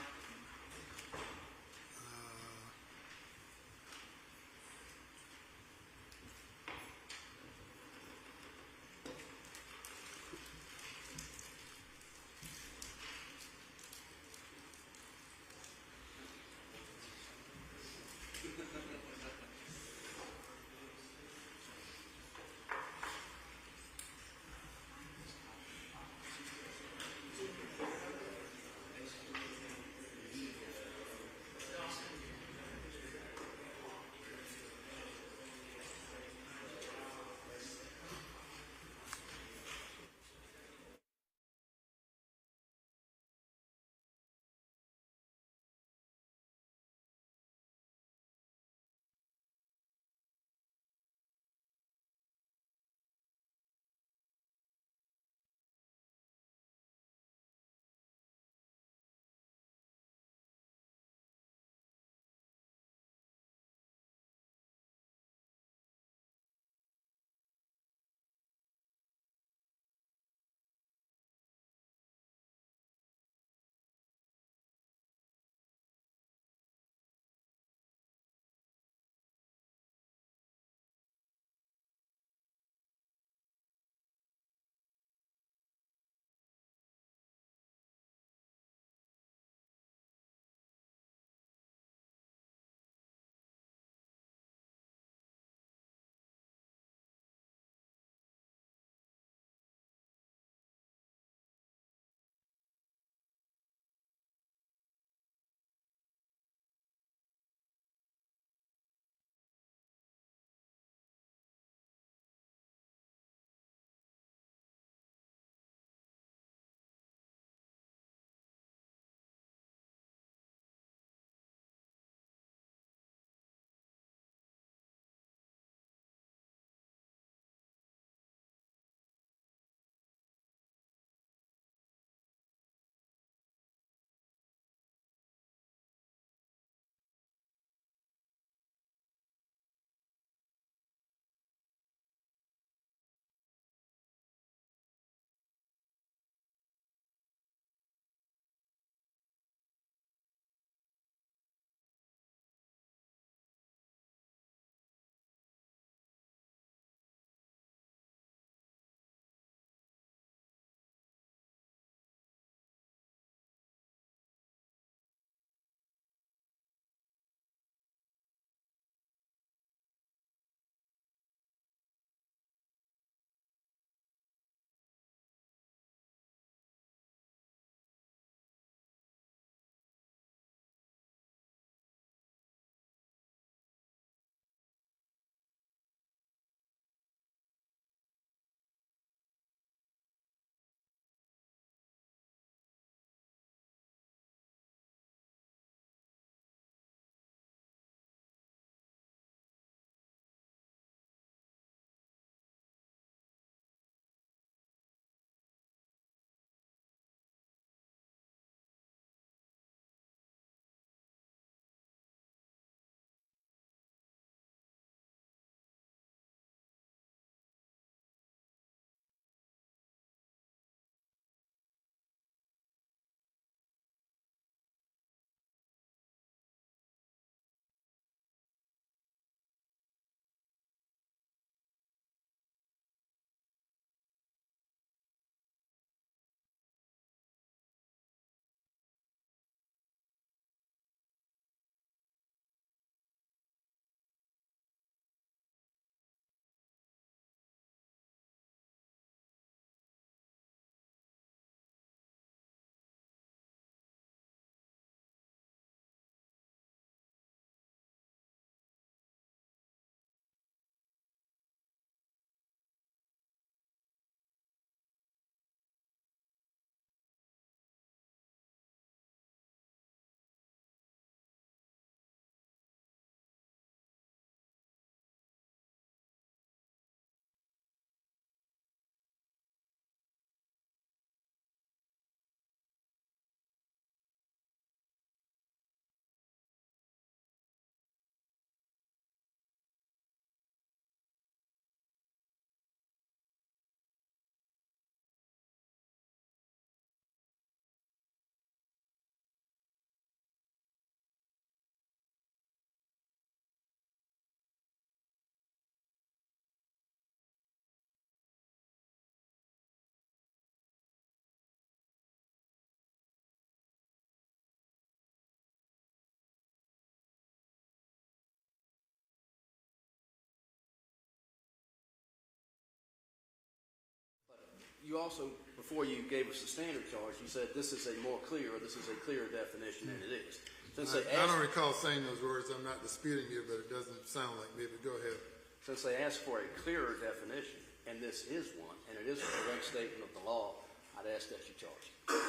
you also, before you gave us the standard charge, you said this is a more clear, or this is a clearer definition than it is. Since they I don't asked, recall saying those words. I'm not disputing you, but it doesn't sound like me, but go ahead. since they asked for a clearer definition, and this is one, and it is a correct statement of the law, I'd ask that you charge. Well,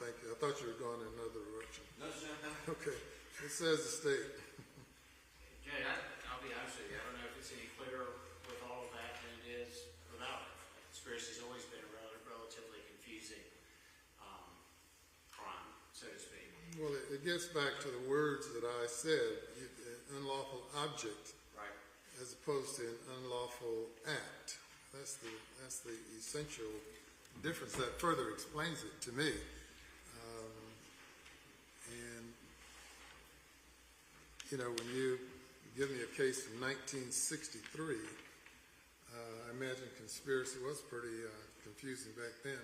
thank you. I thought you were going in another direction. No, sir. Okay. It says the state. Jay, I'll be honest with you, I don't know if it's any clearer with all of that than it is without it. Conspiracy's always been a relatively confusing crime, so to speak. Well, it gets back to the words that I said, unlawful object, Right. as opposed to an unlawful act. That's the essential difference. That further explains it to me. And, you know, when you give me a case from 1963, I imagine conspiracy was pretty confusing back then.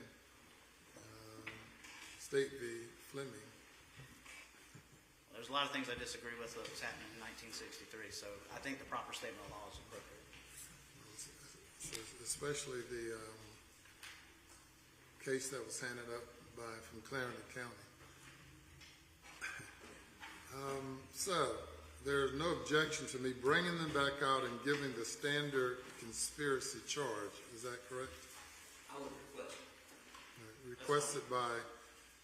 State v. Fleming. There's a lot of things I disagree with that was happening in 1963, so I think the proper statement of law is appropriate. Especially the case that was handed up from Clarendon County. So there's no objection to me bringing them back out and giving the standard conspiracy charge. Is that correct? I would request. Requested by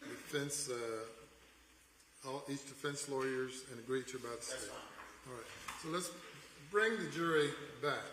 defense, each defense lawyers and agreed to by the state. All right. So let's bring the jury back.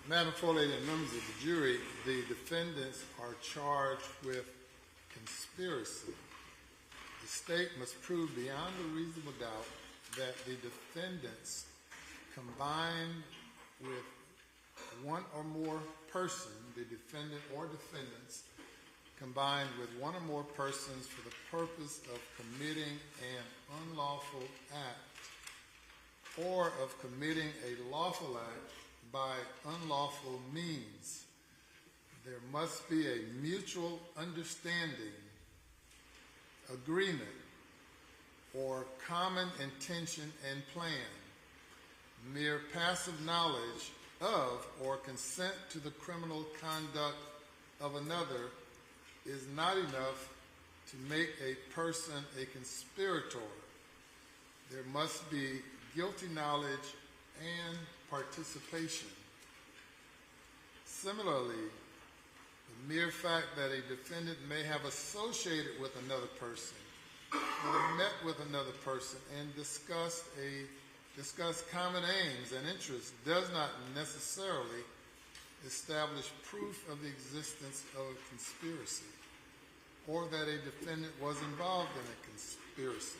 Madam Floor Lady and members of the jury, the defendants are charged with conspiracy. The state must prove beyond a reasonable doubt that the defendants combined with one or more person, the defendant or defendants, combined with one or more persons for the purpose of committing an unlawful act or of committing a lawful act by unlawful means. There must be a mutual understanding, agreement, or common intention and plan. Mere passive knowledge of or consent to the criminal conduct of another is not enough to make a person a conspirator. There must be guilty knowledge and participation. Similarly, the mere fact that a defendant may have associated with another person or met with another person and discussed common aims and interests does not necessarily establish proof of the existence of a conspiracy or that a defendant was involved in a conspiracy.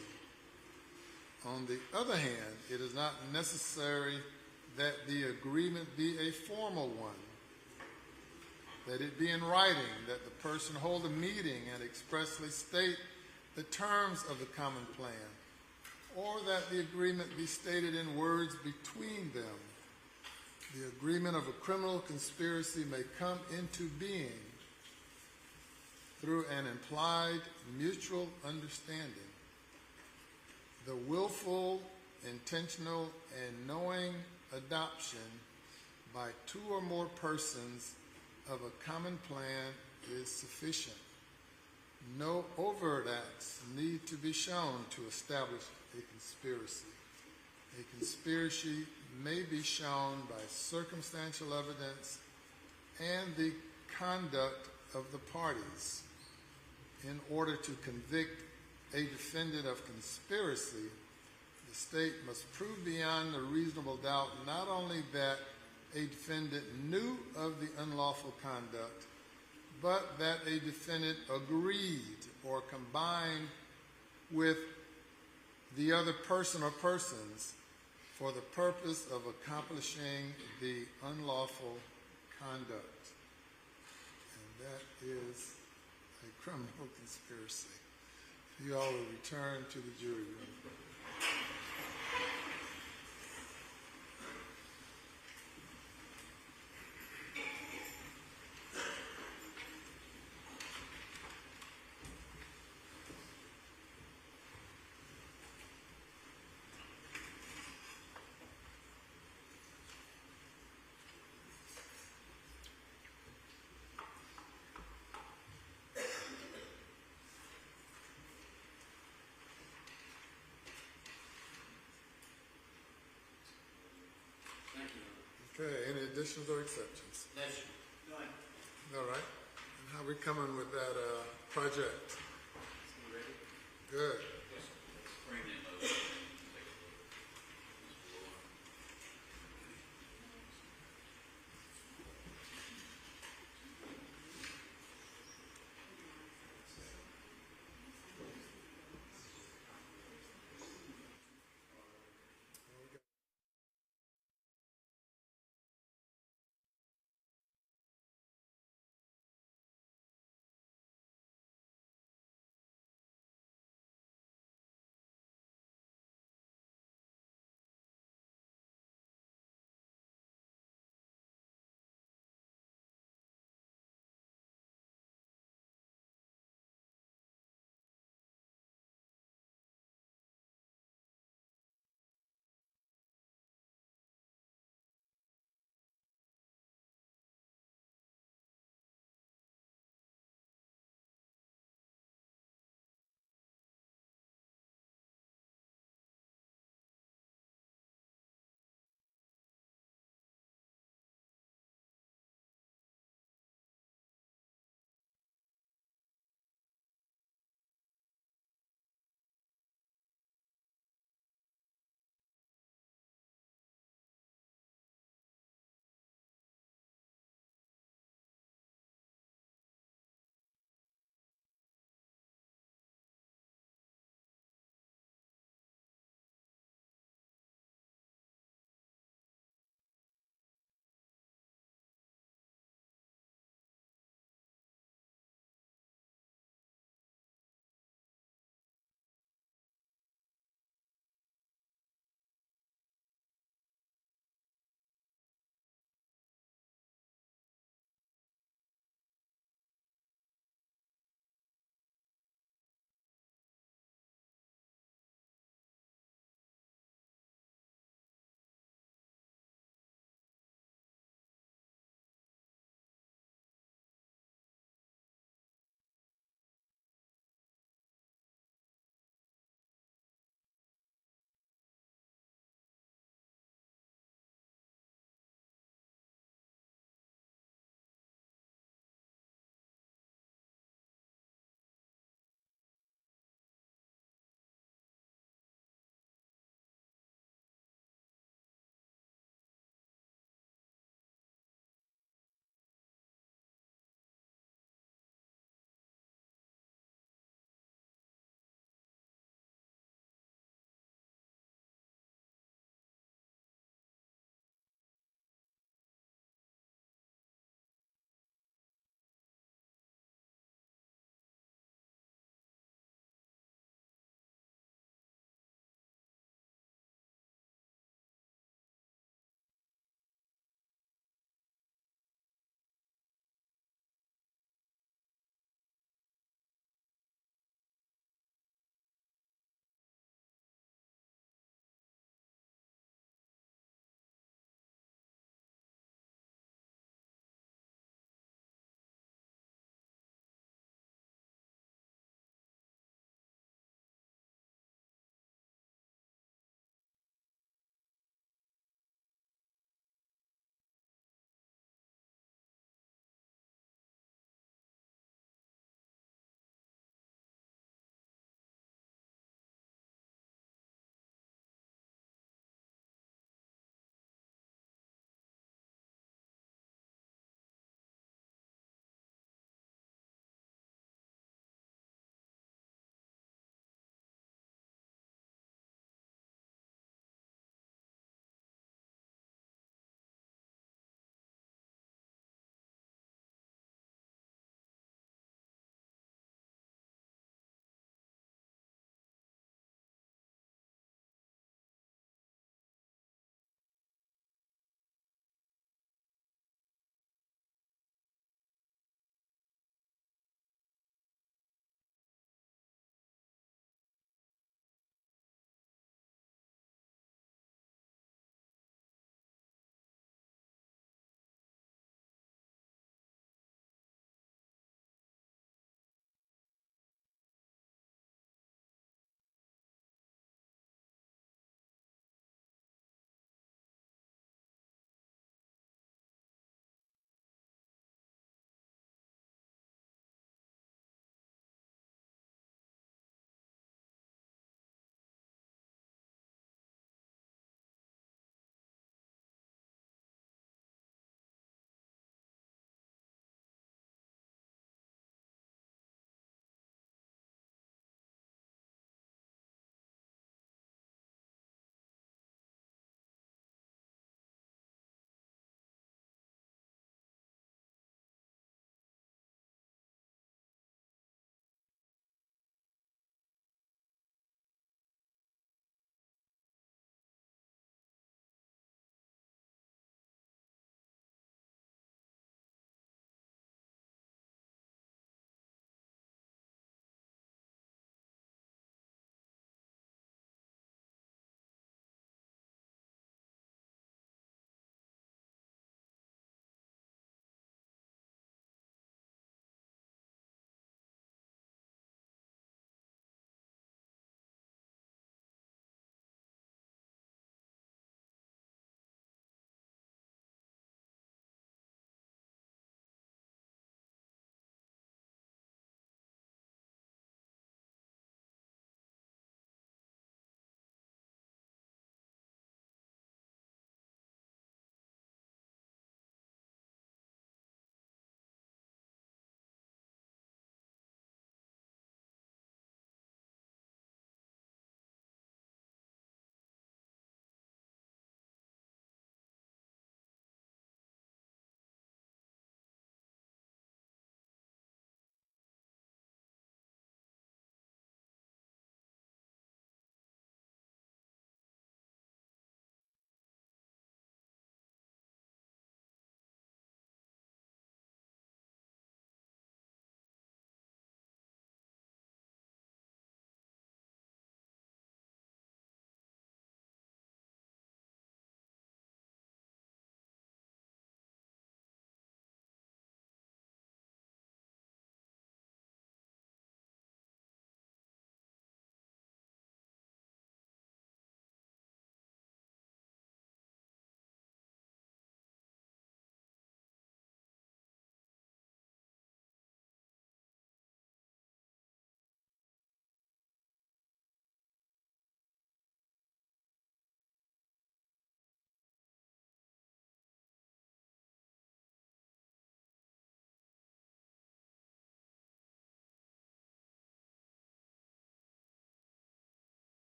On the other hand, it is not necessary that the agreement be a formal one, that it be in writing, that the person hold a meeting and expressly state the terms of the common plan, or that the agreement be stated in words between them. The agreement of a criminal conspiracy may come into being through an implied mutual understanding. The willful, intentional, and knowing adoption by two or more persons of a common plan is sufficient. No overt acts need to be shown to establish a conspiracy. A conspiracy may be shown by circumstantial evidence and the conduct of the parties. In order to convict a defendant of conspiracy, the state must prove beyond a reasonable doubt not only that a defendant knew of the unlawful conduct, but that a defendant agreed or combined with the other person or persons for the purpose of accomplishing the unlawful conduct. And that is a criminal conspiracy. You all will return to the jury room. Okay, any additions or exceptions? None. All right. And how we coming with that project? Good.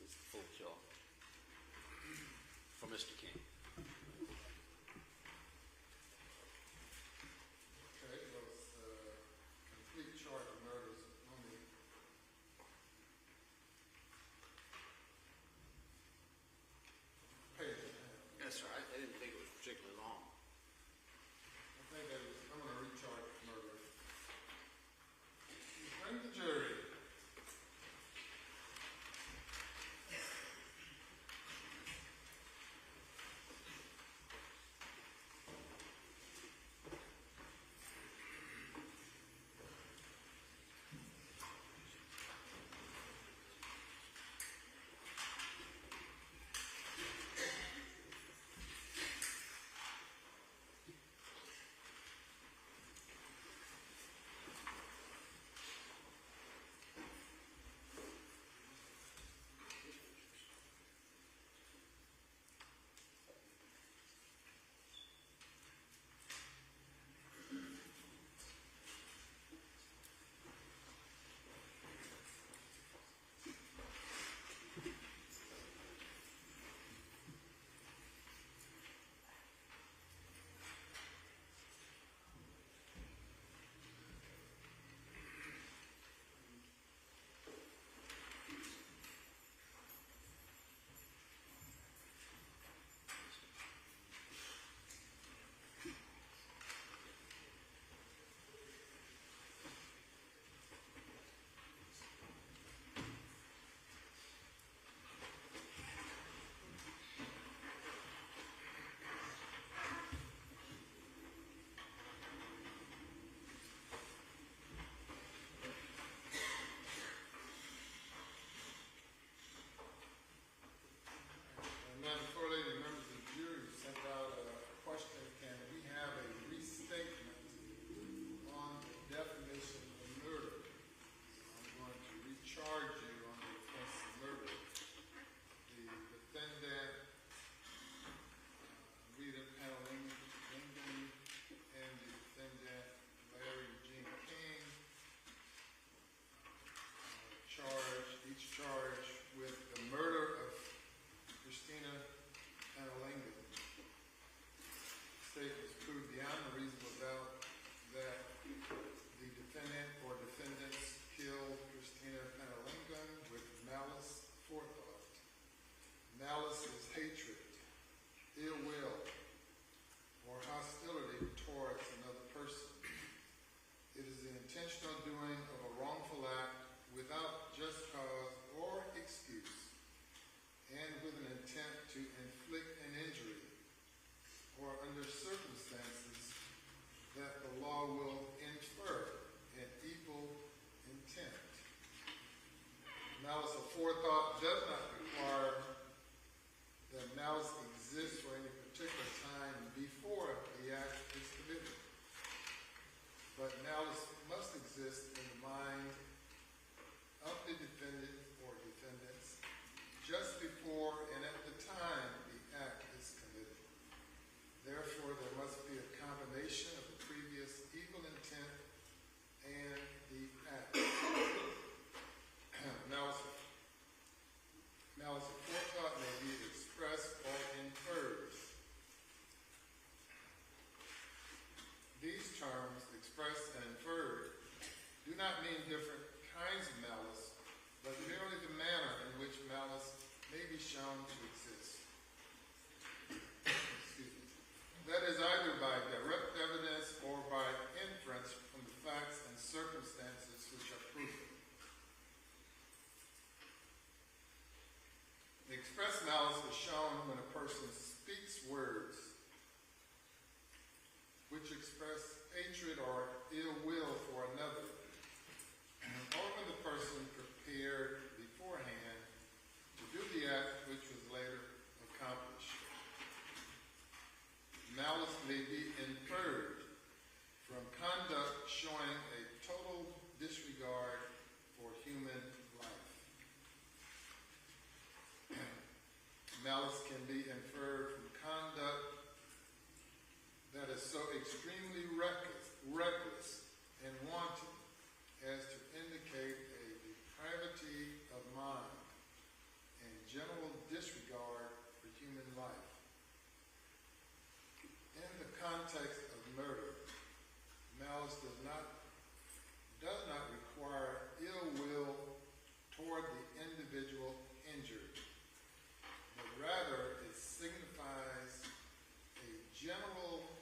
is the full kill for Mr. King. Okay, it was complete charge of murders only. Page. Yes, sir. I didn't think it was particularly long. I think that was, I'm going to recharge murder. Bring the jury. Madam Floor Lady, members of the jury sent out a question, can we have a restatement on the definition of murder? I'm going to recharge you on the offense of murder. The defendant, Rita Pangalangan, and the defendant, Larry Eugene King, each charged with the murder of Cristina Pangalangan. State was proved beyond a reasonable doubt that the defendant or defendants killed Cristina Pangalangan with malice forethought. Malice is hatred, ill will, or hostility towards another person. It is the intentional doing of a wrongful act without just cause or excuse, and with an intent to inflict an injury, or under circumstances that the law will infer an evil intent. Malice of forethought does not require that malice exists for any particular time before the act is committed, but malice must exist in the mind of the defendant or defendants just before and at the time the act is committed. Therefore, there must be a combination of the previous evil intent and the act. Malice of forethought may be expressed or inferred. These terms, expressed and inferred, do not mean different kinds of malice, but merely the manner in which malice may be shown to exist. Excuse me. That is either by direct evidence or by inference from the facts and circumstances which are proven. The express malice is shown when a person speaks words which express hatred or ill will for another, or when the person prepared beforehand to do the act which was later accomplished. Malice may be inferred from conduct showing a total disregard for human life. Malice can be inferred from conduct that is so extremely reckless and wanton as to indicate a depravity of mind and general disregard for human life. In the context of murder, malice does not require ill will toward the individual injured, but rather it signifies a general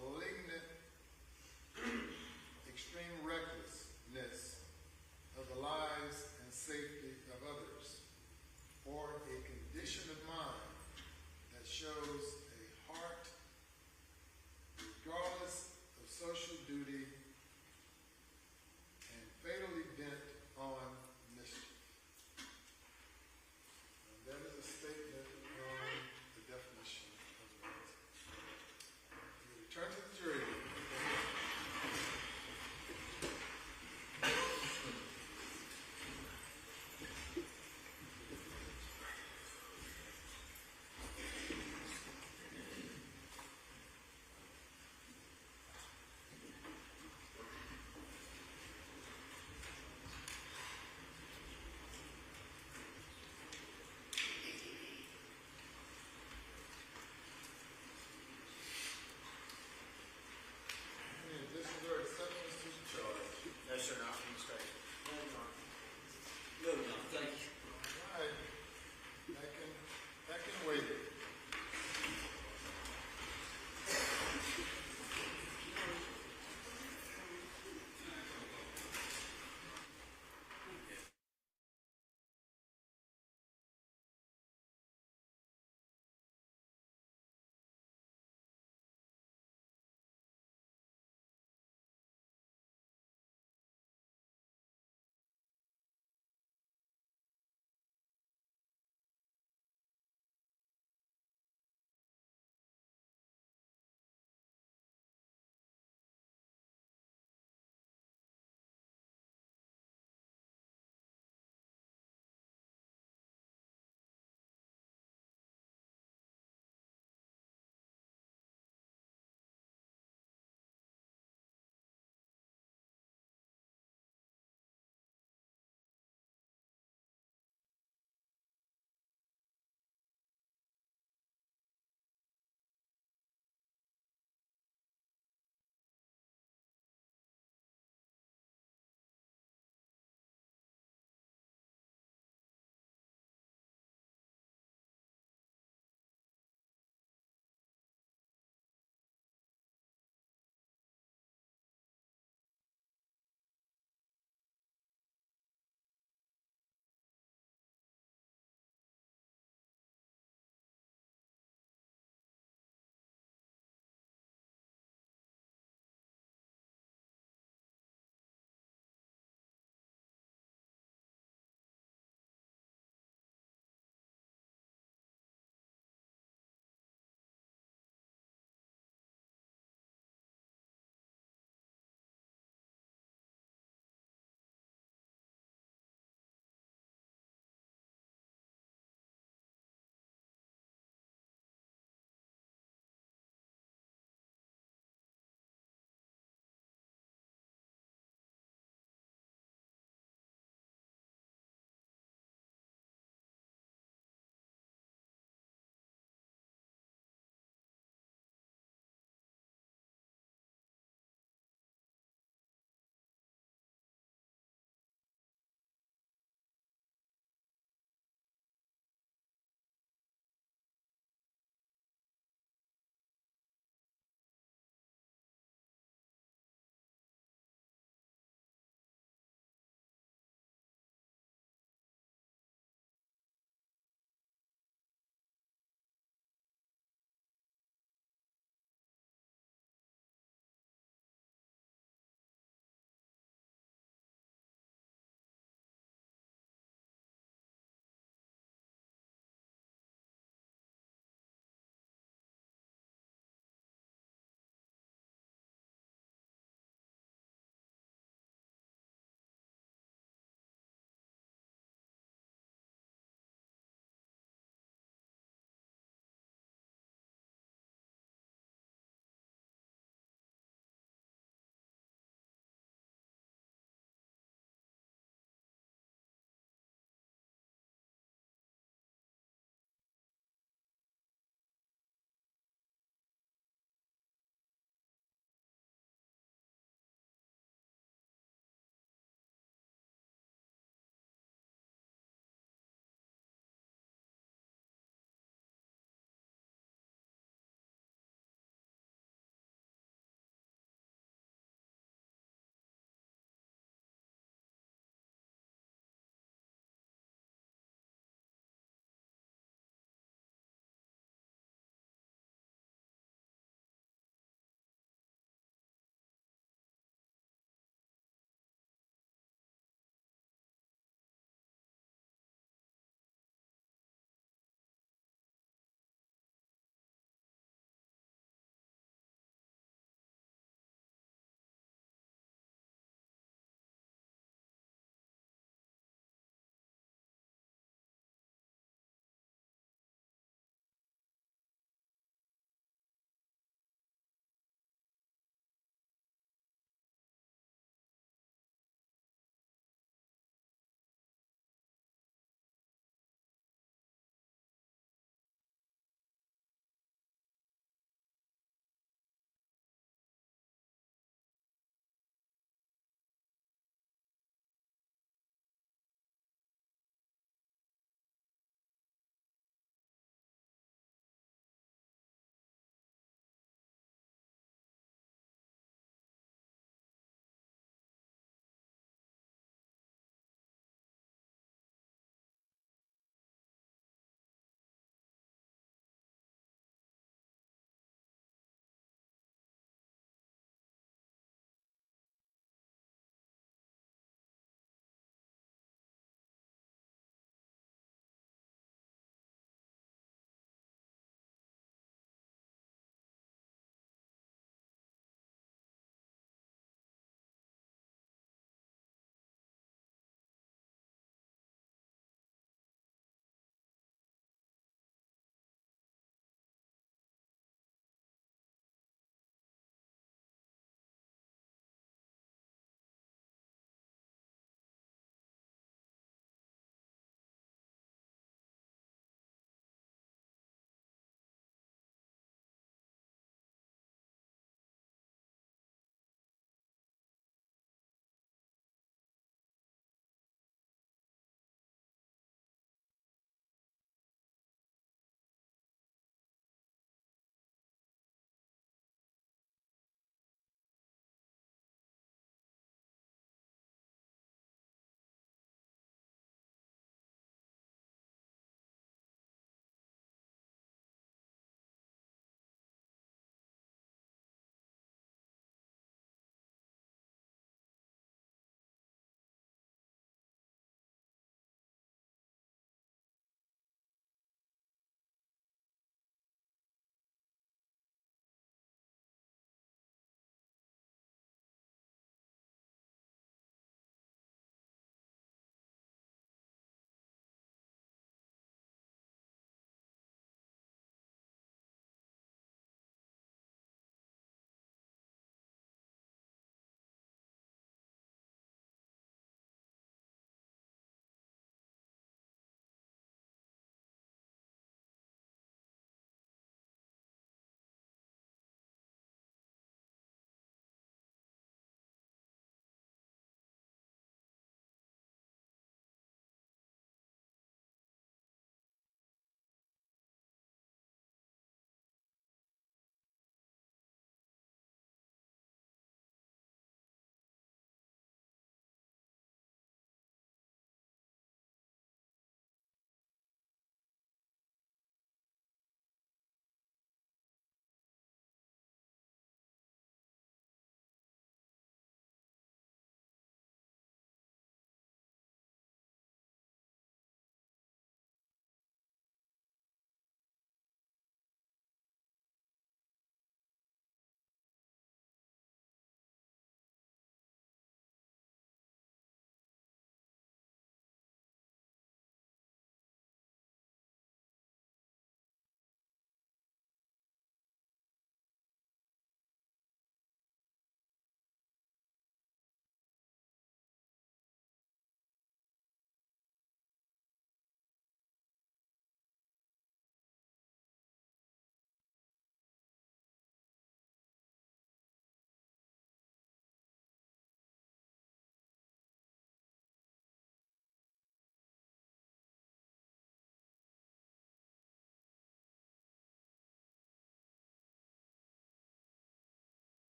malignant extreme recklessness of the lives and safety of others, or a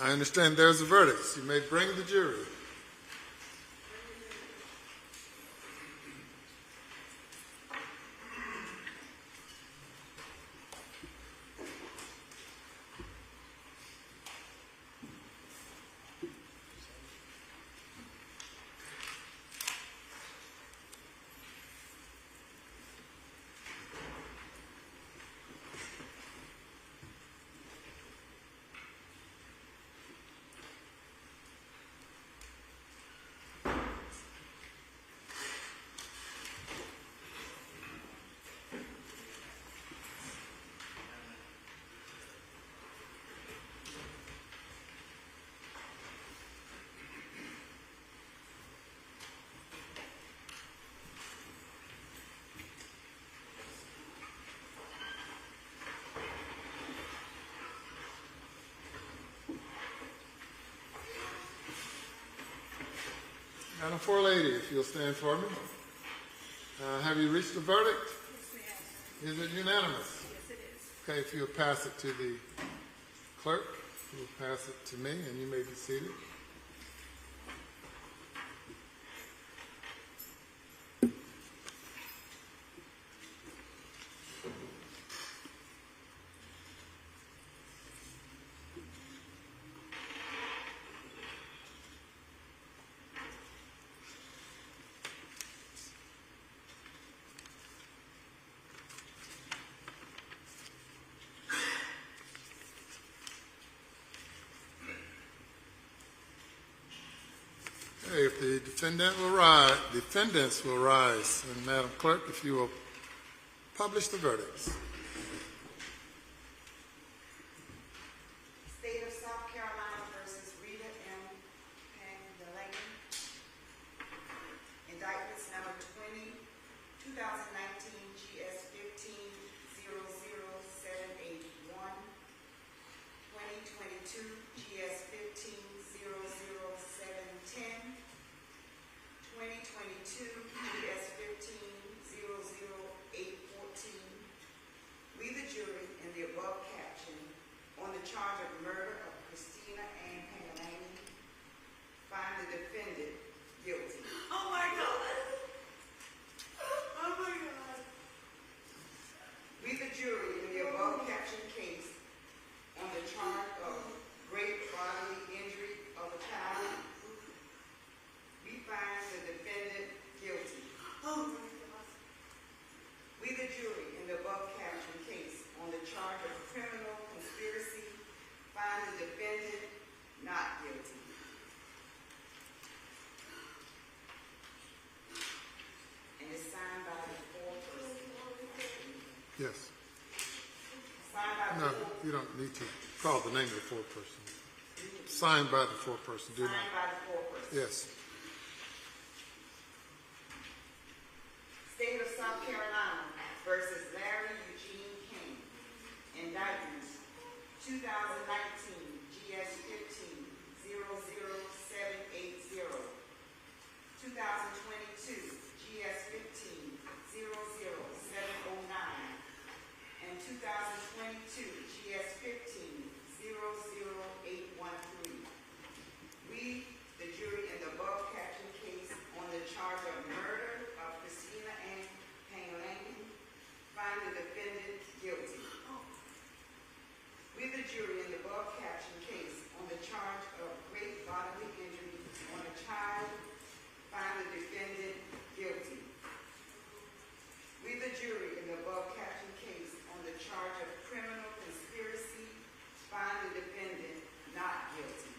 I understand there's a verdict. You may bring the jury. Madam Forelady, if you'll stand for me. Have you reached a verdict? Yes, we have. Is it unanimous? Yes, it is. Okay, if you'll pass it to the clerk, you'll pass it to me, and you may be seated. Okay, if the defendants will rise, and Madam Clerk, if you will publish the verdicts. State of South Carolina versus Rita Pangalangan. Indictments number 2019 GS 1500781, 2022 GS 1500710, 2022 GS 1500814. We, the jury, in the above caption, on the charge of murder of Cristina and Pangalangan, find the defendant guilty. Oh my God! Oh my God! We, the jury, in the above captioned case, on the charge of great bodily injury of a child, we find the defendant guilty. Oh my God! We, the jury, in the above captioned case, on the charge of criminal conspiracy, find the defendant not guilty. And it's signed by the foreperson. Yes. Signed by No, the foreperson. you don't need to call the name of the foreperson. Signed by the foreperson. Do Signed not. by the foreperson. Yes. State of South Carolina versus Larry Eugene King. Indictments 2019 GS 1500780, 2022 GS 1500709, and 2022 GS 1500813. We, the jury, in the above captioned case on the charge of murder of Cristina and Pangalangan, find the defendant guilty. We, the jury, in the above captioned case on the charge of great bodily injury on a child, find the defendant guilty. We, the jury, in the above captioned case on the charge of criminal conspiracy, find the defendant not guilty.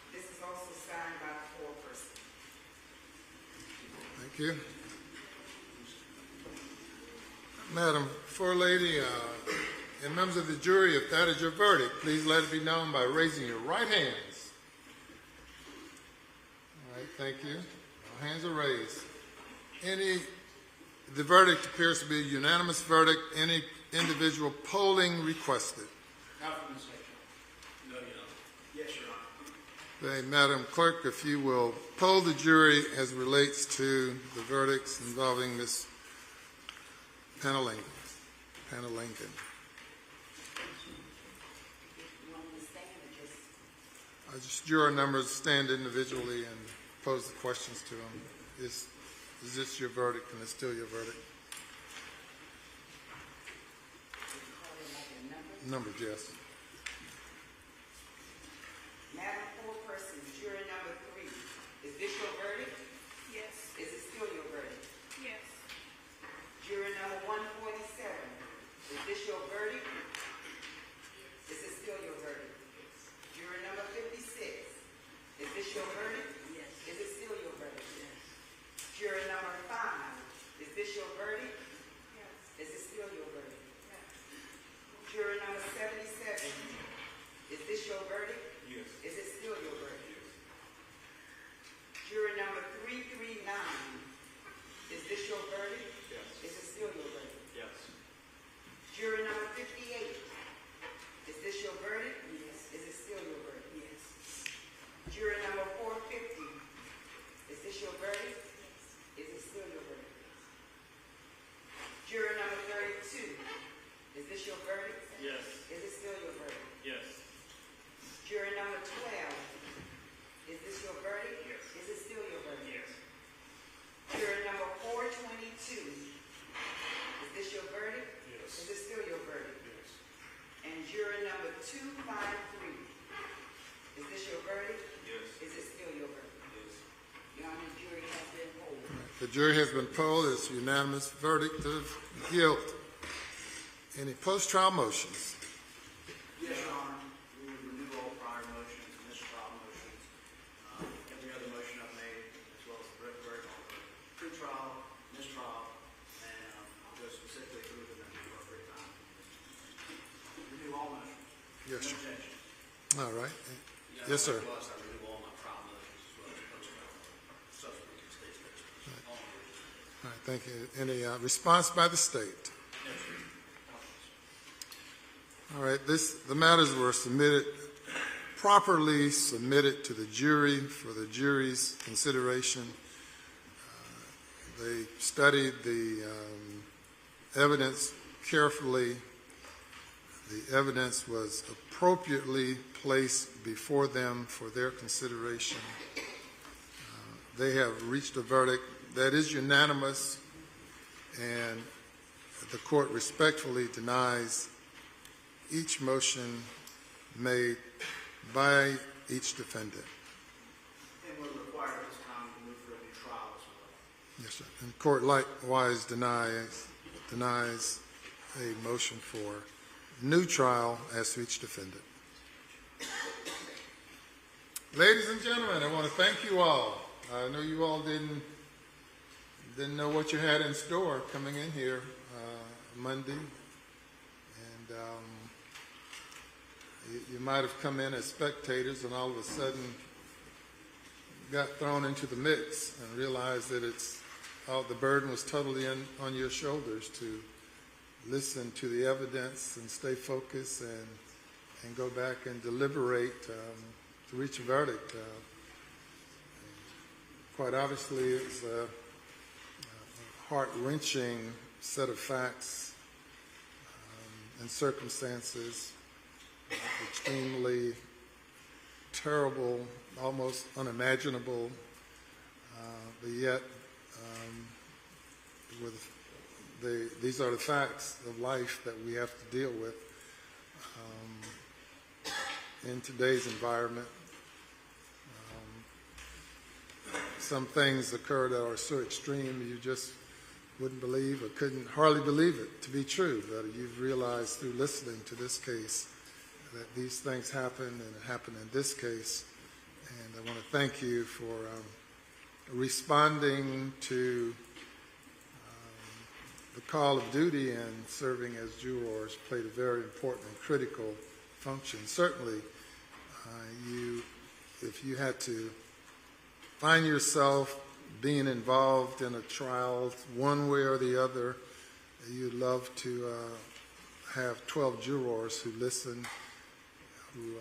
This is also signed by the foreperson. Thank you. Madam Forelady, and members of the jury, if that is your verdict, please let it be known by raising your right hands. All right, thank you. All hands are raised. The verdict appears to be a unanimous verdict. Any individual polling requested? Not from this section. No, Your Honor. Yes, Your Honor. Okay, Madam Clerk, if you will poll the jury as relates to the verdicts involving Ms. Pangalangan. You want me to stand or just juror numbers stand individually and pose the questions to them. Is this your verdict, and it's still your verdict? Numbers, yes. Madam Foreperson, juror number 3, is this your verdict? Yes. Is it still your verdict? Yes. Juror number 147, is this your verdict? Is it still your verdict? Juror number 56, is this your verdict? Yes. Is it still your verdict? Juror number 5, is this your verdict? Yes. Is it still your verdict? Yes. Juror number 77, is this your verdict? Yes. Is it still your verdict? Juror number 339, is this your verdict? Yes. Is it still your verdict? Yes. Juror number 58, is this your verdict? Yes. Is it still your verdict? Yes. Juror number 450, is this your verdict? Yes. Is it still your verdict? Juror number 32, is this your verdict? Yes. Is it still your verdict? Yes. Juror number 12, is this your verdict? Yes. Is it still your verdict? Yes. Juror number 422, is this your verdict? Yes. Is it still your verdict? Yes. And juror number 253, is this your verdict? Yes. Is it still your verdict? Yes. Your Honor, the jury has been polled. The jury has been polled. It's unanimous verdict of guilt. Any post-trial motions? Yes, Your Honor. We would renew all prior motions, mistrial motions, every other motion I've made, as well as the verdict, pre-trial, mistrial, and I'll go specifically through them at the appropriate time. Renew all motions. Yes, No sir. objection. All right. Yes, sir. Plus, I renew all my trial motions as well as post-trial, subsequent to state motions. All motions. All right, thank you. Any response by the state? All right, the matters were properly submitted to the jury for the jury's consideration. They studied the evidence carefully. The evidence was appropriately placed before them for their consideration. They have reached a verdict that is unanimous, and the court respectfully denies each motion made by each defendant. And would require at this time to move for a new trial as well. Yes, sir. And the court likewise denies a motion for new trial as to each defendant. Ladies and gentlemen, I want to thank you all. I know you all didn't know what you had in store coming in here Monday, and you might have come in as spectators and all of a sudden got thrown into the mix and realized that the burden was totally on your shoulders to listen to the evidence and stay focused and go back and deliberate to reach a verdict. Quite obviously, it's a heart-wrenching set of facts and circumstances, extremely terrible, almost unimaginable, but yet these are the facts of life that we have to deal with in today's environment. Some things occur that are so extreme you just wouldn't believe or couldn't hardly believe it to be true, that you've realized through listening to this case that these things happen, and it happened in this case. And I want to thank you for responding to the call of duty and serving as jurors played a very important and critical function. Certainly, if you had to find yourself being involved in a trial one way or the other, you'd love to have 12 jurors who listen, who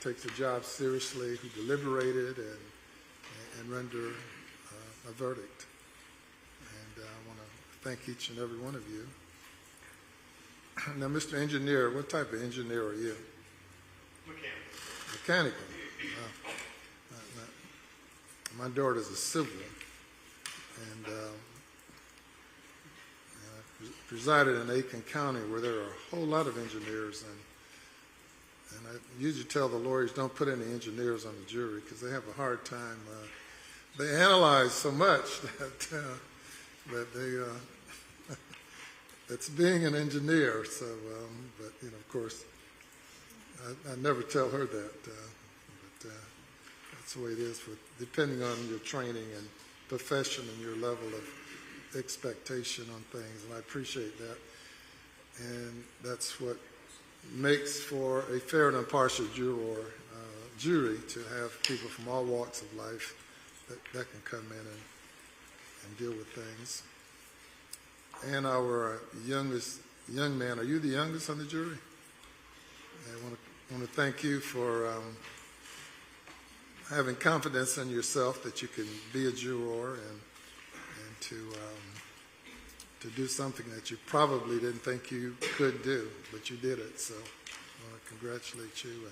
take the job seriously, who deliberated and render a verdict. And I want to thank each and every one of you. Now, Mr. Engineer, what type of engineer are you? Mechanical. mechanical. My daughter's a civil, and I presided in Aiken County where there are a whole lot of engineers, and I usually tell the lawyers don't put any engineers on the jury because they have a hard time. They analyze so much that they it's being an engineer. So, but you know, of course, I never tell her that. But that's the way it is, depending on your training and profession and your level of expectation on things. And I appreciate that. And that's what makes for a fair and impartial jury to have people from all walks of life that can come in and deal with things. And our youngest young man, are you the youngest on the jury? I want to thank you for having confidence in yourself that you can be a juror and to do something that you probably didn't think you could do, but you did it. So I want to congratulate you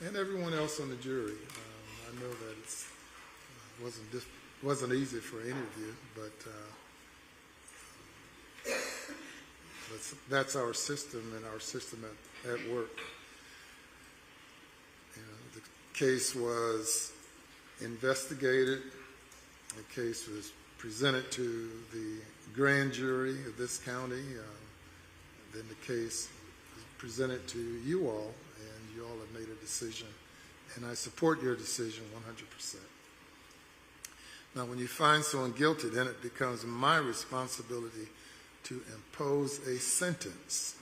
and everyone else on the jury. I know that it wasn't easy for any of you, but that's our system and our system at work. You know, the case was investigated. The case was presented to the grand jury of this county. Then the case was presented to you all, and you all have made a decision. And I support your decision 100%. Now, when you find someone guilty, then it becomes my responsibility to impose a sentence.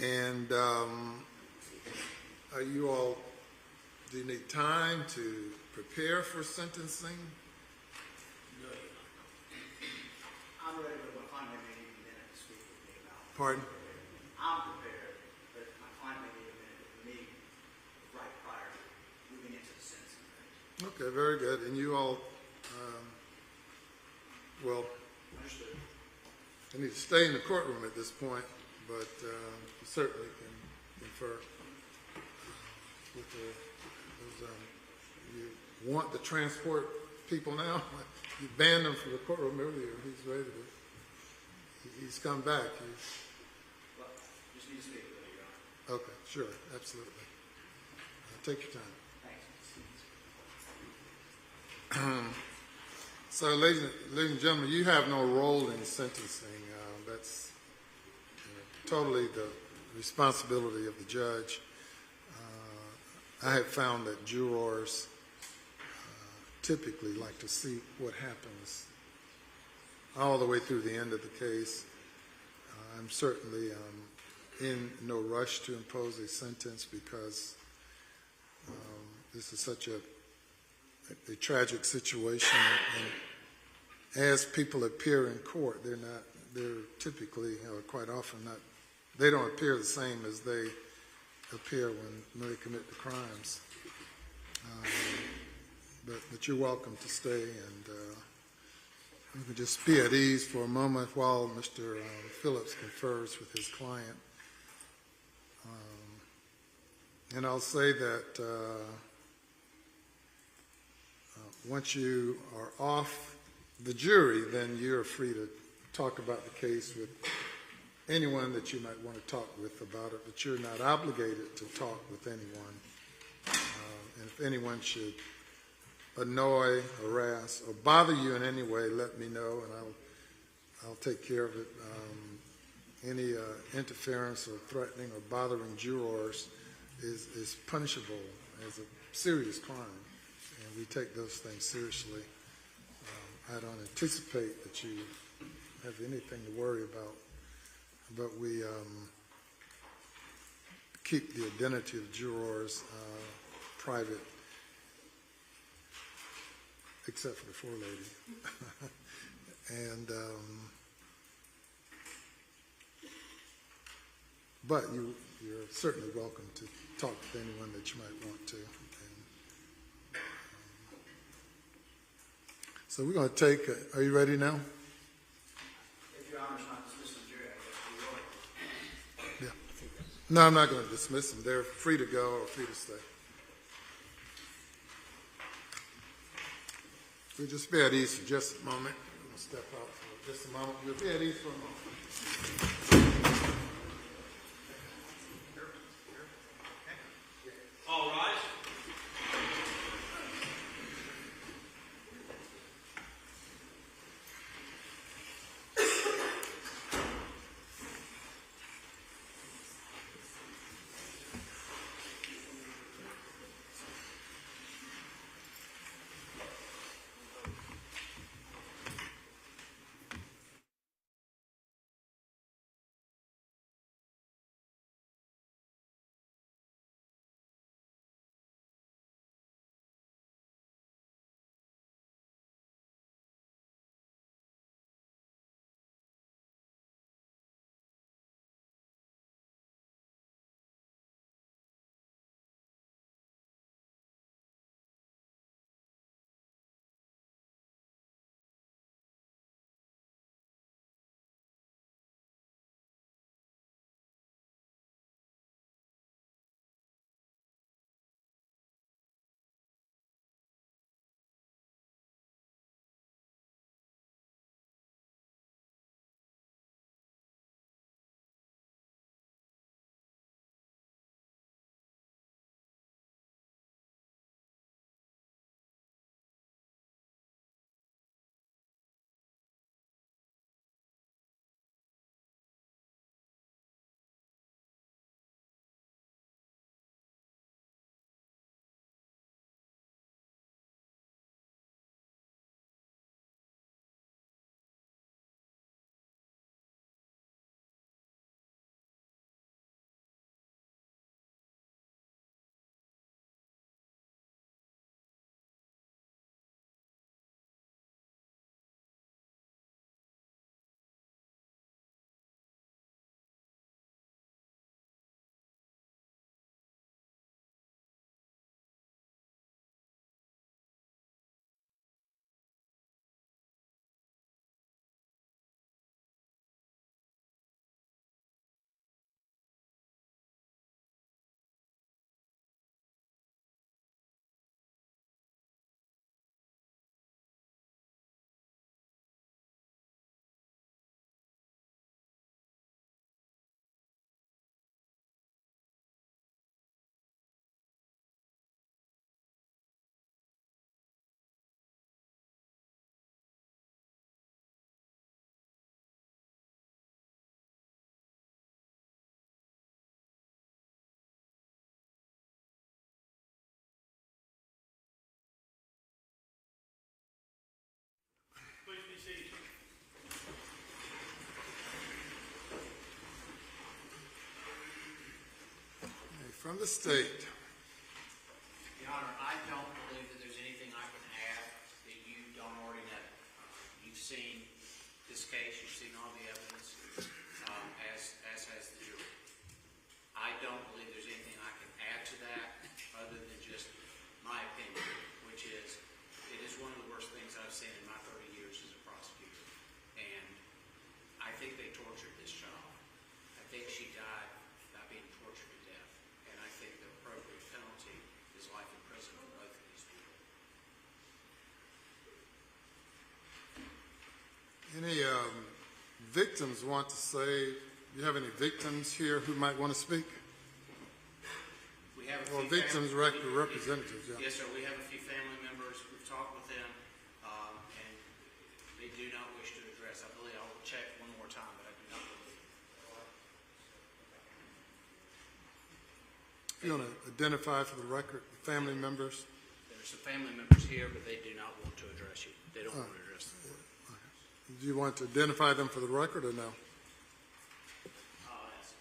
And are you all, do you need time to prepare for sentencing? I'm ready, but my client may need a minute to speak with me about it. Pardon? I'm prepared, but my client may need a minute with me right prior to moving into the sentencing phase. Okay, very good. And you all, well, Understood. I need to stay in the courtroom at this point, but you certainly can confer with those. You want to transport people now? You banned him from the courtroom earlier. He's ready to. He's come back. Well, just need to speak with you, Your Honor. Okay, sure, absolutely. Take your time. Thanks. So, ladies and gentlemen, you have no role in sentencing. That's totally the responsibility of the judge. I have found that jurors typically like to see what happens all the way through the end of the case. I'm certainly in no rush to impose a sentence because this is such a tragic situation, and as people appear in court, they're typically, or quite often not, they don't appear the same as they appear when they commit the crimes. But you're welcome to stay, and you can just be at ease for a moment while Mr. Phillips confers with his client. And I'll say that once you are off the jury, then you're free to talk about the case with anyone that you might want to talk with about it, but you're not obligated to talk with anyone. And if anyone should annoy, harass, or bother you in any way, let me know, and I'll take care of it. Any interference or threatening or bothering jurors is punishable as a serious crime, and we take those things seriously. I don't anticipate that you have anything to worry about, but we keep the identity of jurors private, except for the forelady. And but you're certainly welcome to talk with anyone that you might want to. And, so we're going to take. Are you ready now? If Your Honor's not dismissing the jury, I guess we will. Yeah. No, I'm not going to dismiss them. They're free to go or free to stay. We'll just be at ease for just a moment. We'll step out for just a moment. We'll be at ease for a moment. All rise. From the state. Your Honor, I don't believe that there's anything I can add that you don't already know. You've seen this case, you've seen all the evidence, as has the jury. I don't believe there's anything I can add to that other than just my opinion, which is it is one of the worst things I've seen in my 30 years as a prosecutor. And I think they tortured this child. I think she died by being tortured to death. And I think the appropriate penalty is life in prison for both of these people. Any victims want to say, do you have any victims here who might want to speak? We have a Or few victims representatives, yeah. Yes, sir. We have a few family members. We've talked with them, and they do not wish to address. I believe I will check one more time, but I do not believe. If you want to identify for the record, the family members. There are some family members here, but they do not want to address you. They don't want to address the court. Do you want to identify them for the record or no? I'll ask.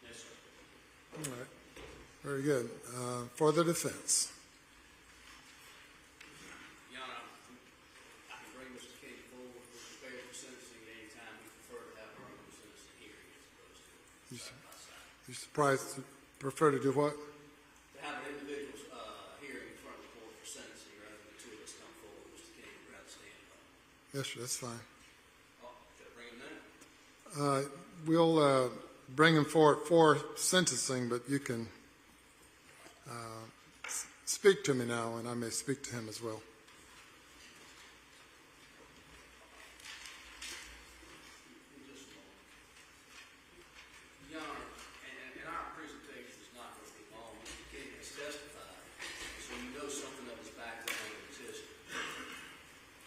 Yes, sir. All right. Very good. For the defense. Your Honor, I can bring Mr. King forward. We're prepared for sentencing at any time. We prefer to have our own sentencing hearing as opposed to side by side. You surprised to prefer to do what? To have an individual hearing in front of the court for sentencing rather than the two of us come forward, Mr. King would rather Yes, sir, that's fine. Oh, should I bring him now? We'll bring him forward for sentencing, but you can speak to me now, and I may speak to him as well. Your Honor, and our presentation is not going to be long. Mr. King has testified, so you know something of his background and his history.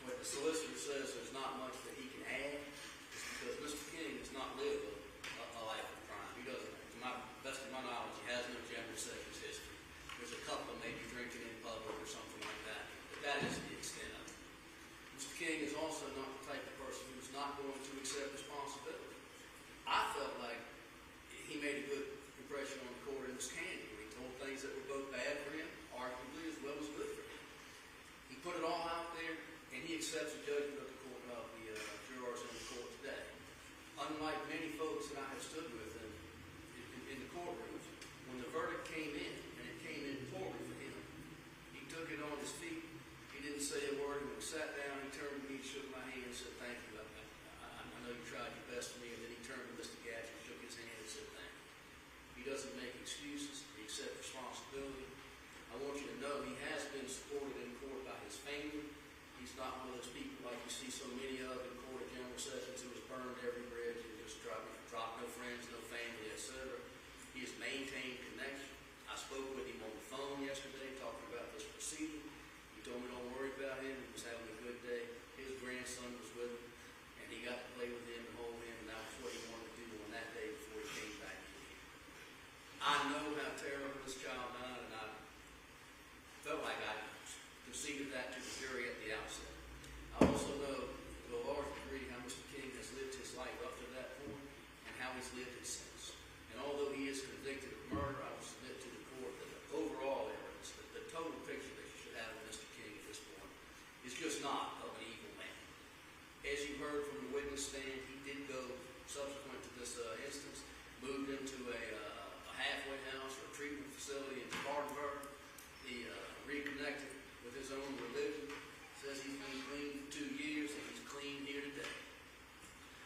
When the solicitor says there's not much that he can add, it's because Mr. King has not lived a life of crime. He doesn't. To my best of my knowledge, he has no general sentence history. There's a couple of maybe drinking in public or something like that, but that is the extent of it. Mr. King is also not the type of person who's not going to accept responsibility. I felt like he made a good impression on the court in his candor. He told things that were both bad for him, arguably, as well as good for him. He put it all out there, and he accepts the judgment of the court, of the jurors in the court today. Unlike many folks that I have stood with in the courtrooms, when the verdict came in, and it came in poorly for him, he took it on his feet. He didn't say a word. When he sat down, he turned to me, shook my hand, and said, "Thank you. I know you tried your best for me." And then he turned to Mr. Gatch and shook his hand and said, "Thank you." He doesn't make excuses. He accepts responsibility. I want you to know he has been supported in court by his family. He's not one of those people like you see so many of in court at general sessions who has burned every bridge and just dropped no friends, no family, etc. He has maintained connection. I spoke with him on the phone yesterday talking about this proceeding. He told me don't worry about him. He was having a good day. His grandson was with him, and he got to play with him and hold him, and that was what he wanted to do on that day before he came back in here. I know how terrible this child died, and I felt like I conceded that to the jury at the outset. I also know to a large degree how Mr. King has lived his life up to that point and how he's lived it since. And although he is convicted of murder, I will submit to the court that the overall evidence, the total picture that you should have of Mr. King at this point is just not of an evil man. As you heard from the witness stand, he did go, subsequent to this instance, moved into a halfway house or a treatment facility in Spartanburg. He reconnected with his own religion. Says he's been clean for 2 years and he's clean here today.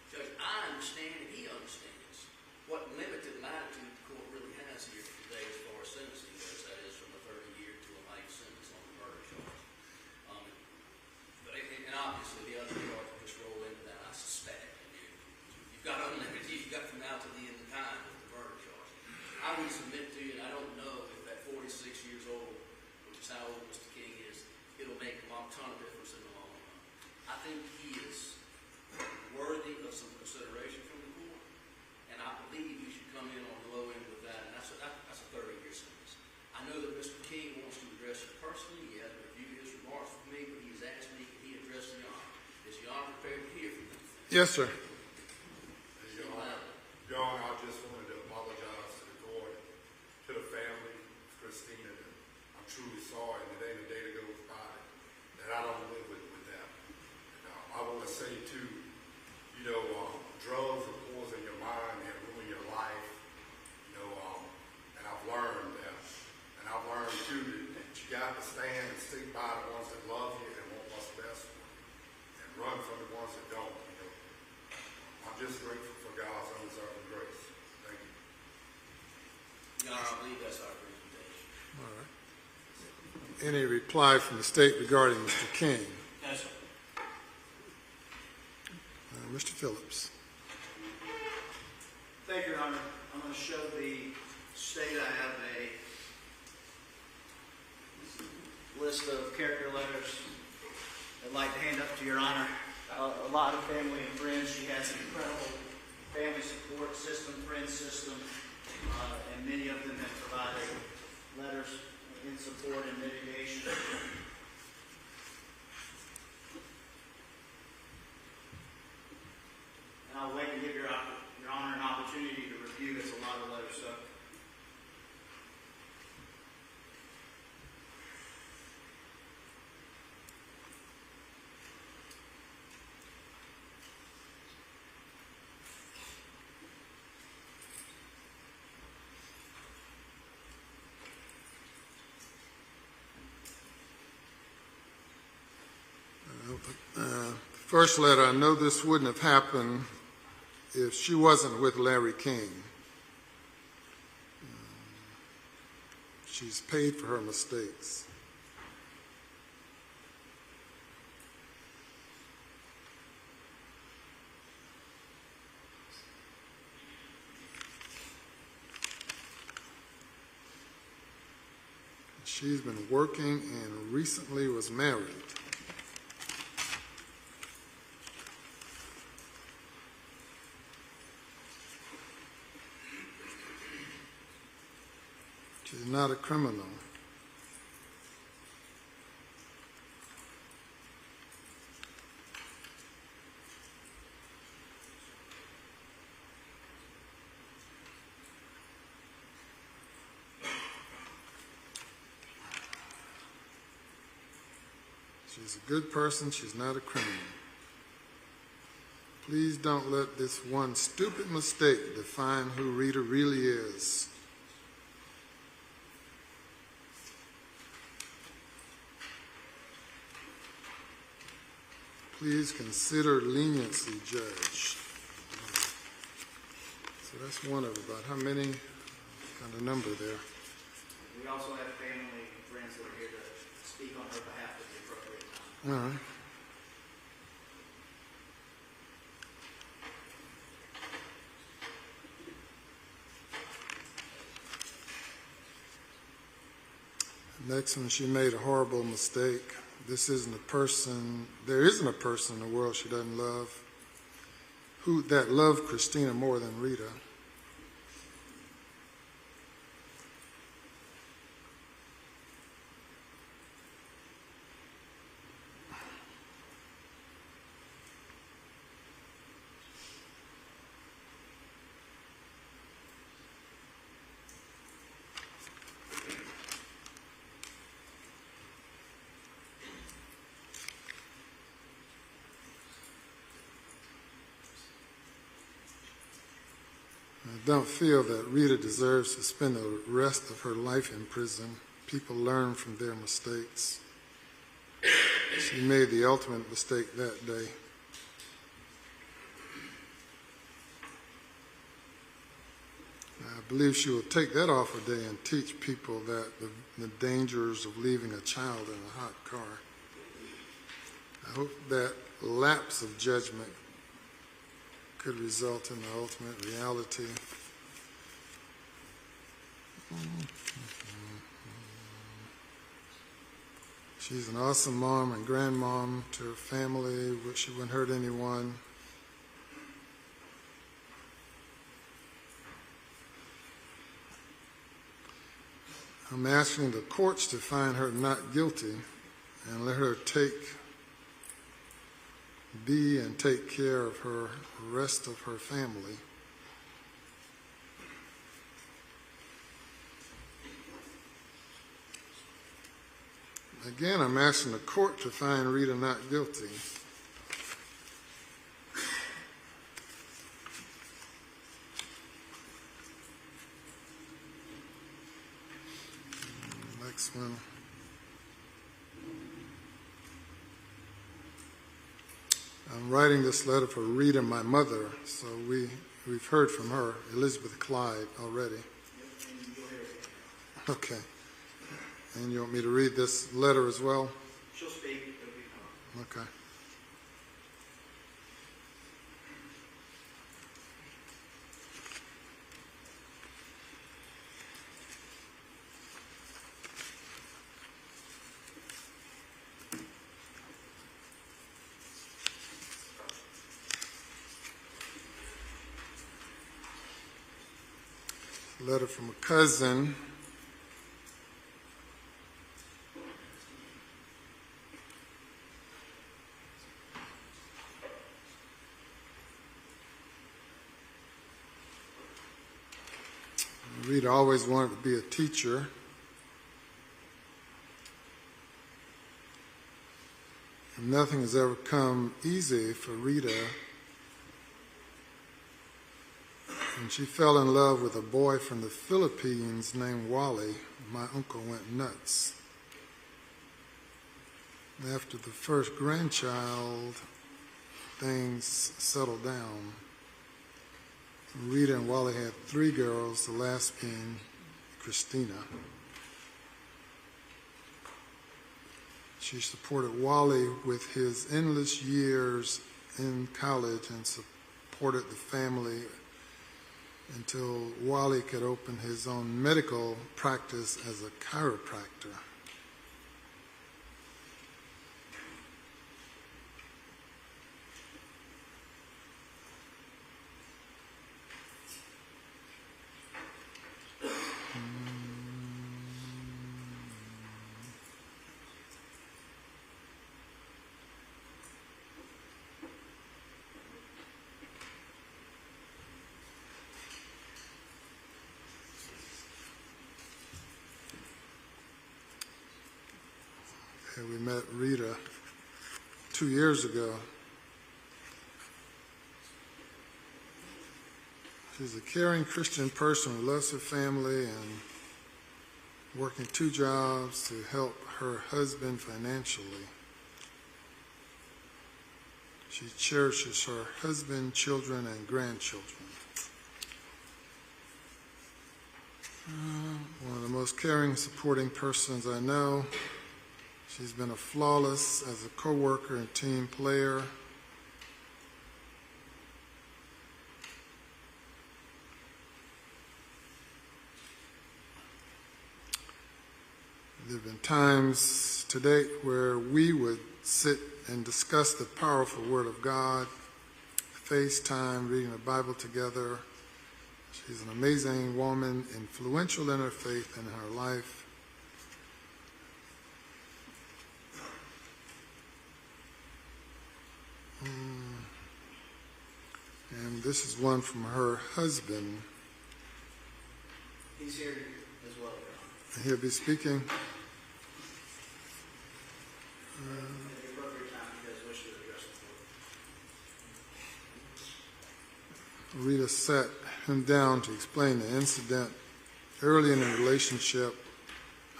Judge, I understand and he understands what limited latitude the court really has here today as far as sentencing goes. That is from a 30-year to a life sentence on the murder charge. And obviously the other charge will just roll into that, I suspect. You've got unlimited, you've got from now to the end of time with the murder charge. I would submit to you, and I don't know if at 46 years old, which is how old Mr. King is, it'll make a ton of difference in the long run. I think he is worthy of some consideration from the court, and I believe he should come in on the low end with that, and that's a 30-year sentence. I know that Mr. King wants to address you personally. He hasn't reviewed his remarks with me, but he's asked me, can he address the Honor? Is the Honor prepared to hear from him? Yes, sir. Your Honor, I just wanted to apologize to the court, to the family, Cristina, that I'm truly sorry, and it ain't a day that goes by that I don't live with them. And, I want to say, too, drugs will poison your mind and ruin your life, and I've learned that. And I've learned, too, that you got to stand and stick by the ones that love you and want what's best for you, and run from the ones that don't. I'm just grateful for God's undeserved grace. Thank you. Your Honor, I believe that's our presentation. All right. Any reply from the state regarding Mr. King? Yes, sir. Mr. Phillips. Thank you, Your Honor. I'm going to show the state I have a list of character letters I'd like to hand up to Your Honor. A lot of family and friends. She has an incredible family support system, friend system, and many of them have provided letters in support and mitigation. And I'll wait to give Your Honor an opportunity to review. There's a lot of letters. So. First letter, I know this wouldn't have happened if she wasn't with Larry King. She's paid for her mistakes. She's been working and recently was married. She's not a criminal. She's a good person. She's not a criminal. Please don't let this one stupid mistake define who Rita really is. Please consider leniency, Judge. So that's one of about how many, kind of number there. We also have family and friends that are here to speak on her behalf at the appropriate time. All right. Next one, she made a horrible mistake. This isn't a person, there isn't a person in the world she doesn't love, that loved Cristina more than Rita. I don't feel that Rita deserves to spend the rest of her life in prison. People learn from their mistakes. She made the ultimate mistake that day. I believe she will take that off a day and teach people that the dangers of leaving a child in a hot car. I hope that lapse of judgment could result in the ultimate reality. She's an awesome mom and grandmom to her family. She wouldn't hurt anyone. I'm asking the courts to find her not guilty and let her be and take care of the rest of her family. Again, I'm asking the court to find Rita not guilty. Next one. I'm writing this letter for Rita, my mother, so we've heard from her, Elizabeth Clyde, already. Okay. And you want me to read this letter as well? She'll speak. It'll be Okay. Letter from a cousin. Rita always wanted to be a teacher. And nothing has ever come easy for Rita. And she fell in love with a boy from the Philippines named Wally. My uncle went nuts. After the first grandchild, things settled down. Rita and Wally had 3 girls, the last being Cristina. She supported Wally with his endless years in college and supported the family until Wally could open his own medical practice as a chiropractor. We met Rita 2 years ago. She's a caring Christian person who loves her family and working 2 jobs to help her husband financially. She cherishes her husband, children, and grandchildren. One of the most caring, supporting persons I know. She's been a flawless as a co-worker and team player. There have been times to date where we would sit and discuss the powerful Word of God, FaceTime, reading the Bible together. She's an amazing woman, influential in her faith and in her life. And this is one from her husband. He's here as well, Your Honor. He'll be speaking. At the appropriate time, you guys wish to address the board. Rita sat him down to explain the incident early in the relationship.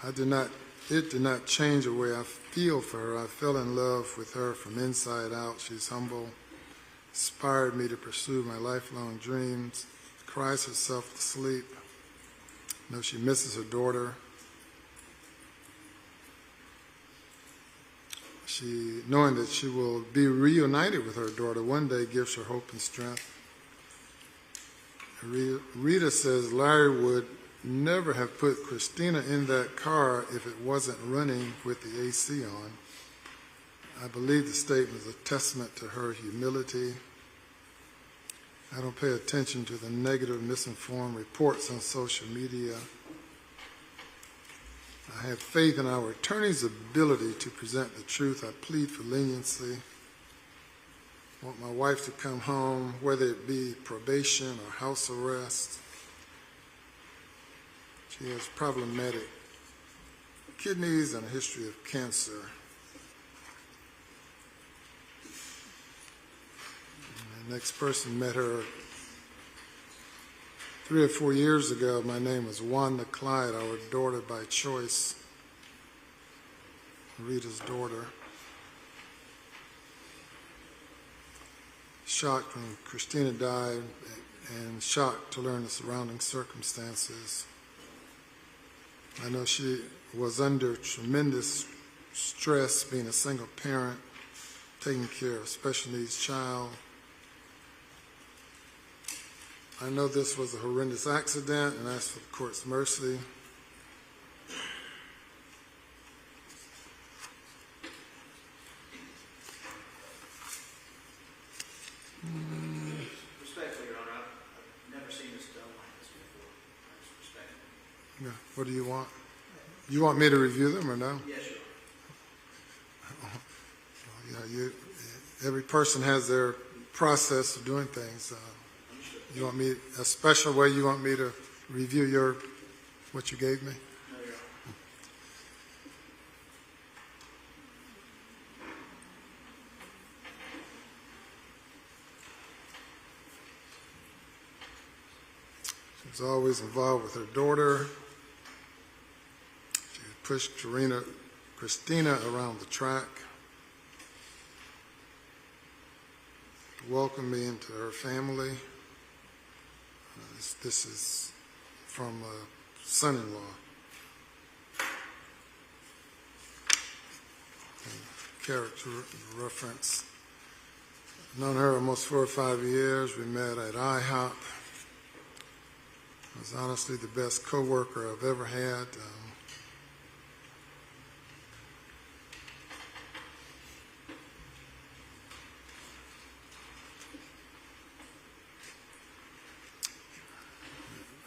It did not change the way I feel for her. I fell in love with her from inside out. She's humble, inspired me to pursue my lifelong dreams, cries herself to sleep. I know she misses her daughter. Knowing that she will be reunited with her daughter one day, gives her hope and strength. Rita says Larry would never have put Cristina in that car if it wasn't running with the AC on. I believe the statement is a testament to her humility. I don't pay attention to the negative, misinformed reports on social media. I have faith in our attorney's ability to present the truth. I plead for leniency. I want my wife to come home, whether it be probation or house arrest. She has problematic kidneys and a history of cancer. And the next person met her 3 or 4 years ago. My name was Wanda Clyde, our daughter by choice, Rita's daughter. Shocked when Cristina died and shocked to learn the surrounding circumstances. I know she was under tremendous stress being a single parent, taking care of a special needs child. I know this was a horrendous accident and ask for the court's mercy. Respectfully, Your Honor, I've never seen this done like this before. I just respect it. Yeah. What do you want? You want me to review them or no? Yes, Your Honor. Every person has their process of doing things. You want me a special way? You want me to review what you gave me? No, Your Honor. She was always involved with her daughter. She pushed Cristina around the track. welcome me into her family. This is from a son-in-law. Character reference. Known her almost 4 or 5 years. We met at IHOP. Was honestly the best coworker I've ever had.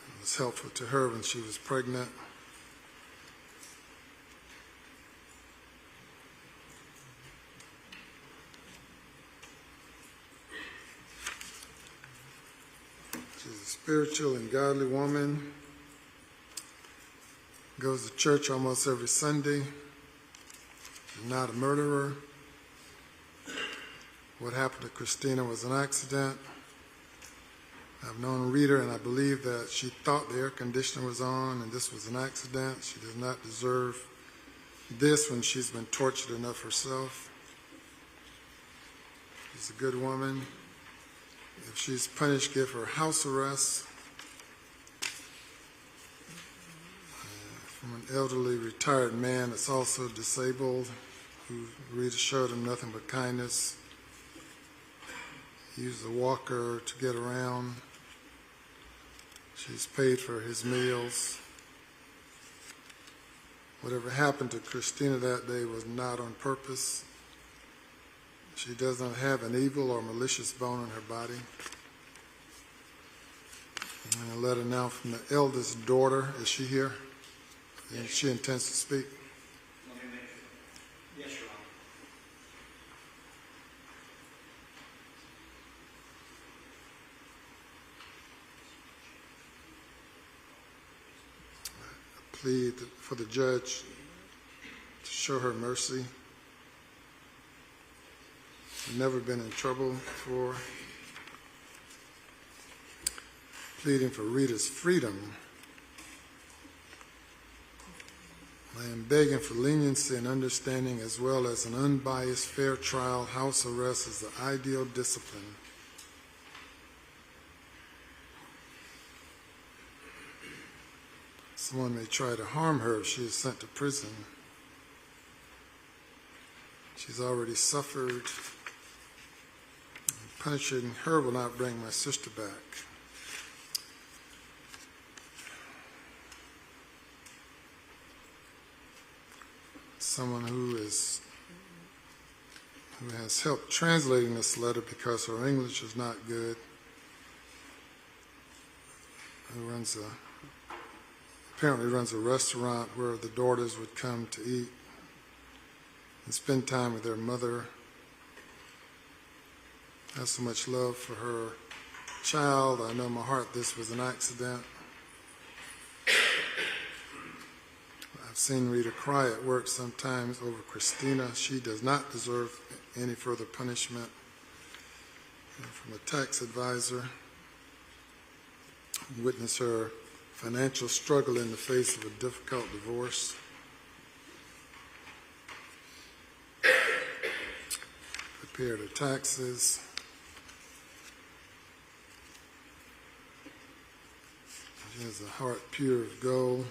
It was helpful to her when she was pregnant. Spiritual and godly woman, goes to church almost every Sunday, not a murderer. What happened to Cristina was an accident. I've known Rita, and I believe that she thought the air conditioner was on and this was an accident. She does not deserve this when she's been tortured enough herself. She's a good woman. If she's punished, give her house arrest. From an elderly retired man that's also disabled, who Rita showed him nothing but kindness. He used a walker to get around. She's paid for his meals. Whatever happened to Cristina that day was not on purpose. She does not have an evil or malicious bone in her body. And a letter now from the eldest daughter. Is she here? And she intends to speak. Let me make sure. Yes, Your Honor. I plead for the judge to show her mercy. Never been in trouble before. Pleading for Rita's freedom. I am begging for leniency and understanding, as well as an unbiased, fair trial. House arrest is the ideal discipline. Someone may try to harm her if she is sent to prison. She's already suffered. Punishing her will not bring my sister back. Someone who has helped translating this letter because her English is not good, who apparently runs a restaurant where the daughters would come to eat and spend time with their mother. Has so much love for her child. I know in my heart this was an accident. I've seen Rita cry at work sometimes over Cristina. She does not deserve any further punishment. And from a tax advisor, witness her financial struggle in the face of a difficult divorce. Prepared her taxes. She has a heart pure of gold.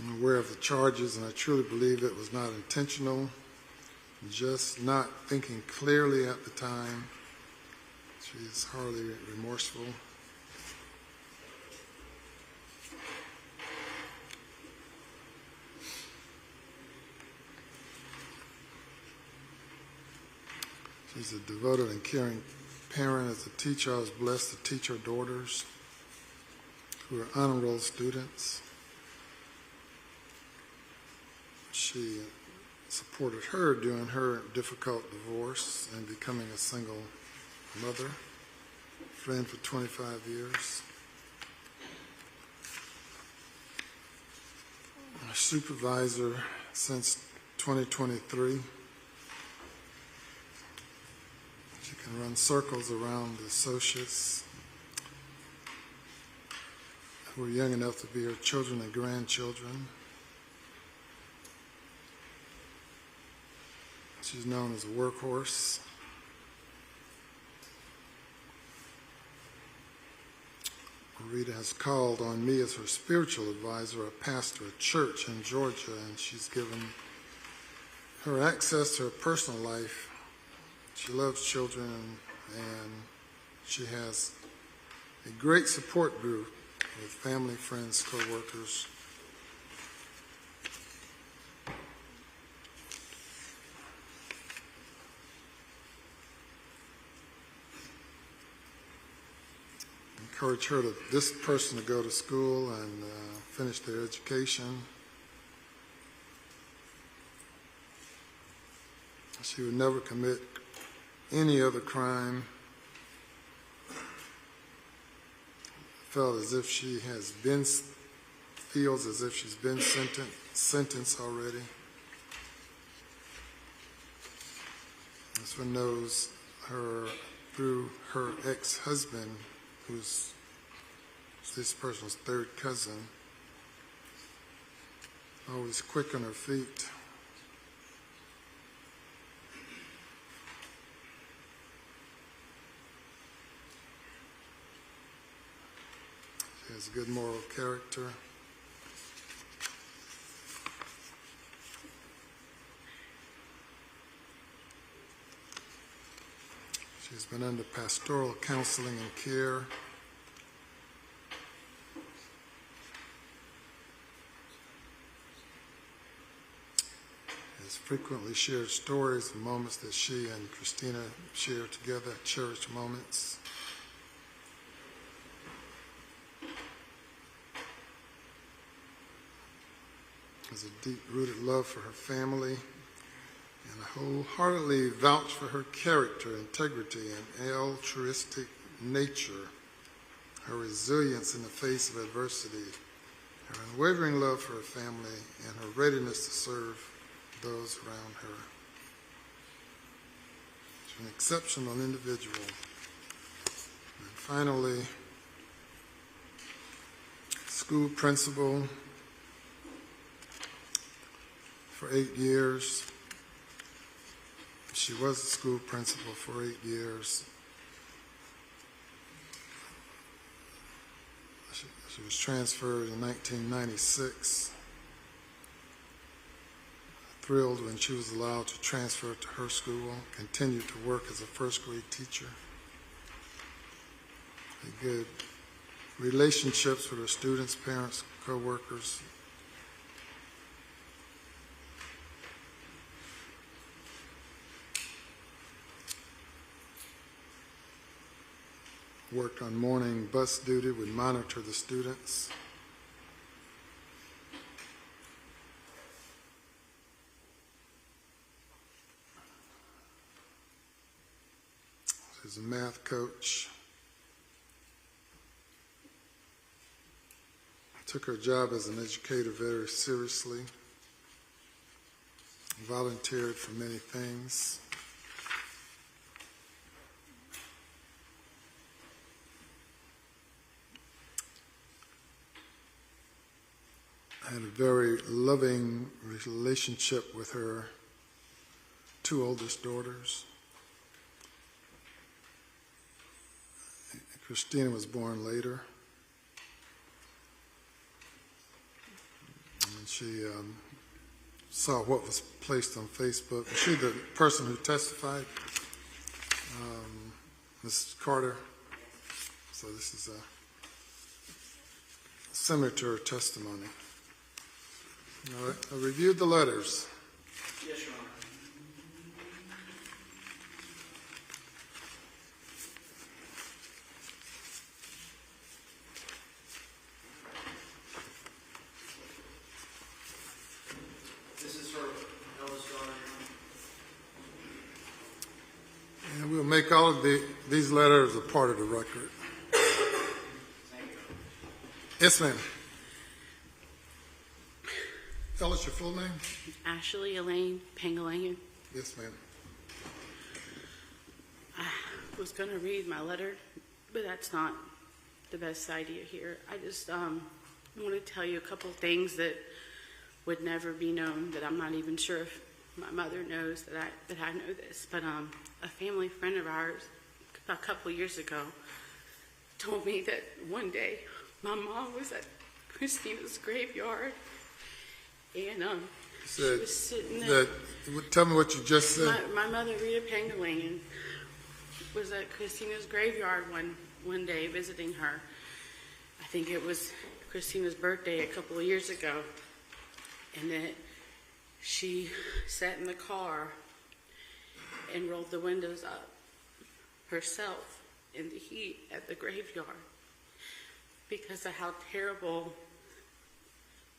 I'm aware of the charges, and I truly believe it was not intentional, just not thinking clearly at the time. She is hardly remorseful. She's a devoted and caring parent. As a teacher, I was blessed to teach her daughters who are honor roll students. She supported her during her difficult divorce and becoming a single mother, friend for 25 years. A supervisor since 2023. She can run circles around the associates who are young enough to be her children and grandchildren. She's known as a workhorse. Rita has called on me as her spiritual advisor, a pastor at church in Georgia, and she's given her access to her personal life. She loves children, and she has a great support group with family, friends, co-workers. Encourage this person to go to school and finish their education. She would never commit any other crime. Feels as if she's been sentenced already. This one knows her through her ex-husband, who's this person's third cousin. Always quick on her feet. She has good moral character. She's been under pastoral counseling and care. Has frequently shared stories and moments that she and Cristina share together, cherished moments. Has a deep-rooted love for her family, and wholeheartedly vouch for her character, integrity, and altruistic nature, her resilience in the face of adversity, her unwavering love for her family, and her readiness to serve those around her. She's an exceptional individual. And finally, school principal for 8 years. She was a school principal for 8 years. She was transferred in 1996. Thrilled when she was allowed to transfer to her school, continued to work as a first grade teacher. Had good relationships with her students, parents, co-workers. Worked on morning bus duty, would monitor the students. She's a math coach. Took her job as an educator very seriously. Volunteered for many things. I had a very loving relationship with her two oldest daughters. Cristina was born later. And she saw what was placed on Facebook. Was she the person who testified? Mrs. Carter. So this is similar to her testimony. All right, I reviewed the letters. Yes, Your Honor. This is her eldest daughter, Your Honor. And we'll make all of these letters a part of the record. Thank you. Yes, ma'am. Tell us your full name. Ashley Elaine Pangalangan. Yes, ma'am. I was going to read my letter, but that's not the best idea here. I just want to tell you a couple of things that would never be known, that I'm not even sure if my mother knows that I know this, but a family friend of ours a couple of years ago told me that one day my mom was at Christina's graveyard, and she was sitting there. Tell me what you just said. My mother, Rita Pangalangan, was at Christina's graveyard one day visiting her. I think it was Christina's birthday a couple of years ago, and that she sat in the car and rolled the windows up herself in the heat at the graveyard because of how terrible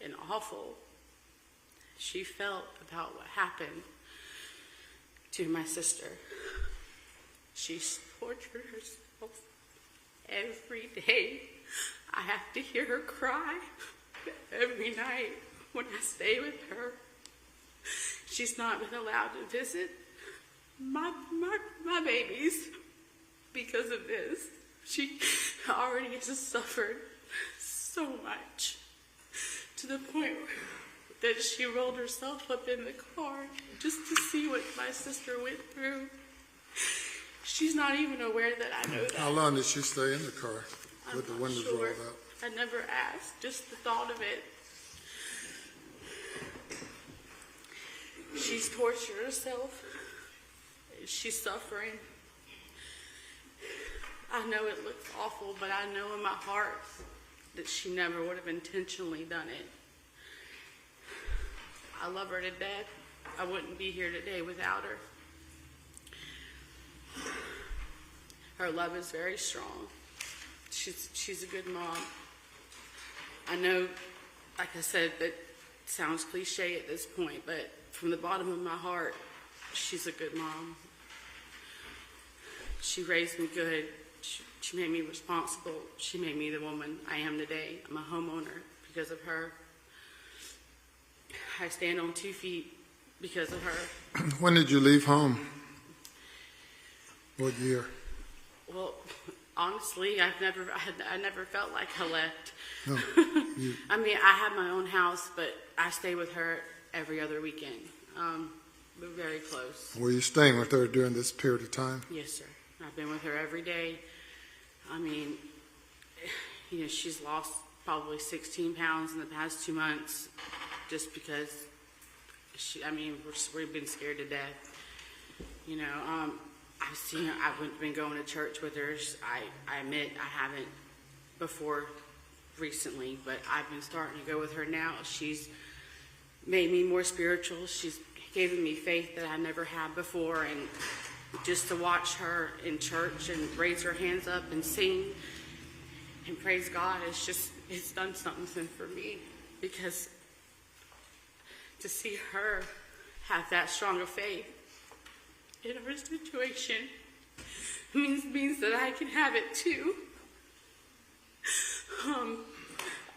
and awful she felt about what happened to my sister. She's tortured herself every day. I have to hear her cry every night when I stay with her. She's not been allowed to visit my babies because of this. She already has suffered so much to the point that she rolled herself up in the car just to see what my sister went through. She's not even aware that I know that. How long did she stay in the car with the windows rolled up? I never asked, just the thought of it. She's tortured herself. She's suffering. I know it looks awful, but I know in my heart that she never would have intentionally done it. I love her to death. I wouldn't be here today without her. Her love is very strong. She's a good mom. I know, like I said, that sounds cliche at this point, but from the bottom of my heart, she's a good mom. She raised me good. She made me responsible. She made me the woman I am today. I'm a homeowner because of her. I stand on 2 feet because of her. When did you leave home? What year? Well, honestly, I never felt like I left. No, I mean, I have my own house, but I stay with her every other weekend. We're very close. Were you staying with her during this period of time? Yes, sir. I've been with her every day. I mean, she's lost probably 16 pounds in the past 2 months just because we've been scared to death. I've seen her. I've been going to church with her. I admit I haven't before recently, but I've been starting to go with her now. She's made me more spiritual. She's given me faith that I never had before, and just to watch her in church and raise her hands up and sing and praise God, it's done something for me, because to see her have that strong of faith in her situation means that I can have it too.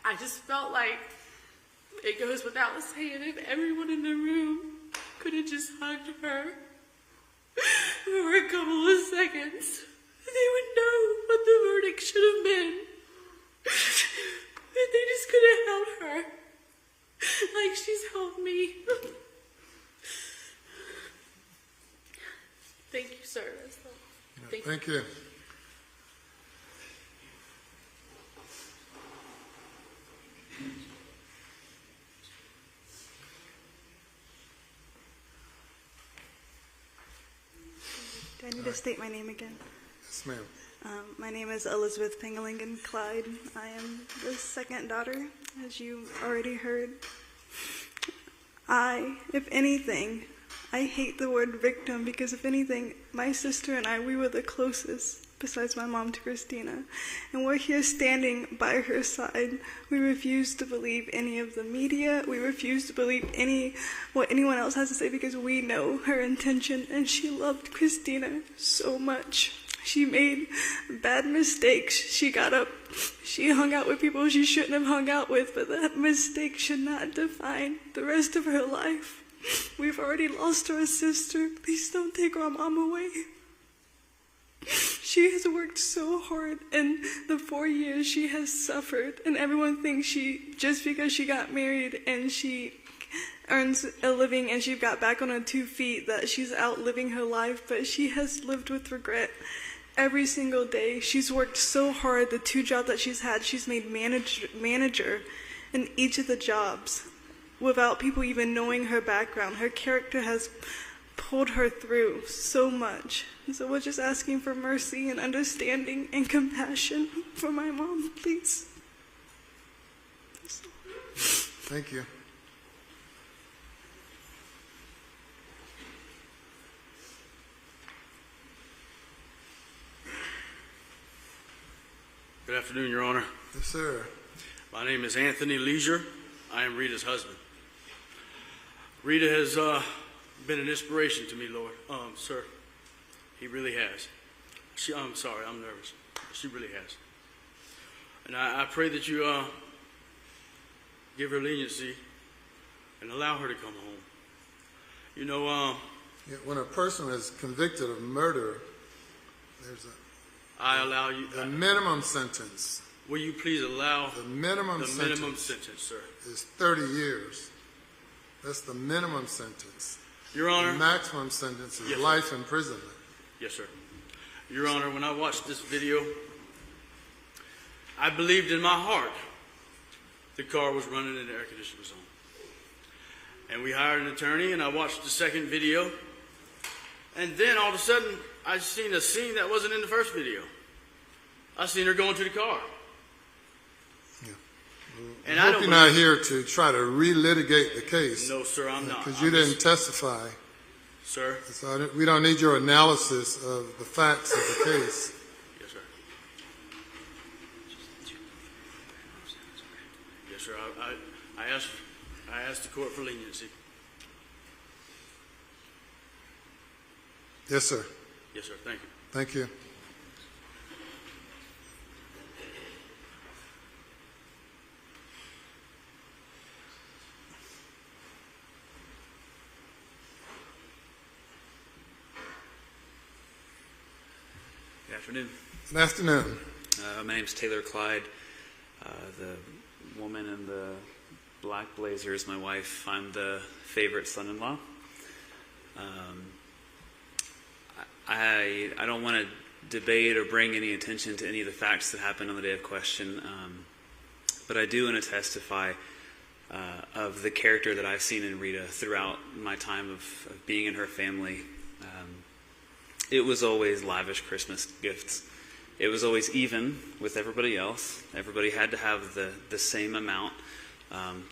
I just felt like it goes without saying, if everyone in the room could have just hugged her for a couple of seconds, they would know what the verdict should have been. But they just could have held her like she's held me. Thank you, sir. That's all. Thank you. Do I need to state my name again? Yes, ma'am. My name is Elizabeth Pangalangan Clyde. I am the second daughter, as you already heard. If anything, I hate the word victim, because if anything, my sister and I, we were the closest, besides my mom, to Cristina. And we're here standing by her side. We refuse to believe any of the media. We refuse to believe what anyone else has to say, because we know her intention, and she loved Cristina so much. She made bad mistakes. She got up. She hung out with people she shouldn't have hung out with, but that mistake should not define the rest of her life. We've already lost our sister. Please don't take our mom away. She has worked so hard, and the 4 years she has suffered, and everyone thinks just because she got married and she earns a living and she got back on her 2 feet, that she's out living her life, but she has lived with regret every single day. She's worked so hard. The 2 jobs that she's had, she's made manager in each of the jobs without people even knowing her background. Her character has pulled her through so much. So we're just asking for mercy and understanding and compassion for my mom, please. Thank you. Good afternoon, Your Honor. Yes, sir. My name is Anthony Leisure. I am Rita's husband. Rita has been an inspiration to me, Lord. Sir, he really has. I'm sorry, I'm nervous. She really has. And I pray that you give her leniency and allow her to come home. You know, when a person is convicted of murder, there's I allow you. The minimum sentence. Will you please allow the minimum sentence, sir? Is 30 years. That's the minimum sentence. Your Honor. The maximum sentence is life imprisonment. Yes, sir. Your Honor, when I watched this video, I believed in my heart the car was running and the air conditioner was on. And we hired an attorney, and I watched the second video. And then all of a sudden, I seen a scene that wasn't in the first video. I seen her going to the car. Yeah. And I hope you're not here to try to relitigate the case. No, sir, I'm not. Because you didn't testify. Sir? So we don't need your analysis of the facts of the case. Yes, sir. Yes, sir. I asked the court for leniency. Yes, sir. Yes, sir. Thank you. Thank you. Good afternoon. Good afternoon. My name's Taylor Clyde. The woman in the black blazer is my wife. I'm the favorite son-in-law. I don't want to debate or bring any attention to any of the facts that happened on the day of question, but I do want to testify of the character that I've seen in Rita throughout my time of being in her family. It was always lavish Christmas gifts. It was always even with everybody else. Everybody had to have the same amount,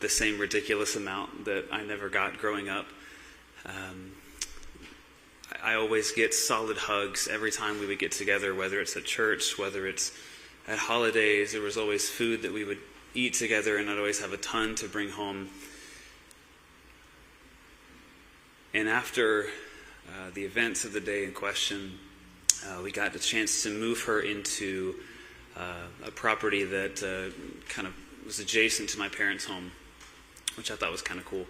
the same ridiculous amount that I never got growing up. I always get solid hugs every time we would get together, whether it's at church, whether it's at holidays. There was always food that we would eat together, and I'd always have a ton to bring home. And after the events of the day in question, we got the chance to move her into a property that kind of was adjacent to my parents' home, which I thought was kind of cool.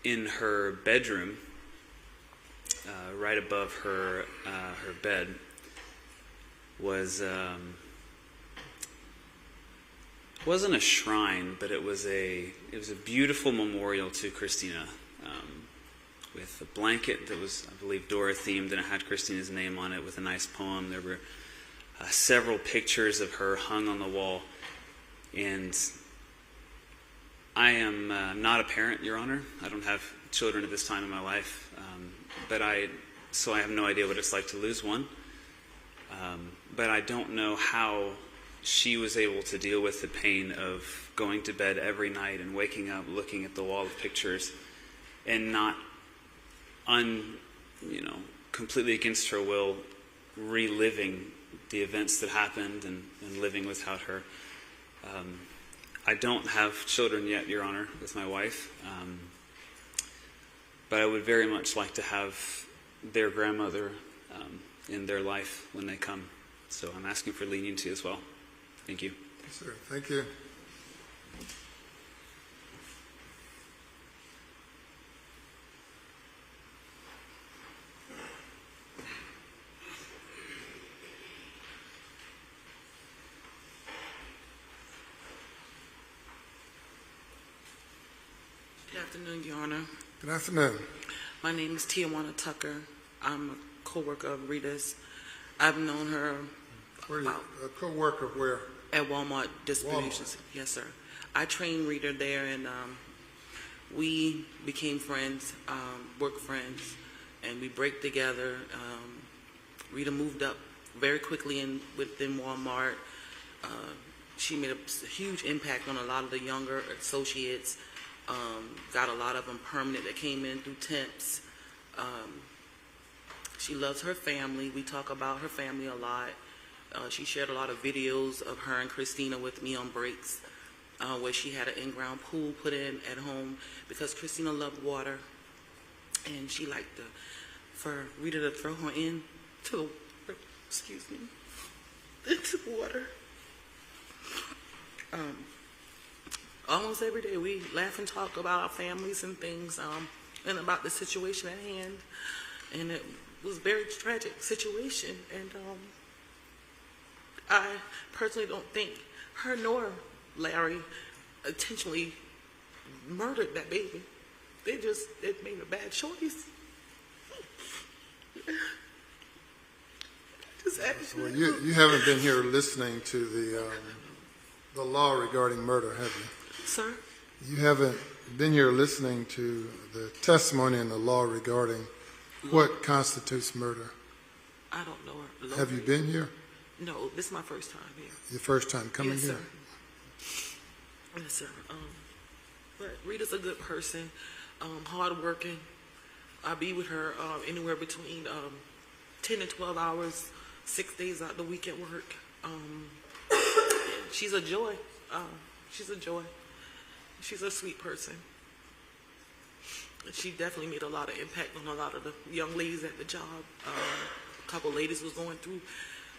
In her bedroom, right above her bed, wasn't a shrine, but it was a beautiful memorial to Cristina, with a blanket that was, I believe, Dora themed, and it had Cristina's name on it with a nice poem. There were several pictures of her hung on the wall, and I am not a parent, Your Honor. I don't have children at this time in my life, so I have no idea what it's like to lose one. But I don't know how she was able to deal with the pain of going to bed every night and waking up looking at the wall of pictures and not, completely against her will, reliving the events that happened and living without her. I don't have children yet, Your Honor, with my wife, but I would very much like to have their grandmother in their life when they come. So I'm asking for leniency as well. Thank you. Yes, sir. Thank you. Good afternoon, Your Honor. Good afternoon. My name is Tijuana Tucker. I'm a co-worker of Rita's. I've known her Where are you, a co-worker where? at Walmart Distributions. Yes, sir. I trained Rita there, and we became friends, work friends, and we break together. Rita moved up very quickly within Walmart. She made a huge impact on a lot of the younger associates. Got a lot of them permanent that came in through temps. She loves her family. We talk about her family a lot. She shared a lot of videos of her and Cristina with me on breaks, where she had an in-ground pool put in at home because Cristina loved water, and she liked for Rita to throw her into the water. Almost every day we laugh and talk about our families and things, and about the situation at hand. And it was a very tragic situation. And I personally don't think her nor Larry intentionally murdered that baby. They made a bad choice. Well, you haven't been here listening to the law regarding murder, have you? Sir? You haven't been here listening to the testimony in the law regarding what constitutes murder. I don't know her. Have you been here? No, this is my first time here. Your first time coming Yes, here? sir. Yes, sir. But Rita's a good person, hardworking. I be with her anywhere between 10 and 12 hours, 6 days out the week at work. She's a joy. She's a joy. She's a sweet person. She definitely made a lot of impact on a lot of the young ladies at the job. A couple ladies was going through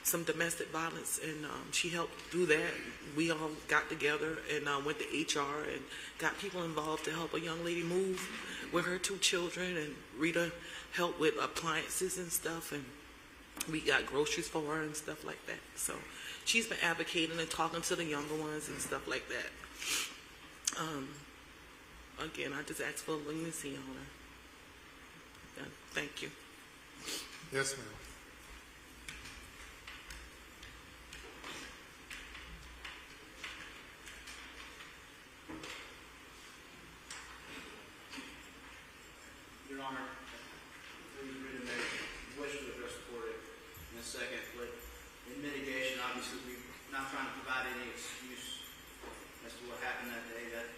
some domestic violence, and she helped do that. We all got together and went to HR and got people involved to help a young lady move with her 2 children, and Rita helped with appliances and stuff, and we got groceries for her and stuff like that. So she's been advocating and talking to the younger ones and stuff like that. Again, I just ask for leniency on her. Yeah, thank you. Yes, ma'am. Your Honor, through the written wish to address the court in a second, but in mitigation, obviously, we're not trying to provide any excuse as to what happened that day. That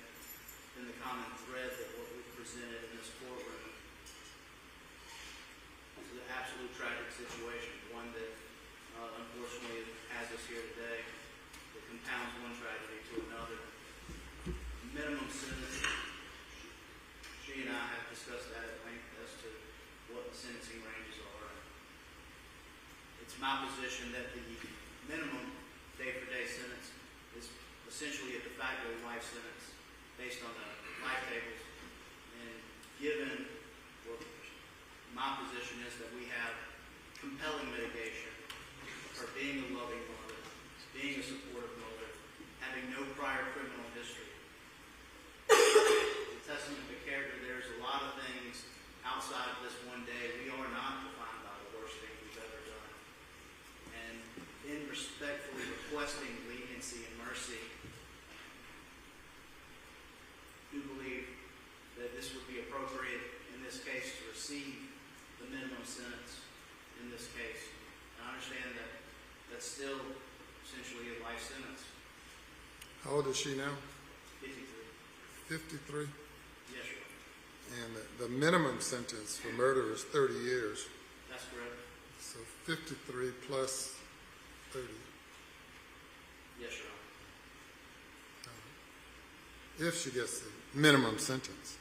in the common thread that what we presented in this courtroom is an absolute tragic situation, one that unfortunately has us here today, that compounds one tragedy to another. Minimum sentence. She and I have discussed that at length as to what the sentencing ranges are. It's my position that the minimum day-for-day sentence is essentially a de facto life sentence based on the life tables. And given what my position is that we have compelling mitigation for being a loving mother, being a supportive mother, having no prior criminal history. The testament to character, there's a lot of things outside of this one day. We are not defined by the worst thing we've ever done. And in respectfully requesting leniency and mercy, I do believe that this would be appropriate in this case to receive the minimum sentence in this case. And I understand that that's still essentially a life sentence. How old is she now? 53. 53? Yes, Your Honor. And the minimum sentence for murder is 30 years. That's correct. So 53 plus 30. Yes, Your Honor. If she gets the minimum sentence.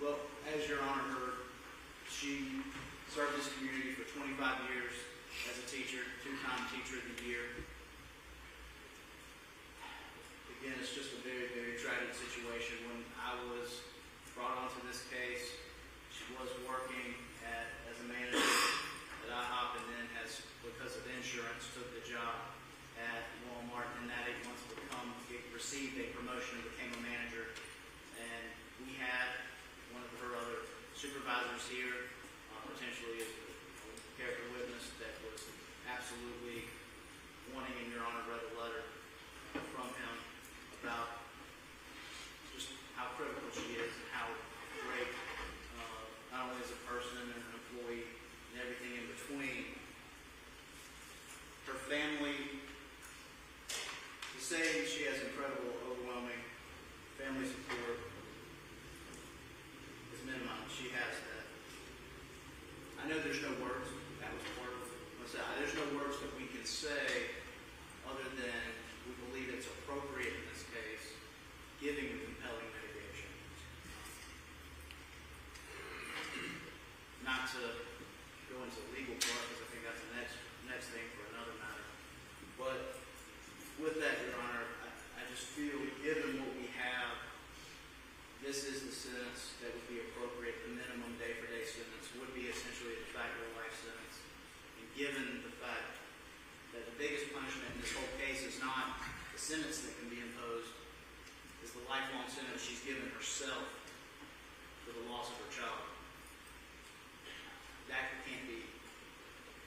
Well, as Your Honor heard, she served this community for 25 years as a teacher, 2-time Teacher of the Year. Again, it's just a very, very tragic situation. When I was brought onto this case, she was working as a manager at IHOP, and then because of insurance, took the job at Walmart, and that 8 months received a promotion and became a manager. And we had supervisors here, potentially as a character witness that was absolutely wanting, and Your Honor read a letter from him about just how critical she is and how great, not only as a person and an employee and everything in between. Her family, to say she has incredible, overwhelming family support is minimum. She has that. I know there's no words. That was part of what's that. There's no words that we can say other than we believe it's appropriate in this case, giving the compelling mitigation. Not to go into the legal part, because I think that's the next thing for another matter. But with that, Your Honor, I just feel, given what we have, this is the sentence that would be appropriate. The minimum day-for-day sentence would be essentially a de facto life sentence. And given the fact that the biggest punishment in this whole case is not the sentence that can be imposed, is the lifelong sentence she's given herself for the loss of her child. That can't be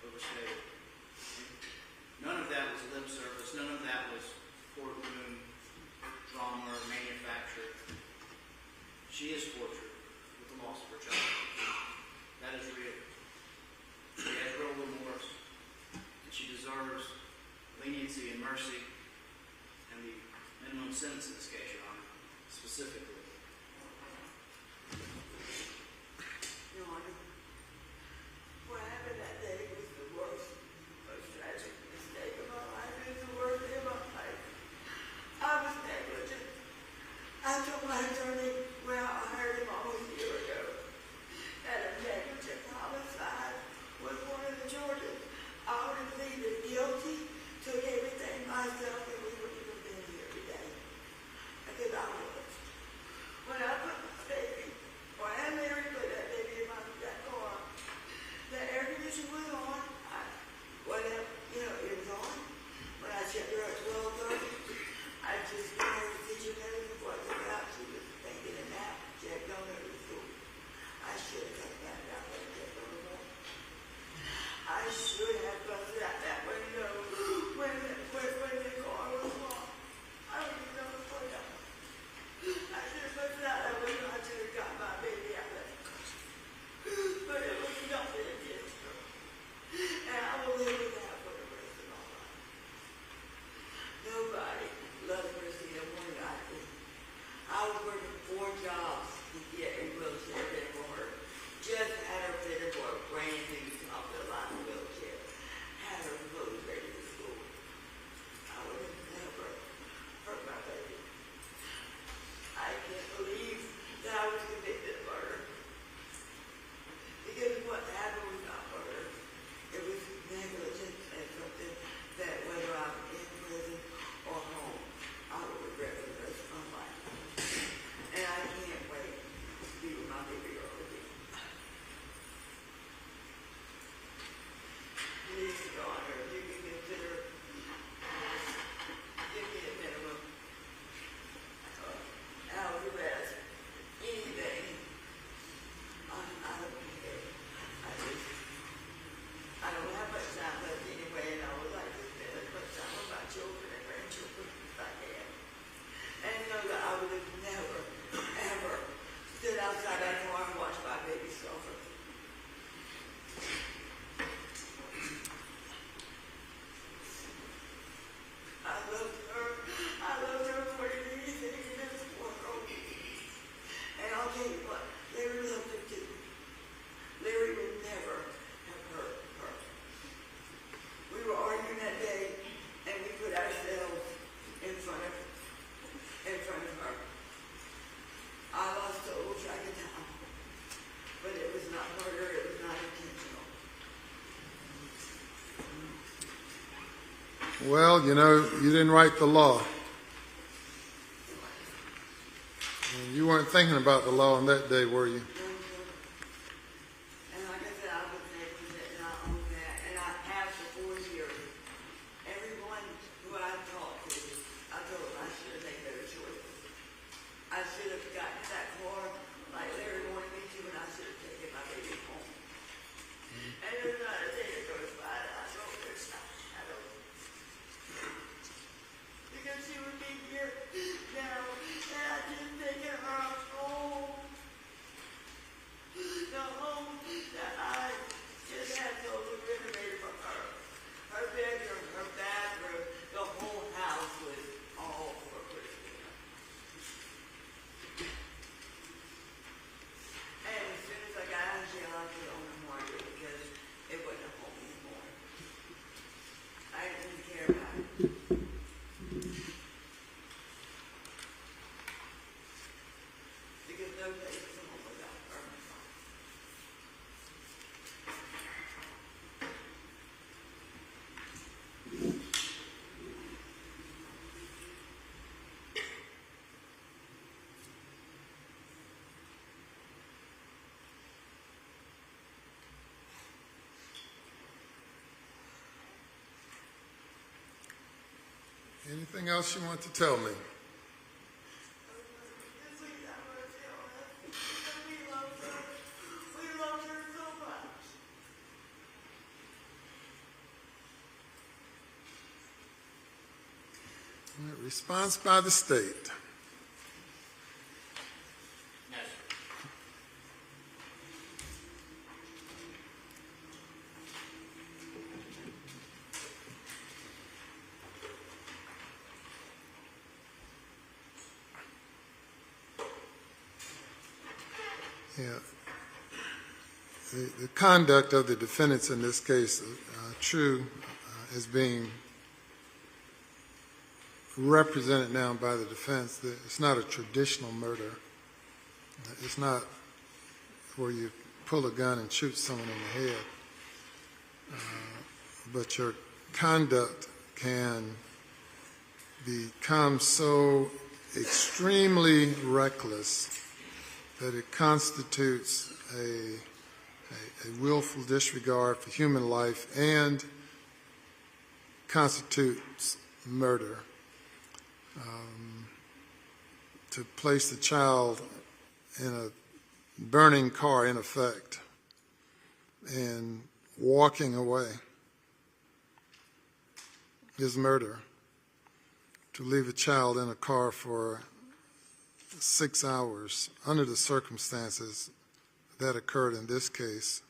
overstated. None of that was lip service. None of that was courtroom drama or manufactured. She is tortured with the loss of her child. That is real. She has real remorse, and she deserves leniency and mercy, and the minimum sentence in this case, Your Honor, specifically. Your Honor, what happened that day was the worst, most tragic mistake of my life. It was the worst day of my life. I was negligent. I told my attorney, well, I heard him almost a year ago, that a negligent homicide was one of the charges. I would have pleaded guilty, took everything myself, and we wouldn't have been here today. Because I was. When I put my baby, or I had Mary put that baby in that car, the air conditioner was on. It was on. When I checked her at 12:30, I just wanted to see your nose before I took her out. She was taking a nap, checked on her to school. I should have taken that out and checked on her. I should have busted out that window when the car was locked. I don't even know what's going on. I should have busted out that window. I should have got my baby out of that car. But it was nothing against her. And I will live with that for the rest of my life. Nobody loves Cristina more than I do. I was working 4 jobs to get a wheelchair fit for her. Just had her fitted for a brand new top of the line wheelchair. Had her clothes ready to school. I would have never hurt my baby. I can't believe that I was convicted of murder. Because what happened was not murder. It was negligence and something that whether I'm in prison or home, I will regret for the rest of my life. And I can't wait to be with my baby girl again. Please, Your Honor, if you can consider, give me a minimum hour arrest, anything. I don't care. I don't have much time left anyway, and I would like to spend as much time with my children and grandchildren as I can. And know that I would have never, ever stood outside that car and watched my baby suffer. I loved her. I loved her more than anything in this world. And I'll tell you what, Larry loved her too. Larry would never have hurt her. We were arguing that day, and we put ourselves in front of her. I lost total track of time, but it was not murder. It was not intentional. Well, you didn't write the law. And you weren't thinking about the law on that day, were you? And like I said, I was negligent, and I own that, and I have for 4 years. Everyone who I talked to, I told them I should have made better choices. I should have gotten that car like Larry wanted me to, and I should have taken my Anything else you want to tell me? All right, response by the state. Yeah. The conduct of the defendants in this case, true, is being represented now by the defense. It's not a traditional murder. It's not where you pull a gun and shoot someone in the head. But your conduct can become so extremely reckless that it constitutes a willful disregard for human life and constitutes murder. To place the child in a burning car, in effect, and walking away is murder. To leave a child in a car for 6 hours under the circumstances that occurred in this case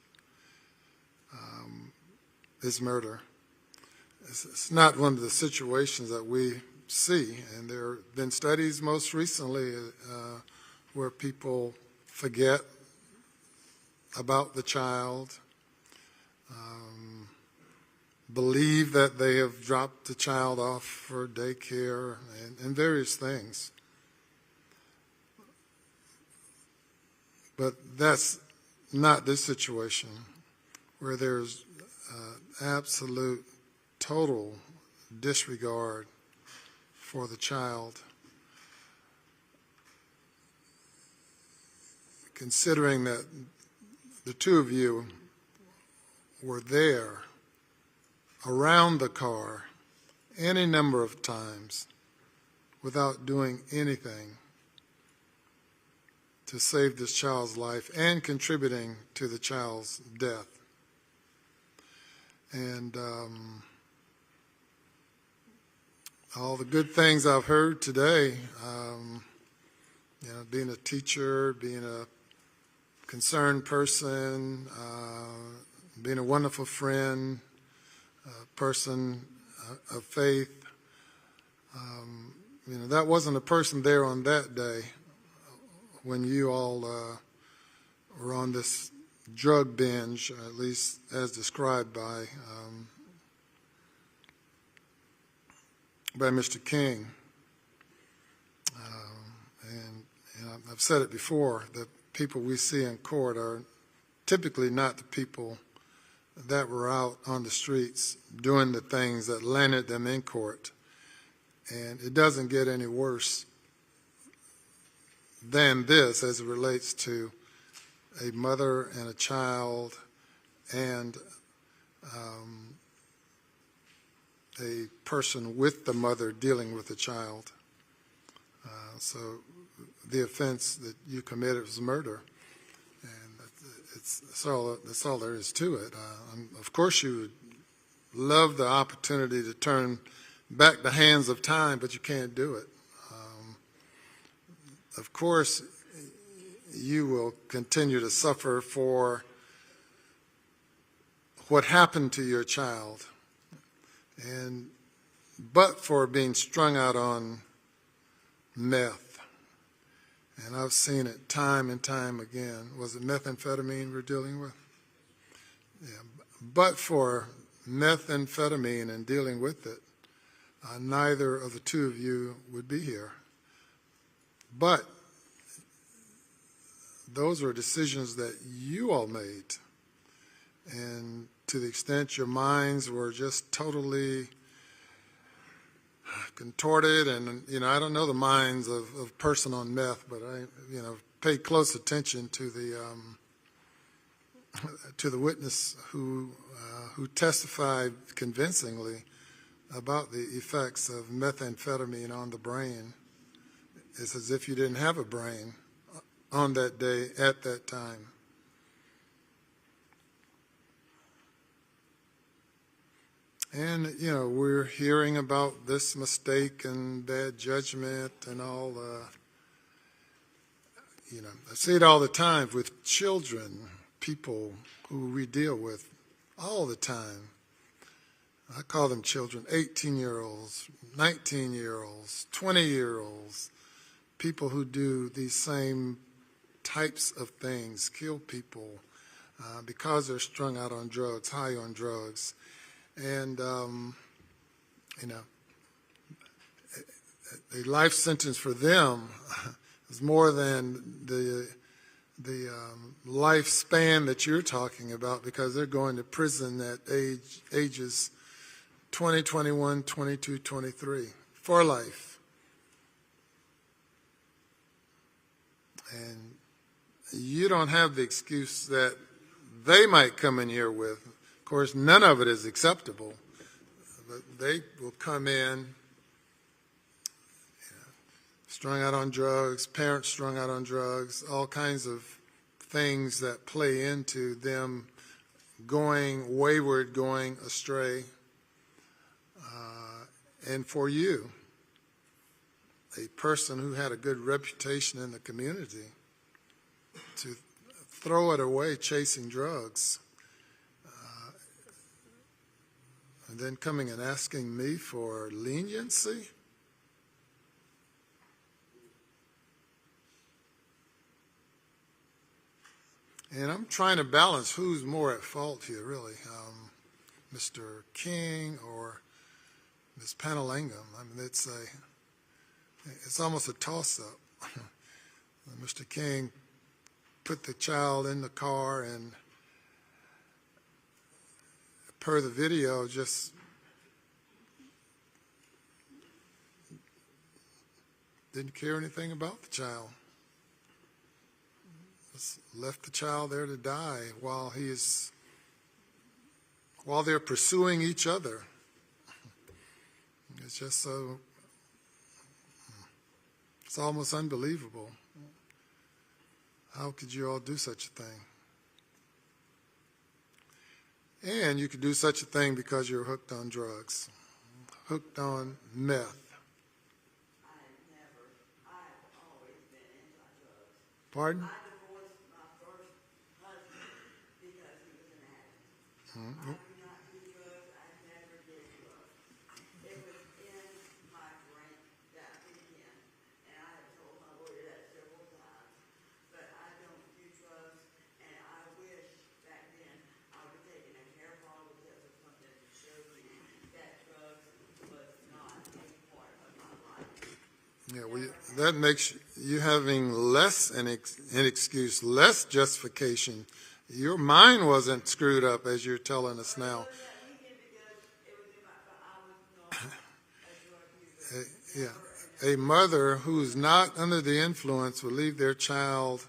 is murder. It's not one of the situations that we see, and there have been studies most recently where people forget about the child, believe that they have dropped the child off for daycare and various things. But that's not this situation, where there's absolute, total disregard for the child. Considering that the two of you were there around the car any number of times without doing anything to save this child's life and contributing to the child's death. And all the good things I've heard today, being a teacher, being a concerned person, being a wonderful friend, a person of faith, that wasn't a person there on that day when you all were on this drug binge, at least as described by Mr. King. And I've said it before, the people we see in court are typically not the people that were out on the streets doing the things that landed them in court. And it doesn't get any worse than this as it relates to a mother and a child and a person with the mother dealing with the child. So the offense that you committed was murder, and that's all there is to it. Of course, you would love the opportunity to turn back the hands of time, but you can't do it. Of course, you will continue to suffer for what happened to your child, but for being strung out on meth. And I've seen it time and time again. Was it methamphetamine we're dealing with? Yeah. But for methamphetamine and dealing with it, neither of the two of you would be here. But those were decisions that you all made. And to the extent your minds were just totally contorted, and, I don't know the minds of a person on meth, but I, paid close attention to the witness who testified convincingly about the effects of methamphetamine on the brain. It's as if you didn't have a brain on that day at that time. And, you know, we're hearing about this mistake and bad judgment and all the, you know, I see it all the time with children, people who we deal with all the time. I call them children, 18-year-olds, 19-year-olds, 20-year-olds, people who do these same types of things, kill people because they're strung out on drugs, high on drugs. And, you know, a life sentence for them is more than the lifespan that you're talking about, because they're going to prison at ages 20, 21, 22, 23 for life. And you don't have the excuse that they might come in here with. Of course, none of it is acceptable, but they will come in, you know, strung out on drugs, parents strung out on drugs, all kinds of things that play into them going wayward, going astray. And for you, a person who had a good reputation in the community, to throw it away chasing drugs, and then coming and asking me for leniency? And I'm trying to balance who's more at fault here, really, Mr. King or Ms. Pangalangan. I mean, it's almost a toss-up. Mr. King put the child in the car and, per the video, just didn't care anything about the child. Just left the child there to die while they're pursuing each other. It's just so, it's almost unbelievable. How could you all do such a thing? And you could do such a thing because you're hooked on drugs, hooked on meth. I've always been anti-drugs. Pardon? I divorced my first husband because he was an addict. Mm-hmm. I do not do drugs. I never did drugs. It was in my brain that weekend, and I have told my lawyer that several times. But I don't do drugs, and I wish back then I would have taken a hair follicle test or something to show me that drugs was not a part of my life. Yeah, that makes you having less an excuse, less justification. Your mind wasn't screwed up as you're telling us now. Yeah, a mother who's not under the influence would leave their child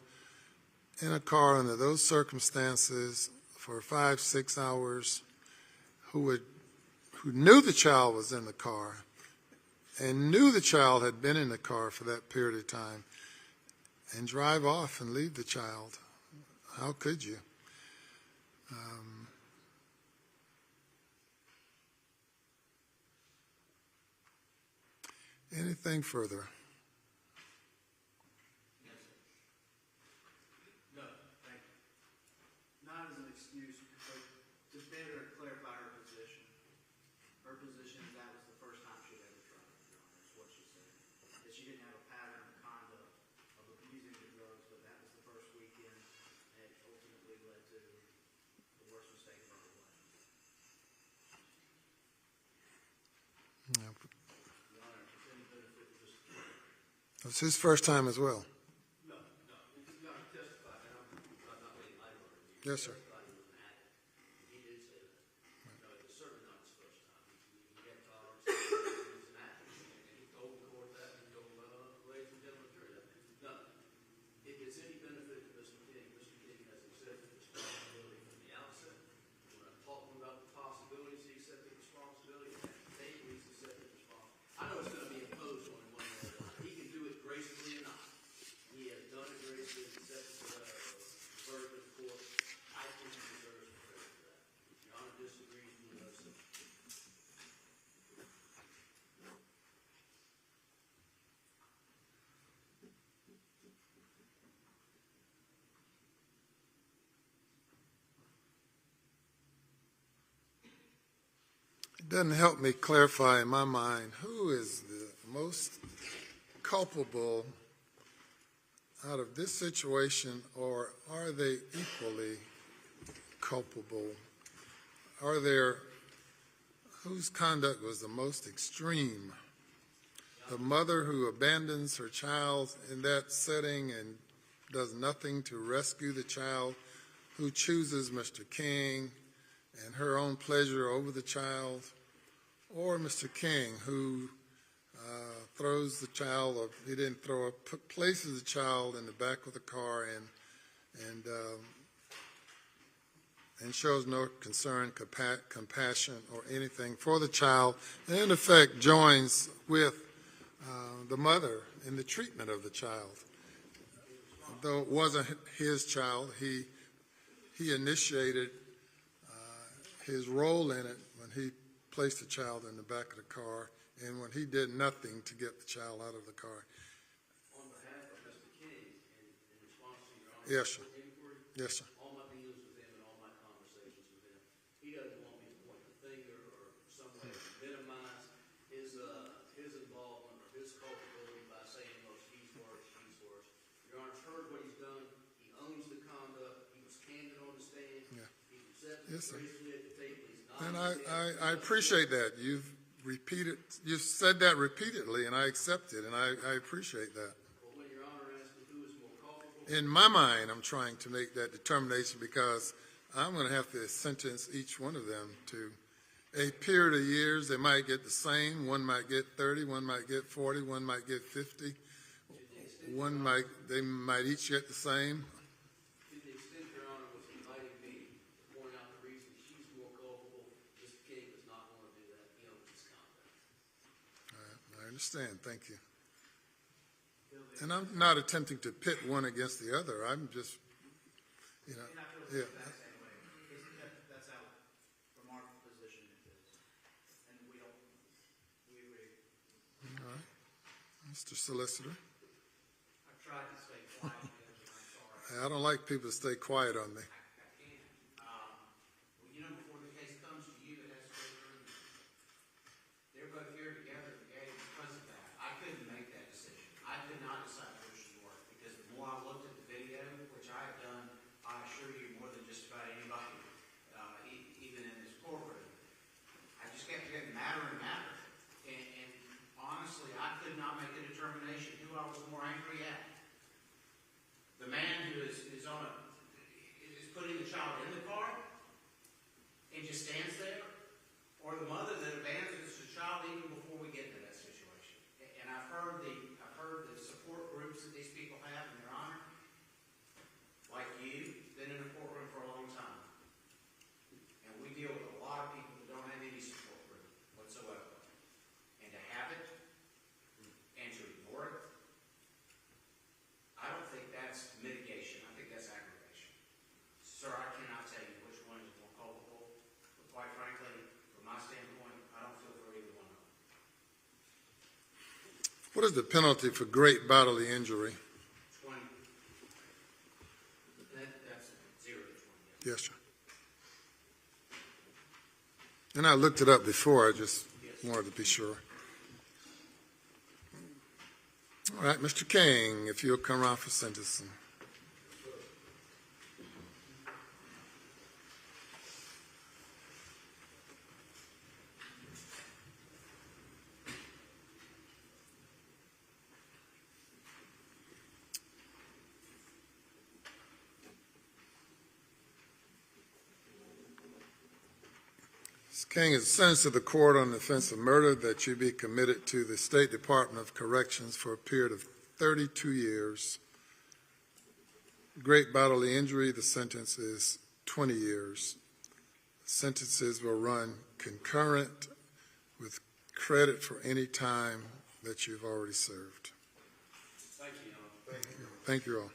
in a car under those circumstances for 5-6 hours, who knew the child was in the car and knew the child had been in the car for that period of time, and drive off and leave the child. How could you? Anything further? No, thank you. Not as an excuse, but to better clarify her position. Her position is that was the first time she had ever tried it, Your Honor, is what she said. That she didn't have a pattern of conduct of abusing the drugs, but that was the first weekend, and it ultimately led to the worst mistake of her life. Yeah. It's his first time as well. No, he's got to testify, and I'm not being lighthearted. Yes, sir. He did say that. No, it was certainly not his first time. He had tolerance, he was an addict, and he told the court that, and he told ladies and gentlemen jury that. No, if it's any benefit to Mr. King has accepted responsibility from the outset. When I talked to him about the possibilities, he accepted responsibility, and they doesn't help me clarify in my mind who is the most culpable out of this situation, or are they equally culpable? Are there, whose conduct was the most extreme? The mother who abandons her child in that setting and does nothing to rescue the child, who chooses Mr. King and her own pleasure over the child, or Mr. King, who throws the child, or he didn't throw it, places the child in the back of the car and shows no concern, compassion, or anything for the child, and in effect joins with the mother in the treatment of the child. Though it wasn't his child, he initiated his role in it when he placed the child in the back of the car and when he did nothing to get the child out of the car. On behalf of Mr. King, in response to your Yes, sir. inquiry, Yes, sir. all my dealings with him and all my conversations with him, he doesn't want me to point the finger or some way to minimize his involvement or his culpability by saying, well, she's worse, she's worse. Your Honor's heard what he's done. He owns the conduct. He was candid on the stand. Yeah. He accepted Yes, sir. gracefully at the table. He's not. And I appreciate that. You've said that repeatedly, and I accept it, and I appreciate that. But when Your Honor asked me who is more culpable, In my mind, I'm trying to make that determination because I'm going to have to sentence each one of them to a period of years. They might get the same. One might get 30, one might get 40, one might get 50. They might each get the same. to the extent Your Honor was inviting me to point out the reason she's more culpable, Mr. King does not want to do that. He owns his conduct. All right, I understand. Thank you. And I'm not attempting to pit one against the other. I'm just, yeah. That's how, from our position, it is. And we agree. All right. Mr. Solicitor. I've tried to stay quiet, Judge, and I'm sorry. I don't like people to stay quiet on me. I can't. Well, before the case comes to you, it has to go through you. They're both here together today because of that. I couldn't make that decision. I could not decide where she worked because the more I looked at the video, which I have done, I assure you, more than just about anybody, even in this courtroom, I just kept getting madder and madder. And honestly, I could not make a determination who I was more angry at. The man who is putting the child in the car and just stands there, or the mother that abandons the child even before we get into that situation. And I've heard the support groups that these people have, and Your Honor, like you, been in a courtroom for a long time. And we deal with a lot of people that don't have any support group whatsoever. And to have it, and to ignore it, I don't think that's mitigation. I think that's aggravation. Sir, I cannot tell you which one is more culpable, but quite frankly, from my standpoint, I don't feel for either one of them. What is the penalty for great bodily injury? 20. That's 0 to 20. Yes, sir. And I looked it up before. I just wanted to be sure. All right, Mr. King, if you'll come around for sentencing. Mr. King is sentenced to the court on the offense of murder that you be committed to the State Department of Corrections for a period of 32 years. Great bodily injury, the sentence is 20 years. Sentences will run concurrent with credit for any time that you've already served. thank you, Your Honor. Thank you all.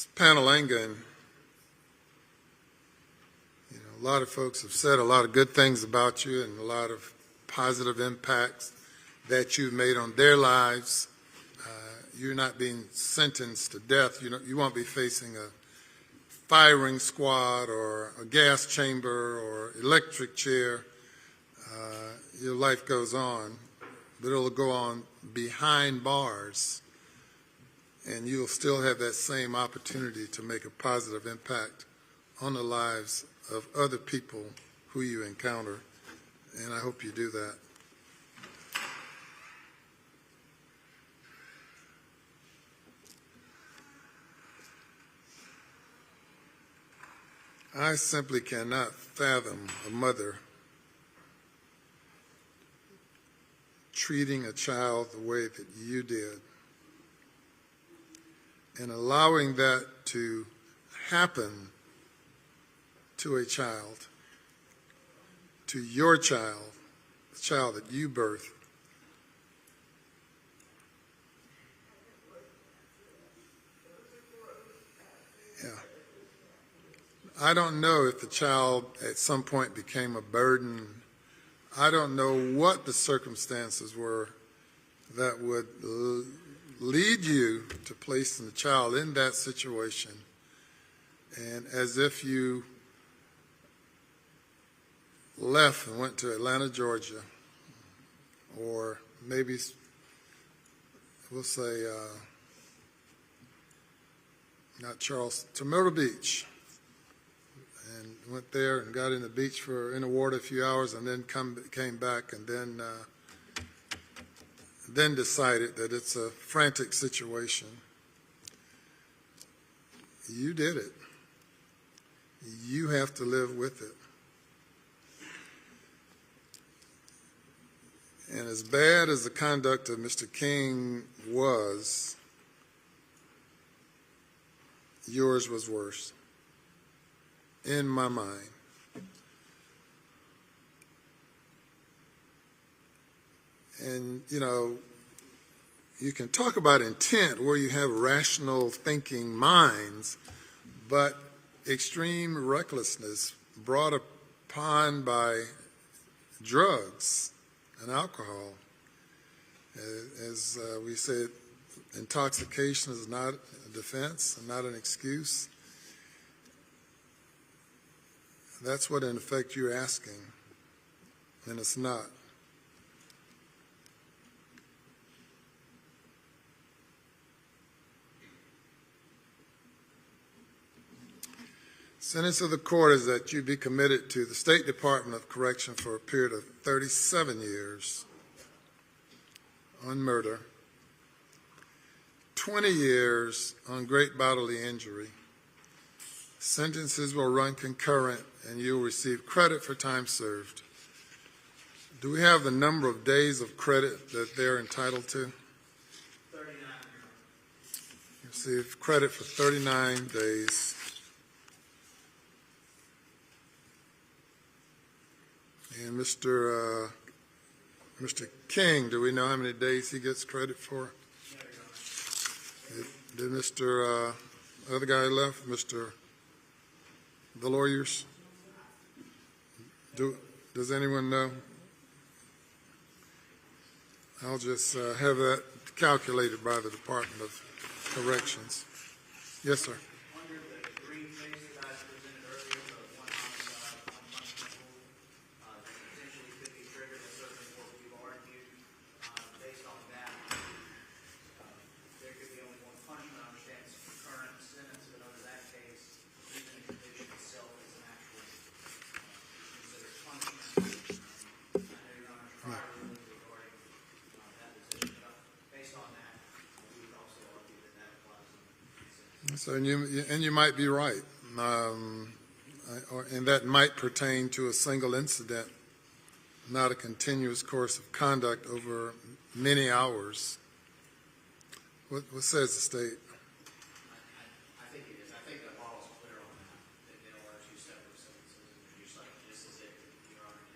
Ms. Pangalangan, a lot of folks have said a lot of good things about you and a lot of positive impacts that you've made on their lives. You're not being sentenced to death. You won't be facing a firing squad or a gas chamber or electric chair. Your life goes on, but it'll go on behind bars, and you'll still have that same opportunity to make a positive impact on the lives of other people who you encounter, and I hope you do that. I simply cannot fathom a mother treating a child the way that you did and allowing that to happen to a child, to your child, the child that you birthed. Yeah. I don't know if the child at some point became a burden. I don't know what the circumstances were that would lead you to placing the child in that situation. And as if you left and went to Atlanta, Georgia, or maybe we'll say not Charleston, to Myrtle Beach, and went there and got in the beach in the water a few hours, and then came back, and then decided that it's a frantic situation. You did it. You have to live with it. And as bad as the conduct of Mr. King was, yours was worse, in my mind. And, you can talk about intent where you have rational thinking minds, but extreme recklessness brought upon by drugs and alcohol. As we said, intoxication is not a defense and not an excuse. That's what, in effect, you're asking, and it's not. Sentence of the court is that you be committed to the State Department of Correction for a period of 37 years on murder, 20 years on great bodily injury. Sentences will run concurrent, and you will receive credit for time served. Do we have the number of days of credit that they're entitled to? 39. You receive credit for 39 days. And Mr. King, do we know how many days he gets credit for? Did Mr. Other guy left, the lawyers? Does anyone know? I'll just have that calculated by the Department of Corrections. Yes, sir. Under the green case that I presented earlier, the one homicide, one punishment rule, that potentially could be triggered, and certainly what we've argued, based on that, there could be only one punishment. I understand it's a concurrent sentence, but under that case, even the conviction itself is an actual considered punishment. I know you're on a prior ruling regarding that position, but based on that, we would also argue that that applies in the sentence. So, and you might be right, and that might pertain to a single incident, not a continuous course of conduct over many hours. What says the state? I think it is. I think the law is clear on that there are two separate sentences, and just like this is it, Your Honor.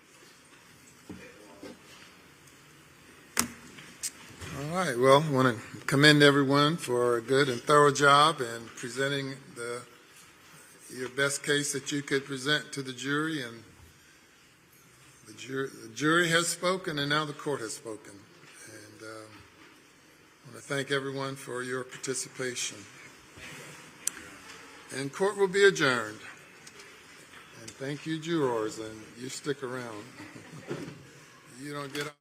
All right. Well, I want to commend everyone for a good and thorough job in presenting your best case that you could present to the jury. And the jury has spoken, and now the court has spoken. And I want to thank everyone for your participation. And court will be adjourned. And thank you, jurors, and you stick around. You don't get up.